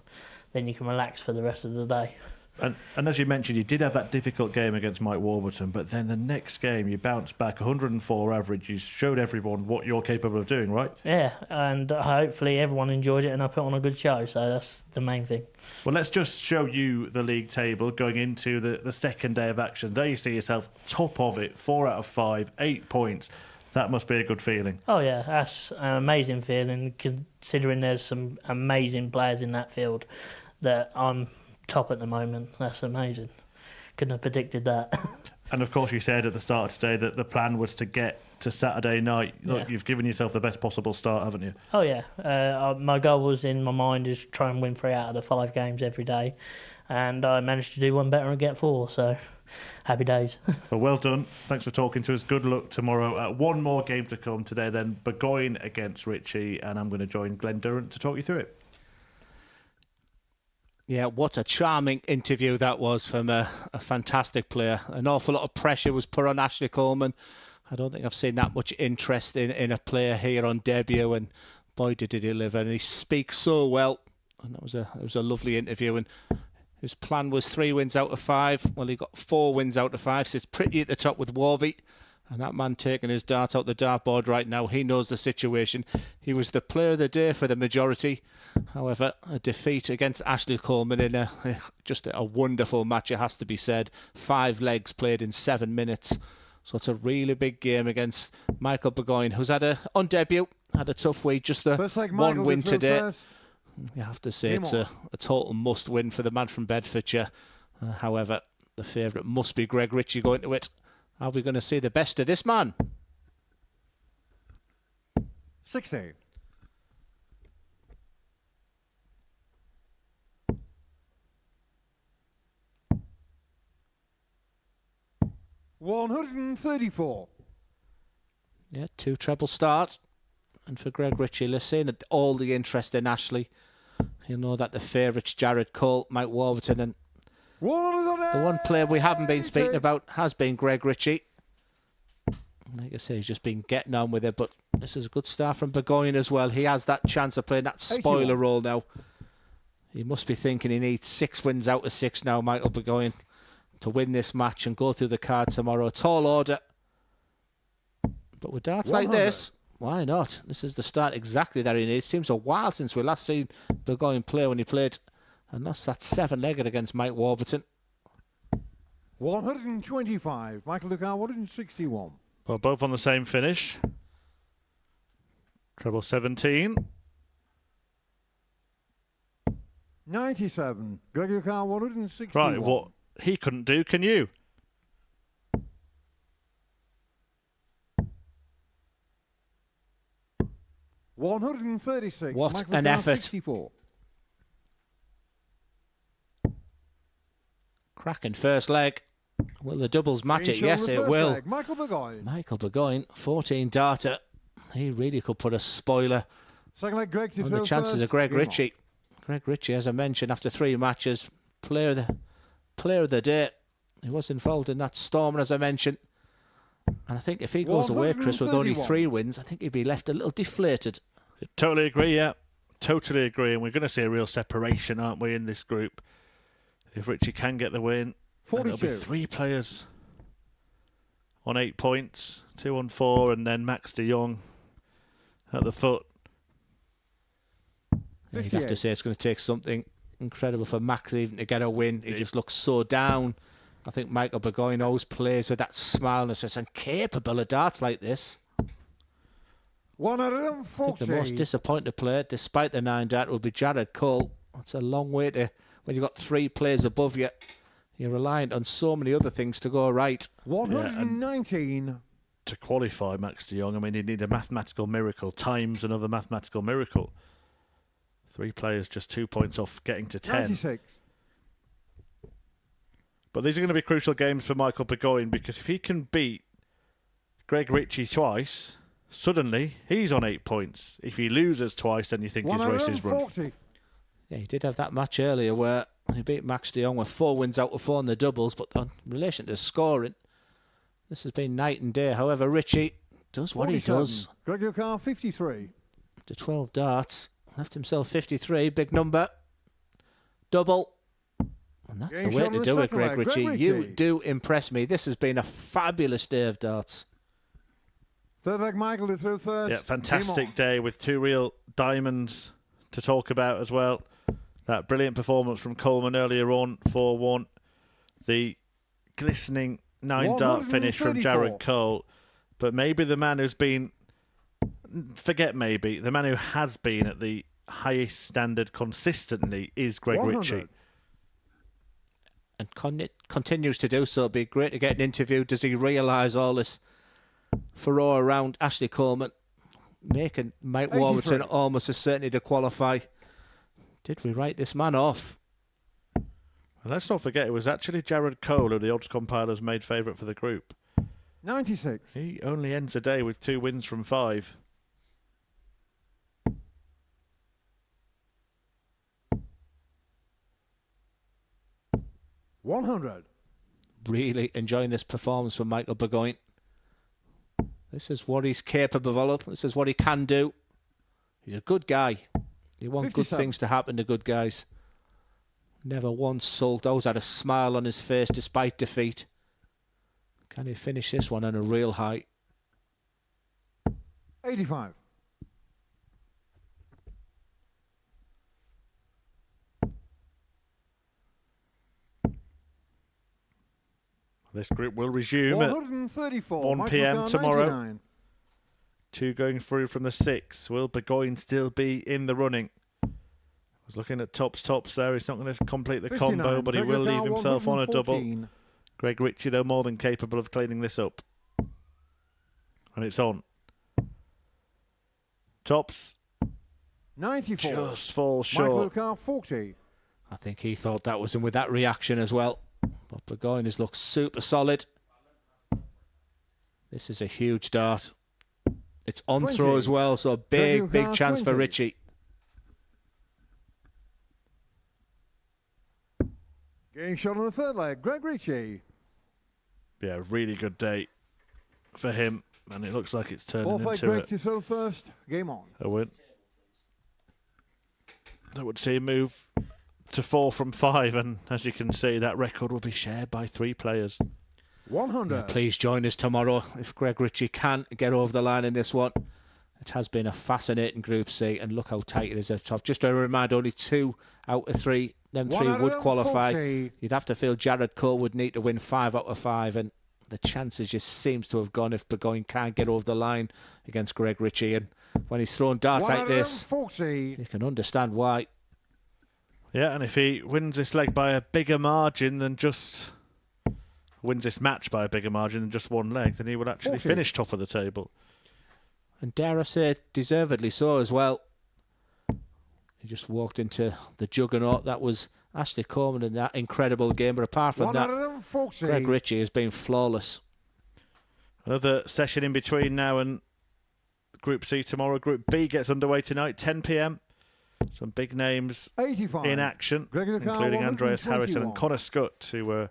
then you can relax for the rest of the day. And as you mentioned, you did have that difficult game against Mike Warburton, but then the next game you bounced back 104 average. You showed everyone what you're capable of doing, right? Yeah, and hopefully everyone enjoyed it and I put on a good show, so that's the main thing. Well, let's just show you the league table going into the second day of action. There you see yourself top of it, 4 out of 5, 8 points. That must be a good feeling. Oh yeah, that's an amazing feeling considering there's some amazing players in that field that I'm top at the moment. That's amazing. Couldn't have predicted that. And of course you said at the start of today that the plan was to get to Saturday night. Look, you've given yourself the best possible start, haven't you? Oh yeah, my goal was in my mind is try and win 3 out of the 5 games every day, and I managed to do one better and get 4, so happy days. Well done. Thanks for talking to us. Good luck tomorrow. One more game to come today then, Burgoyne against Richie, and I'm going to join Glenn Durrant to talk you through it. Yeah, what a charming interview that was from a fantastic player. An awful lot of pressure was put on Ashley Coleman. I don't think I've seen that much interest in a player here on debut, and boy did he deliver. And he speaks so well. And it was a lovely interview. And his plan was 3 wins out of 5. Well, he got 4 wins out of 5. Sits pretty at the top with Warby. And that man taking his dart out the dartboard right now, he knows the situation. He was the player of the day for the majority. However, a defeat against Ashley Coleman in just a wonderful match, it has to be said. 5 legs played in 7 minutes. So it's a really big game against Michael Burgoyne, who's on debut, had a tough week, just the one win today. First. You have to say it's a total must win for the man from Bedfordshire. However, the favourite must be Greg Richie going to it. Are we going to see the best of this man? 16. $134. Yeah, 2 treble start. And for Greg Richie, listen, all the interest in Ashley. He'll know that the favourites, Jared Cole, Mike Warburton, and the one player we haven't been speaking about has been Greg Richie. Like I say, he's just been getting on with it, but this is a good start from Burgoyne as well. He has that chance of playing that spoiler role now. He must be thinking he needs 6 wins out of 6 now, Michael Burgoyne, to win this match and go through the card tomorrow. A tall order. But with darts like this, why not? This is the start exactly that he needs. It seems a while since we last seen Burgoyne play when he played and lost that 7-legged against Mike Warburton. 125. Michael Ducal, 161. Well, both on the same finish. Treble 17. 97. Greg Ducal, 161. Right, what he couldn't do, can you? $136. What Michael an Ducal, effort. 64. Cracking first leg. Will the doubles match it? Yes, it will. Leg. Michael Burgoyne. Michael Burgoyne, 14 darter. He really could put a spoiler Second leg, Greg on the chances of Greg Richie. Greg Richie, as I mentioned, after 3 matches, player of the day. He was involved in that storm, as I mentioned. And I think if he goes away, Chris, with only 3 wins, I think he'd be left a little deflated. Totally agree, yeah. Totally agree. And we're going to see a real separation, aren't we, in this group? If Richie can get the win, there'll be 3 players on 8 points, 2 on 4, and then Max de Jong at the foot. Yeah, you'd have to say it's going to take something incredible for Max even to get a win. He just looks so down. I think Michael Burgoyne always plays with that smile and is incapable of darts like this. 140. I think the most disappointed player, despite the 9 dart, will be Jared Cole. It's a long way to, when you've got 3 players above you. You're reliant on so many other things to go right. 119. To qualify Max de Jong, I mean, he'd need a mathematical miracle times another mathematical miracle. 3 players just 2 points off getting to 10. 96. But these are going to be crucial games for Michael Burgoyne, because if he can beat Greg Richie twice, suddenly he's on 8 points. If he loses twice, then you think his race is run. Yeah, he did have that match earlier where he beat Max de Jong with 4 wins out of 4 in the doubles, but in relation to scoring, this has been night and day. However, Richie does what he does. Greg O'Carr, 53. To 12 darts, left himself 53, big number, double. And that's the way to do it, Greg Richie. You do impress me. This has been a fabulous day of darts. Third leg, Michael to through first. Yeah, fantastic day with 2 real diamonds to talk about as well. That brilliant performance from Coleman earlier on, 4-1. The glistening 9-dart finish from Jared Cole. But maybe the man who's been, the man who has been at the highest standard consistently is Greg Richie. And continues to do so. It'd be great to get an interview. Does he realise all this furore around Ashley Coleman, making Mike Warburton almost a certainty to qualify? Did we write this man off? And let's not forget, it was actually Jared Cole who the odds compilers made favourite for the group. 96. He only ends the day with 2 wins from 5. $100. Really enjoying this performance from Michael Burgoyne. This is what he's capable of. This is what he can do. He's a good guy. You want 57. good things to happen to good guys. Never once sulked. Always had a smile on his face despite defeat. Can he finish this one on a real high? 85. This group will resume at 134. 1 p.m. tomorrow. 99. 2 going through from the 6. Will Burgoyne still be in the running? I was looking at tops there. He's not going to complete the 59. combo, but he will leave himself on a double. 114. Greg Richie, though, more than capable of cleaning this up. And it's on. Tops. 94. Just falls Michael short. O'Carr, 40. I think he thought that was in with that reaction as well. But Burgoyne has looked super solid. This is a huge dart. It's on 20. throw as well, so big chance for 20. Richie. Getting shot on the third leg, Greg Richie. Yeah, really good day for him. And it looks like it's turning Fourth leg, into Greg to throw first. Game on. a win. That would see him move to 4 from 5, and as you can see, that record will be shared by 3 players. 100. Yeah, please join us tomorrow if Greg Richie can get over the line in this one. It has been a fascinating Group C, and look how tight it is at the top. Just to remind, only 2 out of 3, them 3 would qualify. You'd have to feel Jared Cole would need to win 5 out of 5, and the chances just seems to have gone if Burgoyne can't get over the line against Greg Richie. And when he's throwing darts like this, you can understand why. Yeah, and if he wins this leg by a bigger margin than just... wins this match by a bigger margin than just 1 leg, then he would actually finish top of the table. And dare I say, deservedly so as well. He just walked into the juggernaut that was Ashley Coleman in that incredible game. But apart from that, Greg Richie has been flawless. Another session in between now and Group C tomorrow. Group B gets underway tonight, 10 p.m. Some big names 85. in action, including Andreas Harrison and Connor Scott, who were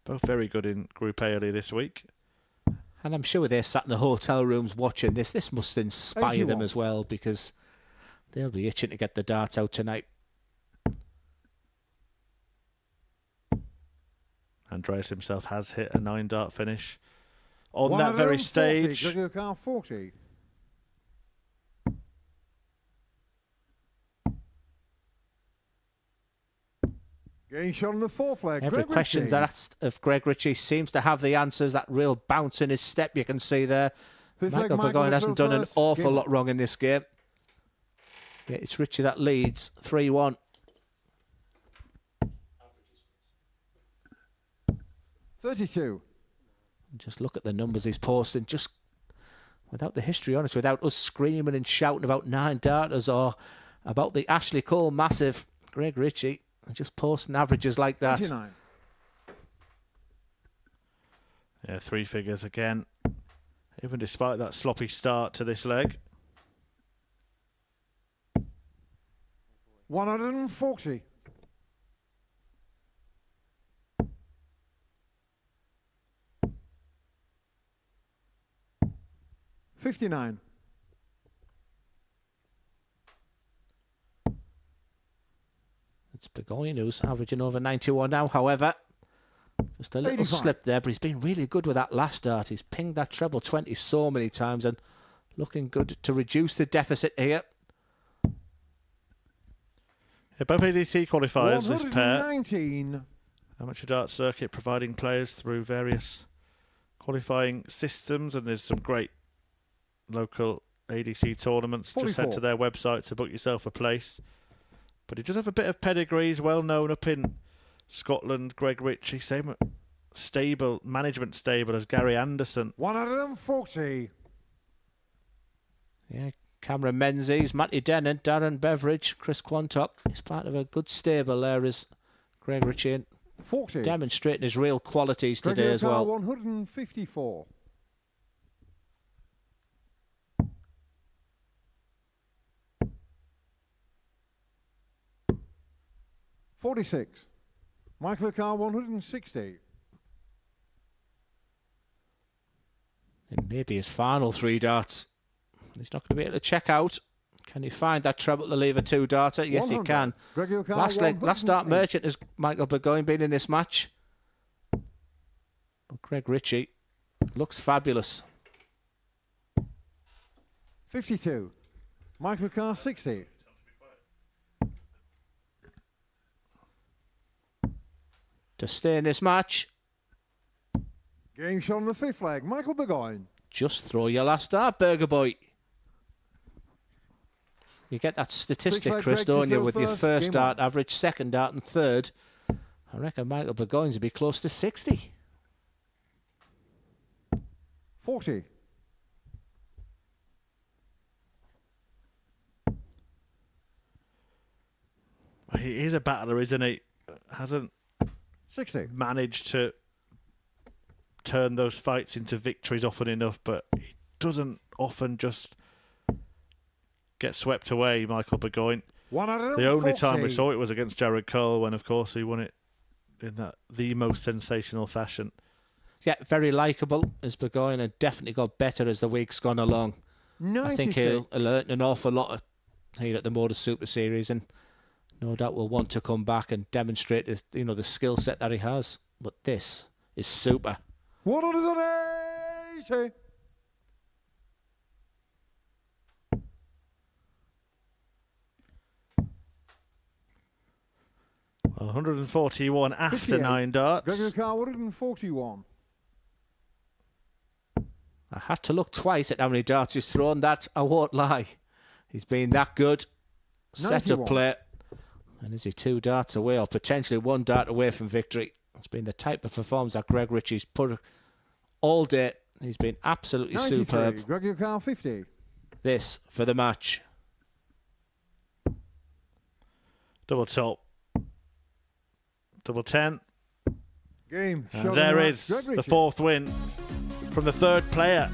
both very good in Group A earlier this week. And I'm sure they're sat in the hotel rooms watching this. This must inspire them as well, because they'll be itching to get the darts out tonight. Andreas himself has hit a 9-dart finish on that very stage. 40. Getting shot on the fourth leg. Every question that asked of Greg Richie seems to have the answers. That real bounce in his step you can see there. Michael Burgoyne hasn't done an awful lot wrong in this game. Yeah, it's Richie that leads 3-1. 32. Just look at the numbers he's posting, just without the history on us, without us screaming and shouting about 9 darters or about the Ashley Cole massive. Greg Richie just posting averages like that. 89. Yeah, 3 figures again, even despite that sloppy start to this leg. 140. $59. It's Burgoyne who's averaging over 91 now, however. Just a little 85. slip there, but he's been really good with that last dart. He's pinged that treble 20 so many times and looking good to reduce the deficit here. Yeah, both ADC qualifiers, this pair. 119. Amateur dart circuit providing players through various qualifying systems, and there's some great local ADC tournaments. Just head to their website to book yourself a place. But he does have a bit of pedigree. He's well known up in Scotland. Greg Richie, same stable, management stable as Gary Anderson. 140. Yeah, Cameron Menzies, Matty Denon, Darren Beveridge, Chris Quantock. He's part of a good stable there as Greg Richie, 40. demonstrating his real qualities today as well. 154. $46. Michael Carr 160. And maybe his final 3 darts. He's not going to be able to check out. Can he find that treble to leave a 2 darter? Yes, he can. Last dart merchant is Michael Burgoyne been in this match. But Greg Richie looks fabulous. 52. Michael Carr 60. To stay in this match. Game shot on the 5th leg. Michael Burgoyne. Just throw your last dart, Burger Boy. You get that statistic, Chris, don't you, with your first dart average, second dart and third. I reckon Michael Burgoyne's would be close to 60. 40. He is a battler, isn't he? Hasn't 60. managed to turn those fights into victories often enough, but he doesn't often just get swept away, Michael Burgoyne. The only time we saw it was against Jared Cole, when of course he won it in that the most sensational fashion. Yeah, very likeable as Burgoyne, and definitely got better as the week's gone along. 96. I think he'll learn an awful lot here at the Modus Super Series, and no doubt will want to come back and demonstrate his, the skill set that he has. But this is super. 180. Well, 141 after 58. 9 darts. Gregory Carr 141. I had to look twice at how many darts he's thrown. That, I won't lie. He's been that good. Set up 91. play. And is he 2 darts away, or potentially 1 dart away from victory? It's been the type of performance that Greg Richie's put all day. He's been absolutely 93. superb. Gregory Carr 50. This for the match. Double top. Double 10. Game. And there is the 4th win from the 3rd player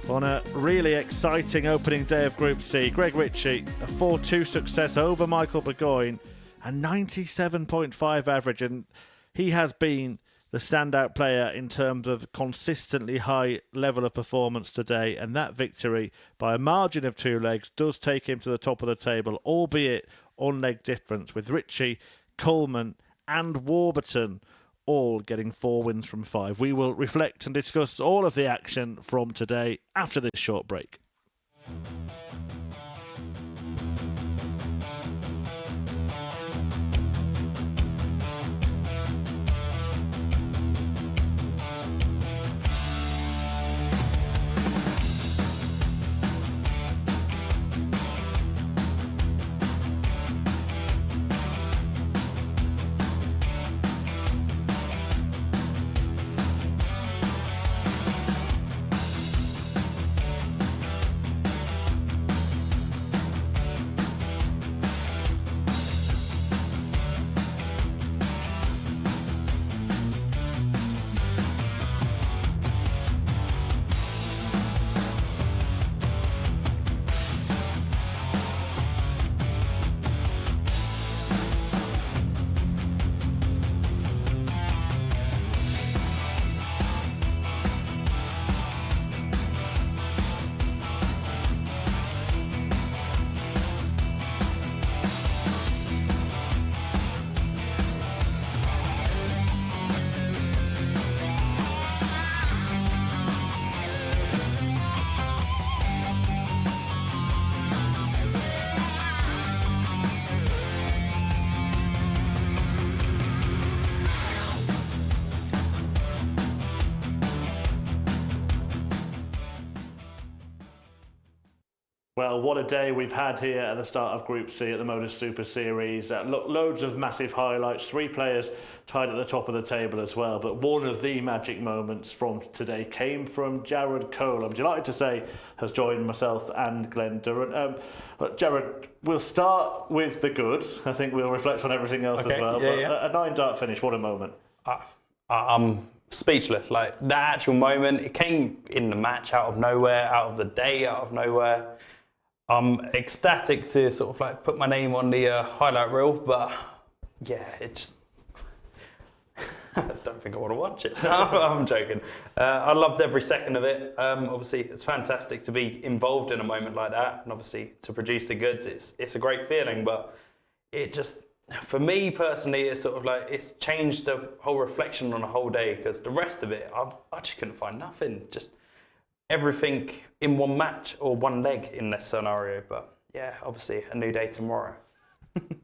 on a really exciting opening day of Group C. Greg Richie, a 4-2 success over Michael Burgoyne, a 97.5 average, and he has been the standout player in terms of consistently high level of performance today, and that victory by a margin of 2 legs does take him to the top of the table, albeit on leg difference, with Richie, Coleman and Warburton all getting 4 wins from 5. We will reflect and discuss all of the action from today after this short break. Well, what a day we've had here at the start of Group C at the Modus Super Series. Loads of massive highlights, 3 players tied at the top of the table as well. But one of the magic moments from today came from Jared Cole. I'm delighted to say has joined myself and Glenn Durrant. Jared, we'll start with the good. I think we'll reflect on everything else as well. A 9-dart finish, what a moment. I'm speechless. Like, that actual moment, it came in the match out of nowhere, out of the day, out of nowhere. I'm ecstatic to sort of like put my name on the highlight reel, but yeah, it just... I don't think I want to watch it. No, I'm joking. I loved every second of it. Obviously, it's fantastic to be involved in a moment like that, and obviously to produce the goods, it's a great feeling, but it just... For me personally, it's sort of like, it's changed the whole reflection on the whole day, because the rest of it, I just couldn't find nothing. Just everything in one match or one leg in this scenario. But yeah, obviously a new day tomorrow.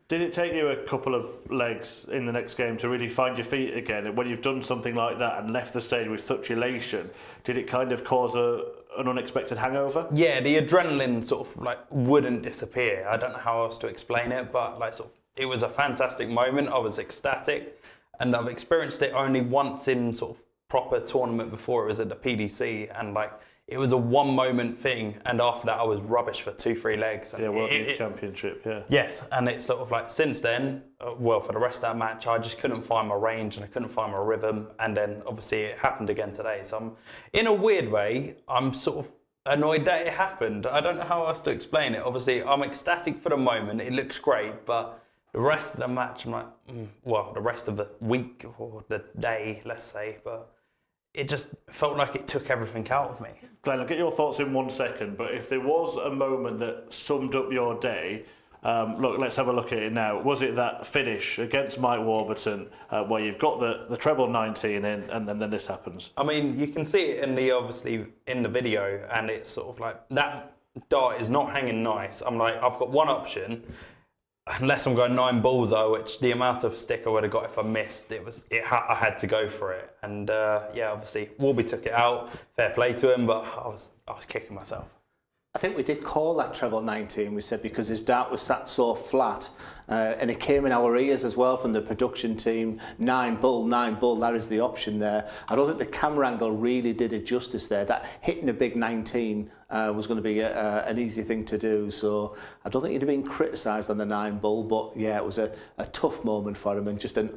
Did it take you a couple of legs in the next game to really find your feet again? When you've done something like that and left the stage with such elation, did it kind of cause an unexpected hangover? Yeah, the adrenaline sort of like wouldn't disappear. I don't know how else to explain it, but like sort of, it was a fantastic moment. I was ecstatic, and I've experienced it only once in sort of proper tournament before. It was at the PDC, and like it was a one moment thing, and after that I was rubbish for 2-3 legs. Yeah, World Youth Championship, yeah. Yes, and it's sort of like since then, well, for the rest of that match, I just couldn't find my range and I couldn't find my rhythm, and then obviously it happened again today. So I'm, in a weird way, I'm sort of annoyed that it happened. I don't know how else to explain it. Obviously, I'm ecstatic for the moment. It looks great, but the rest of the match, I'm like, well, the rest of the week or the day, let's say, but it just felt like it took everything out of me. Glenn, I'll get your thoughts in 1 second, but if there was a moment that summed up your day, look, let's have a look at it now. Was it that finish against Mike Warburton where you've got the treble 19 in, and then this happens? I mean, you can see it in the, obviously, in the video, and it's sort of like, that dart is not hanging nice. I'm like, I've got one option, unless I'm going 9 bullseye, which the amount of stick I would have got if I missed, I had to go for it. And yeah, obviously, Warby took it out. Fair play to him, but I was kicking myself. I think we did call that treble 19, we said, because his dart was sat so flat, and it came in our ears as well from the production team. 9 bull, that is the option there. I don't think the camera angle really did it justice there. That hitting a big 19 was going to be an easy thing to do, so I don't think he'd have been criticised on the 9 bull, but yeah, it was a tough moment for him, and just a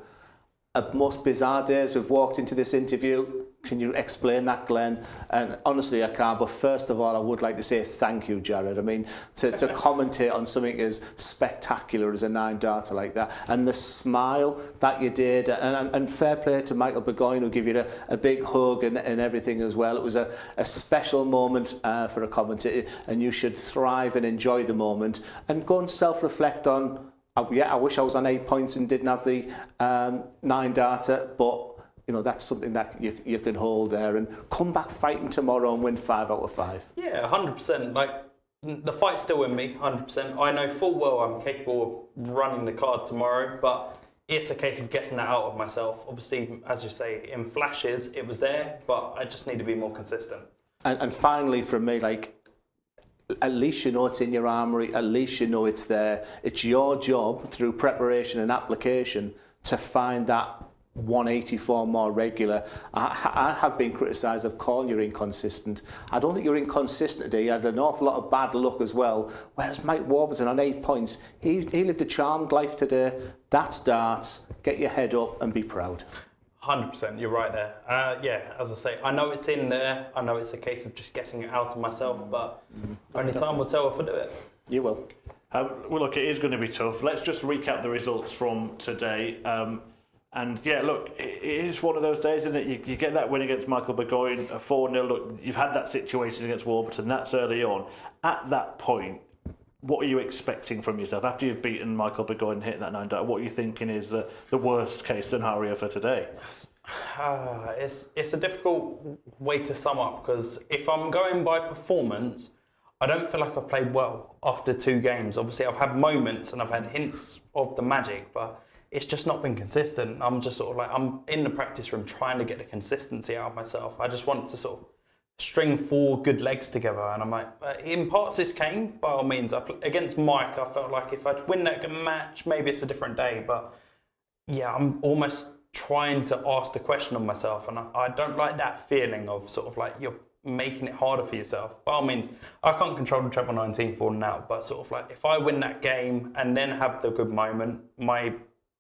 most bizarre day as we've walked into this interview. Can you explain that, Glenn? And honestly, I can't. But first of all, I would like to say thank you, Jared. I mean, to commentate on something as spectacular as a 9-darter like that, and the smile that you did, and fair play to Michael Burgoyne, who gave you a big hug and everything as well. It was a special moment for a commentator, and you should thrive and enjoy the moment and go and self-reflect on. Yeah, I wish I was on 8 points and didn't have the 9-darter, but you know, that's something that you can hold there and come back fighting tomorrow and win 5 out of 5. Yeah, 100%. Like, the fight's still in me, 100%. I know full well I'm capable of running the card tomorrow, but it's a case of getting that out of myself. Obviously, as you say, in flashes, it was there, but I just need to be more consistent. And finally, from me, like, at least you know it's in your armoury, at least you know it's there. It's your job, through preparation and application, to find that 184 more regular. I have been criticised of calling you inconsistent. I don't think you're inconsistent today. You had an awful lot of bad luck as well. Whereas Mike Warburton on 8 points, he lived a charmed life today. That's darts. Get your head up and be proud. 100%, you're right there. Yeah, as I say, I know it's in there. I know it's a case of just getting it out of myself, but only time will tell if I do it. You will. Well, look, it is going to be tough. Let's just recap the results from today. And yeah, look, it is one of those days, isn't it? You get that win against Michael Burgoyne, a 4-0. Look, you've had that situation against Warburton. That's early on. At that point, what are you expecting from yourself after you've beaten Michael Burgoyne and hitting that 9-darter? What are you thinking is the worst case scenario for today? It's a difficult way to sum up, because if I'm going by performance, I don't feel like I've played well after 2 games. Obviously, I've had moments and I've had hints of the magic, but it's just not been consistent. I'm just sort of like, I'm in the practice room trying to get the consistency out of myself. I just want to sort of string 4 good legs together. And I'm like, in parts this came, by all means. Against Mike, I felt like if I'd win that match, maybe it's a different day. But yeah, I'm almost trying to ask the question of myself. And I don't like that feeling of sort of like you're making it harder for yourself. By all means, I can't control the treble 19 falling out, but sort of like if I win that game and then have the good moment, my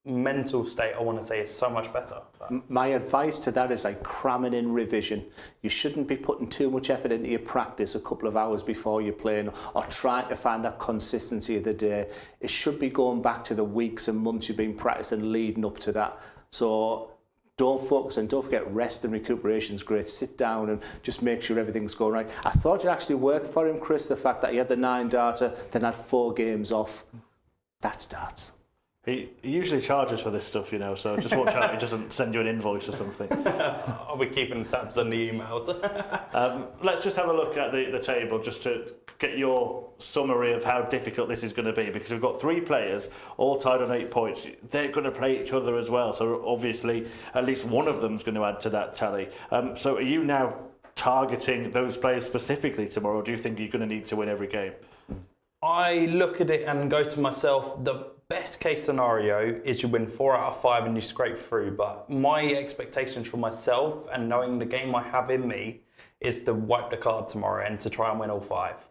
mental state, I want to say, is so much better. My advice to that is like cramming in revision. You shouldn't be putting too much effort into your practice a couple of hours before you're playing or trying to find that consistency of the day. It should be going back to the weeks and months you've been practicing leading up to that. So don't focus and don't forget rest and recuperation is great. Sit down and just make sure everything's going right. I thought it actually worked for him, Chris, the fact that he had the 9 darter, then had 4 games off. That's darts. He usually charges for this stuff, you know, so just watch out he doesn't send you an invoice or something. I'll be keeping tabs on the emails. Let's just have a look at the table just to get your summary of how difficult this is going to be, because we've got 3 players all tied on 8 points. They're going to play each other as well, so obviously at least one of them's going to add to that tally. So are you now targeting those players specifically tomorrow, or do you think you're going to need to win every game? I look at it and go to myself, the best case scenario is you win 4 out of 5 and you scrape through. But my expectations for myself and knowing the game I have in me is to wipe the card tomorrow and to try and win all 5.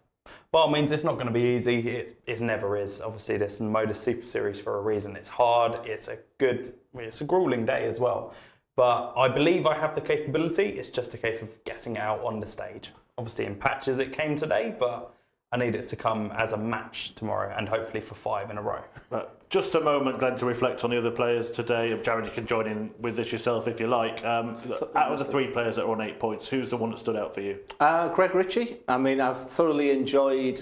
By all means, it's not going to be easy. It never is. Obviously, this is the Modus Super Series for a reason. It's hard. It's a grueling day as well. But I believe I have the capability. It's just a case of getting out on the stage. Obviously, in patches it came today, but I need it to come as a match tomorrow and hopefully for 5 in a row. Just a moment, Glenn, to reflect on the other players today. Jared, you can join in with this yourself if you like. Out of the 3 players that are on 8 points, who's the one that stood out for you? Greg Richie. I mean, I've thoroughly enjoyed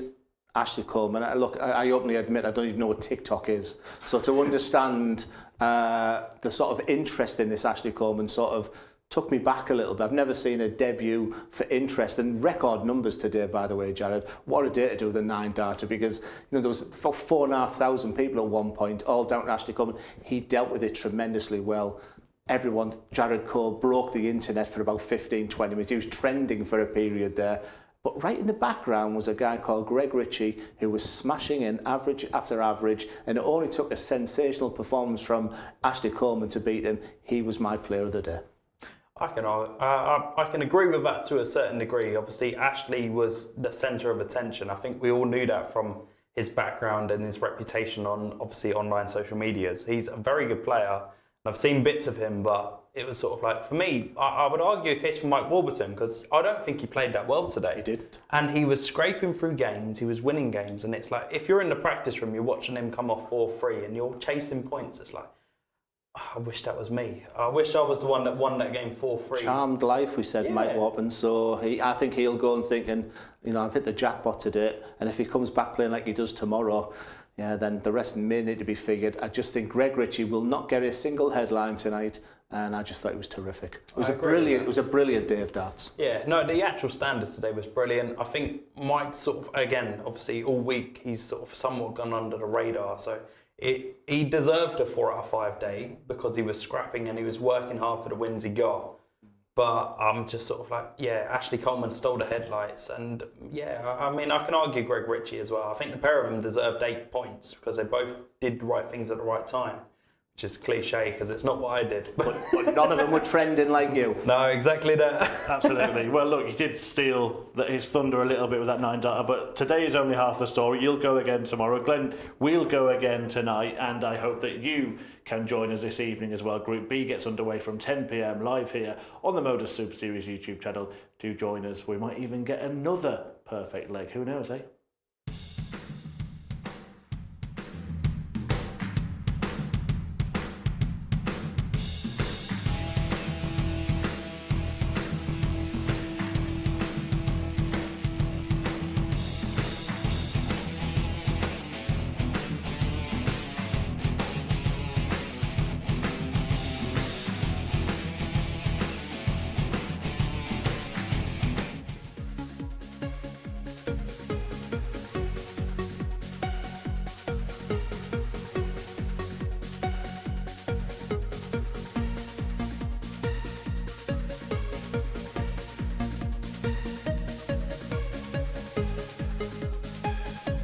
Ashley Coleman. I openly admit I don't even know what TikTok is. So to understand the sort of interest in this Ashley Coleman sort of took me back a little bit. I've never seen a debut for interest, and record numbers today, by the way, Jared. What a day to do the 9 darter, because there was 4,500 people at one point, all down to Ashley Coleman. He dealt with it tremendously well. Everyone, Jared Cole, broke the internet for about 15, 20 minutes. He was trending for a period there. But right in the background was a guy called Greg Richie who was smashing in average after average, and it only took a sensational performance from Ashley Coleman to beat him. He was my player of the day. I can agree with that to a certain degree. Obviously, Ashley was the centre of attention. I think we all knew that from his background and his reputation on, obviously, online social medias. He's a very good player. I've seen bits of him, but it was sort of like, for me, I would argue a case for Mike Warburton, because I don't think he played that well today. He did. And he was scraping through games, he was winning games, and it's like, if you're in the practice room, you're watching him come off 4-3 and you're chasing points, it's like, I wish that was me. I wish I was the one that won that game 4-3. Charmed life, we said, yeah. Mike Warburton. So I think he'll go and thinking, I've hit the jackpot today. And if he comes back playing like he does tomorrow, then the rest may need to be figured. I just think Greg Richie will not get a single headline tonight. And I just thought it was terrific. It was a brilliant day of darts. Yeah, no, the actual standard today was brilliant. I think Mike sort of, again, obviously all week, he's sort of somewhat gone under the radar. So he deserved a 4 out of 5 day because he was scrapping and he was working hard for the wins he got. But I'm just sort of like, Ashley Coleman stole the headlights. And I mean, I can argue Greg Richie as well. I think the pair of them deserved 8 points because they both did the right things at the right time. Which is cliche because it's not what I did. But none of them were trending like you. No, exactly that. Absolutely. Well, look, you did steal his thunder a little bit with that 9 darter, but today is only half the story. You'll go again tomorrow. Glenn, we'll go again tonight, and I hope that you can join us this evening as well. Group B gets underway from 10 p.m. live here on the Modus Super Series YouTube channel. Do join us. We might even get another perfect leg. Who knows, eh?